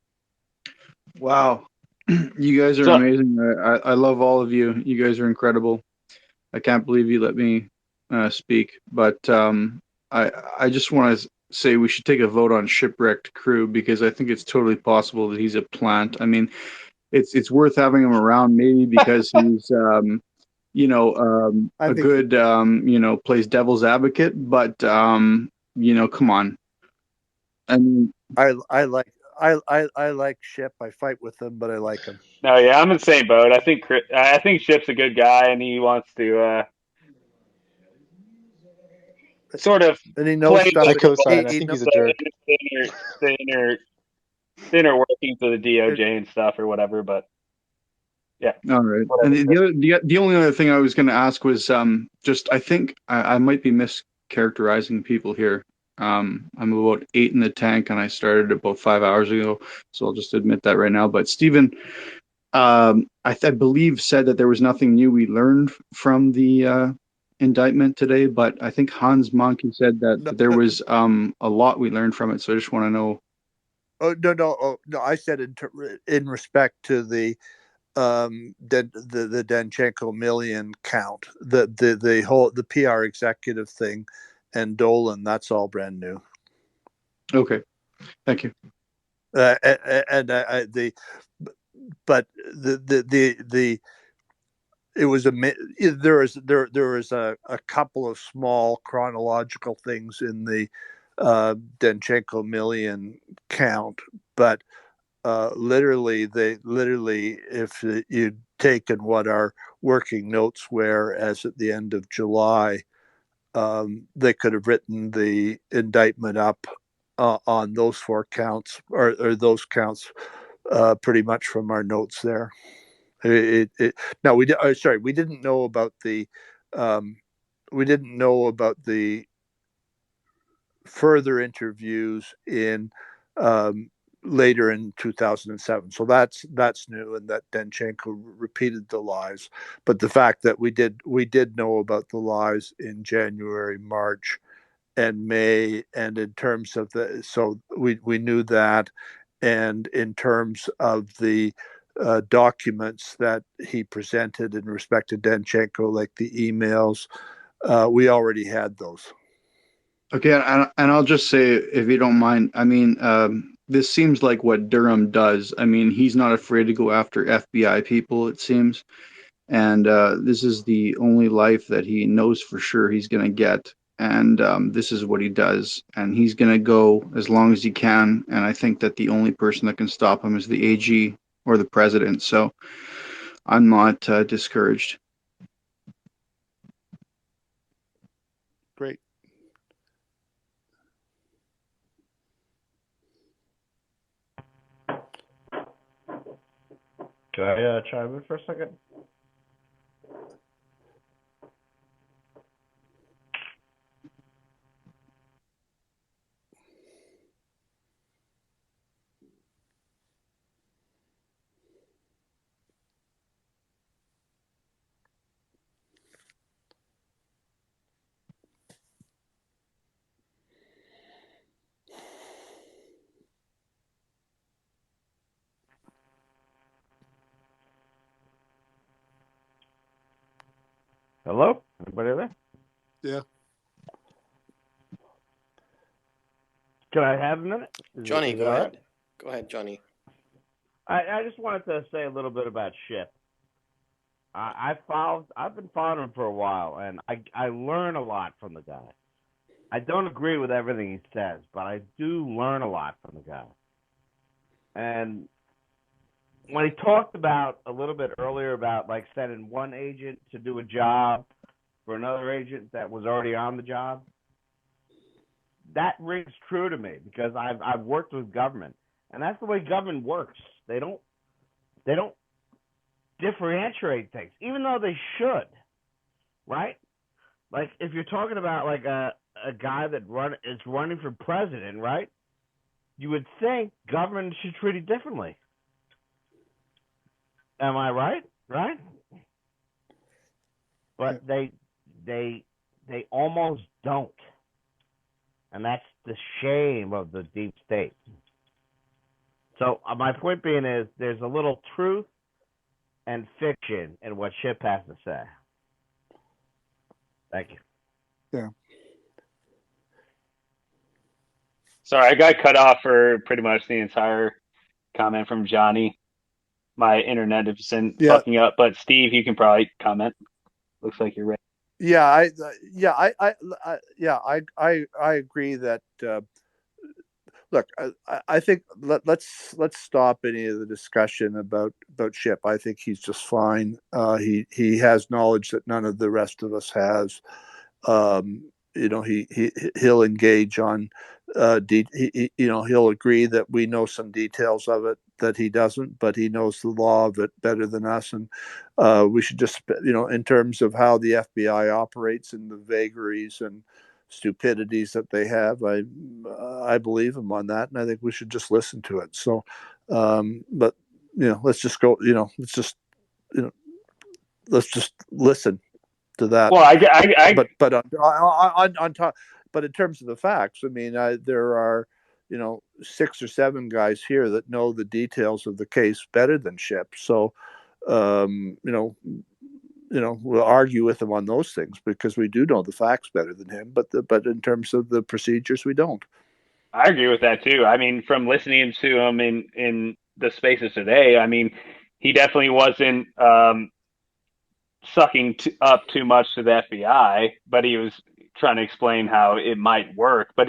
Wow. You guys are amazing. I love all of you. You guys are incredible. I can't believe you let me speak. But I just want to say we should take a vote on Shipwrecked Crew, because I think it's totally possible that he's a plant. I mean, it's worth having him around, maybe because he's a good plays devil's advocate, but come on. I mean, I like Ship. I fight with him, but I like him. No, yeah, I'm in the same boat. I think Ship's a good guy, and he wants to sort of and he knows stuff. I co-sign. I think he's a jerk. The inner workings of the DOJ and stuff or whatever, but yeah. All right. And the only other thing I was going to ask was just, I think I might be mischaracterizing people here. I'm about 8 in the tank, and I started about 5 hours ago, so I'll just admit that right now. But Stephen, I believe, said that there was nothing new we learned from the indictment today, but I think Hans Monkey said that there was a lot we learned from it. So I just want to know. Oh no! I said in respect to the Danchenko million count, the PR executive thing, and Dolan. That's all brand new. Okay, thank you. It was there was a couple of small chronological things in the Danchenko million count, but literally if you'd taken what our working notes were as at the end of July, they could have written the indictment up on those 4 counts or those counts pretty much from our notes there. No, we didn't know about the further interviews in later in 2007. So that's new, and that Danchenko repeated the lies. But the fact that we did know about the lies in January, March, and May, and in terms of we knew that, and in terms of the documents that he presented in respect to Danchenko, like the emails, we already had those. Okay, and I'll just say, if you don't mind, I mean, this seems like what Durham does. I mean, he's not afraid to go after FBI people, it seems. And this is the only life that he knows for sure he's going to get. And this is what he does. And he's going to go as long as he can. And I think that the only person that can stop him is the AG or the president. So I'm not discouraged. Great. Can I chime in for a second? Hello? Anybody there? Yeah. Can I have a minute? Johnny, go ahead. Right? Go ahead, Johnny. I just wanted to say a little bit about Ship. I've been following him for a while, and I learn a lot from the guy. I don't agree with everything he says, but I do learn a lot from the guy. And when he talked about a little bit earlier about like sending one agent to do a job for another agent that was already on the job, that rings true to me because I've worked with government, and that's the way government works. They don't differentiate things, even though they should, right? Like if you're talking about like a guy that is running for president, right? You would think government should treat it differently. Am I right? Right? But they almost don't. And that's the shame of the deep state. So my point being is there's a little truth and fiction in what Ship has to say. Thank you. Yeah. Sorry, I got cut off for pretty much the entire comment from Johnny. My internet has been fucking up, but Steve, you can probably comment. Looks like you're ready. Yeah, I agree that. Look, I think let's stop any of the discussion about Ship. I think he's just fine. He has knowledge that none of the rest of us has. He'll engage on he'll agree that we know some details of it that he doesn't, but he knows the law of it better than us. And we should just, in terms of how the FBI operates and the vagaries and stupidities that they have, I believe him on that, and I think we should just listen to it. So, but let's just go. Let's just listen to that. Well, but on top, but in terms of the facts, I mean, there are 6 or 7 guys here that know the details of the case better than Ship. So, we'll argue with him on those things because we do know the facts better than him. But in terms of the procedures, we don't. I agree with that too. I mean, from listening to him in the spaces today, I mean, he definitely wasn't sucking up too much to the FBI, but he was trying to explain how it might work. But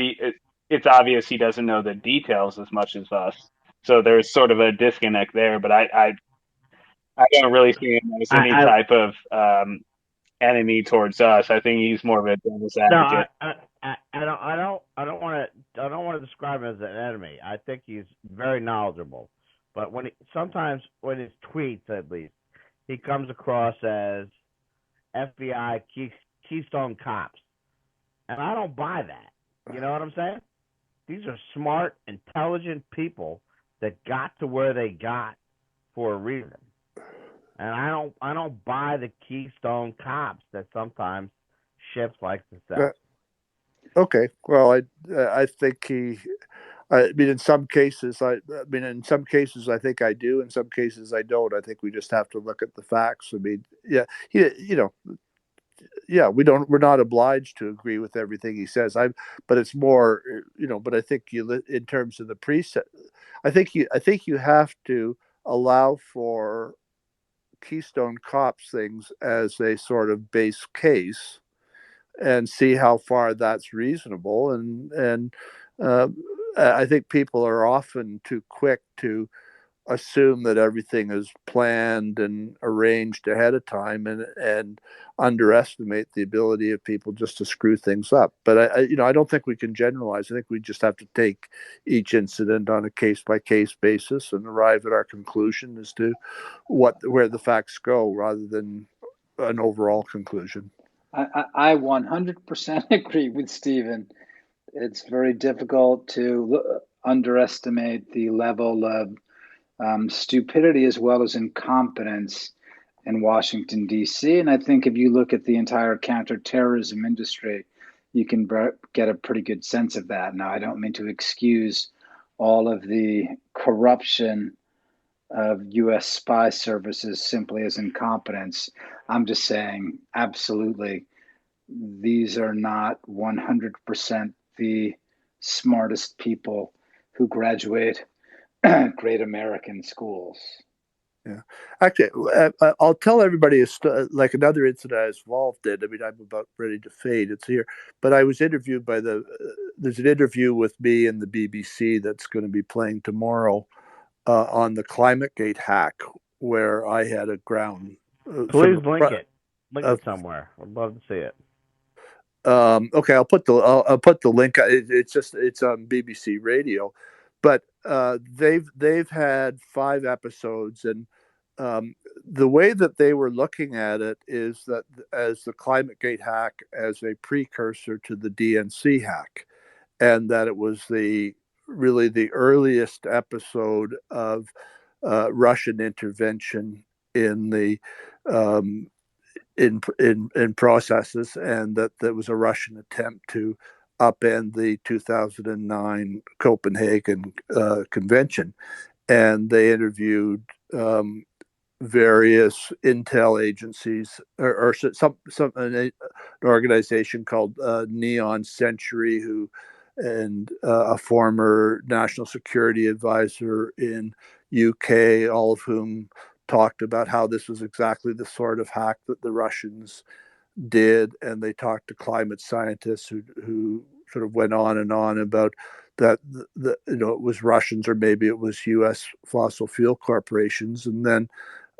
it's obvious he doesn't know the details as much as us. So there's sort of a disconnect there. But I don't really see him as any type of enemy towards us. I think he's more of a devil's advocate. No, I don't want to describe him as an enemy. I think he's very knowledgeable, but sometimes when his tweets, at least, he comes across as FBI Keystone Cops, and I don't buy that. You know what I'm saying? These are smart, intelligent people that got to where they got for a reason, and I don't buy the Keystone Cops that sometimes ships like to sell. Okay, well, I think I mean, in some cases, I think I do. In some cases, I don't. I think we just have to look at the facts. I mean, yeah, we're not obliged to agree with everything he says. But it's more, But I think in terms of the preset, I think you have to allow for Keystone Cops things as a sort of base case and see how far that's reasonable. And I think people are often too quick to assume that everything is planned and arranged ahead of time, and underestimate the ability of people just to screw things up. But I don't think we can generalize. I think we just have to take each incident on a case by case basis and arrive at our conclusion as to where the facts go, rather than an overall conclusion. I 100% agree with Stephen. It's very difficult to underestimate the level of stupidity as well as incompetence in Washington, D.C. And I think if you look at the entire counterterrorism industry, you can get a pretty good sense of that. Now, I don't mean to excuse all of the corruption of U.S. spy services simply as incompetence. I'm just saying, absolutely, these are not 100% the smartest people who graduate great American schools. Yeah, actually, I'll tell everybody like another incident I was involved in. I mean, I'm about ready to fade. It's here, but I was interviewed by there's an interview with me and the BBC that's going to be playing tomorrow on the ClimateGate hack, where I had a ground. Please link it somewhere. I'd love to see it. Okay, I'll put the link. It's on BBC Radio, but they've had 5 episodes, and the way that they were looking at it is that as the ClimateGate hack as a precursor to the DNC hack, and that it was really the earliest episode of Russian intervention in the in processes, and that there was a Russian attempt to upend the 2009 Copenhagen convention. And they interviewed various intel agencies, or an organization called Neon Century, and a former national security advisor in UK, all of whom talked about how this was exactly the sort of hack that the Russians did. And they talked to climate scientists who sort of went on and on about that it was Russians, or maybe it was U.S. fossil fuel corporations. And then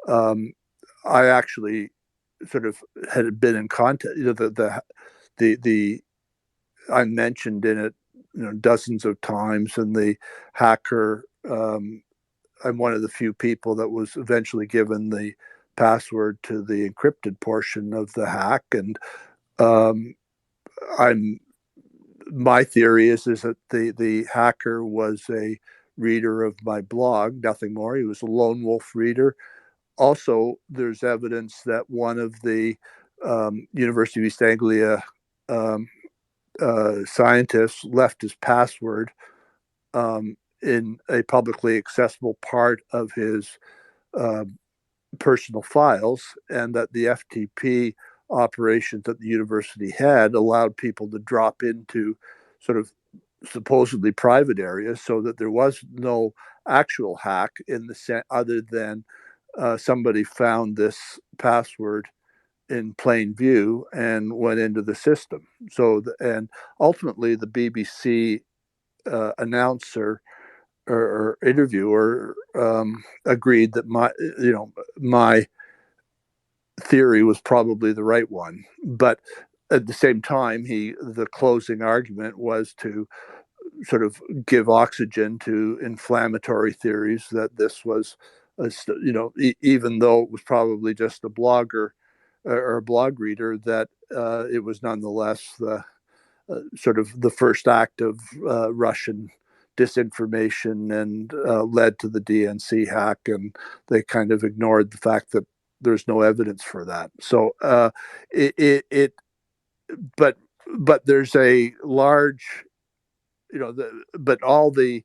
I actually sort of had been in contact. The I mentioned in it dozens of times, and the hacker. I'm one of the few people that was eventually given the password to the encrypted portion of the hack, and my theory is that the hacker was a reader of my blog, nothing more. He was a lone wolf reader. Also, there's evidence that one of the University of East Anglia scientists left his password in a publicly accessible part of his personal files, and that the FTP operations that the university had allowed people to drop into sort of supposedly private areas, so that there was no actual hack in the sense other than somebody found this password in plain view and went into the system. And ultimately, the BBC announcer or interviewer agreed that theory was probably the right one. But at the same time, the closing argument was to sort of give oxygen to inflammatory theories that this was, even though it was probably just a blogger or a blog reader, that it was nonetheless the sort of the first act of Russian disinformation and led to the DNC hack, and they kind of ignored the fact that there's no evidence for that. So but there's a large, but all the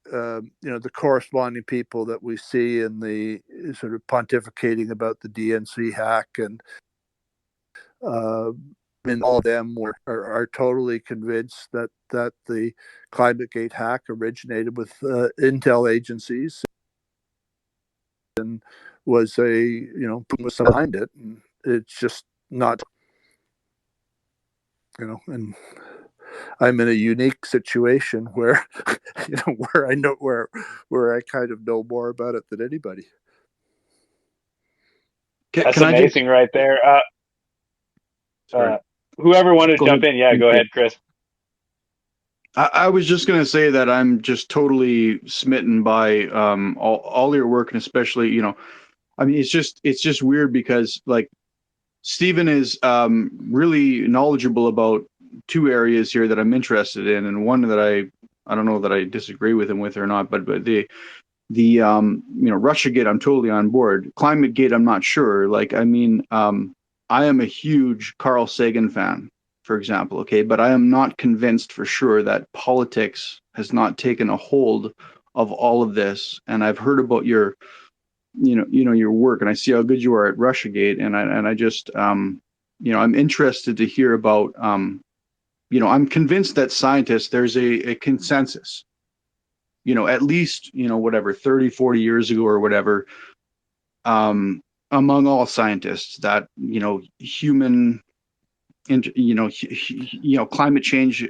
the corresponding people that we see in the sort of pontificating about the DNC hack, and all of them are totally convinced that the ClimateGate hack originated with intel agencies and was Putin was behind it, and it's just not, and I'm in a unique situation where where I know where I kind of know more about it than anybody. That's amazing, right there. Whoever wanted to jump in, go ahead, Chris. I was just going to say that I'm just totally smitten by all your work, and especially, I mean, it's just weird because like Stephen is really knowledgeable about two areas here that I'm interested in, and one that I don't know that I disagree with him with or not, but the Russiagate, I'm totally on board. ClimateGate, I'm not sure. Like, I mean, I am a huge Carl Sagan fan, for example, okay, but I am not convinced for sure that politics has not taken a hold of all of this. And I've heard about your your work, and I see how good you are at Russiagate, and I just I'm interested to hear about I'm convinced that scientists, there's a consensus, at least whatever 30 40 years ago or whatever, among all scientists, that human climate change,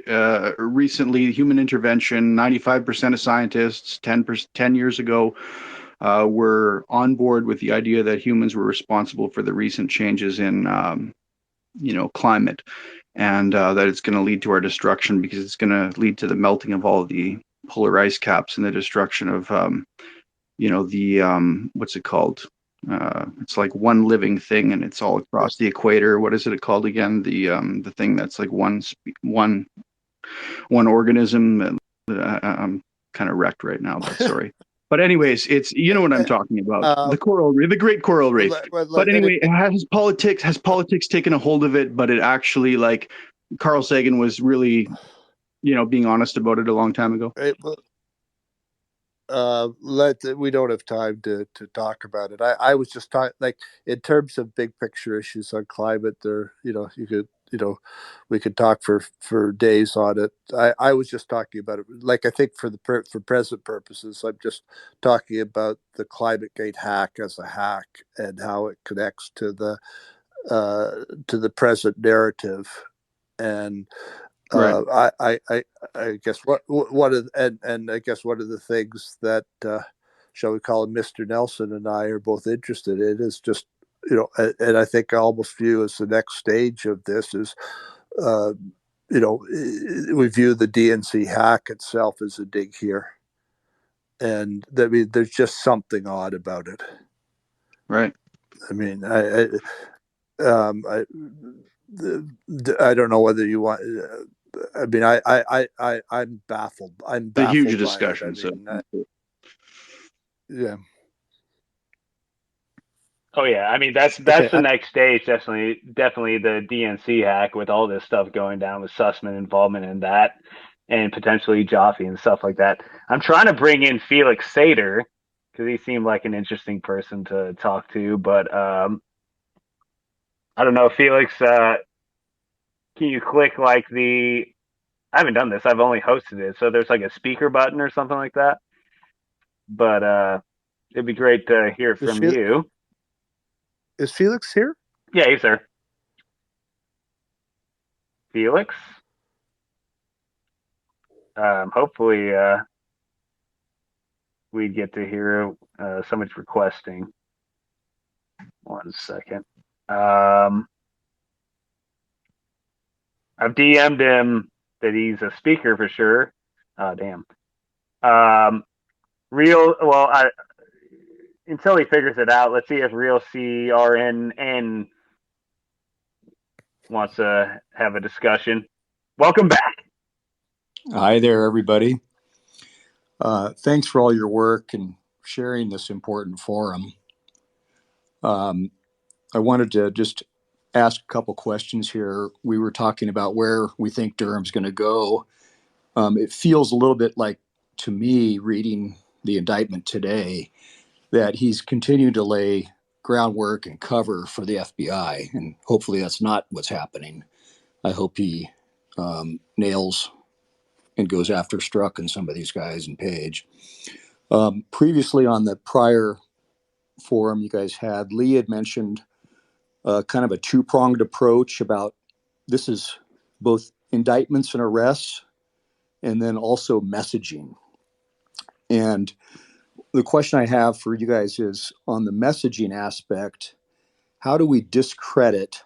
recently human intervention, 95% of scientists 10 years ago were on board with the idea that humans were responsible for the recent changes in climate, and that it's going to lead to our destruction because it's going to lead to the melting of all the polar ice caps and the destruction of what's it called, it's like one living thing, and it's all across the equator. What is it called again? The thing that's like one organism. I'm kind of wrecked right now, but sorry. But anyways, it's what I'm talking about, the great coral reef. But anyway, has politics taken a hold of it? But it actually, like, Carl Sagan was really being honest about it a long time ago. We don't have time to talk about it. I was just talking, like, in terms of big picture issues on climate, there you could we could talk for days on it. I was just talking about it, like, I think for present purposes, I'm just talking about the ClimateGate hack as a hack and how it connects to the present narrative. And right. I guess one of the things that shall we call it, Mr. Nelson and I are both interested in is just and I think I almost view as the next stage of this is we view the DNC hack itself as a dig here, and I mean there's just something odd about it. Right. I mean I don't know whether you want. I mean, I'm baffled. I'm baffled. A huge discussion. Yeah. Oh yeah, I mean that's the next stage. Definitely the DNC hack, with all this stuff going down with Sussman involvement in that, and potentially Jaffe and stuff like that. I'm trying to bring in Felix Sater because he seemed like an interesting person to talk to, but I don't know, Felix. Can you click like I haven't done this. I've only hosted it, so there's like a speaker button or something like that. But it'd be great to hear from you. Is Felix here? Yeah, he's there. Felix? Hopefully we get to hear so much requesting. 1 second. I've DM'd him that he's a speaker for sure. Damn. Until he figures it out, let's see if Real CRNN wants to have a discussion. Welcome back. Hi there, everybody. Thanks for all your work and sharing this important forum. I wanted to just ask a couple questions here. We were talking about where we think Durham's going to go. It feels a little bit like, to me, reading the indictment today, that he's continued to lay groundwork and cover for the FBI, and hopefully that's not what's happening. I hope he nails and goes after Strzok and some of these guys and Page. Previously on the prior forum you guys had, Lee had mentioned kind of a two-pronged approach about this is both indictments and arrests and then also messaging. And the question I have for you guys is on the messaging aspect, how do we discredit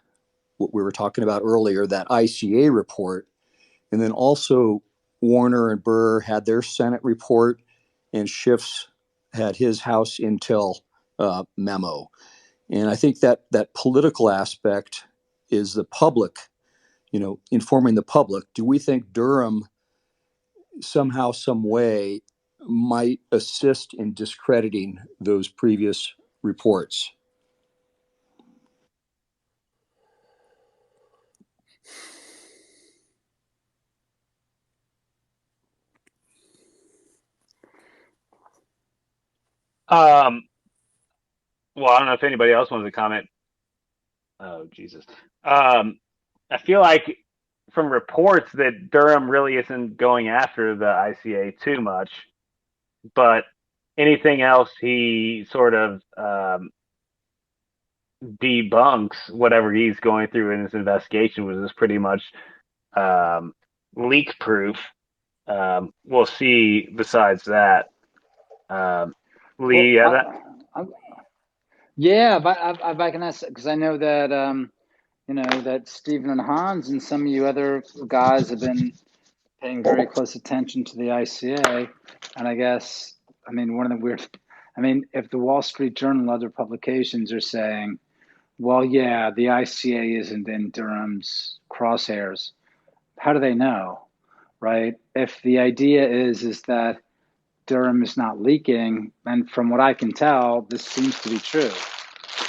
what we were talking about earlier, that ICA report, and then also Warner and Burr had their Senate report and Schiff's had his House Intel memo. And I think that that political aspect is the public, informing the public. Do we think Durham somehow, some way might assist in discrediting those previous reports? Well, I don't know if anybody else wants to comment. Oh, Jesus. I feel like from reports that Durham really isn't going after the ICA too much, but anything else he sort of debunks whatever he's going through in his investigation, which is pretty much leak proof. We'll see besides that. Lee, yeah, if I can ask, because I know that that Stephen and Hans and some of you other guys have been paying very close attention to the ICA, and I guess one of the weird, if the Wall Street Journal and other publications are saying, well, yeah, the ICA isn't in Durham's crosshairs, how do they know, right? If the idea is that Durham is not leaking, and from what I can tell, this seems to be true,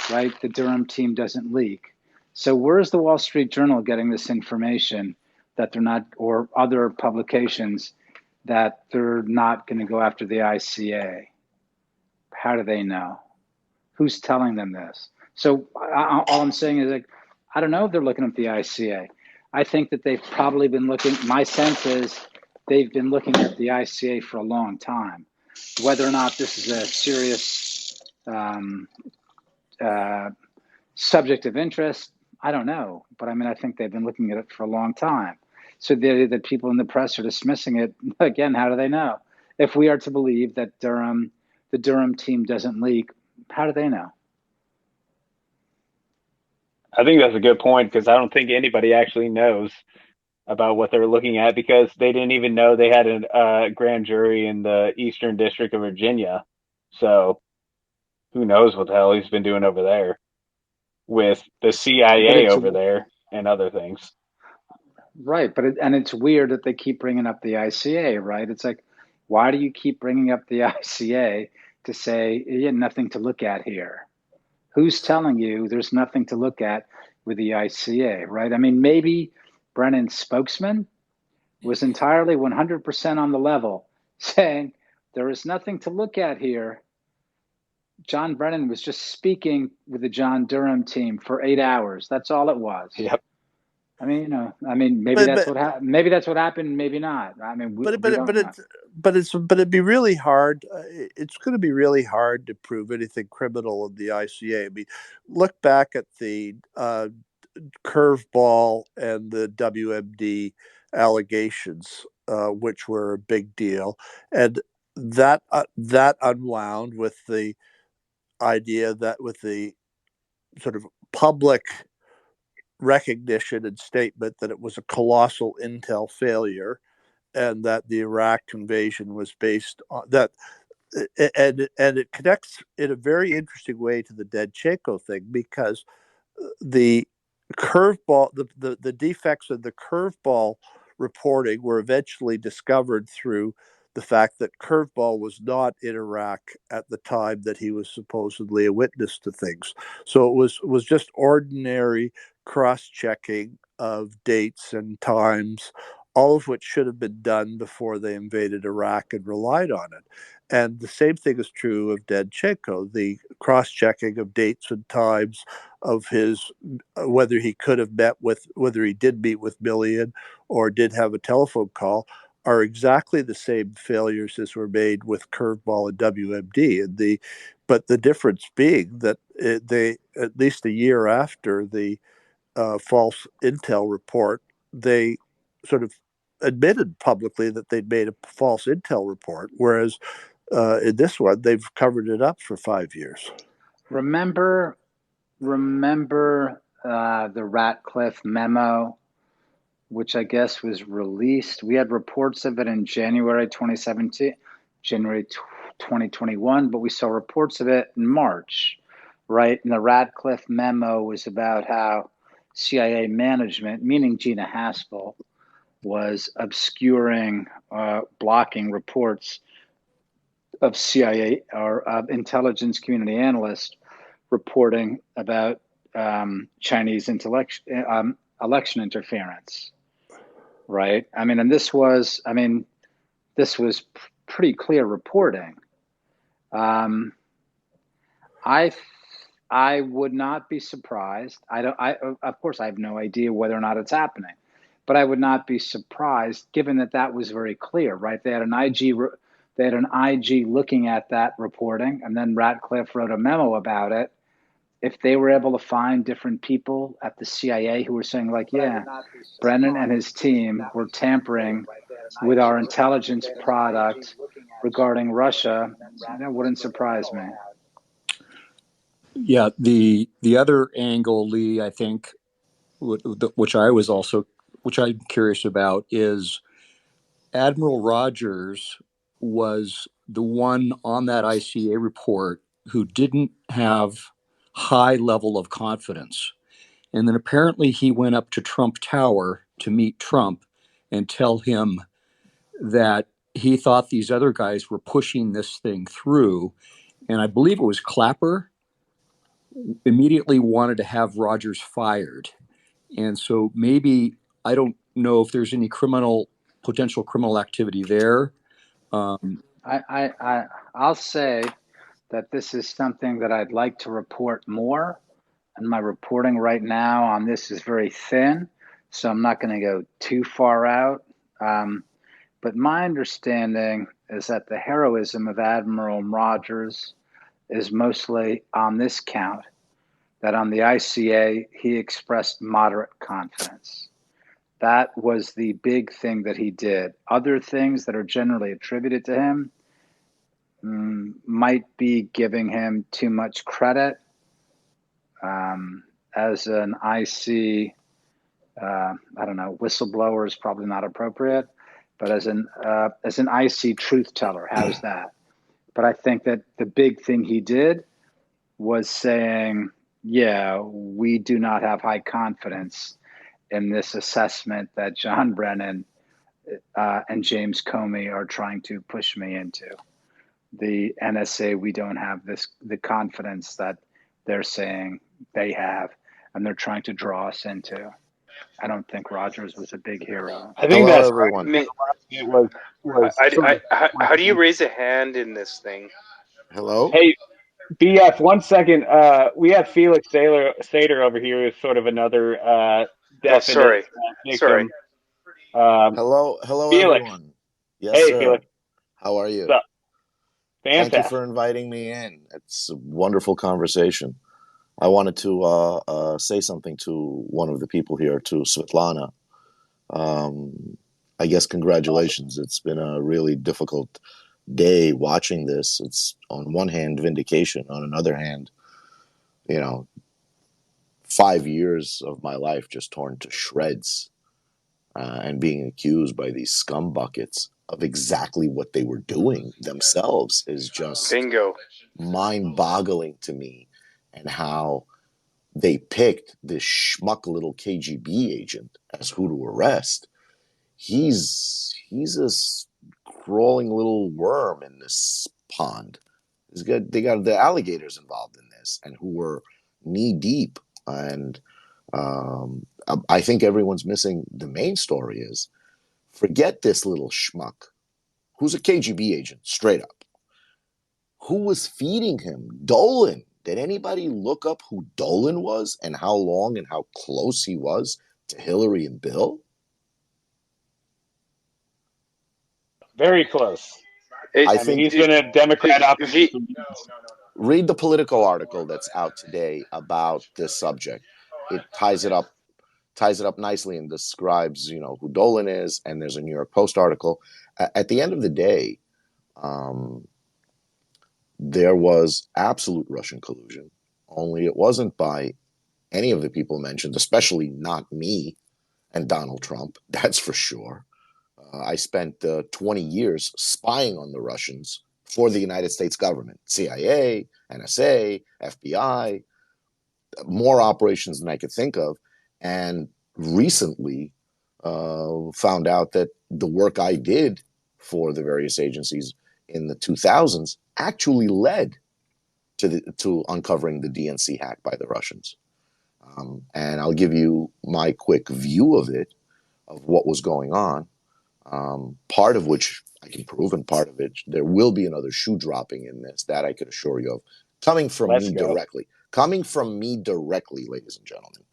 right? The Durham team doesn't leak. So where's the Wall Street Journal getting this information that they're not, or other publications, that they're not going to go after the ICA? How do they know? Who's telling them this? So all I'm saying is, I don't know if they're looking at the ICA. I think that they've probably been looking, my sense is they've been looking at the ICA for a long time. Whether or not this is a serious subject of interest, I don't know. But I think they've been looking at it for a long time. So the people in the press are dismissing it. Again, how do they know? If we are to believe that the Durham team doesn't leak, how do they know? I think that's a good point, because I don't think anybody actually knows about what they're looking at, because they didn't even know they had a grand jury in the Eastern District of Virginia. So who knows what the hell he's been doing over there with the CIA over there and other things. Right, but it's weird that they keep bringing up the ICA, right? It's like, why do you keep bringing up the ICA to say, yeah, nothing to look at here? Who's telling you there's nothing to look at with the ICA, right? Maybe Brennan's spokesman was entirely 100% on the level, saying there is nothing to look at here. John Brennan was just speaking with the John Durham team for 8 hours. That's all it was. Yep. Maybe that's what happened. Maybe that's what happened. Maybe not. But it'd be really hard. It's going to be really hard to prove anything criminal in the ICA. Look back at the curveball and the WMD allegations, which were a big deal, and that unwound with the idea that with the sort of public recognition and statement that it was a colossal intel failure, and that the Iraq invasion was based on that. And it connects in a very interesting way to the Danchenko thing, because the curveball, the defects of the curveball reporting were eventually discovered through the fact that Curveball was not in Iraq at the time that he was supposedly a witness to things. So it was just ordinary cross-checking of dates and times, all of which should have been done before they invaded Iraq and relied on it. And the same thing is true of Danchenko, the cross-checking of dates and times of his, whether he could have met with, whether he did meet with Millian or did have a telephone call, are exactly the same failures as were made with Curveball and WMD. And but the difference being that they, at least a year after the false intel report, they sort of admitted publicly that they'd made a false intel report, whereas in this one, they've covered it up for 5 years. Remember the Ratcliffe memo, which I guess was released. We had reports of it in January 2017, January 2021, but we saw reports of it in March, right? And the Ratcliffe memo was about how CIA management, meaning Gina Haspel, was obscuring, blocking reports of CIA or of intelligence community analysts reporting about Chinese election interference, right? I mean, and this was pretty clear reporting. I would not be surprised. Of course, I have no idea whether or not it's happening, but I would not be surprised, given that was very clear, right? They had an IG looking at that reporting, and then Ratcliffe wrote a memo about it. If they were able to find different people at the CIA who were saying, like, yeah, Brennan and his team were tampering with our intelligence product regarding Russia, that wouldn't surprise me. Yeah, the other angle, Lee, I think, which I'm curious about, is Admiral Rogers was the one on that ICA report who didn't have high level of confidence. And then apparently he went up to Trump Tower to meet Trump and tell him that he thought these other guys were pushing this thing through. And I believe it was Clapper immediately wanted to have Rogers fired. And so maybe, I don't know if there's any potential criminal activity there. I'll say that this is something that I'd like to report more. And my reporting right now on this is very thin, so I'm not going to go too far out. But my understanding is that the heroism of Admiral Rogers is mostly on this count, that on the ICA, he expressed moderate confidence. That was the big thing that he did. Other things that are generally attributed to him might be giving him too much credit. As an IC, I don't know, whistleblower is probably not appropriate, but as an IC truth teller, how's that? But I think that the big thing he did was saying, yeah, we do not have high confidence in this assessment that John Brennan and James Comey are trying to push me into. The NSA, we don't have the confidence that they're saying they have, and they're trying to draw us into. I don't think Rogers was a big hero. I think that's everyone. How do you raise a hand in this thing? Hello? Hey, BF, 1 second. We have Felix Sater over here, who's sort of another definite victim. Hello, Felix. everyone. Yes, hey, sir. Felix. How are you? What's up? Fantastic. Thank you for inviting me in. It's a wonderful conversation. I wanted to say something to one of the people here, to Svetlana. I guess congratulations. It's been a really difficult day watching this. It's on one hand vindication, on another hand, 5 years of my life just torn to shreds, and being accused by these scum buckets of exactly what they were doing themselves is just bingo, mind-boggling to me. And how they picked this schmuck little KGB agent as who to arrest. He's a crawling little worm in this pond. They got the alligators involved in this, and who were knee deep. And I think everyone's missing the main story is, forget this little schmuck who's a KGB agent, straight up. Who was feeding him? Dolan. Did anybody look up who Dolan was and how long and how close he was to Hillary and Bill? Very close. I think he's been a Democrat opposite. Read the Politico article that's out today about this subject. It ties it up nicely and describes, who Dolan is. And there's a New York Post article. At the end of the day, there was absolute Russian collusion, only it wasn't by any of the people mentioned, especially not me and Donald Trump, that's for sure. I spent 20 years spying on the Russians for the United States government, CIA, NSA, FBI, more operations than I could think of. And recently found out that the work I did for the various agencies in the 2000s actually led to uncovering the DNC hack by the Russians. And I'll give you my quick view of it, of what was going on. Part of which I can prove, and part of it, there will be another shoe dropping in this, that I can assure you of, coming from me directly. Coming from me directly, ladies and gentlemen.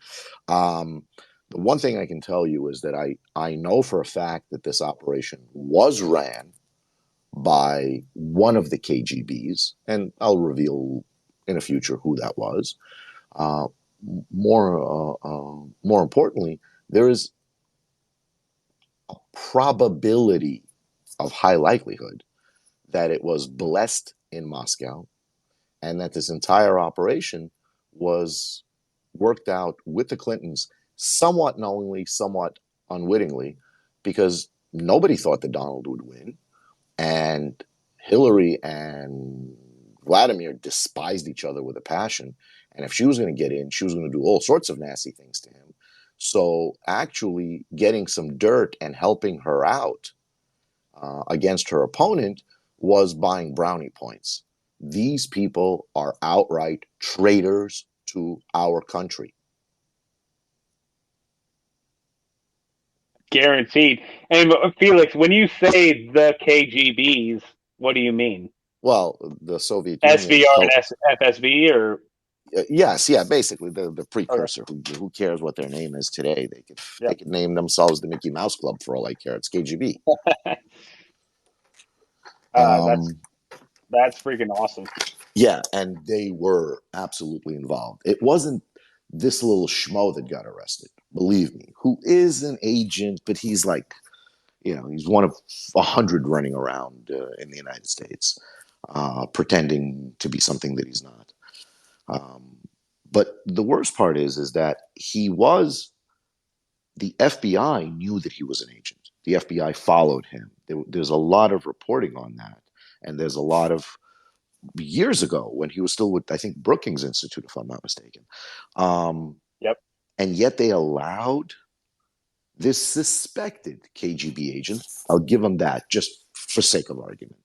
The one thing I can tell you is that I know for a fact that this operation was ran by one of the KGBs, and I'll reveal in the future who that was. More importantly, there is a probability of high likelihood that it was blessed in Moscow, and that this entire operation was worked out with the Clintons, somewhat knowingly, somewhat unwittingly, because nobody thought that Donald would win, and Hillary and Vladimir despised each other with a passion. And if she was going to get in, she was going to do all sorts of nasty things to him. So actually getting some dirt and helping her out against her opponent was buying brownie points. These people are outright traitors to our country. Guaranteed. And Felix, when you say the KGBs, what do you mean? Well, the Soviet SVR Union, and FSB, or yes, basically the precursor. Okay. Who cares what their name is today? They could name themselves the Mickey Mouse Club for all I care. It's KGB. That's freaking awesome. Yeah, and they were absolutely involved. It wasn't this little schmo that got arrested, believe me, who is an agent, but he's like, he's one of 100 running around in the United States, pretending to be something that he's not. But the worst part is that the FBI knew that he was an agent. The FBI followed him. There's a lot of reporting on that. And there's a lot of years ago when he was still with, I think, Brookings Institute, if I'm not mistaken. And yet they allowed this suspected KGB agent, I'll give him that just for sake of argument.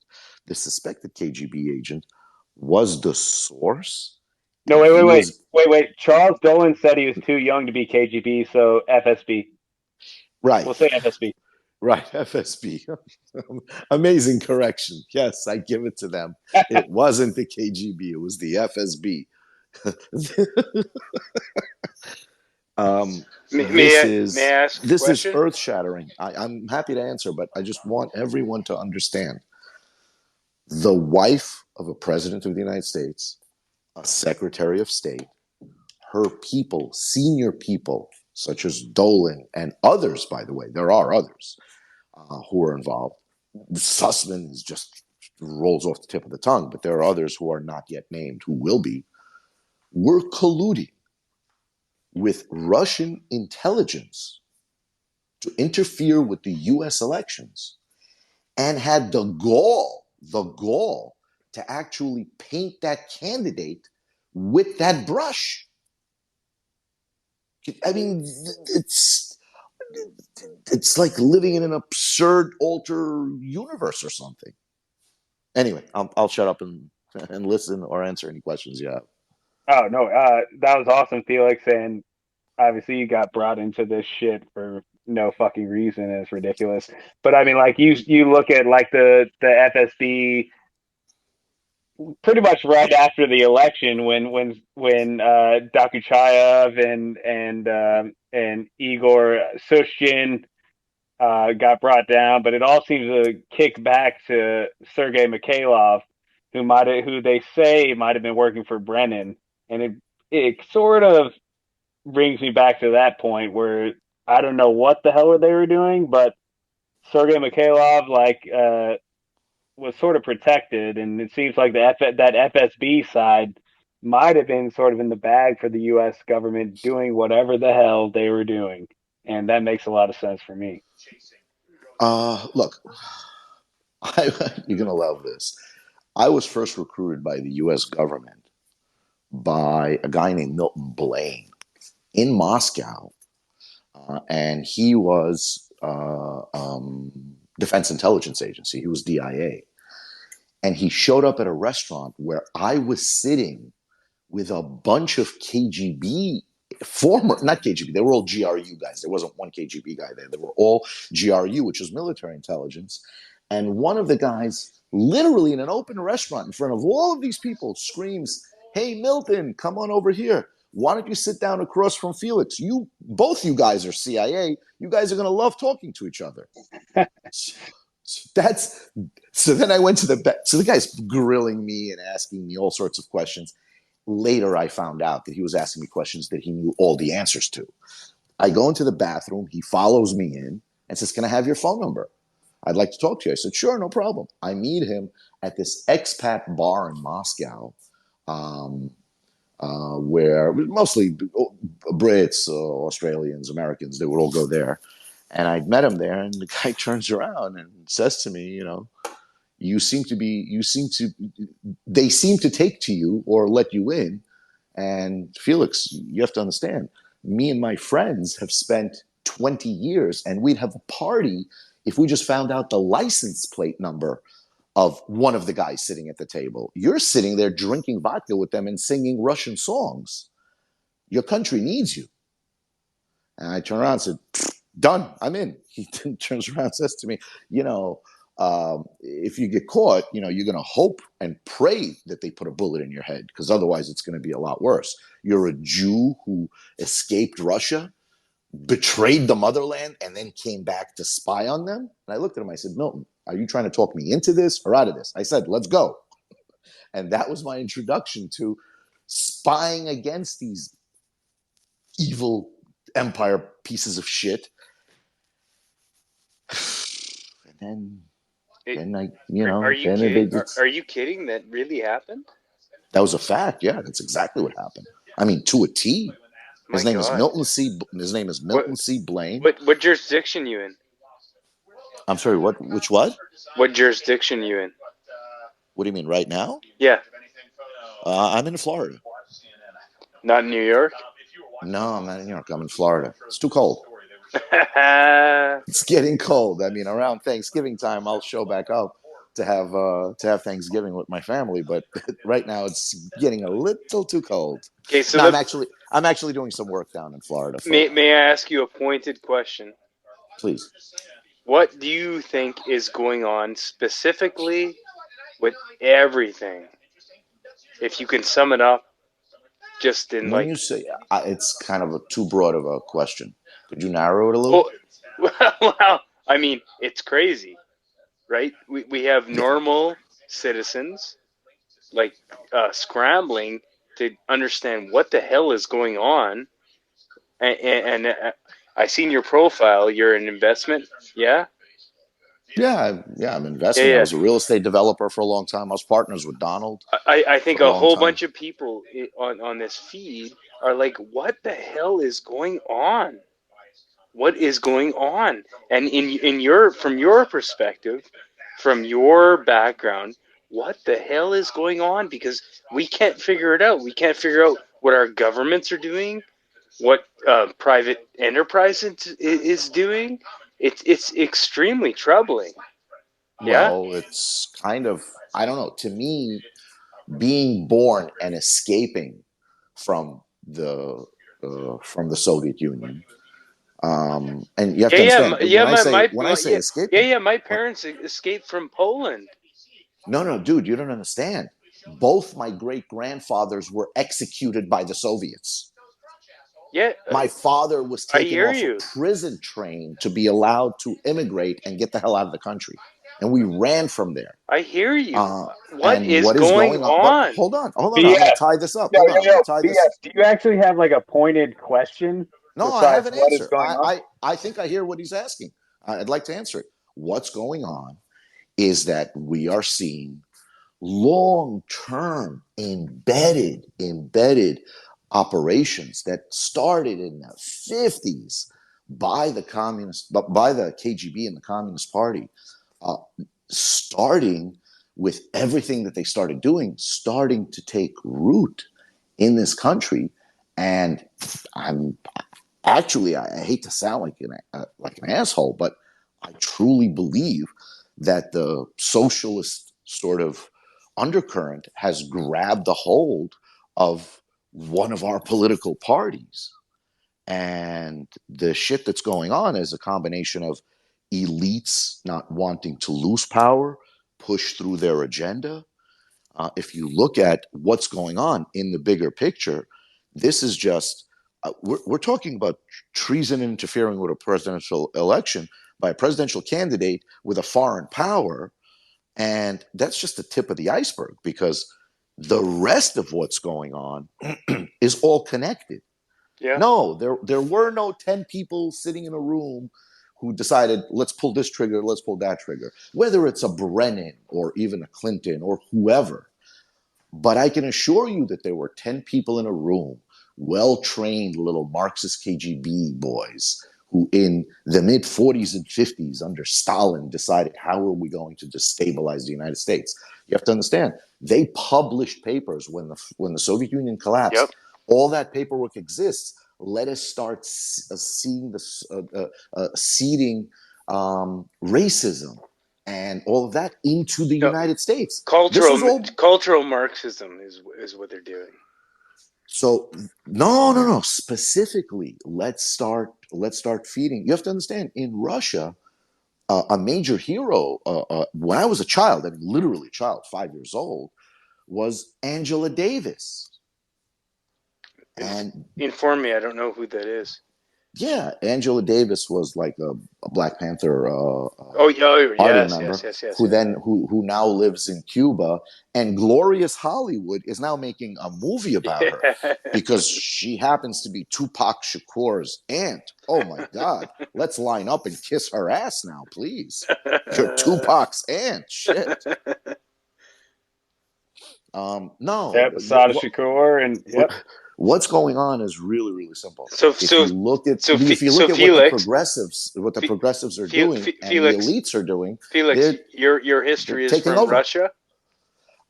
The suspected KGB agent was the source. No, wait. Charles Dolan said he was too young to be KGB, so FSB. Right. We'll say FSB. Right, FSB. Amazing correction. Yes, I give it to them. It wasn't the KGB, it was the FSB. This is earth-shattering. I'm happy to answer, but I just want everyone to understand. The wife of a president of the United States, a secretary of state, her people, senior people, such as Dolan and others, by the way, there are others who are involved. Sussman is just rolls off the tip of the tongue, but there are others who are not yet named, who will be. We're colluding with Russian intelligence to interfere with the US elections and had the gall to actually paint that candidate with that brush. I mean, it's like living in an absurd alter universe or something. Anyway, I'll shut up and listen or answer any questions you have. Oh no, that was awesome, Felix, and obviously you got brought into this shit for no fucking reason. It's ridiculous. But I mean, like you look at like the FSB pretty much right after the election when Dokuchayev and Igor Sushkin got brought down, but it all seems to kick back to Sergei Mikhailov, who they say might have been working for Brennan, and it sort of brings me back to that point where I don't know what the hell they were doing, but Sergei Mikhailov was sort of protected, and it seems like that FSB side might have been sort of in the bag for the U.S. government doing whatever the hell they were doing, and that makes a lot of sense for me. Look, you're gonna love this. I was first recruited by the U.S. government by a guy named Milton Blaine in Moscow, and he was Defense Intelligence Agency. He was DIA. And he showed up at a restaurant where I was sitting with a bunch of KGB not KGB, they were all GRU guys. There wasn't one KGB guy there. They were all GRU, which was military intelligence. And one of the guys, literally in an open restaurant in front of all of these people, screams, "Hey, Milton, come on over here. Why don't you sit down across from Felix? Both you guys are CIA. You guys are going to love talking to each other." So then I went to so the guy's grilling me and asking me all sorts of questions. Later, I found out that he was asking me questions that he knew all the answers to. I go into the bathroom. He follows me in and says, "Can I have your phone number? I'd like to talk to you." I said, "Sure, no problem." I meet him at this expat bar in Moscow, where mostly Brits, Australians, Americans, they would all go there. And I met him there, and the guy turns around and says to me, they seem to take to you or let you in. And Felix, you have to understand, me and my friends have spent 20 years, and we'd have a party if we just found out the license plate number of one of the guys sitting at the table. You're sitting there drinking vodka with them and singing Russian songs. Your country needs you. And I turn around and said, "Done, I'm in." He turns around and says to me, if you get caught, you're going to hope and pray that they put a bullet in your head, because otherwise it's going to be a lot worse. You're a Jew who escaped Russia, betrayed the motherland, and then came back to spy on them. And I looked at him, I said, "Milton, are you trying to talk me into this or out of this?" I said, "Let's go." And that was my introduction to spying against these evil empire pieces of shit. And then Are you kidding? Are you kidding? That really happened? That was a fact. Yeah, that's exactly what happened. I mean, to a T. His name is Milton C. Blaine. What jurisdiction you in? I'm sorry. Which what? What jurisdiction you in? What do you mean, right now? Yeah. I'm in Florida. Not in New York? No, I'm not in New York. I'm in Florida. It's too cold. It's getting cold. I mean, around Thanksgiving time, I'll show back up to have Thanksgiving with my family. But right now, it's getting a little too cold. Okay, so no, I'm actually doing some work down in Florida. May I ask you a pointed question? Please. What do you think is going on specifically with everything? If you can sum it up, just in when you say it's kind of too broad of a question. Could you narrow it a little? Well, I mean, it's crazy, right? We have normal citizens like scrambling to understand what the hell is going on, and I seen your profile. You're an investment, yeah. Yeah, I'm investing. Yeah. I was a real estate developer for a long time. I was partners with Donald. I think a whole bunch of people on this feed are like, what the hell is going on? What is going on? And from your perspective, from your background, what the hell is going on? Because we can't figure it out. We can't figure out what our governments are doing, what private enterprise is doing. It's extremely troubling. Well, it's kind of, I don't know. To me, being born and escaping from the Soviet Union, and you have to understand when I say escaping. My parents escaped from Poland. No, dude, you don't understand. Both my great grandfathers were executed by the Soviets. Yeah, my father was taken off a prison train to be allowed to immigrate and get the hell out of the country, and we ran from there. I hear you. What is going on? But hold on. I'm going to tie this up. Do you actually have like a pointed question? No, I have an answer. I think I hear what he's asking. I'd like to answer it. What's going on is that we are seeing long-term embedded operations that started in the 50s by the KGB and the Communist Party, starting with everything that they started doing, starting to take root in this country. And I hate to sound like an asshole, but I truly believe that the socialist sort of undercurrent has grabbed a hold of one of our political parties. And the shit that's going on is a combination of elites not wanting to lose power, push through their agenda. If you look at what's going on in the bigger picture, this is just, we're talking about treason and interfering with a presidential election by a presidential candidate with a foreign power. And that's just the tip of the iceberg, because the rest of what's going on is all connected. Yeah. No, there were no 10 people sitting in a room who decided, let's pull this trigger, let's pull that trigger, whether it's a Brennan or even a Clinton or whoever. But I can assure you that there were 10 people in a room, well-trained little Marxist KGB boys, who in the mid-40s and 50s under Stalin decided, how are we going to destabilize the United States? You have to understand, they published papers when the Soviet Union collapsed. Yep. All that paperwork exists. Let us start seeding racism and all of that into the United States. Cultural Marxism is what they're doing. So no. Specifically, let's start feeding. You have to understand, in Russia, a major hero when I was a child, I mean literally a child, 5 years old, was Angela Davis. And inform me, I don't know who that is. Yeah, Angela Davis was like a Black Panther yes, member, yes, who now lives in Cuba, and Glorious Hollywood is now making a movie about her because she happens to be Tupac Shakur's aunt. Oh my God, let's line up and kiss her ass now, please. You're Tupac's aunt. Shit. No. Yep, Asada Shakur, and yep. What's going on is really, really simple. If you look at what the progressives are doing and the elites are doing, Felix, your history is from Russia?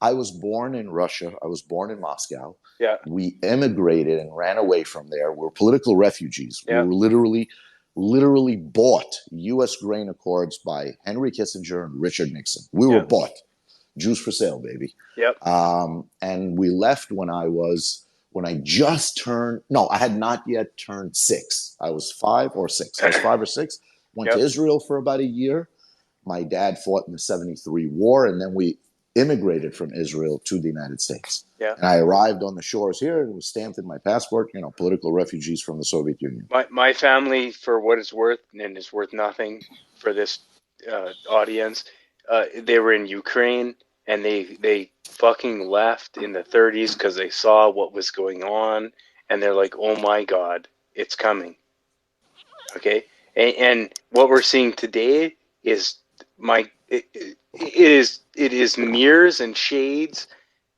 I was born in Russia. I was born in Moscow. Yeah. We immigrated and ran away from there. We're political refugees. Yeah. We were literally bought U.S. grain accords by Henry Kissinger and Richard Nixon. We were bought. Jews for sale, baby. Yep. And we left when I just turned, I had not yet turned 6. I was 5 or 6. I was 5 or 6. Went to Israel for about a year. My dad fought in the 73 war, and then we immigrated from Israel to the United States. Yeah. And I arrived on the shores here, and it was stamped in my passport, political refugees from the Soviet Union. My family, for what it's worth, and it's worth nothing for this audience, they were in Ukraine. And they fucking left in the 30s because they saw what was going on, and they're like, "Oh my God, it's coming." Okay, and what we're seeing today is it is mirrors and shades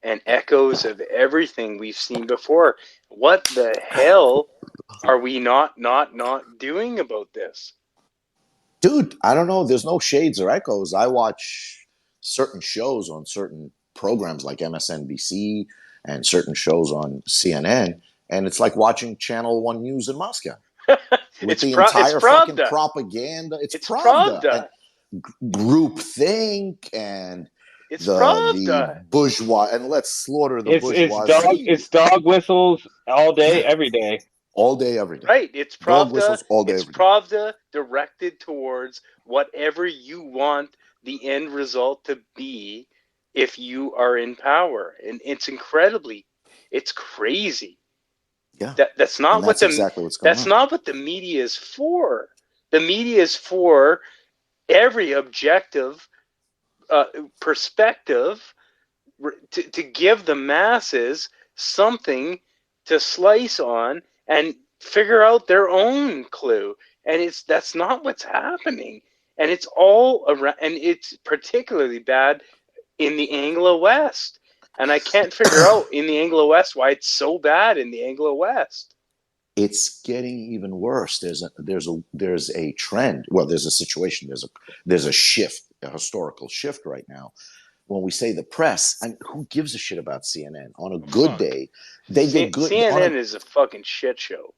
and echoes of everything we've seen before. what the hell are we not doing about this? Dude, I don't know. There's no shades or echoes. I watch certain shows on certain programs like MSNBC and certain shows on CNN, and it's like watching Channel 1 News in Moscow. With the entire fucking propaganda. It's Pravda. And groupthink and the bourgeois. And let's slaughter the bourgeoisie. It's dog whistles all day, every day. All day, every day. Right. It's dog Pravda. Whistles all day, It's Pravda directed towards whatever you want the end result to be if you are in power. And it's crazy. Yeah. That's not what exactly what's going on. That's not what the media is for. The media is for every objective perspective to give the masses something to slice on and figure out their own clue. And that's not what's happening. And it's all around, and it's particularly bad in the Anglo-West. And I can't figure out in the Anglo-West why it's so bad in the Anglo-West. It's getting even worse. There's a trend. Well, there's a situation. There's a shift, a historical shift right now. When we say the press, who gives a shit about CNN? On a good day, they get good. CNN is a fucking shit show,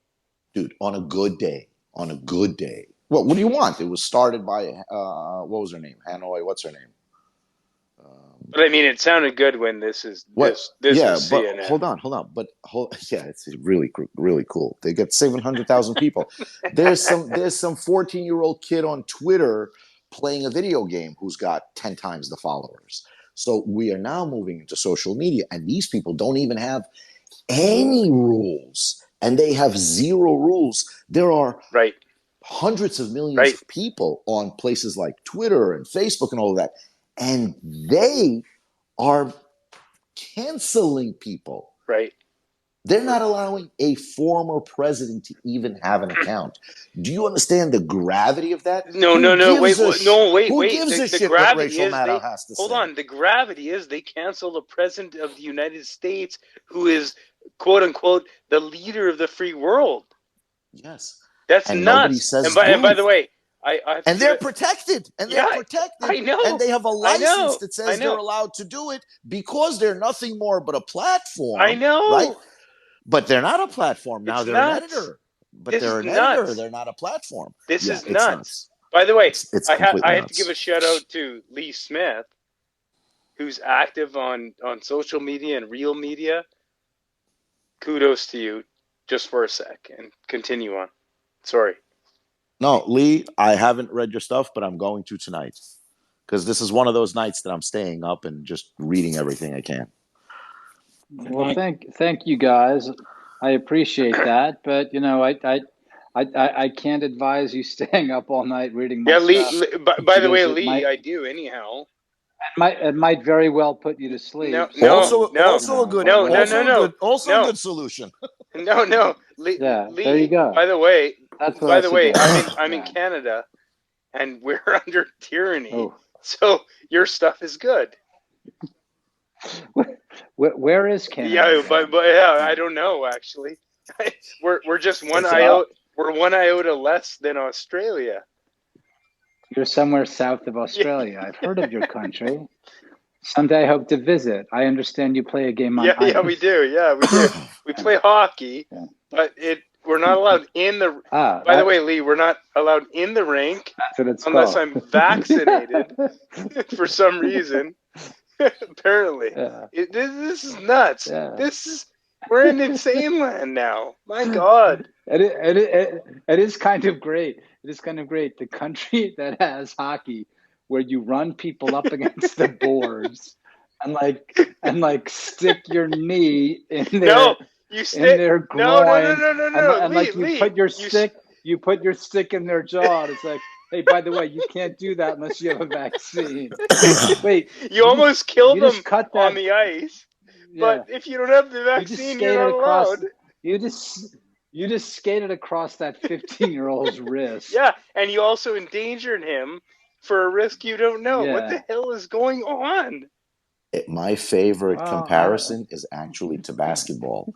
dude. On a good day. Well, what do you want? It was started by what was her name? Hanoi. What's her name? But I mean, it sounded good when this was CNN. Hold on. It's really cool. They get 700,000 people. There's some 14-year-old kid on Twitter playing a video game who's got 10 times the followers. So we are now moving into social media, and these people don't even have any rules, and they have zero rules. There are hundreds of millions of people on places like Twitter and Facebook and all of that, and they are canceling people. Right. They're not allowing a former president to even have an account. Do you understand the gravity of that? No. Wait. Who gives a shit what Rachel Maddow has to say? Hold on. The gravity is they cancel the president of the United States, who is, quote unquote, the leader of the free world. Yes. That's nuts. And by the way, they're protected. I know. And they have a license that says they're allowed to do it because they're nothing more but a platform. I know. Right? But they're not a platform. Now they're an editor. But they're an editor. They're not a platform. This is nuts. By the way, I have to give a shout out to Lee Smith, who's active on social media and real media. Kudos to you. Just for a sec and continue on. Sorry. No, Lee, I haven't read your stuff, but I'm going to tonight. Because this is one of those nights that I'm staying up and just reading everything I can. Well, thank you guys. I appreciate that, but I can't advise you staying up all night reading my stuff. Lee, by the way, Lee, I do anyhow. It might very well put you to sleep. Also a good solution. No. Lee, there you go. By the way, I'm in Canada, and we're under tyranny. Oh. So your stuff is good. Where is Canada? Yeah, but I don't know actually. We're just one iota. We're one iota less than Australia. You're somewhere south of Australia. I've heard of your country. Someday I hope to visit. I understand you play a game on ice. Yeah, we do. Yeah, we do. We play hockey, but we're not allowed in the. By the way, Lee, we're not allowed in the rink unless I'm vaccinated for some reason. Apparently, this is nuts. Yeah. We're in insane land now. My God. It is kind of great. It is kind of great. The country that has hockey, where you run people up against the boards and stick your knee in their groin. And you put your stick in their jaw. And it's like, hey, by the way, you can't do that unless you have a vaccine. Wait, you almost killed them on the ice. Yeah. But if you don't have the vaccine, you're not allowed. You just skated across that 15-year-old's wrist. Yeah, and you also endangered him for a risk you don't know. Yeah. What the hell is going on? My favorite comparison is actually to basketball.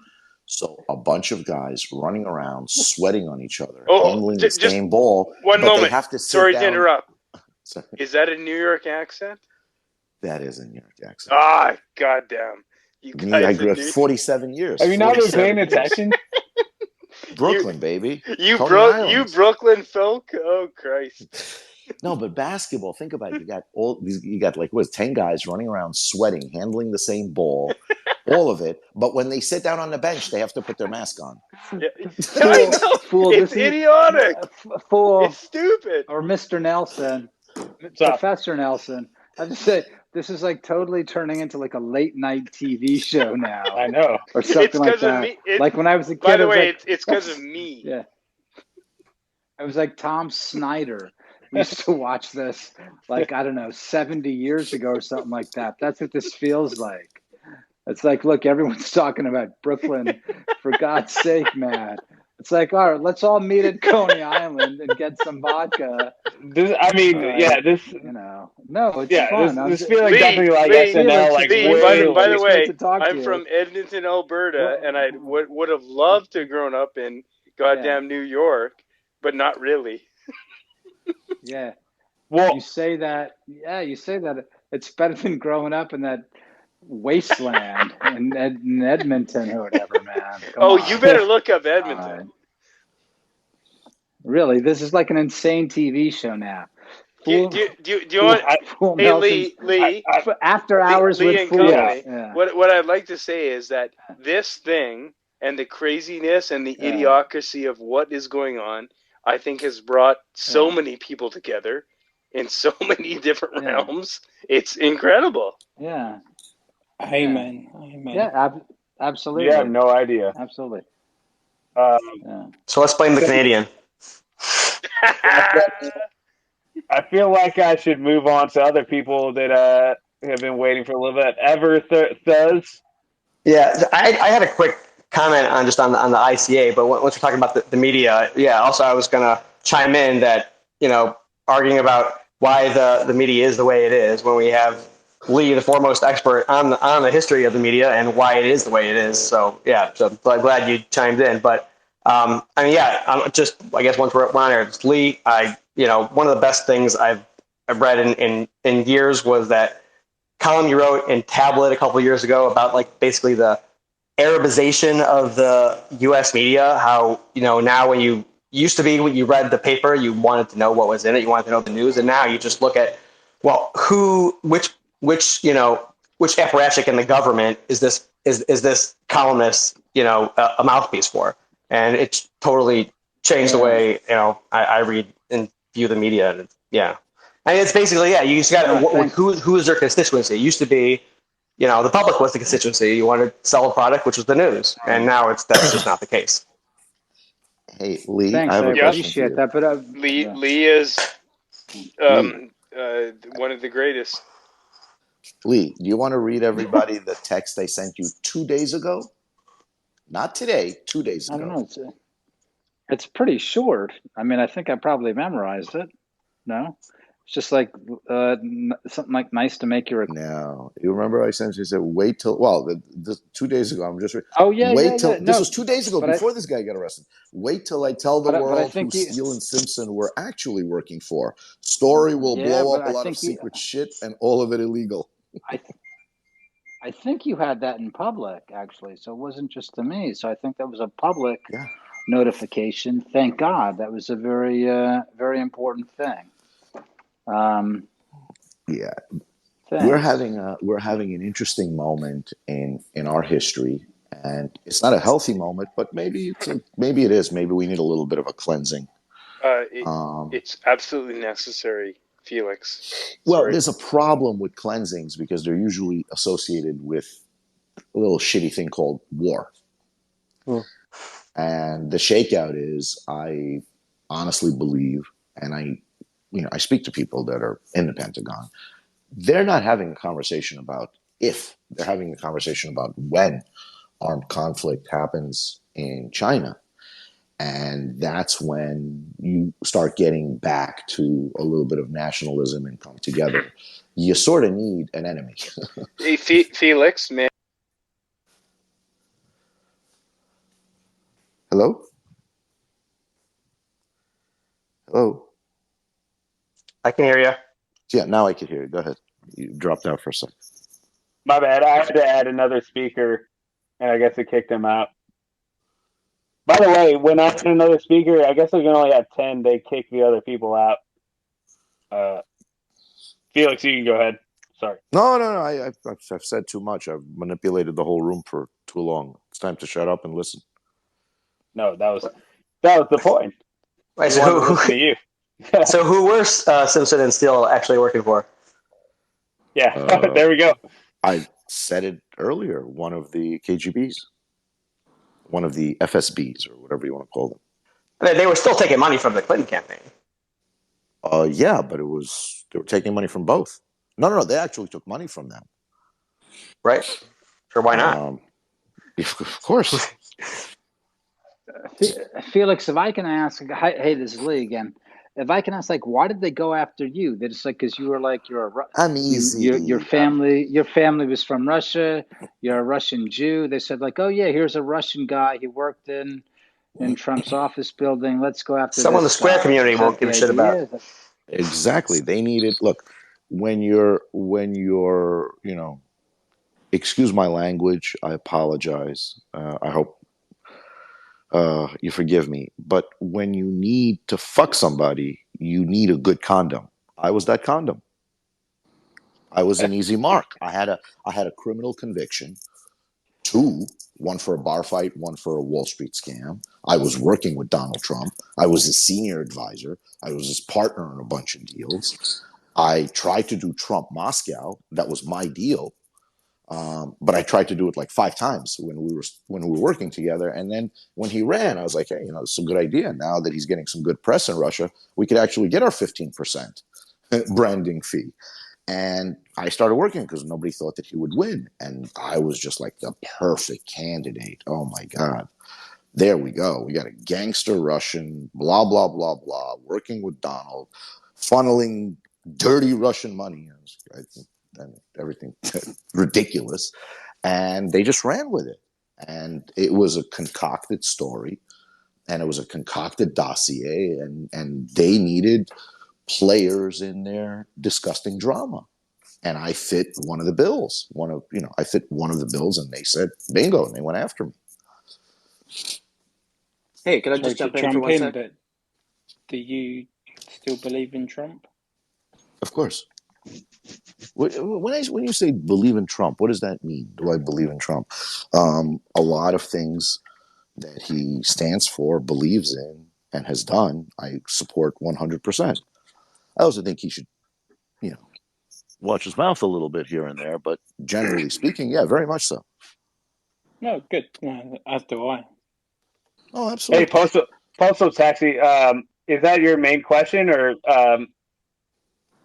So a bunch of guys running around, sweating on each other, Oh, handling the just same ball. one but moment. They have to sit Sorry down. to interrupt. Sorry. Is that a New York accent? That is a New York accent. Ah, goddamn. You Me, guys I grew are up 47 years. Have you not been 47 paying years. attention? Brooklyn, baby. You Coney Island. you Brooklyn folk? Oh Christ. No, but basketball, think about it. You got like, 10 guys running around sweating, handling the same ball, all of it. But when they sit down on the bench, they have to put their mask on. Yeah. I know. Fool, It's idiotic. Fool. It's stupid. Or Mr. Nelson, up? Professor Nelson. I just say this is like totally turning into like a late night TV show now. I know. Or something It's like 'cause of that. me. Like when I was a kid. By the it was way, like, it's because of me. Yeah. It was like Tom Snyder. We used to watch this like, I don't know, 70 years ago or something like that. That's what this feels like. It's like, look, everyone's talking about Brooklyn. For God's sake, man. It's like, all right, let's all meet at Coney Island and get some vodka. This, You know, no, it's yeah, fun. this feels Lee, definitely like Lee, SNL, like Lee, way. by the way, to talk I'm to from Edmonton, Alberta, and I would have loved to have grown up in goddamn New York, but not really. Yeah. Well, you say that. Yeah, you say that. It's better than growing up in that wasteland in Edmonton or whatever, man. Come on. You better look up Edmonton. Really, this is like an insane TV show now. Do you want? Hey, Lee, after hours Lee with and Fools. company. Yeah. What I'd like to say is that this thing and the craziness and the idiocracy of what is going on, I think, has brought so many people together in so many different realms. It's incredible. Yeah. Amen. Amen. Yeah, absolutely. You have no idea. Absolutely. So let's blame the Canadian. I feel like I should move on to other people that have been waiting for a little bit. Thuz? Yeah, I had a quick comment on the ICA, but once we're talking about the media, also I was going to chime in that, arguing about why the media is the way it is when we have Lee, the foremost expert on the history of the media and why it is the way it is. So I'm glad you chimed in. But I'm just, I guess once we're on here, it's Lee. One of the best things I've read in years was that column you wrote in Tablet a couple of years ago about like basically the Arabization of the U.S. media. How now when you used to be when you read the paper, you wanted to know what was in it, you wanted to know the news, and now you just look at which apparatchik in the government is this columnist a mouthpiece for, and it's totally changed the way I read and view the media. And I mean, it's basically you just got who is their constituency. It used to be the public was the constituency. You wanted to sell a product, which was the news, and now that's just not the case. Hey, Lee, Thanks, I have a question appreciate for you. that. But Lee is one of the greatest. Lee, do you want to read everybody the text I sent you 2 days ago? Not today, 2 days ago. I don't know. It's pretty short. I mean, I think I probably memorized it. No? It's just like something like nice to make your... No. You remember I sent you, said, wait till... Well, 2 days ago, I'm just... No, this was 2 days ago, before this guy got arrested. Wait till I tell the world who Steele and Simpson were actually working for. Story will blow up a lot of secret shit, and all of it illegal. I think you had that in public, actually, so it wasn't just to me. So I think that was a public notification. Thank God. That was a very, very important thing. We're having an interesting moment in our history, and it's not a healthy moment, but maybe it is. Maybe we need a little bit of a cleansing. It's absolutely necessary, Felix. Well, there's a problem with cleansings because they're usually associated with a little shitty thing called war. And the shakeout is, I honestly believe, and I speak to people that are in the Pentagon, they're not having a conversation about if, they're having a conversation about when armed conflict happens in China. And that's when you start getting back to a little bit of nationalism and come together. You sort of need an enemy. Hey, Felix, man. Hello? Hello? I can hear you. Yeah, now I can hear you. Go ahead. You dropped out for a second. My bad. I had to add another speaker, and I guess it kicked him out. By the way, when I add another speaker, I guess we can only have 10. They kick the other people out. Felix, you can go ahead. Sorry. No. I've said too much. I've manipulated the whole room for too long. It's time to shut up and listen. No, that was the point. Wait, We wanted to listen to you. So who were Simpson and Steele actually working for? Yeah, there we go. I said it earlier. One of the KGBs, one of the FSBs, or whatever you want to call them. They were still taking money from the Clinton campaign. Yeah, but they were taking money from both. No. They actually took money from them. Right? Sure, why not? Of course. Felix, if I can ask, hey, this is Lee again. If I can ask, like, why did they go after you? They're just like, because you were like, I'm easy. Your family was from Russia. You're a Russian Jew. They said like, oh yeah, here's a Russian guy. He worked in Trump's office building. Let's go after someone in the Square guy. community won't give a shit about. Exactly. They needed. Look, when you're, excuse my language. I apologize. I hope you forgive me. But when you need to fuck somebody, you need a good condom. I was that condom. I was an easy mark. I had a criminal conviction. 2, one for a bar fight, one for a Wall Street scam. I was working with Donald Trump. I was his senior advisor. I was his partner in a bunch of deals. I tried to do Trump Moscow. That was my deal. But I tried to do it like 5 times when we were working together. And then when he ran, I was like, hey, it's a good idea. Now that he's getting some good press in Russia, we could actually get our 15% branding fee. And I started working because nobody thought that he would win. And I was just like the perfect candidate. Oh my God. There we go. We got a gangster Russian, blah, blah, blah, blah, working with Donald, funneling dirty Russian money and everything ridiculous. And they just ran with it. And it was a concocted story, and it was a concocted dossier, and they needed players in their disgusting drama. And I fit one of the bills. I fit one of the bills, and they said bingo, and they went after me. Hey, could I just jump in for 1 sec? But do you still believe in Trump? Of course. When you say believe in Trump, what does that mean? Do I believe in Trump? A lot of things that he stands for, believes in, and has done, I support 100%. I also think he should, watch his mouth a little bit here and there, but generally speaking, yeah, very much so. No, good. No, as do I. Oh, absolutely. Hey, Postal Taxi, is that your main question, or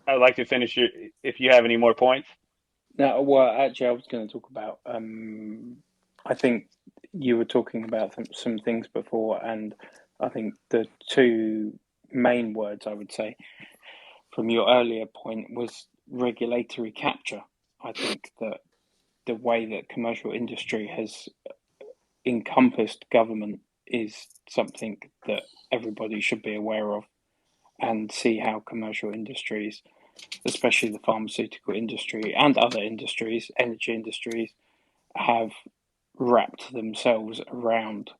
I'd like to finish if you have any more points? No, well, actually, I was going to talk about. I think you were talking about some things before, and I think the 2 main words I would say from your earlier point was regulatory capture. I think that the way that commercial industry has encompassed government is something that everybody should be aware of, and see how commercial industries, especially the pharmaceutical industry and other industries, energy industries, have wrapped themselves around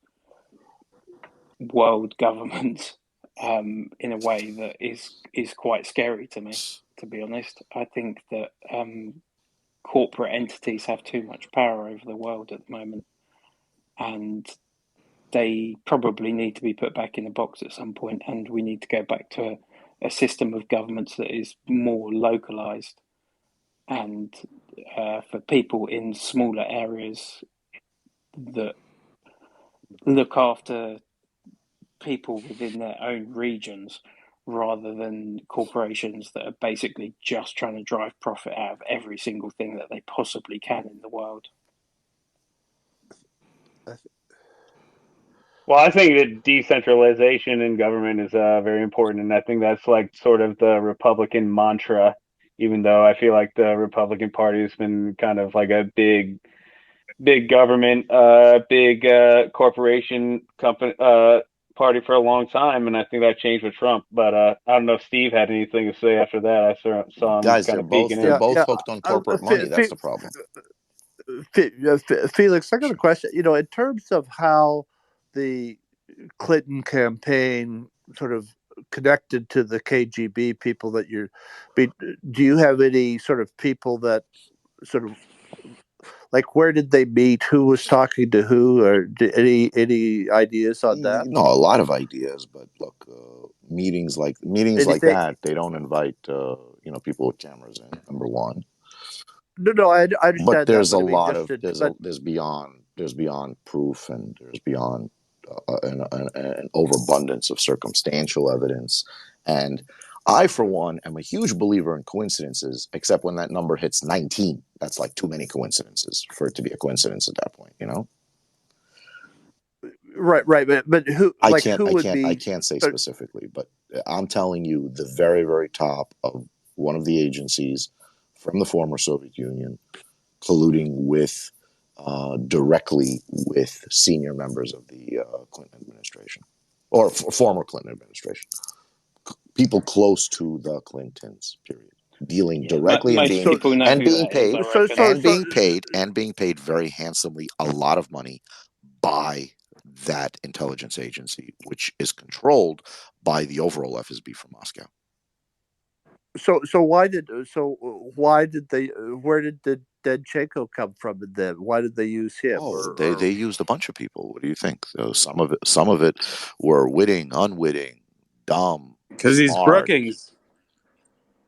world governments in a way that is quite scary to me, to be honest. I think that corporate entities have too much power over the world at the moment, and they probably need to be put back in the box at some point, and we need to go back to a system of governments that is more localized, and for people in smaller areas that look after people within their own regions, rather than corporations that are basically just trying to drive profit out of every single thing that they possibly can in the world. Well, I think that decentralization in government is very important, and I think that's like sort of the Republican mantra. Even though I feel like the Republican Party has been kind of like a big big government, big corporation company party for a long time, and I think that changed with Trump. But I don't know if Steve had anything to say after that. I saw him Guys, kind of peeking they're in. both hooked on corporate money. That's the problem. Felix, I got a question. In terms of how the Clinton campaign sort of connected to the KGB people that do you have any sort of people that sort of like where did they meet? Who was talking to who? Or any ideas on that? No, a lot of ideas, but look, meetings like that, they don't invite people with cameras in. Number one. No, I understand but that. there's But a I mean, lot just of there's beyond proof, and there's beyond an overabundance of circumstantial evidence. And I, for one, am a huge believer in coincidences, except when that number hits 19. That's like too many coincidences for it to be a coincidence at that point, Right. But who? I Like can't, who I would can't, be? I can't say specifically, but I'm telling you, the very, very top of one of the agencies from the former Soviet Union colluding with directly with senior members of the Clinton administration or former Clinton administration, people close to the Clintons. Period. Dealing directly and Most people know and who being that is, paid I reckon. and being paid very handsomely a lot of money by that intelligence agency, which is controlled by the overall FSB from Moscow. So why did they? Where did Danchenko come from? And then why did they use him? They used a bunch of people. What do you think? Some of it were witting, unwitting, dumb, Because he's smart. Brookings.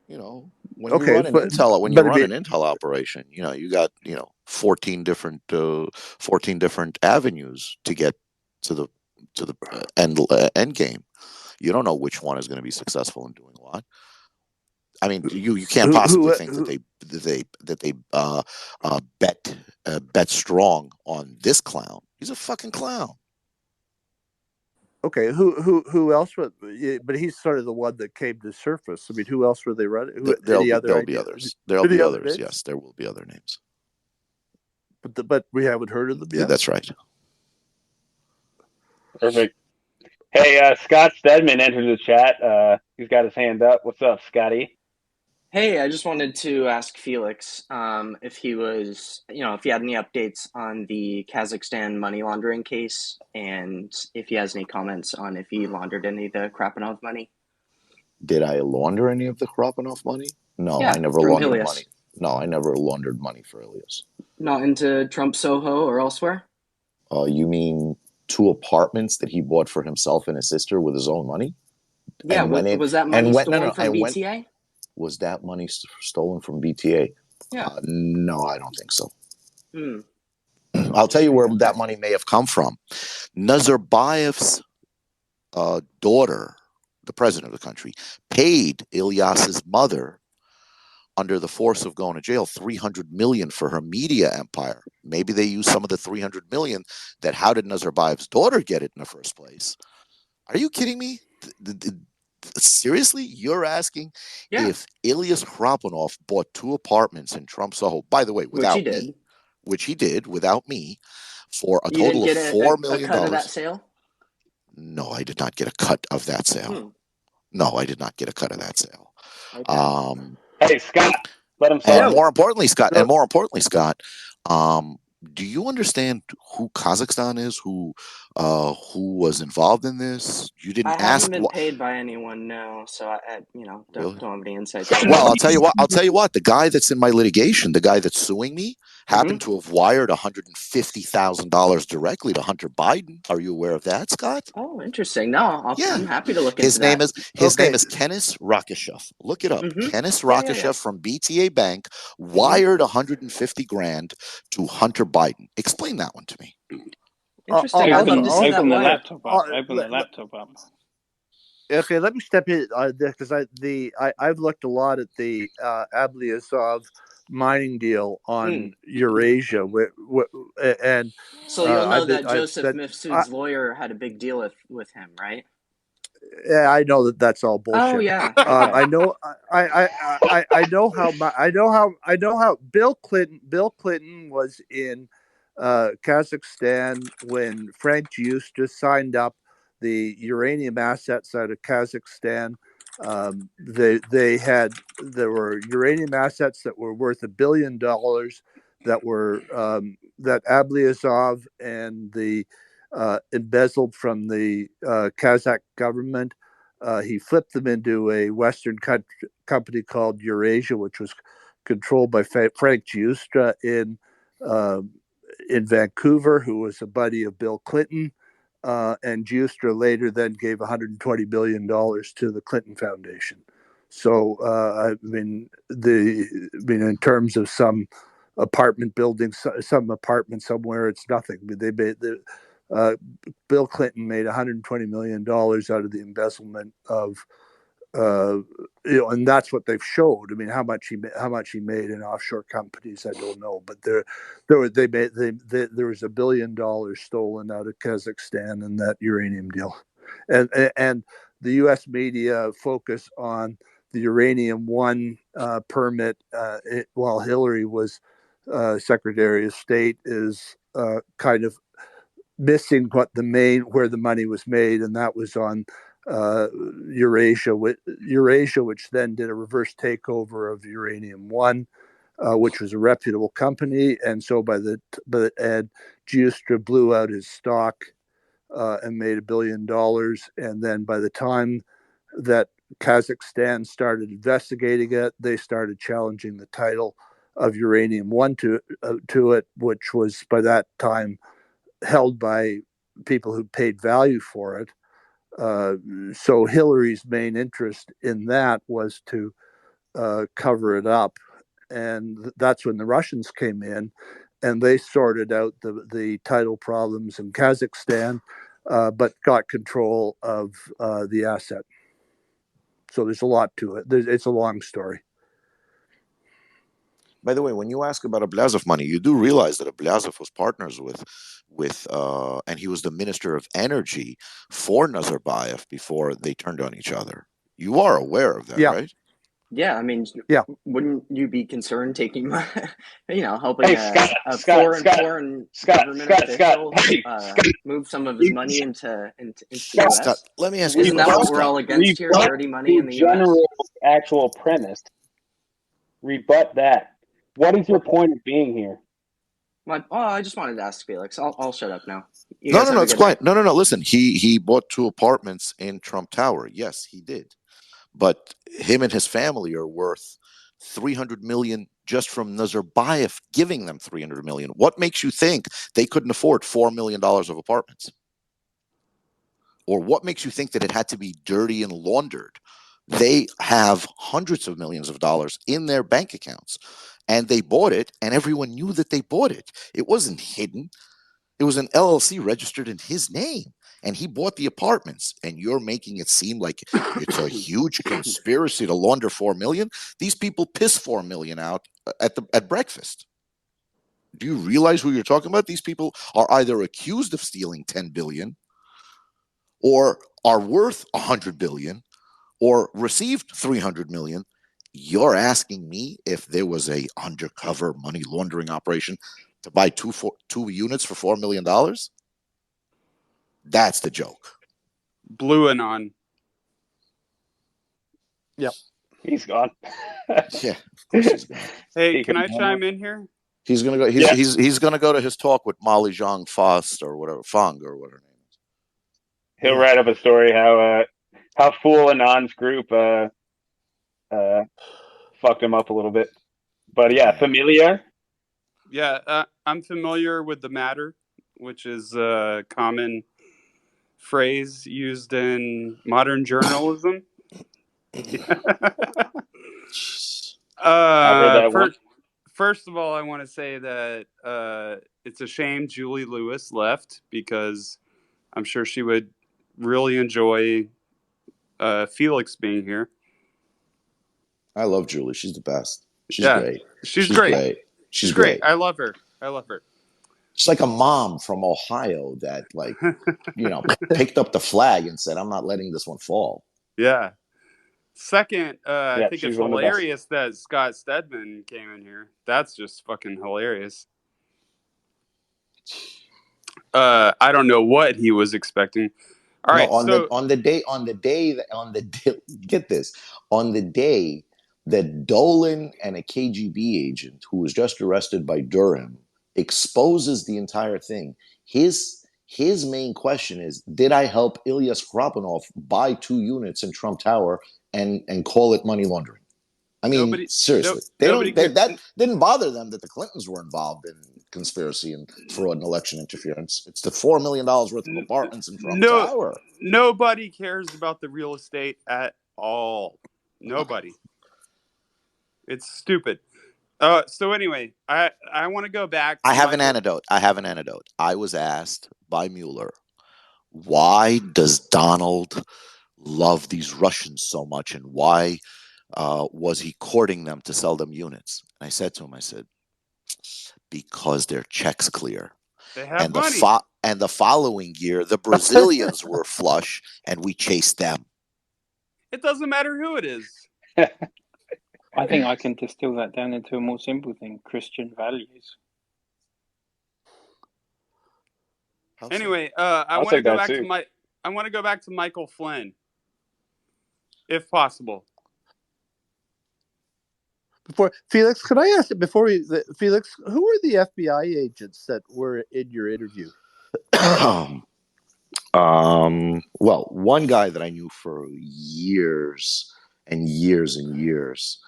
When you run an intel operation, you got 14 different avenues to get to the end game. You don't know which one is going to be successful in doing what. I mean, you can't possibly think that they bet strong on this clown. He's a fucking clown. Okay, who else was? But he's sort of the one that came to surface. I mean, who else were they running? There'll be others. There'll be others. Yes, there will be other names. But we haven't heard of them yet. Yeah, that's right. Perfect. Hey, Scott Stedman entered the chat. He's got his hand up. What's up, Scotty? Hey, I just wanted to ask Felix if he was, if he had any updates on the Kazakhstan money laundering case, and if he has any comments on if he laundered any of the Krapanov money. Did I launder any of the Krapanov money? No, Yeah, I never from laundered Helios. money. No, I never laundered money for Ilias. Not into Trump Soho or elsewhere? You mean 2 apartments that he bought for himself and his sister with his own money? Yeah, was that money stolen from BTA? Was that money stolen from BTA? Yeah. No, I don't think so. I'll tell you where that money may have come from. Nazarbayev's daughter, the president of the country, paid Ilyas's mother, under the force of going to jail, $300 million for her media empire. Maybe they used some of the $300 million. How did Nazarbayev's daughter get it in the first place? Are you kidding me? Seriously, you're asking if Ilyas Krapanov bought 2 apartments in Trump Soho, by the way, without me, which he did without me, for a total of $4 million. A cut of that sale? No, I did not get a cut of that sale. No, I did not get a cut of that sale. Okay. Hey, Scott, let him and more importantly, Scott, do you understand who Kazakhstan is? Who was involved in this? You didn't ask. I haven't been paid by anyone, no. So I don't have any insights. Well, I'll tell you what. The guy that's in my litigation, the guy that's suing me, happened to have wired $150,000 directly to Hunter Biden. Are you aware of that, Scott? Oh, interesting. No, I'm happy to look into that. His name is Kenis Rakishev. Look it up. Kenis Rakishev from BTA Bank wired $150,000 to Hunter Biden. Explain that one to me. Interesting. I'd love to see that wire. Open the laptop up. Okay, let me step in because I've looked a lot at the Ablyazov mining deal on Eurasia, and so you'll know that Joseph Mifsud's lawyer had a big deal with him, right? Yeah, I know that's all bullshit. Oh yeah, I know. I know how Bill Clinton was in Kazakhstan, when Frank Giustra signed up the uranium assets out of Kazakhstan, there were uranium assets that were worth $1 billion that were that Ablyazov and the embezzled from the Kazakh government. He flipped them into a Western company called Eurasia, which was controlled by Frank Giustra in Vancouver, who was a buddy of Bill Clinton. And Giustra later then gave $120 billion to the Clinton Foundation. So, in terms of some apartment buildings, some apartment somewhere, it's nothing. Bill Clinton made $120 million out of the embezzlement of, and that's what they've showed. I mean, how much he made in offshore companies, I don't know, but there was $1 billion stolen out of Kazakhstan in that uranium deal, and the U.S. media focus on the Uranium One permit while Hillary was Secretary of State is kind of missing where the money was made, and that was on Eurasia, which then did a reverse takeover of Uranium One, which was a reputable company, and so and Giustra blew out his stock and made $1 billion, and then by the time that Kazakhstan started investigating it, they started challenging the title of Uranium One to it, which was by that time held by people who paid value for it. So Hillary's main interest in that was to cover it up. And that's when the Russians came in and they sorted out the title problems in Kazakhstan, but got control of the asset. So there's a lot to it. It's a long story. By the way, when you ask about Ablyazov money, you do realize that Ablyazov was partners and he was the Minister of Energy for Nazarbayev before they turned on each other. You are aware of that, right? Yeah, I mean, yeah. Wouldn't you be concerned taking, helping Hey, a Scott, foreign government official move some of his money into the U.S.? Scott, let me ask you. Isn't that what we're all against here? Dirty money in the U.S. General actual premise. Rebut that. What is your point of being here? I just wanted to ask Felix. I'll shut up now. No, it's quiet. No. Listen, he bought 2 apartments in Trump Tower. Yes, he did. But him and his family are worth $300 million just from Nazarbayev giving them $300 million. What makes you think they couldn't afford $4 million of apartments? Or what makes you think that it had to be dirty and laundered? They have hundreds of millions of dollars in their bank accounts, and they bought it, and everyone knew that they bought it. It wasn't hidden. It was an LLC registered in his name, and he bought the apartments. And you're making it seem like it's a huge conspiracy to launder $4 million. These people piss $4 million out at breakfast. Do you realize who you're talking about? These people are either accused of stealing $10 billion, or are worth $100 billion, or received $300 million. You're asking me if there was a undercover money laundering operation to buy two units for $4 million? That's the joke. Blue Anon. Yep. He's gone. Yeah. He's gone. Hey, can I chime in here? He's gonna go. He's gonna go to his talk with Molly Zhang Fost or whatever, Fong or whatever her name is. He'll write up a story how Fool Anon's group fucked him up a little bit. But yeah, familiar? Yeah, I'm familiar with the matter, which is a common phrase used in modern journalism. First of all, I want to say that it's a shame Julie Lewis left, because I'm sure she would really enjoy Felix being here. I love Julie. She's the best. She's great. She's great. She's great. I love her. She's like a mom from Ohio that, picked up the flag and said, "I'm not letting this one fall." Yeah. Second, I think it's hilarious that Scott Stedman came in here. That's just fucking hilarious. I don't know what he was expecting. All right, on the day get this, on the day that Dolan and a KGB agent who was just arrested by Durham exposes the entire thing, his main question is, did I help Ilyas Khrapunov buy 2 units in Trump Tower and call it money laundering? I mean, seriously, that didn't bother them that the Clintons were involved in conspiracy and fraud and election interference. It's the $4 million worth of apartments in Trump Tower. Nobody cares about the real estate at all. Nobody. It's stupid. So anyway, I want to go back. I have an anecdote. I was asked by Mueller, why does Donald love these Russians so much, and why was he courting them to sell them units? And I said to him, because their checks clear. They have and money. The following year, the Brazilians were flush, and we chased them. It doesn't matter who it is. I think I can distill that down into a more simple thing: Christian values. Anyway, I want to go back to I want to go back to Michael Flynn, if possible. Before Felix, could I ask Felix, who were the FBI agents that were in your interview? Well, one guy that I knew for years and years and years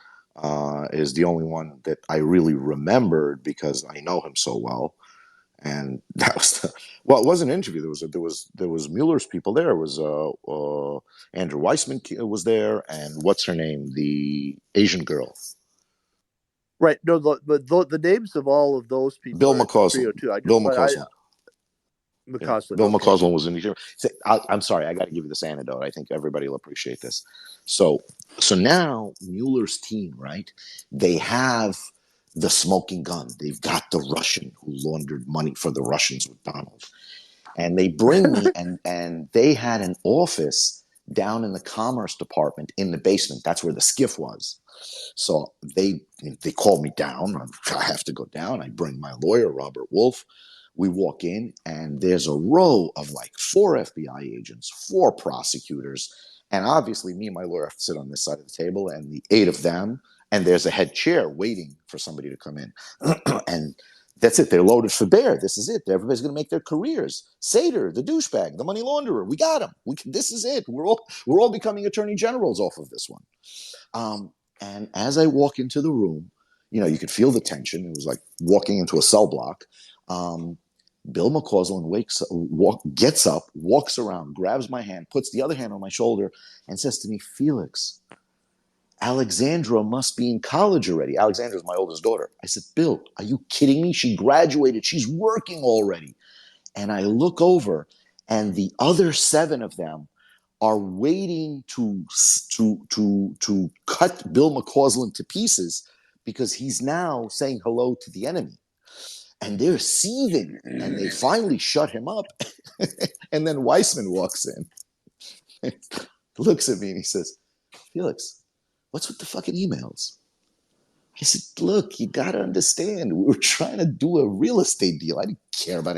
is the only one that I really remembered because I know him so well. And that was it wasn't an interview. There was Mueller's people there. It was Andrew Weissman was there, and what's her name, the Asian girl. Right. No, but the names of all of those people. Bill McCausland. Bill McCausland. Bill McCausland was in the. I'm sorry, I got to give you this anecdote. I think everybody will appreciate this. So now Mueller's team, right? They have the smoking gun. They've got the Russian who laundered money for the Russians with Donald, and they bring me and they had an office down in the Commerce Department in the basement. That's where the skiff was. So they called me down. I have to go down. I bring my lawyer, Robert Wolf. We walk in, and there's a row of like 4 FBI agents, 4 prosecutors, and obviously me and my lawyer have to sit on this side of the table, and the 8 of them, and there's a head chair waiting for somebody to come in. And that's it. They're loaded for bear. This is it. Everybody's going to make their careers. Sater, the douchebag, the money launderer. We got him. This is it. We're all becoming attorney generals off of this one. And as I walk into the room, you could feel the tension. It was like walking into a cell block. Bill McCausland gets up, walks around, grabs my hand, puts the other hand on my shoulder, and says to me, Felix, Alexandra must be in college already. Alexandra's my oldest daughter. I said, Bill, are you kidding me? She graduated. She's working already. And I look over, and the other 7 of them are waiting to cut Bill McCausland to pieces because he's now saying hello to the enemy. And they're seething, and they finally shut him up. And then Weissman walks in, looks at me, and he says, Felix, what's with the fucking emails? I said, look, you got to understand, we were trying to do a real estate deal. I didn't care about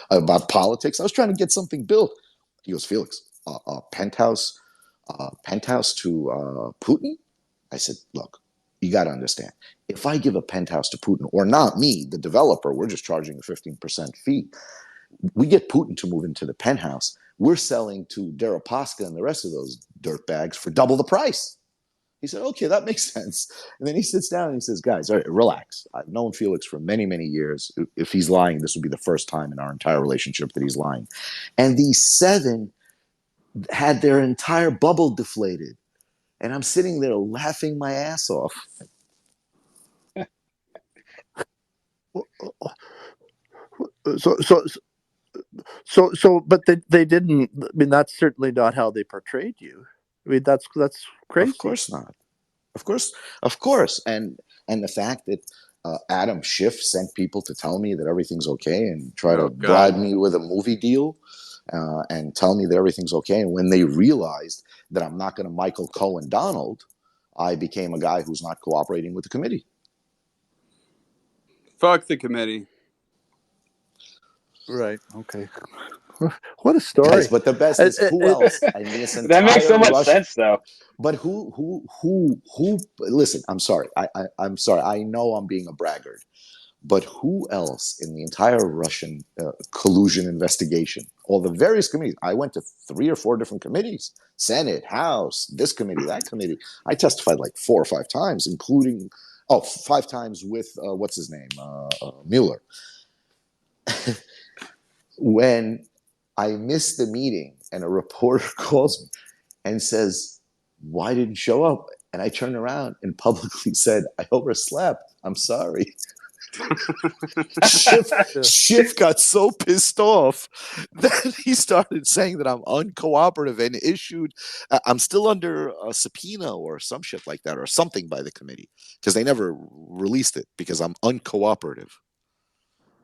about politics. I was trying to get something built. He goes, Felix, a penthouse to Putin? I said, look, you got to understand, if I give a penthouse to Putin, or not me, the developer, we're just charging a 15% fee. We get Putin to move into the penthouse. We're selling to Deripaska and the rest of those dirtbags for double the price. He said, okay, that makes sense. And then he sits down and he says, guys, all right, relax. I've known Felix for many, many years. If he's lying, this would be the first time in our entire relationship that he's lying. And these 7 had their entire bubble deflated. And I'm sitting there laughing my ass off. But they didn't. I mean, that's certainly not how they portrayed you. I mean, that's crazy. Of course not. Of course. And the fact that Adam Schiff sent people to tell me that everything's okay and try to bribe me with a movie deal and tell me that everything's okay. And when they realized that I'm not going to Michael Cohen Donald, I became a guy who's not cooperating with the committee. Fuck the committee. Right. Okay. What a story! Guys, but the best is who else in this entire That makes so much Russian. sense, though. But who? Listen, I'm sorry. I'm sorry. I know I'm being a braggart, but who else in the entire Russian collusion investigation, all the various committees? I went to 3 or 4 different committees: Senate, House, this committee, that committee. I testified like 4 or 5 times, including 5 times with what's his name, Mueller. When I missed the meeting and a reporter calls me and says, "Why didn't you show up?" And I turned around and publicly said, "I overslept. I'm sorry." Schiff got so pissed off that he started saying that I'm uncooperative and issued. I'm still under a subpoena or some shit like that or something by the committee because they never released it because I'm uncooperative.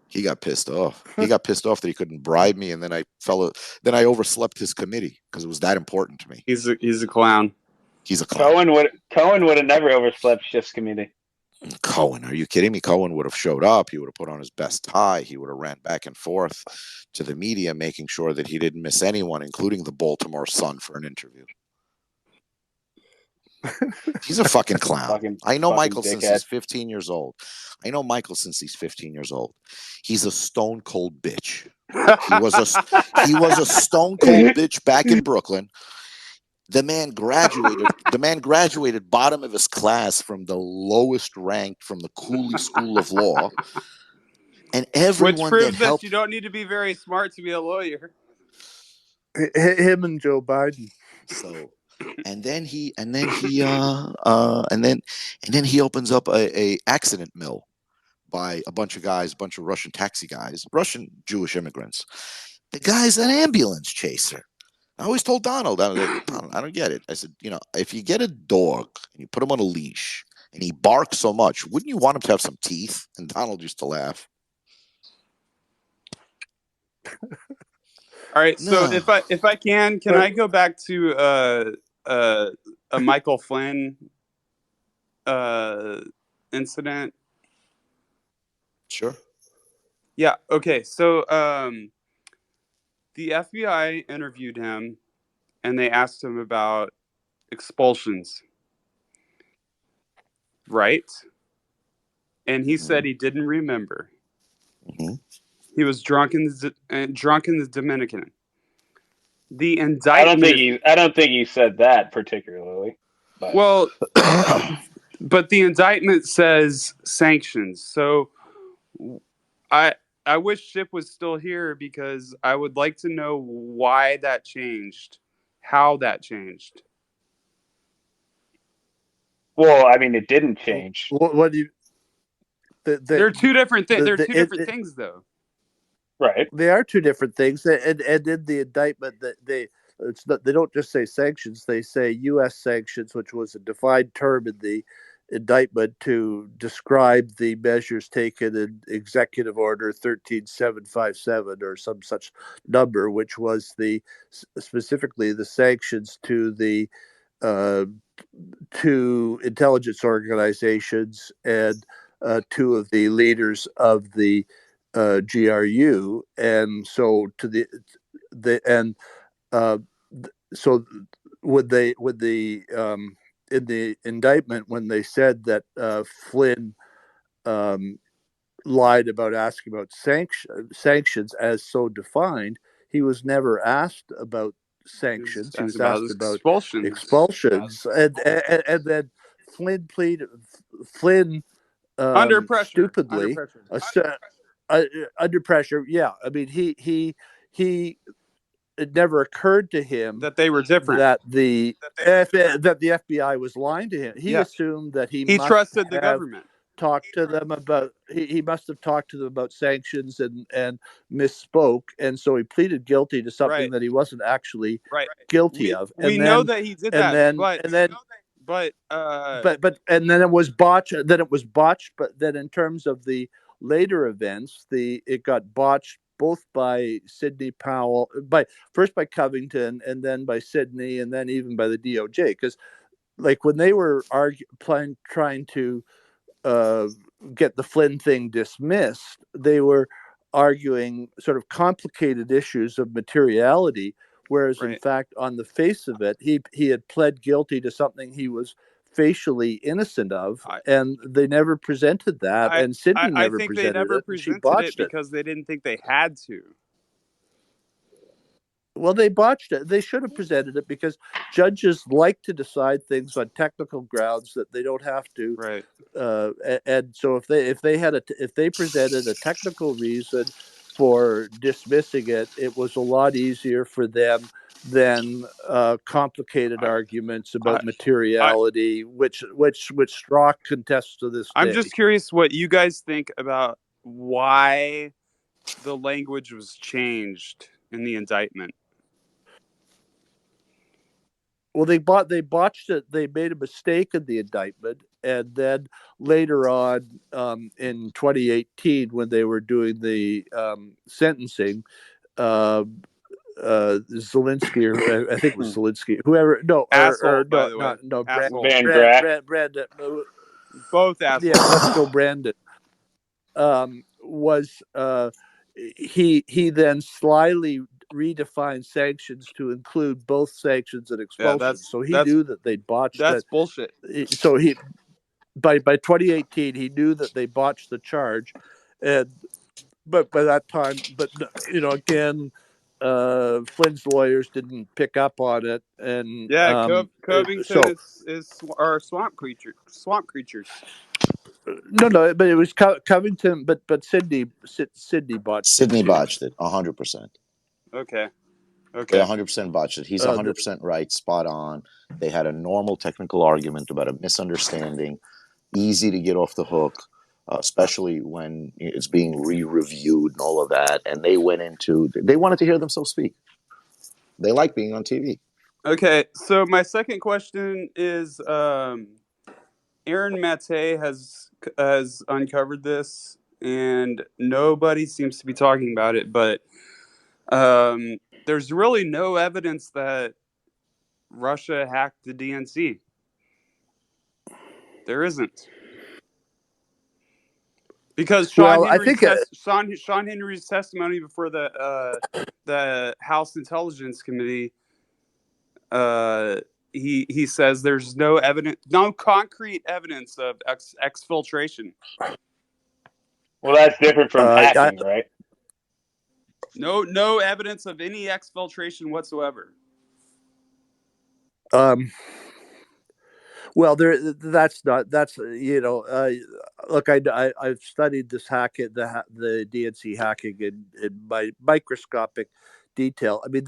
He got pissed off. He got pissed off that he couldn't bribe me, and then I overslept his committee because it was that important to me. He's a clown. He's a clown. Cohen would have never overslept Schiff's committee. Cohen, are you kidding me? Cohen would have showed up. He would have put on his best tie. He would have ran back and forth to the media, making sure that he didn't miss anyone, including the Baltimore Sun, for an interview. He's a fucking clown. I know Michael since he's 15 years old. He's a stone cold bitch. He was a stone cold bitch back in Brooklyn. The man graduated bottom of his class from the lowest ranked from the Cooley School of Law. And everyone Which proves that helped you don't need to be very smart to be a lawyer. Him and Joe Biden. So and then he opens up a accident mill by a bunch of Russian taxi guys, Russian Jewish immigrants. The guy's an ambulance chaser. I always told Donald, I don't get it. I said, if you get a dog and you put him on a leash and he barks so much, wouldn't you want him to have some teeth? And Donald used to laugh. All right, so if I can I go back to a Michael Flynn incident? Sure. Yeah. Okay. So the FBI interviewed him, and they asked him about expulsions, right? And he said he didn't remember. Mm-hmm. He was drunk in the Dominican. The indictment. I don't think he said that particularly. But. Well, but the indictment says sanctions. So I wish Chip was still here because I would like to know why that changed, how that changed. Well, I mean, it didn't change. What do you? They're two different things. They're two different things, though. Right. They are two different things, and in the indictment that they don't just say sanctions; they say U.S. sanctions, which was a defined term in the indictment to describe the measures taken in Executive Order 13757 or some such number, which was specifically the sanctions to the to intelligence organizations and 2 of the leaders of the GRU, and so to the and so would the in the indictment when they said that Flynn lied about asking about sanctions as so defined, he was never asked about sanctions. He was asked about expulsions, and then Flynn under pressure, stupidly under pressure. Yeah, I mean he it never occurred to him that they were different. That the FBI was lying to him. He assumed that he must trusted the government. Talked to them about he must have talked to them about sanctions and misspoke, and so he pleaded guilty to something that he wasn't actually guilty of. And we know that he did that, but then it was botched. But then in terms of the later events, it got botched both by Sidney Powell, first by Covington, and then by Sidney, and then even by the DOJ. Because, like, when they were trying to get the Flynn thing dismissed, they were arguing sort of complicated issues of materiality, whereas in Right. fact, on the face of it, he had pled guilty to something he was facially innocent of, and they never presented that, and Cindy I never think they presented never it, and she presented it botched it. because they didn't think they had to. Well, they botched it. They should have presented it because judges like to decide things on technical grounds that they don't have to. Right. And so if they presented a technical reason for dismissing it, it was a lot easier for them than complicated arguments about materiality, which Strzok contests to this I'm day. just curious what you guys think about why the language was changed in the indictment. Well, they botched it. They made a mistake in the indictment, and then later on in 2018, when they were doing the sentencing, Zelensky, or I think it was Zelensky, whoever, no, Asshole, or by no, the way. no, Asshole. Van Graff. Brandon, Both assholes. yeah, let's go, Brandon. Was he then slyly redefined sanctions to include both sanctions and expulsion. So he knew that they'd botched that's it. bullshit. So he by 2018 he knew that they botched the charge, and but by that time, again, Flynn's lawyers didn't pick up on it, and Covington is our swamp creatures. No, but it was Covington, but Sydney botched Sydney it. botched it 100%. Okay. They 100% botched it. He's 100% right, spot on. They had a normal technical argument about a misunderstanding, easy to get off the hook, especially when it's being re-reviewed and all of that. And they wanted to hear themselves speak. They like being on TV. Okay, so my second question is, Aaron Mate has uncovered this, and nobody seems to be talking about it, but there's really no evidence that Russia hacked the DNC. There isn't. Because Sean Henry's testimony before the House Intelligence Committee, he says there's no concrete evidence of exfiltration. Well, that's different from hacking, right? No evidence of any exfiltration whatsoever. Well, that's look, I've studied this hacking, the DNC hacking in my microscopic detail. I mean,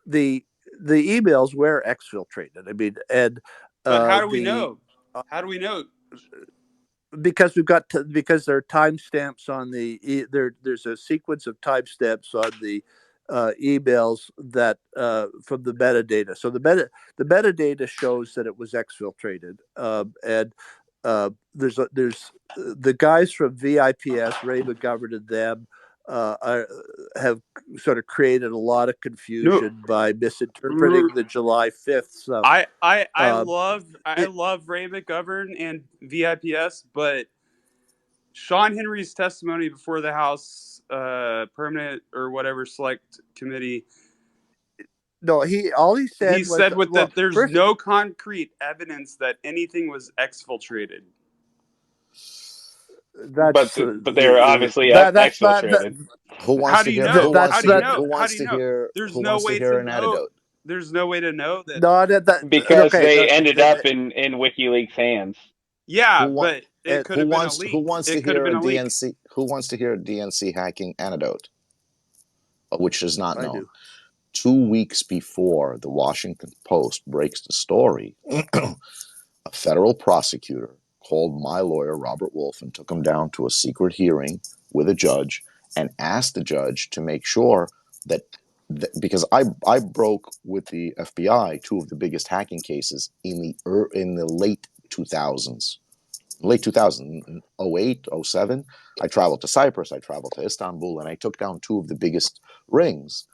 the emails were exfiltrated. I mean, and but how do we know? How do we know? Because because there are timestamps on there's a sequence of timestamps on the emails that from the metadata. So the metadata shows that it was exfiltrated, and there's the guys from VIPS, Ray McGovern, and them have sort of created a lot of confusion by misinterpreting the July 5th stuff. I love Ray McGovern and VIPS, but Sean Henry's testimony before the House Permanent or whatever Select Committee. No, all he said was that there's no concrete evidence that anything was exfiltrated. But they were obviously exfiltrated. Who wants to hear? Who wants to hear? There's who no wants way to hear to an know. antidote? There's no way to know that. Because they ended up in WikiLeaks' hands. Yeah, but it could have been a leak. Who wants to hear a DNC? Who wants to hear a DNC hacking antidote? Which is not known. 2 weeks before the Washington Post breaks the story, a federal prosecutor called my lawyer, Robert Wolf, and took him down to a secret hearing with a judge and asked the judge to make sure that because I broke with the FBI two of the biggest hacking cases in the late 2000s. Late 2000, 08, 07, I traveled to Cyprus, I traveled to Istanbul, and I took down two of the biggest rings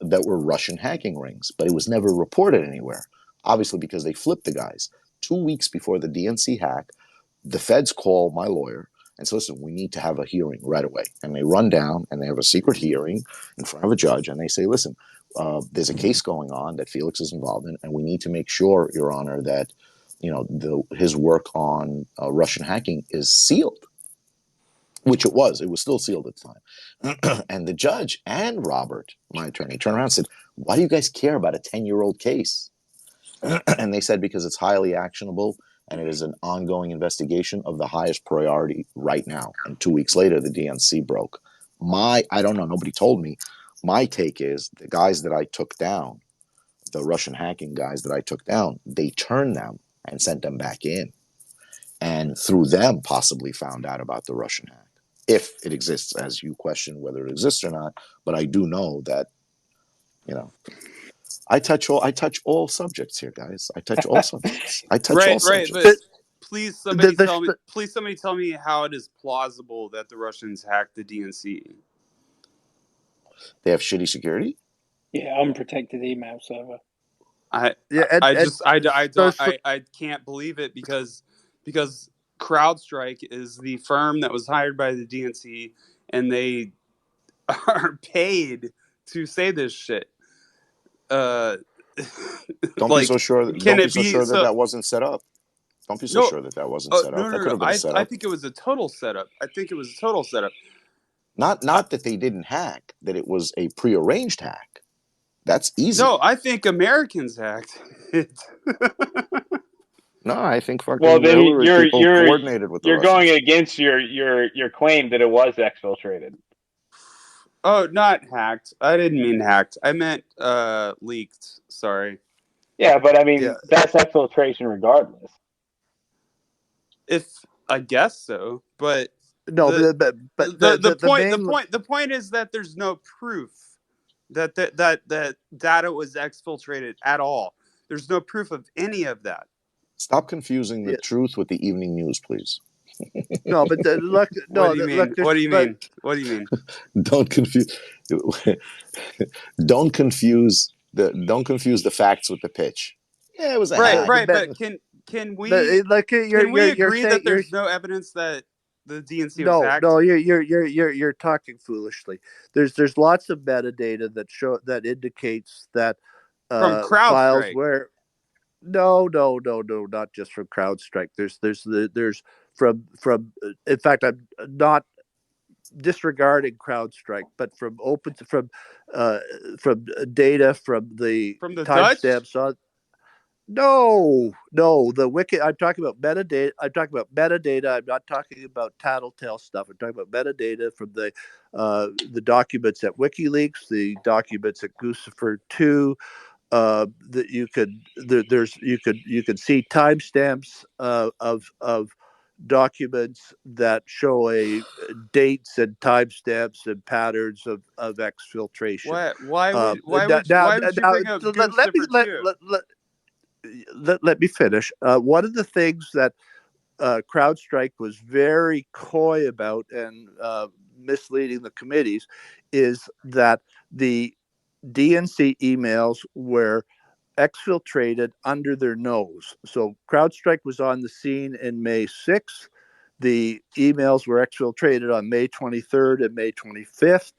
that were Russian hacking rings, but it was never reported anywhere, obviously because they flipped the guys. 2 weeks before the DNC hack, the feds call my lawyer and said, listen, we need to have a hearing right away. And they run down and they have a secret hearing in front of a judge, and they say, listen, there's a case going on that Felix is involved in, and we need to make sure, Your Honor, that his work on Russian hacking is sealed, which it was. It was still sealed at the time. And the judge and Robert, my attorney, turned around and said, why do you guys care about a 10-year-old case? And they said, because it's highly actionable and it is an ongoing investigation of the highest priority right now. And 2 weeks later, the DNC broke. I don't know, nobody told me. My take is the guys that I took down, the Russian hacking guys that I took down, they turned them and sent them back in. And through them, possibly found out about the Russian hack. If it exists, as you question whether it exists or not. But I do know that, I touch all subjects here, guys. I touch all subjects. I touch all Right, subjects. but please somebody tell me how it is plausible that the Russians hacked the DNC. They have shitty security? Yeah, unprotected email server. I can't believe it because CrowdStrike is the firm that was hired by the DNC, and they are paid to say this shit. Don't be so sure. Don't be so sure that that wasn't set up. Don't be so sure that wasn't set up. That could have been set up. I think it was a total setup. Not that they didn't hack. That it was a prearranged hack. That's easy. No, I think Americans hacked it. No, I think fucking well, then Hillary people coordinated with the You're Russians. going against your claim that it was exfiltrated. Oh, not hacked. I didn't mean hacked. I meant leaked. Sorry. Yeah, but I mean that's exfiltration regardless. I guess so, but no. The point is that there's no proof that data was exfiltrated at all. There's no proof of any of that. Stop confusing the truth with the evening news, please. No, but look. No, what do you mean? What do you mean? What do you mean? Don't confuse. Don't confuse the facts with the pitch. Yeah, it was a hack. Right. But can we agree that there's no evidence that the DNC was hacked? No, you're talking foolishly. There's lots of metadata that indicates that from CrowdStrike. Files where no, not just from CrowdStrike. There's from in fact, I'm not disregarding CrowdStrike, but from data from the timestamps on. No, the wiki. I'm talking about metadata. I'm not talking about tattletale stuff. I'm talking about metadata from the documents at WikiLeaks, the documents at Guccifer 2. That you could see timestamps of documents that show dates and timestamps and patterns of exfiltration. Why would you bring up Guccifer 2? Let me finish. One of the things that CrowdStrike was very coy about and misleading the committees is that the DNC emails were exfiltrated under their nose. So CrowdStrike was on the scene in May 6th. The emails were exfiltrated on May 23rd and May 25th.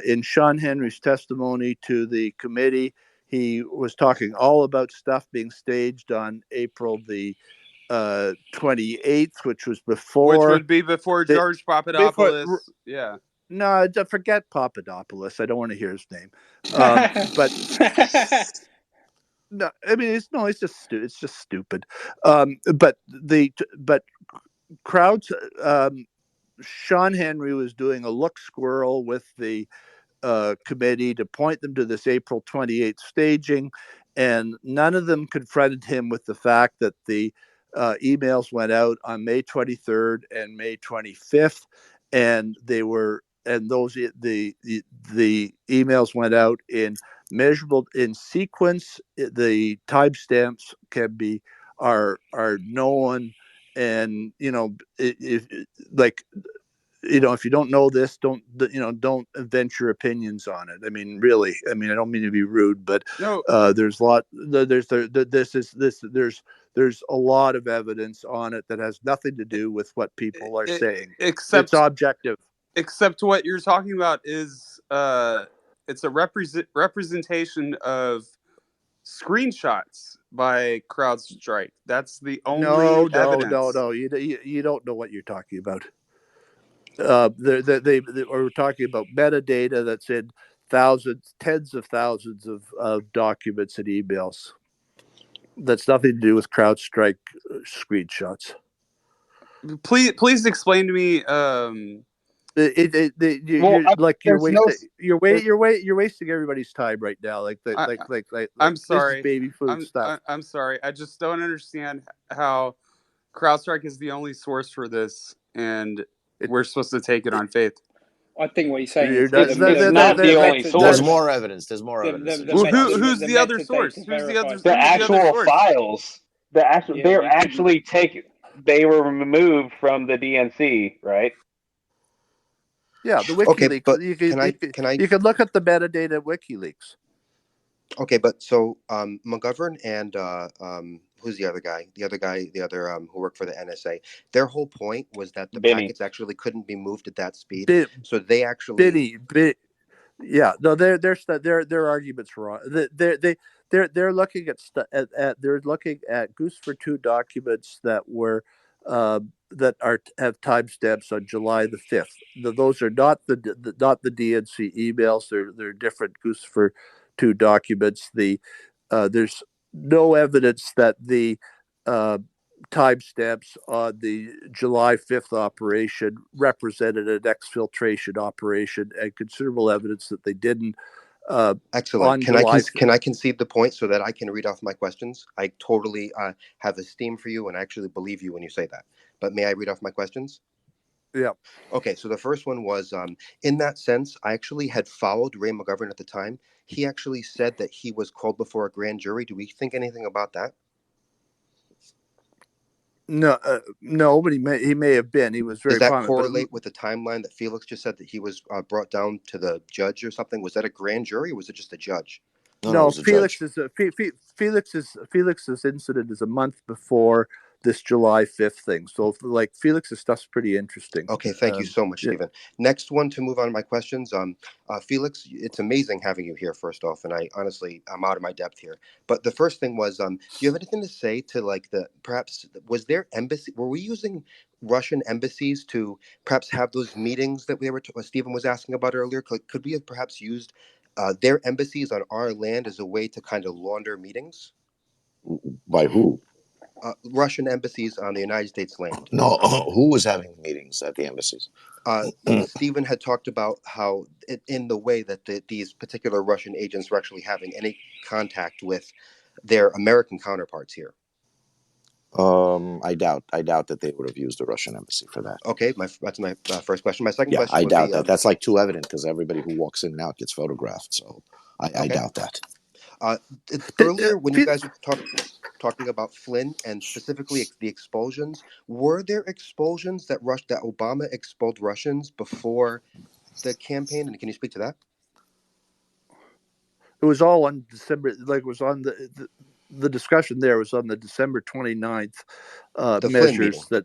In Sean Henry's testimony to the committee, he was talking all about stuff being staged on April the 28th, which would be before George Papadopoulos. Yeah. No, forget Papadopoulos. I don't want to hear his name. But no, I mean it's just stupid. But Sean Henry was doing a look squirrel with the committee to point them to this April 28th staging, and none of them confronted him with the fact that the emails went out on May 23rd and May 25th, and the emails went out in measurable in sequence. The timestamps are known, and if you don't know this, don't venture opinions on it. I mean, really, I don't mean to be rude, but there's there's a lot of evidence on it that has nothing to do with what people are saying. It's Except objective. Except what you're talking about is it's a representation of screenshots by CrowdStrike. That's the only evidence. No. You don't know what you're talking about. We're talking about metadata that's in thousands, tens of thousands of documents and emails. That's nothing to do with CrowdStrike screenshots. Please explain to me. You're wasting everybody's time right now. I'm sorry. This is baby food stuff. I'm sorry. I just don't understand how CrowdStrike is the only source for this, and we're supposed to take it on faith. I think what he's saying is it's not the only source. There's more evidence. There's more evidence. Who's the other source? Who's the other? The actual files. They were removed from the DNC, right? Yeah, the WikiLeaks. Okay, but you can look at the metadata at WikiLeaks. Okay, but so McGovern and who's the other guy? The other who worked for the NSA. Their whole point was that the packets actually couldn't be moved at that speed. So they actually. Yeah, no, their arguments wrong. They're looking at Goose for 2 documents that were that have timestamps on July the 5th. Those are not the DNC emails. They're different Goose for 2 documents. There's no evidence that the timestamps on the July 5th operation represented an exfiltration operation, and considerable evidence that they didn't. Excellent. Can I concede the point so that I can read off my questions? I totally have esteem for you and actually believe you when you say that. But may I read off my questions? Yeah. Okay, so the first one was, in that sense, I actually had followed Ray McGovern at the time. He actually said that he was called before a grand jury. Do we think anything about that? No, but he may have been. He was very. Does that prominent, correlate with the timeline that Felix just said that he was brought down to the judge or something? Was that a grand jury or was it just a judge? No, Felix's incident is a month before this July 5th thing. So Felix's stuff's pretty interesting. Okay, thank you so much, Stephen. Next one to move on to my questions. Felix, it's amazing having you here, first off, and I'm out of my depth here. But the first thing was, do you have anything to say to was there embassy? Were we using Russian embassies to perhaps have those meetings that Stephen was asking about earlier? Could we have perhaps used their embassies on our land as a way to kind of launder meetings? By who? Russian embassies on the United States land. No, who was having meetings at the embassies? Stephen had talked about how, in the way that these particular Russian agents were actually having any contact with their American counterparts here. I doubt that they would have used the Russian embassy for that. Okay, that's my first question. My second question. I doubt that. That's too evident because everybody who walks in and out gets photographed. So I doubt that. Earlier, when you guys were talking about Flynn and specifically the expulsions, were there expulsions that Obama expelled Russians before the campaign? And can you speak to that? It was all on December. It was on the discussion there was on the December 29th measures that.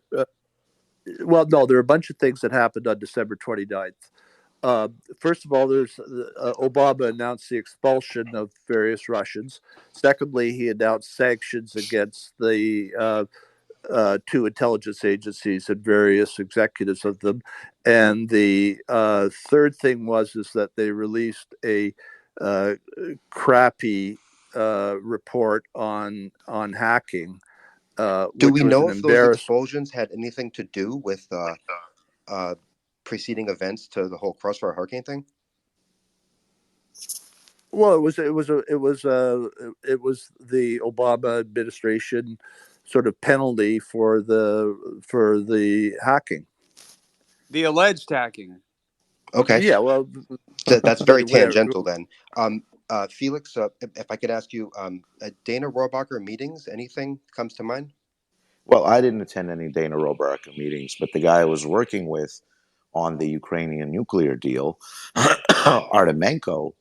Well, no, there are a bunch of things that happened on December 29th. First of all, Obama announced the expulsion of various Russians. Secondly, he announced sanctions against the 2 intelligence agencies and various executives of them. And the third thing is that they released a crappy report on hacking. Do we know if those expulsions had anything to do with preceding events to the whole Crossfire Hurricane thing? Well, it was the Obama administration sort of penalty for the hacking, the alleged hacking. Okay. Yeah. Well, that's very tangential then. Felix, if I could ask you, Dana Rohrabacher meetings, anything comes to mind? Well, I didn't attend any Dana Rohrabacher meetings, but the guy I was working with on the Ukrainian nuclear deal, Artemenko,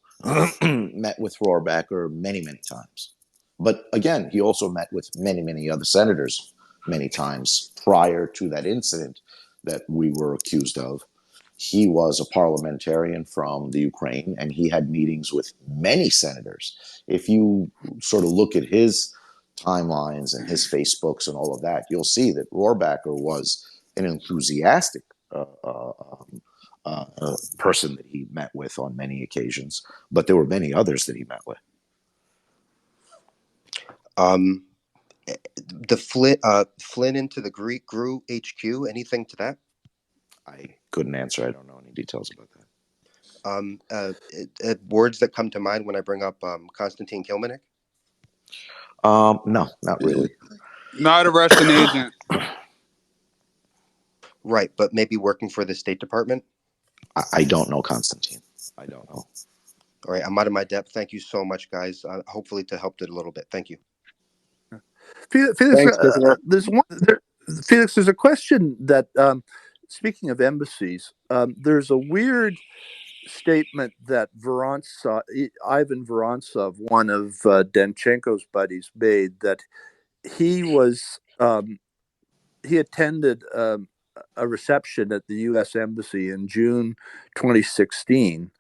met with Rohrabacher many, many times. But again, he also met with many, many other senators many times prior to that incident that we were accused of. He was a parliamentarian from the Ukraine, and he had meetings with many senators. If you sort of look at his timelines and his Facebooks and all of that, you'll see that Rohrbacher was an enthusiastic person that he met with on many occasions, but there were many others that he met with. The Flynn into the Greek GRU HQ. Anything to that? I couldn't answer. I don't know any details about that. Words that come to mind when I bring up Konstantin Kilmanik? No, not really. Not a Russian agent. Right, but maybe working for the State Department? I don't know, Konstantin. I don't know. All right, I'm out of my depth. Thank you so much, guys. Hopefully to help it a little bit. Thank you. Felix, Thanks, Felix, there's a question that, speaking of embassies, there's a weird statement that Ivan Vorontsov, one of Danchenko's buddies, made, that he was he attended a reception at the U.S. Embassy in June 2016,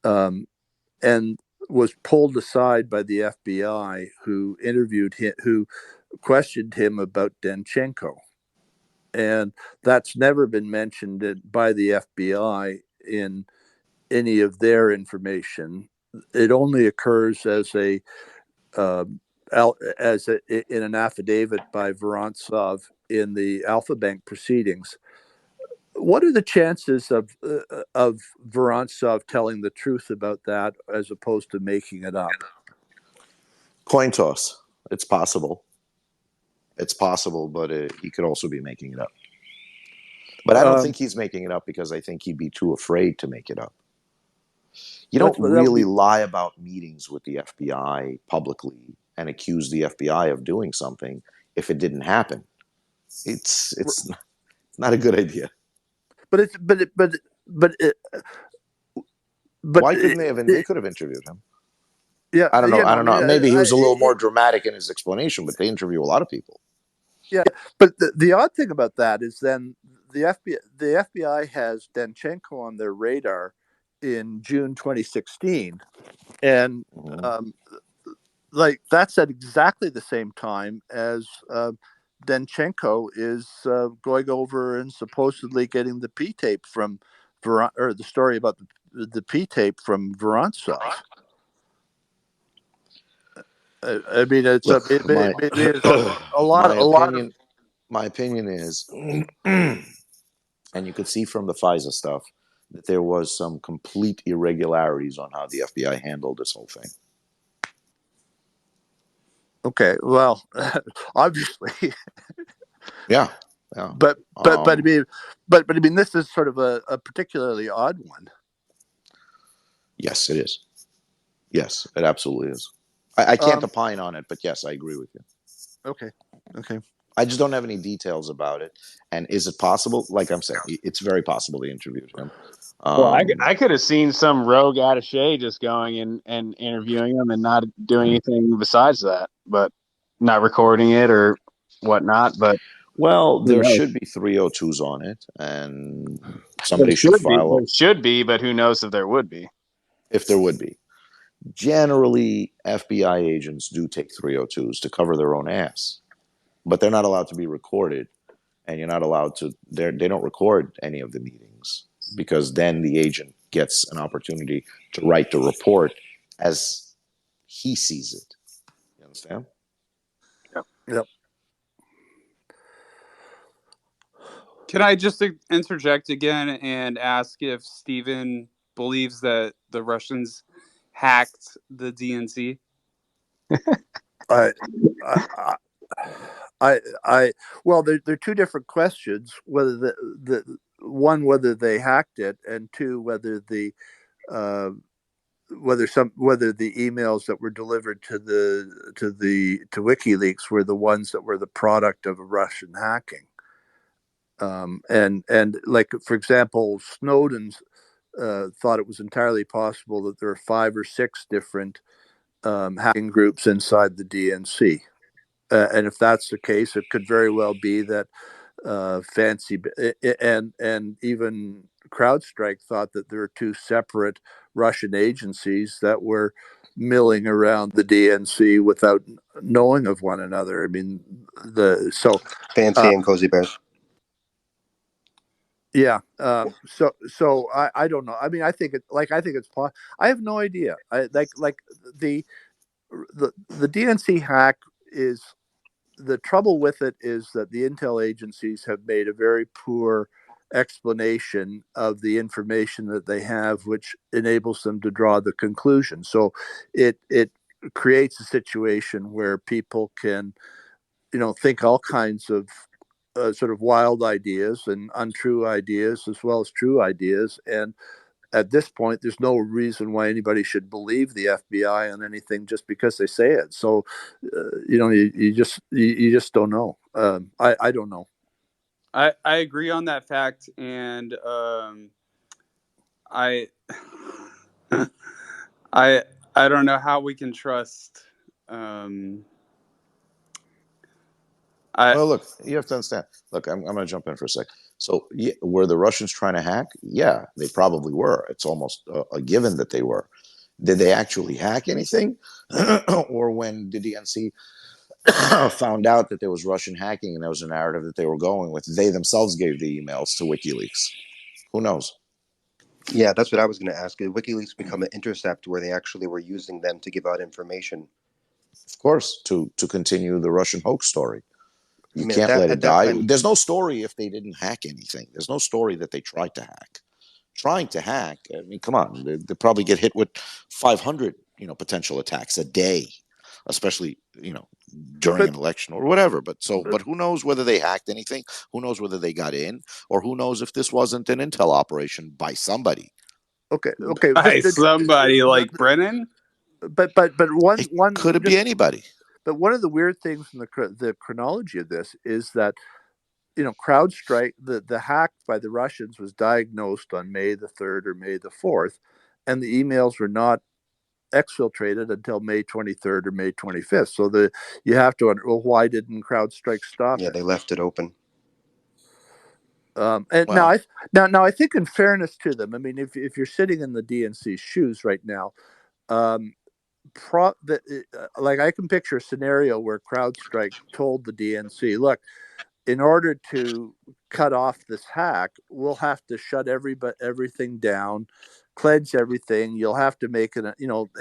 and was pulled aside by the FBI, who interviewed him, who questioned him about Danchenko. And that's never been mentioned by the FBI in any of their information. It only occurs as in an affidavit by Vorontsov in the Alpha Bank proceedings. What are the chances of Vorontsov telling the truth about that as opposed to making it up? Coin toss. It's possible. It's possible, but he could also be making it up. But I don't think he's making it up, because I think he'd be too afraid to make it up. You don't really lie about meetings with the FBI publicly and accuse the FBI of doing something if it didn't happen. It's not a good idea. But why couldn't they have? They could have interviewed him. Yeah, I don't know. I don't know. Maybe he was a little more dramatic in his explanation, but they interview a lot of people. Yeah, but the odd thing about that is then the FBI has Danchenko on their radar in June 2016, and like that's at exactly the same time as Danchenko is going over and supposedly getting the P tape from or the story about the P tape from Vorontsov. I mean, it's Look, a lot. My opinion is, and you could see from the FISA stuff, that there was some complete irregularities on how the FBI handled this whole thing. Okay, well, obviously. Yeah. But I mean, this is sort of a particularly odd one. Yes, it is. Yes, it absolutely is. I can't opine on it, but yes, I agree with you. Okay. I just don't have any details about it. And is it possible? Like I'm saying, it's very possible they interviewed him. Well, I could have seen some rogue attaché just going and interviewing him and not doing anything besides that, but not recording it or whatnot. But there should be 302s on it, and somebody should file. There should be, but who knows if there would be? If there would be. Generally, FBI agents do take 302s to cover their own ass, but they're not allowed to be recorded, and you're not allowed to. They don't record any of the meetings, because then the agent gets an opportunity to write the report as he sees it. You understand? Yep. Can I just interject again and ask if Stephen believes that the Russians hacked the DNC? Well, they're two different questions. Whether the one, whether they hacked it, and two, whether the emails that were delivered to WikiLeaks were the ones that were the product of Russian hacking. And like, for example, Snowden's thought it was entirely possible that there are 5 or 6 different hacking groups inside the DNC. And if that's the case, it could very well be that and even CrowdStrike thought that there were two separate Russian agencies that were milling around the DNC without knowing of one another. I mean, Fancy and Cozy Bears. Yeah. So I don't know. I mean, I think it's I have no idea. The DNC hack is the trouble with it is that the intel agencies have made a very poor explanation of the information that they have, which enables them to draw the conclusion. So it creates a situation where people can, think all kinds of sort of wild ideas and untrue ideas as well as true ideas. And at this point, there's no reason why anybody should believe the FBI on anything just because they say it. So, you just don't know. I don't know. I agree on that fact, and I I don't know how we can trust. Well, look, you have to understand. Look, I'm going to jump in for a sec. So, were the Russians trying to hack? Yeah, they probably were. It's almost a given that they were. Did they actually hack anything? Or when the DNC found out that there was Russian hacking and there was a narrative that they were going with, they themselves gave the emails to WikiLeaks. Who knows? Yeah, that's what I was going to ask. Did WikiLeaks become an intercept where they actually were using them to give out information? Of course, to continue the Russian hoax story. You I mean, can't let it at that die. time, There's no story if they didn't hack anything. There's no story that they tried to hack. Trying to hack, I mean, come on, they probably get hit with 500, potential attacks a day, especially, during an election or whatever. But who knows whether they hacked anything? Who knows whether they got in, or who knows if this wasn't an intel operation by somebody? Okay. By somebody like Brennan. But one could it be anybody? But one of the weird things in the chronology of this is that, CrowdStrike, the hack by the Russians was diagnosed on May the 3rd or May the 4th, and the emails were not exfiltrated until May 23rd or May 25th. So you have to wonder, well, why didn't CrowdStrike stop it? Yeah, they left it open. Now I think, in fairness to them, I mean, if you're sitting in the DNC's shoes right now, like I can picture a scenario where CrowdStrike told the DNC, look, in order to cut off this hack, we'll have to shut everything down, cleanse everything. You'll have to make it,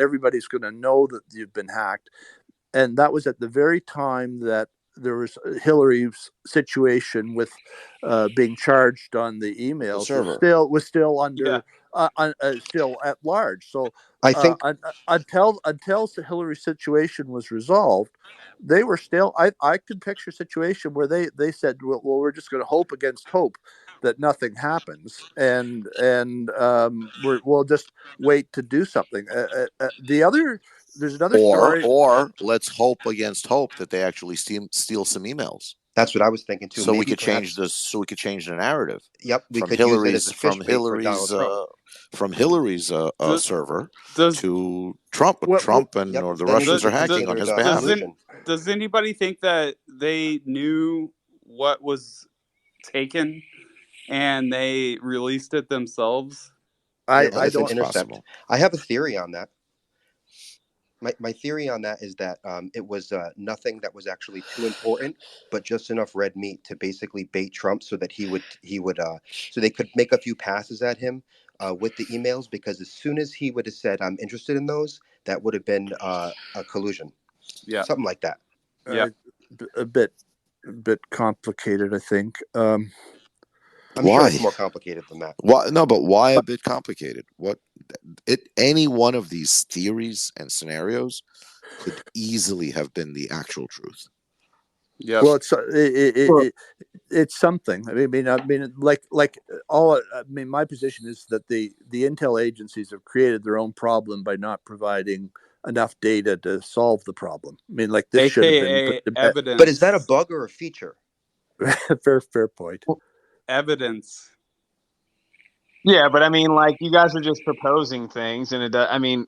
everybody's going to know that you've been hacked. And that was at the very time that there was Hillary's situation with being charged on the emails was still under still at large. So I think until Hillary's situation was resolved, they were still. I could picture a situation where they said, well, we're just going to hope against hope that nothing happens, and we'll just wait to do something. There's another story. Or let's hope against hope that they actually steal some emails. That's what I was thinking too. So we could change the narrative. Yep, we could use it as a fish bait for Donald Trump. From Hillary's server to Trump, or the Russians are hacking on his behalf. Does anybody think that they knew what was taken and they released it themselves? I don't intercept. I have a theory on that. My theory on that is that it was nothing that was actually too important, but just enough red meat to basically bait Trump so that he would so they could make a few passes at him with the emails, because as soon as he would have said, I'm interested in those, that would have been a collusion. Yeah, something like that. Yeah, a bit complicated, I think. I'm sure it's more complicated than that. Why? No, but why a bit complicated? Any one of these theories and scenarios could easily have been the actual truth. Yeah. Well, it's something. I mean, my position is that the intel agencies have created their own problem by not providing enough data to solve the problem. I mean, like this should have been put to bed. Evidence. But is that a bug or a feature? Fair point. Evidence. Yeah, but I mean, like, you guys are just proposing things, and I mean,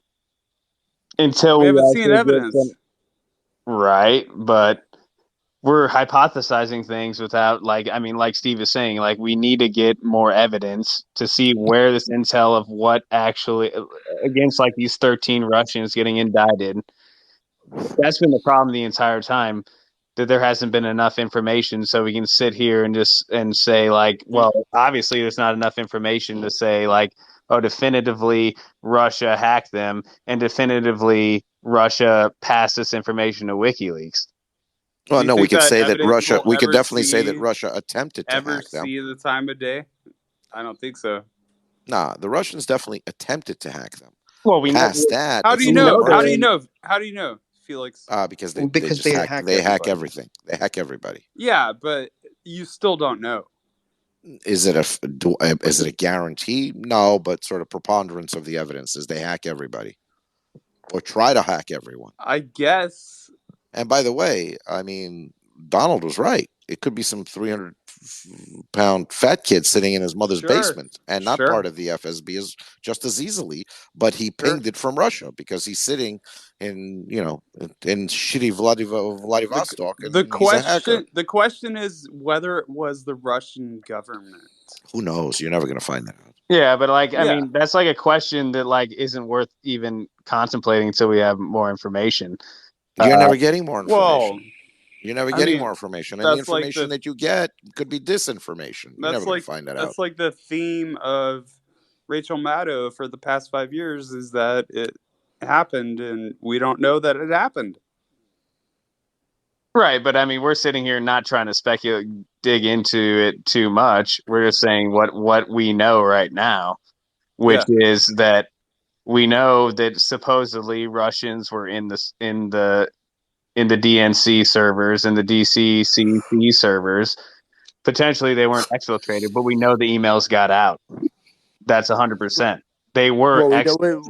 until We we haven't seen actually get evidence. some, right, but we're hypothesizing things without, like, I mean, like Steve is saying, like, we need to get more evidence to see where this intel of what actually against like these 13 Russians getting indicted. That's been the problem the entire time, that there hasn't been enough information, so we can sit here and just and say, like, well, obviously there's not enough information to say, like, oh, definitively Russia hacked them and definitively Russia passed this information to WikiLeaks. Well, Do you no, we think could that say that evidence Russia. will We could ever definitely say that see Russia attempted to hack them. the time of day? I don't think so. Nah, the Russians definitely attempted to hack them. Well, we know. Past that, How it's do you a little know? How do murky. you know? How do you know, Felix? Because they Because just they hack. hack They hack everybody. everything. They hack everybody. Yeah, but you still don't know. Is it a guarantee? No, but sort of preponderance of the evidence is they hack everybody, or try to hack everyone. I guess. And by the way, I mean, Donald was right. It could be some 300-pound fat kid sitting in his mother's Sure. basement and not Sure. part of the FSB is just as easily, but he pinged it from Russia because he's sitting in, in shitty Vladivostok and he's a hacker. The question is whether it was the Russian government. Who knows? You're never going to find that out. Yeah, but like, I Yeah. mean, that's like a question that like isn't worth even contemplating until we have more information. You're never getting more information. Well, You're never I getting mean, more information, and the that's like information that you get could be disinformation. You're never going to find that out. That's like the theme of Rachel Maddow for the past 5 years, is that it happened and we don't know that it happened. Right, but I mean, we're sitting here not trying to speculate, dig into it too much. We're just saying what we know right now, which is that we know that supposedly Russians were in the DNC servers and the DCCC servers. Potentially, they weren't exfiltrated, but we know the emails got out. That's 100%. They were.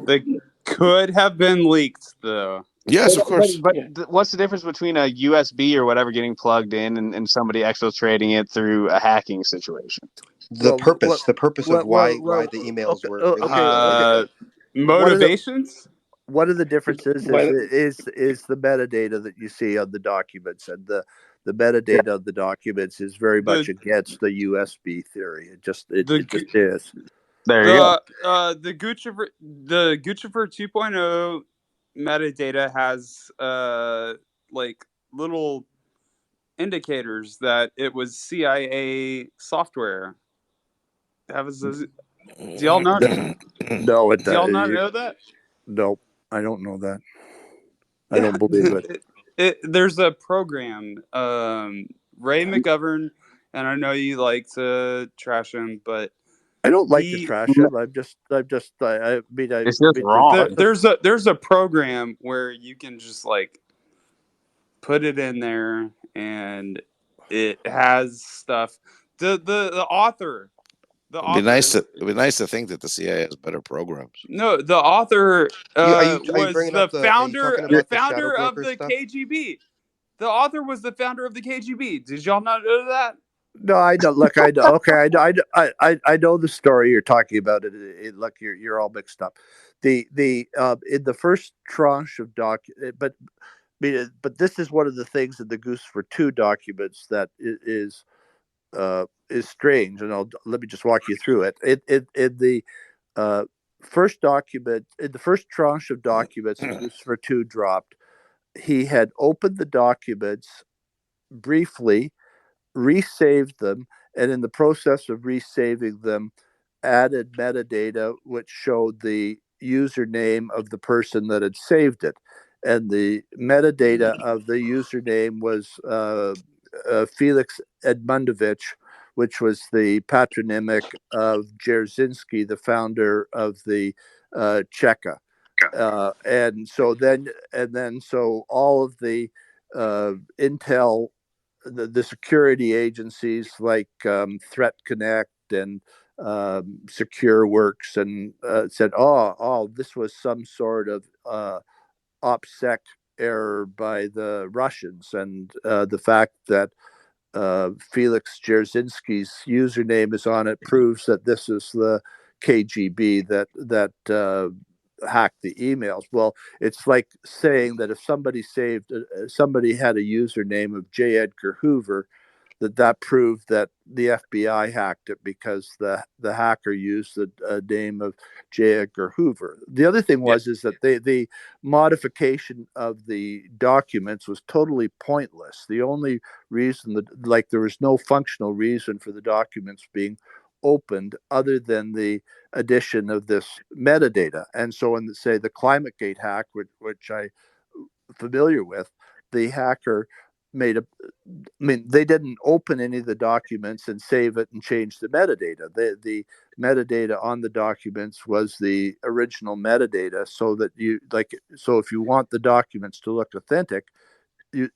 They could have been leaked, though. Yes, of course. But what's the difference between a USB or whatever getting plugged in and somebody exfiltrating it through a hacking situation? The purpose of why the emails were motivations. One of the differences is the metadata that you see on the documents, and the metadata of the documents is very much against the USB theory. It just is. There you go. The Guccifer 2.0 metadata has like little indicators that it was CIA software. Do y'all not? No, do y'all not know that? No, I don't know that. I don't believe it. There's a program, Ray McGovern, and I know you like to trash him, but I don't like to trash him. I mean, it's just wrong. There's a program where you can just like put it in there, and it has stuff. The author. It'd be nice to think that the CIA has better programs. No, the author was the founder of the stuff? KGB. The author was the founder of the KGB. Did y'all not know that? No, I don't. Look, I know. Okay, I know the story you're talking about. Look, you're all mixed up. In the first tranche of but this is one of the things in the Goose for 2 documents that is strange, and let me just walk you through it. In the first document, in the first tranche of documents, Goose for 2 dropped. He had opened the documents briefly, resaved them, and in the process of resaving them, added metadata which showed the username of the person that had saved it. And the metadata of the username was Felix Edmundovich, which was the patronymic of Dzerzhinsky, the founder of the Cheka. And so all of the intel, the security agencies like Threat Connect and SecureWorks, and said, oh, this was some sort of OPSEC error by the Russians, and the fact that Felix Dzerzhinsky's username is on it proves that this is the KGB that hack the emails. Well, it's like saying that if somebody somebody had a username of J. Edgar Hoover, that proved that the FBI hacked it because the hacker used the name of J. Edgar Hoover. The other thing is that the modification of the documents was totally pointless. The only reason that there was no functional reason for the documents being opened other than the addition of this metadata. And so in say the ClimateGate hack, which I'm familiar with, the hacker they didn't open any of the documents and save it and change the metadata. The metadata on the documents was the original metadata, so that so if you want the documents to look authentic,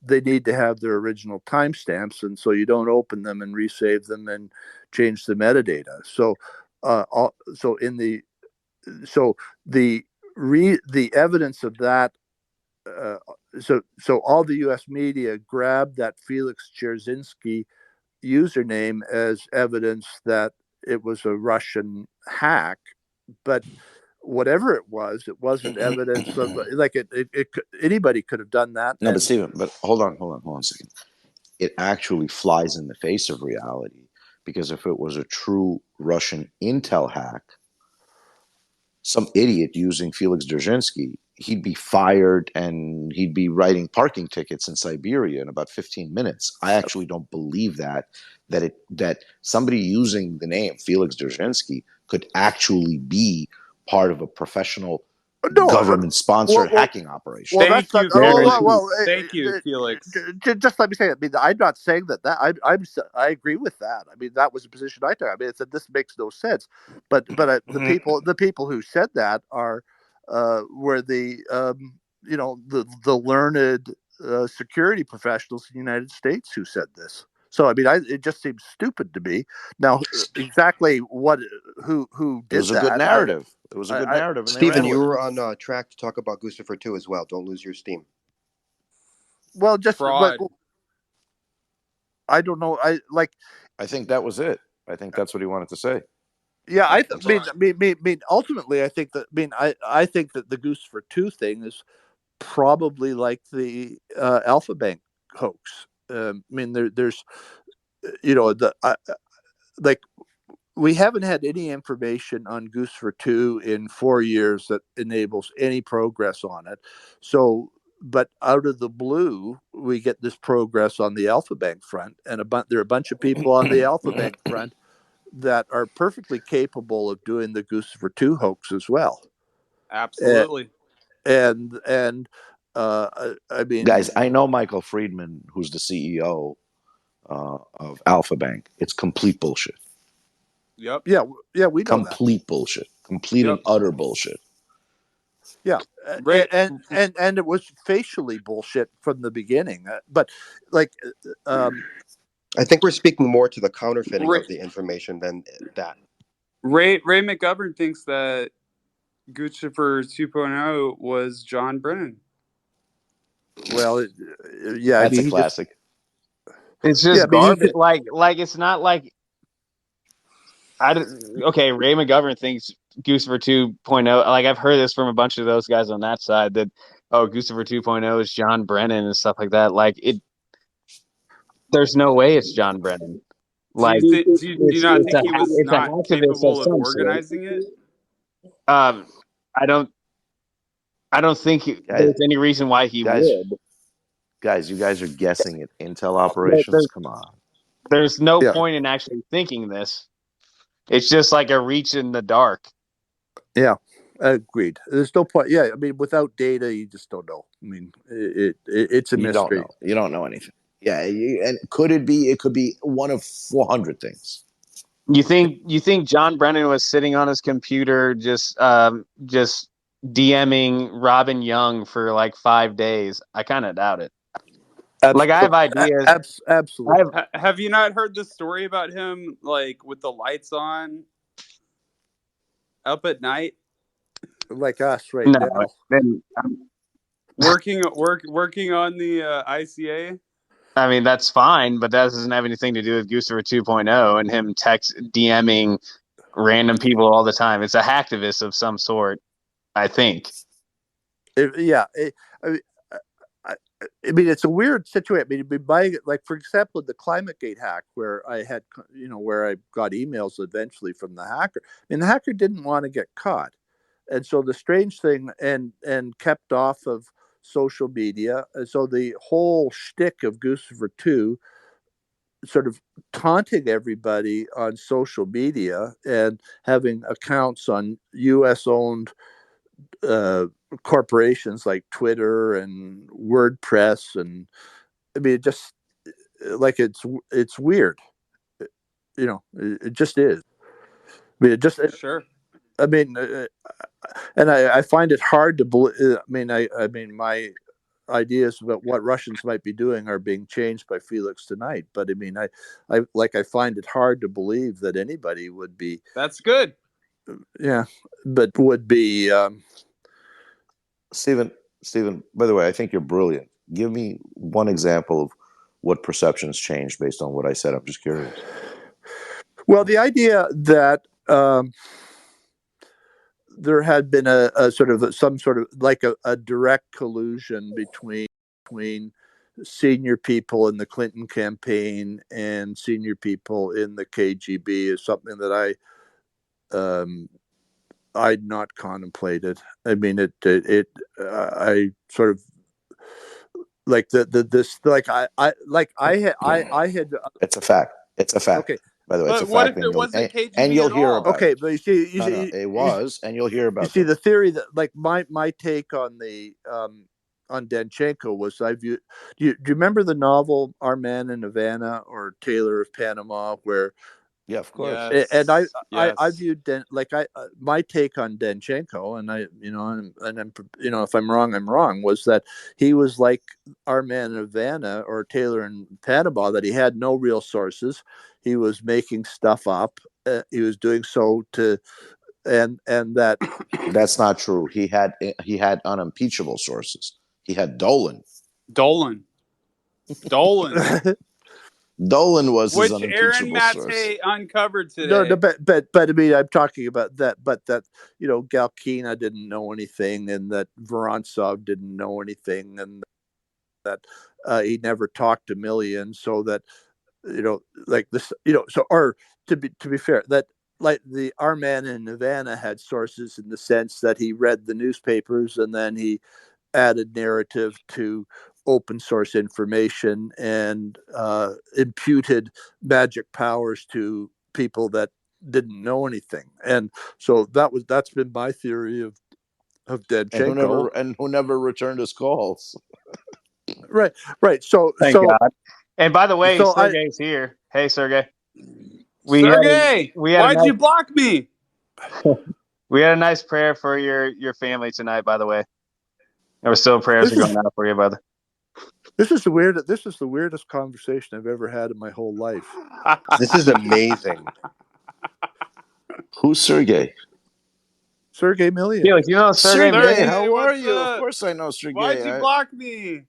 they need to have their original timestamps, and so you don't open them and resave them and change the metadata. So, the evidence of that. So all the U.S. media grabbed that Felix Dzerzhinsky username as evidence that it was a Russian hack, but whatever it wasn't evidence of anybody could have done that. No, but Stephen, hold on a second. It actually flies in the face of reality, because if it was a true Russian intel hack, some idiot using Felix Dzerzhinsky, he'd be fired and he'd be writing parking tickets in Siberia in about 15 minutes. I actually don't believe that somebody using the name Felix Dzerzhinsky could actually be part of a professional government-sponsored hacking operation. Well, that's not. Thank you, Felix. Just let me say it. I mean, I'm not saying that. I agree with that. I mean, that was a position I took. I mean, this makes no sense. But the people who said that were the the learned security professionals in the United States who said this. So I mean, it just seems stupid to me. Now, exactly who did that? It was a good narrative. It was a good narrative. Stephen, you were on track to talk about Guccifer 2 as well. Don't lose your steam. Well, just fraud. I don't know. I think that was it. I think that's what he wanted to say. Yeah, I mean, ultimately, I think that. I think that the Guccifer 2 thing is probably like the Alpha Bank hoax. I mean, there's, we haven't had any information on Guccifer 2 in 4 years that enables any progress on it. So, but out of the blue, we get this progress on the Alpha Bank front, and there are a bunch of people on the Alpha Bank front that are perfectly capable of doing the Guccifer 2 hoax as well. Absolutely. I mean, guys, I know Michael Friedman, who's the CEO of Alpha Bank. It's complete bullshit. Yep. Yeah, we know complete bullshit. Complete and utter bullshit. Yeah, right. And it was facially bullshit from the beginning. But I think we're speaking more to the counterfeiting of the information than that. Ray McGovern thinks that Guccifer 2.0 was John Brennan. Well, yeah, that's a classic. It's just garbage. Like it's not like okay. Ray McGovern thinks Guccifer 2.0. Like I've heard this from a bunch of those guys on that side that Guccifer 2.0 is John Brennan and stuff like that. Like there's no way it's John Brennan. Like, do you not think he was not capable of organizing it? I don't think there's any reason why he would. Guys, you guys are guessing at intel operations. Come on. There's no point in actually thinking this. It's just like a reach in the dark. Yeah, agreed. There's no point. Yeah, I mean, without data, you just don't know. I mean, it's a mystery. You don't know anything. Yeah, and could it be? It could be one of 400 things. You think John Brennan was sitting on his computer just DMing Robin Young for like 5 days? I kind of doubt it. Like I have ideas. Absolutely. Have you not heard the story about him, like with the lights on, up at night, like us right now, working on the ICA? I mean, that's fine, but that doesn't have anything to do with Guccifer 2.0 and him DMing random people all the time. It's a hacktivist of some sort. I think. I mean, it's a weird situation. I mean, like for example, the ClimateGate hack, where I had, where I got emails eventually from the hacker. I mean, the hacker didn't want to get caught, and so the strange thing, and kept off of social media. And so the whole shtick of Guccifer 2, sort of taunting everybody on social media and having accounts on U.S. owned corporations like Twitter and WordPress, and I mean, just like it's weird, it just is. I mean, Sure. I mean, and I find it hard to believe. I mean, my ideas about what Russians might be doing are being changed by Felix tonight. But I mean, I find it hard to believe that anybody would be. That's good. Yeah, but would be. Stephen, by the way, I think you're brilliant. Give me one example of what perceptions changed based on what I said. I'm just curious. Well, the idea that there had been a sort of some sort of like a direct collusion between senior people in the Clinton campaign and senior people in the KGB is something that I'd not contemplated. I mean, I sort of like this like I had. It's a fact. It's a fact. Okay. By the way, it's a But what fact, if it wasn't KGB and you'll at hear all? about Okay, it. but you see, It was, and you'll hear about. You see, the theory that, like, my take on the on Danchenko was, I view. Do you remember the novel Our Man in Havana or Taylor of Panama, where? Yeah, of course. Yes. And I Yes. viewed my take on Danchenko, and and I'm, if I'm wrong, I'm wrong, was that he was like Our Man in Havana or Taylor in Panama, that he had no real sources. He was making stuff up. He was doing so to, and that That's not true. He had unimpeachable sources. He had Dolan. Dolan Was which his Aaron unimpeachable source. Mate uncovered today. No, but I mean, I'm talking about that, but that Galkina didn't know anything, and that Vorontsov didn't know anything, and that he never talked to millions, so that like this, so, or to be fair, that like the Our Man in Havana had sources in the sense that he read the newspapers and then he added narrative to open source information and imputed magic powers to people that didn't know anything. And so that's been my theory of Danchenko. And who never returned his calls. Right. So Thank God. And by the way, Sergey's here. Hey, Sergey. Sergey, why'd you block me? We had a nice prayer for your family tonight, by the way. There were still prayers going out for you, brother. This is the weirdest conversation I've ever had in my whole life. This is amazing. Who's Sergey? Sergey Millian. Yeah, you know Sergey, how are you? Of course I know Sergey. Why'd you block me?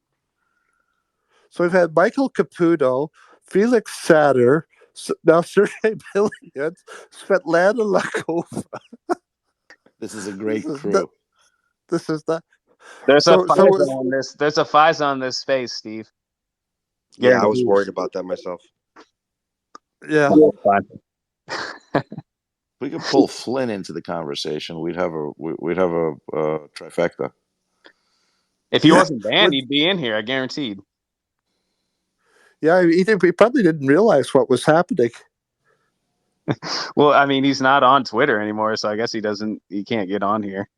So we've had Michael Caputo, Felix Satter, now Sergey Millian, Svetlana Lakova. This is a great crew. This is the. There's a Pfizer on this. There's a Pfizer on this space, Steve. Yeah, I was worried about that myself. Yeah. We could pull Flynn into the conversation. We'd have a trifecta. If he wasn't banned, he'd be in here. I guaranteed. Yeah, he probably didn't realize what was happening. Well, I mean, he's not on Twitter anymore, so I guess he can't get on here.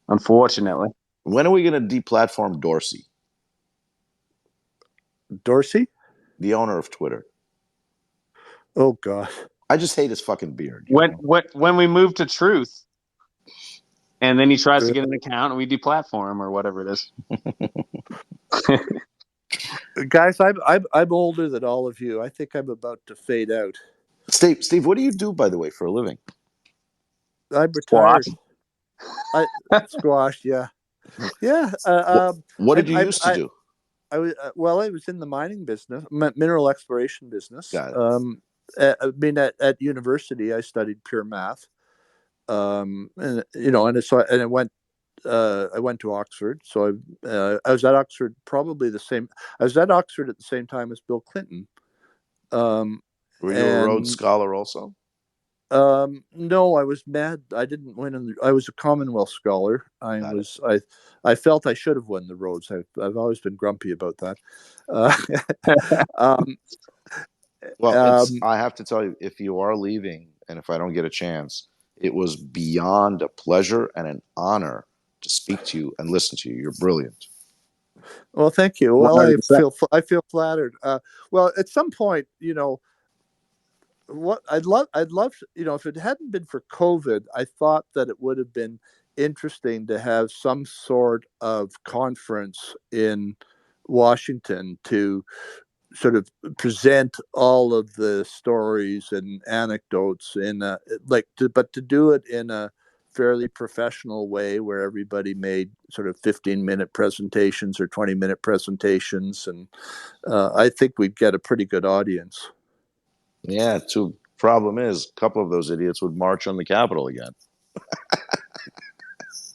Unfortunately. When are we going to deplatform Dorsey? Dorsey? The owner of Twitter. Oh, God. I just hate his fucking beard. When we move to Truth, and then he tries to get an account, and we deplatform him or whatever it is. Guys, I'm older than all of you. I think I'm about to fade out. Steve, what do you do, by the way, for a living? I'm retired. Squash, yeah. Yeah. What did you used to do? I was in the mining business, mineral exploration business. Got it. I mean, at university, I studied pure math, and I went I went to Oxford, so I was at Oxford probably the same. I was at Oxford at the same time as Bill Clinton. Were you a Rhodes Scholar also? No, I was mad. I didn't win. I was a Commonwealth Scholar. I felt I should have won the Rhodes. I've always been grumpy about that. Well, I have to tell you, if you are leaving, and if I don't get a chance, it was beyond a pleasure and an honor to speak to you and listen to you. You're brilliant. Well, thank you. Well, 100%. I feel flattered. Well, at some point, what I'd love, if it hadn't been for COVID, I thought that it would have been interesting to have some sort of conference in Washington to sort of present all of the stories and anecdotes but to do it in a fairly professional way where everybody made sort of 15-minute presentations or 20-minute presentations, and I think we'd get a pretty good audience. Yeah, problem is, a couple of those idiots would march on the Capitol again.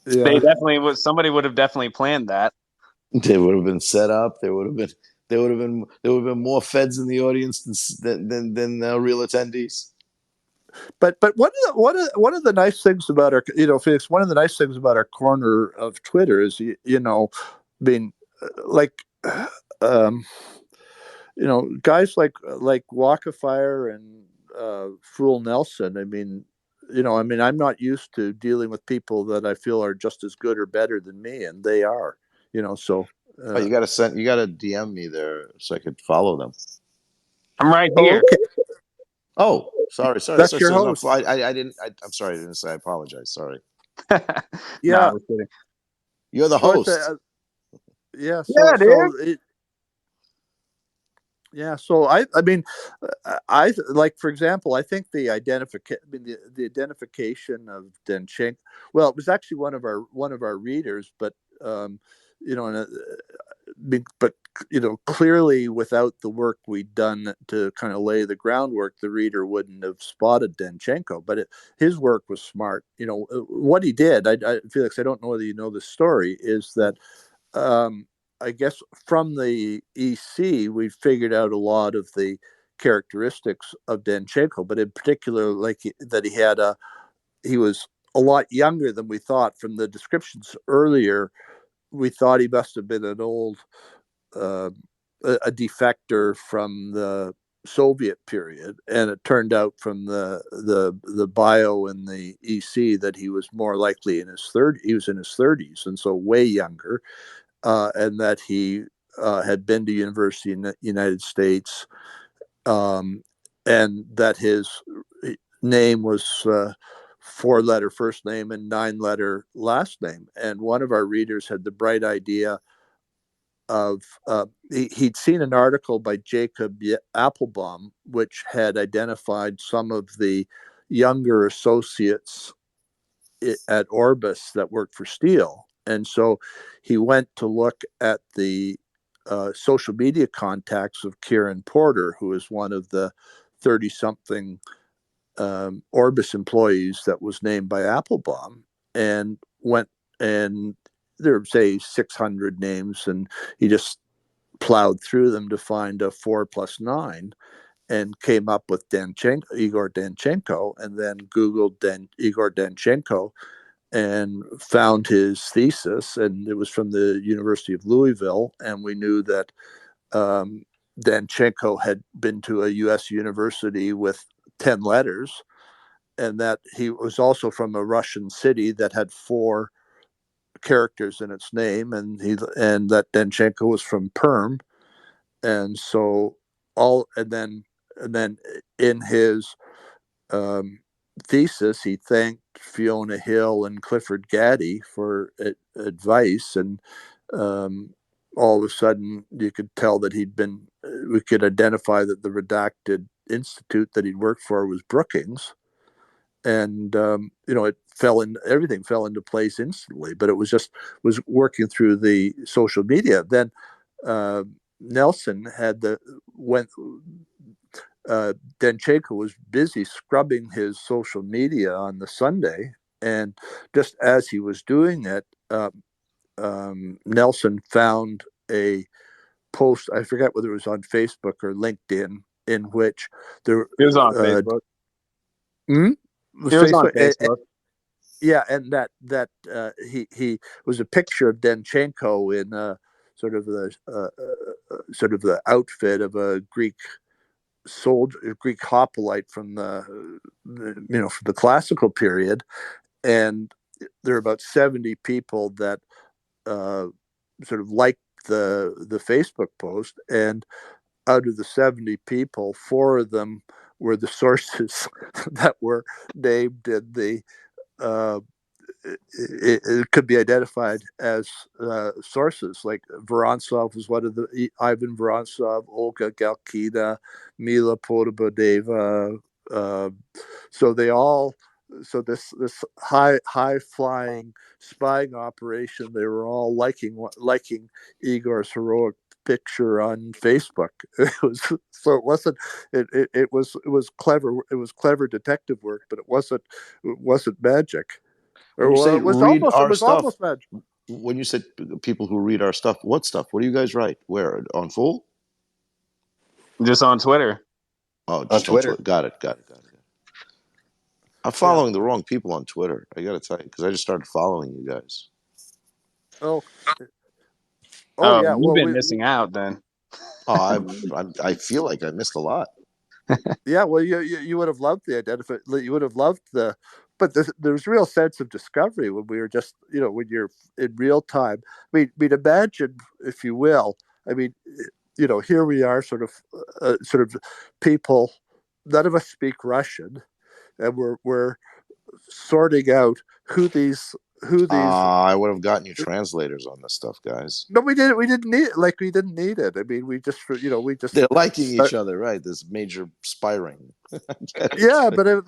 Yeah. They definitely would. Somebody would have definitely planned that. They would have been set up. There would have been more feds in the audience than real attendees. But one of the nice things about our Felix, one of the nice things about our corner of Twitter is being like guys like Walkafire and Fool Nelson. I mean, I'm not used to dealing with people that I feel are just as good or better than me, and they are. So. You got to DM me there so I could follow them. I'm right here. Okay. Oh, sorry. That's your host. No, I didn't. I'm sorry. I didn't say. I apologize. Sorry. Yeah, you're the host. Yeah. So I mean, I like, for example, I think the identification of Denchenko. Well, it was actually one of our readers, but but clearly without the work we'd done to kind of lay the groundwork, the reader wouldn't have spotted Denchenko. But his work was smart. What he did, Felix, I don't know whether you know the story, is that I guess from the EC we figured out a lot of the characteristics of Denchenko, but in particular, he was a lot younger than we thought. From the descriptions earlier, we thought he must have been an old a defector from the Soviet period, and it turned out from the bio in the EC that he was more likely in his 30s. He was in his 30s, and so way younger, and that he had been to university in the United States, and that his name was 4-letter first name and 9-letter last name. And one of our readers had the bright idea of he'd seen an article by Jacob Applebaum, which had identified some of the younger associates at Orbis that worked for Steele. And so he went to look at the social media contacts of Kieran Porter, who is one of the 30-something Orbis employees that was named by Applebaum, and went, and there were, say, 600 names, and he just plowed through them to find a 4 + 9 and came up with Igor Denchenko, and then Googled Igor Denchenko and found his thesis, and it was from the University of Louisville, and we knew that Denchenko had been to a U.S. university with 10 letters, and that he was also from a Russian city that had 4 characters in its name, and that Denchenko was from Perm, and so and then in his thesis, he thanked Fiona Hill and Clifford Gaddy for advice, and all of a sudden you could tell that we could identify that the redacted institute that he'd worked for was Brookings, and everything fell into place instantly. But it was working through the social media. Then Nelson Denchenko was busy scrubbing his social media on the Sunday, and just as he was doing it, Nelson found a post. I forget whether it was on Facebook or LinkedIn, in which there It was on Facebook. It was on Facebook. Yeah, and that he was a picture of Denchenko in sort of the outfit of a Greek soldier, Greek hoplite from from the classical period, and there are about 70 people that sort of liked the Facebook post, and out of the 70 people, 4 of them were the sources that were named in the it could be identified as sources. Like Vorontsov was one of the Ivan Vorontsov, Olga Galkina, Mila Podobodeva. So they all, so this high flying spying operation, they were all liking Igor's heroic picture on Facebook. It was so it wasn't it was clever. It was clever detective work, but it wasn't magic. When you say It was read our stuff, almost magic. when you said people who read our stuff, what stuff? What do you guys write? Where? On Fool? Just on Twitter. Oh, just on Twitter. Got it. I'm following the wrong people on Twitter. I got to tell you, because I just started following you guys. Oh yeah. You've been missing out then. Oh, I feel like I missed a lot. Yeah, well, you would have loved the identification. You would have loved but there's real sense of discovery when we were just, when you're in real time. I mean, imagine, if you will. I mean, here we are, sort of people. None of us speak Russian, and we're sorting out who these. I would have gotten you translators on this stuff, guys. No, we didn't. We didn't need it. We didn't need it. I mean, we just. They're liking each other, right? This major spy ring. Yeah, but I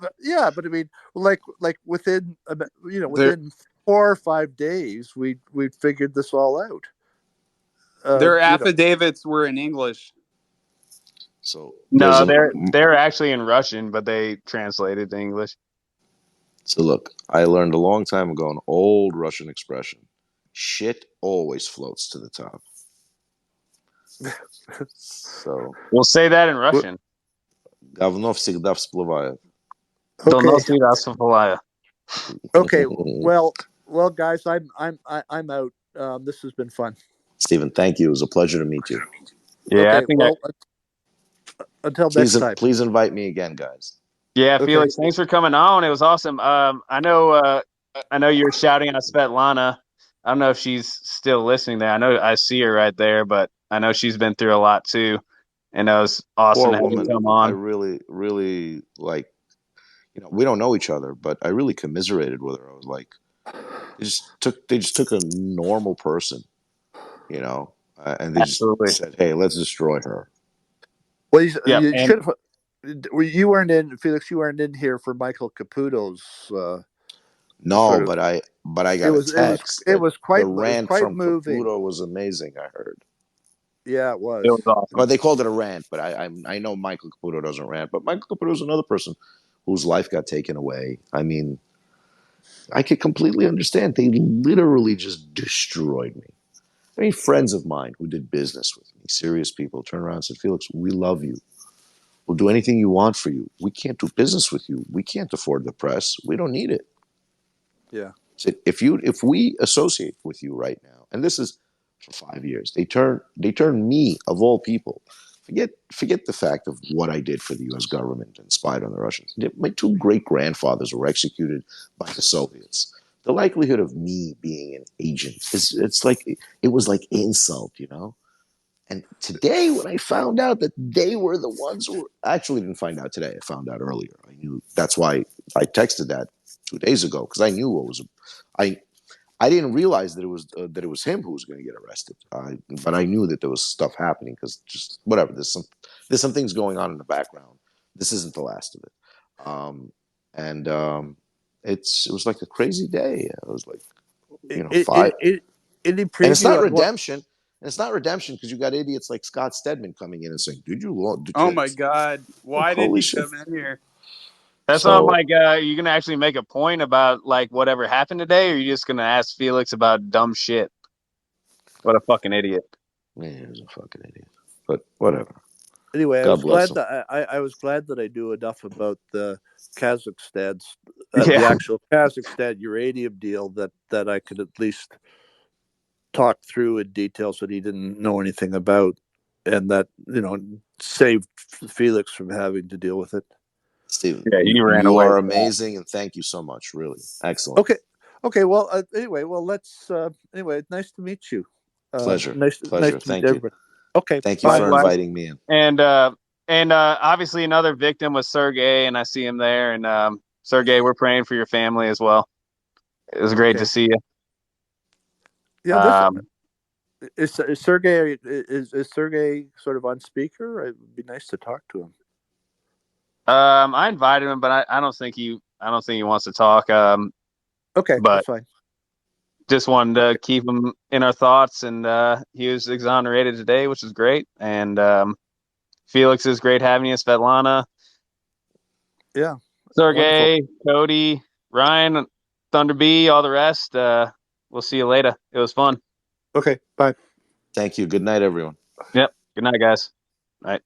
mean, like within within 4 or 5 days, we figured this all out. Their affidavits were in English. So no, they're actually in Russian, but they translated to English. So look, I learned a long time ago an old Russian expression: "Shit always floats to the top." So we'll say that in Russian. Говно всегда всплывает. Okay. Well, guys, I'm out. This has been fun. Stephen, thank you. It was a pleasure to meet you. Yeah, okay, until next time. Please invite me again, guys. Yeah, Felix, thanks for coming on. It was awesome. I know you're shouting out Svetlana. I don't know if she's still listening there. I know I see her right there, but I know she's been through a lot too. And it was awesome to have you come on. I really, really we don't know each other, but I really commiserated with her. I was like, they just took a normal person, and they Absolutely. just said, "Hey, let's destroy her." Well, you should have. You weren't in, Felix. You weren't in here for Michael Caputo's. No, but I got a text. It was quite. The rant from moving. Caputo was amazing. I heard. Yeah, it was. It was awesome. Well, they called it a rant, but I know Michael Caputo doesn't rant. But Michael Caputo is another person whose life got taken away. I mean, I could completely understand. They literally just destroyed me. I mean, friends of mine who did business with me, serious people, turned around and said, "Felix, we love you. We'll do anything you want for you. We can't do business with you. We can't afford the press. We don't need it." Yeah. So if we associate with you right now, and this is for 5 years, they turn me, of all people, forget the fact of what I did for the U.S. government and spied on the Russians. My 2 great grandfathers were executed by the Soviets. The likelihood of me being an agent it was like insult, And today, when I found out that they were the ones who actually didn't find out today, I found out earlier. I knew. That's why I texted that 2 days ago, because I knew what was. I didn't realize that it was him who was going to get arrested. But I knew that there was stuff happening, because just whatever. There's some things going on in the background. This isn't the last of it. It was like a crazy day. I was like, 5. And it's not redemption. And it's not redemption because you got idiots like Scott Stedman coming in and saying, "Did you?" Oh my God! Why did he come in here? That's all, So Mike. You gonna actually make a point about like whatever happened today, or are you just gonna ask Felix about dumb shit? What a fucking idiot! man, he's a fucking idiot. But whatever. Anyway, God bless him. I was glad that I knew enough about the Kazakhstan's Yeah. the actual Kazakhstan uranium deal that I could at least talk through in details that he didn't know anything about, and that saved Felix from having to deal with it. Steven, Yeah, you ran you away are with that. amazing, and thank you so much. Really, excellent. Okay. Well, anyway, let's. Anyway, nice to meet you. Pleasure. Nice to meet Thank you. everybody. Okay, Thank you bye. for inviting me in. And obviously another victim was Sergey, and I see him there. And Sergey, we're praying for your family as well. It was great to see you. Yeah, is Sergey is Sergey sort of on speaker? It'd be nice to talk to him. I invited him, but I don't think he wants to talk. Okay, but that's fine. just wanted to keep him in our thoughts, and he was exonerated today, which is great. And Felix is great having you, Svetlana. Yeah. Sergey, Cody, Ryan, Thunder B, all the rest. We'll see you later. It was fun. Okay, bye. Thank you. Good night, everyone. Yep. Good night, guys. All right.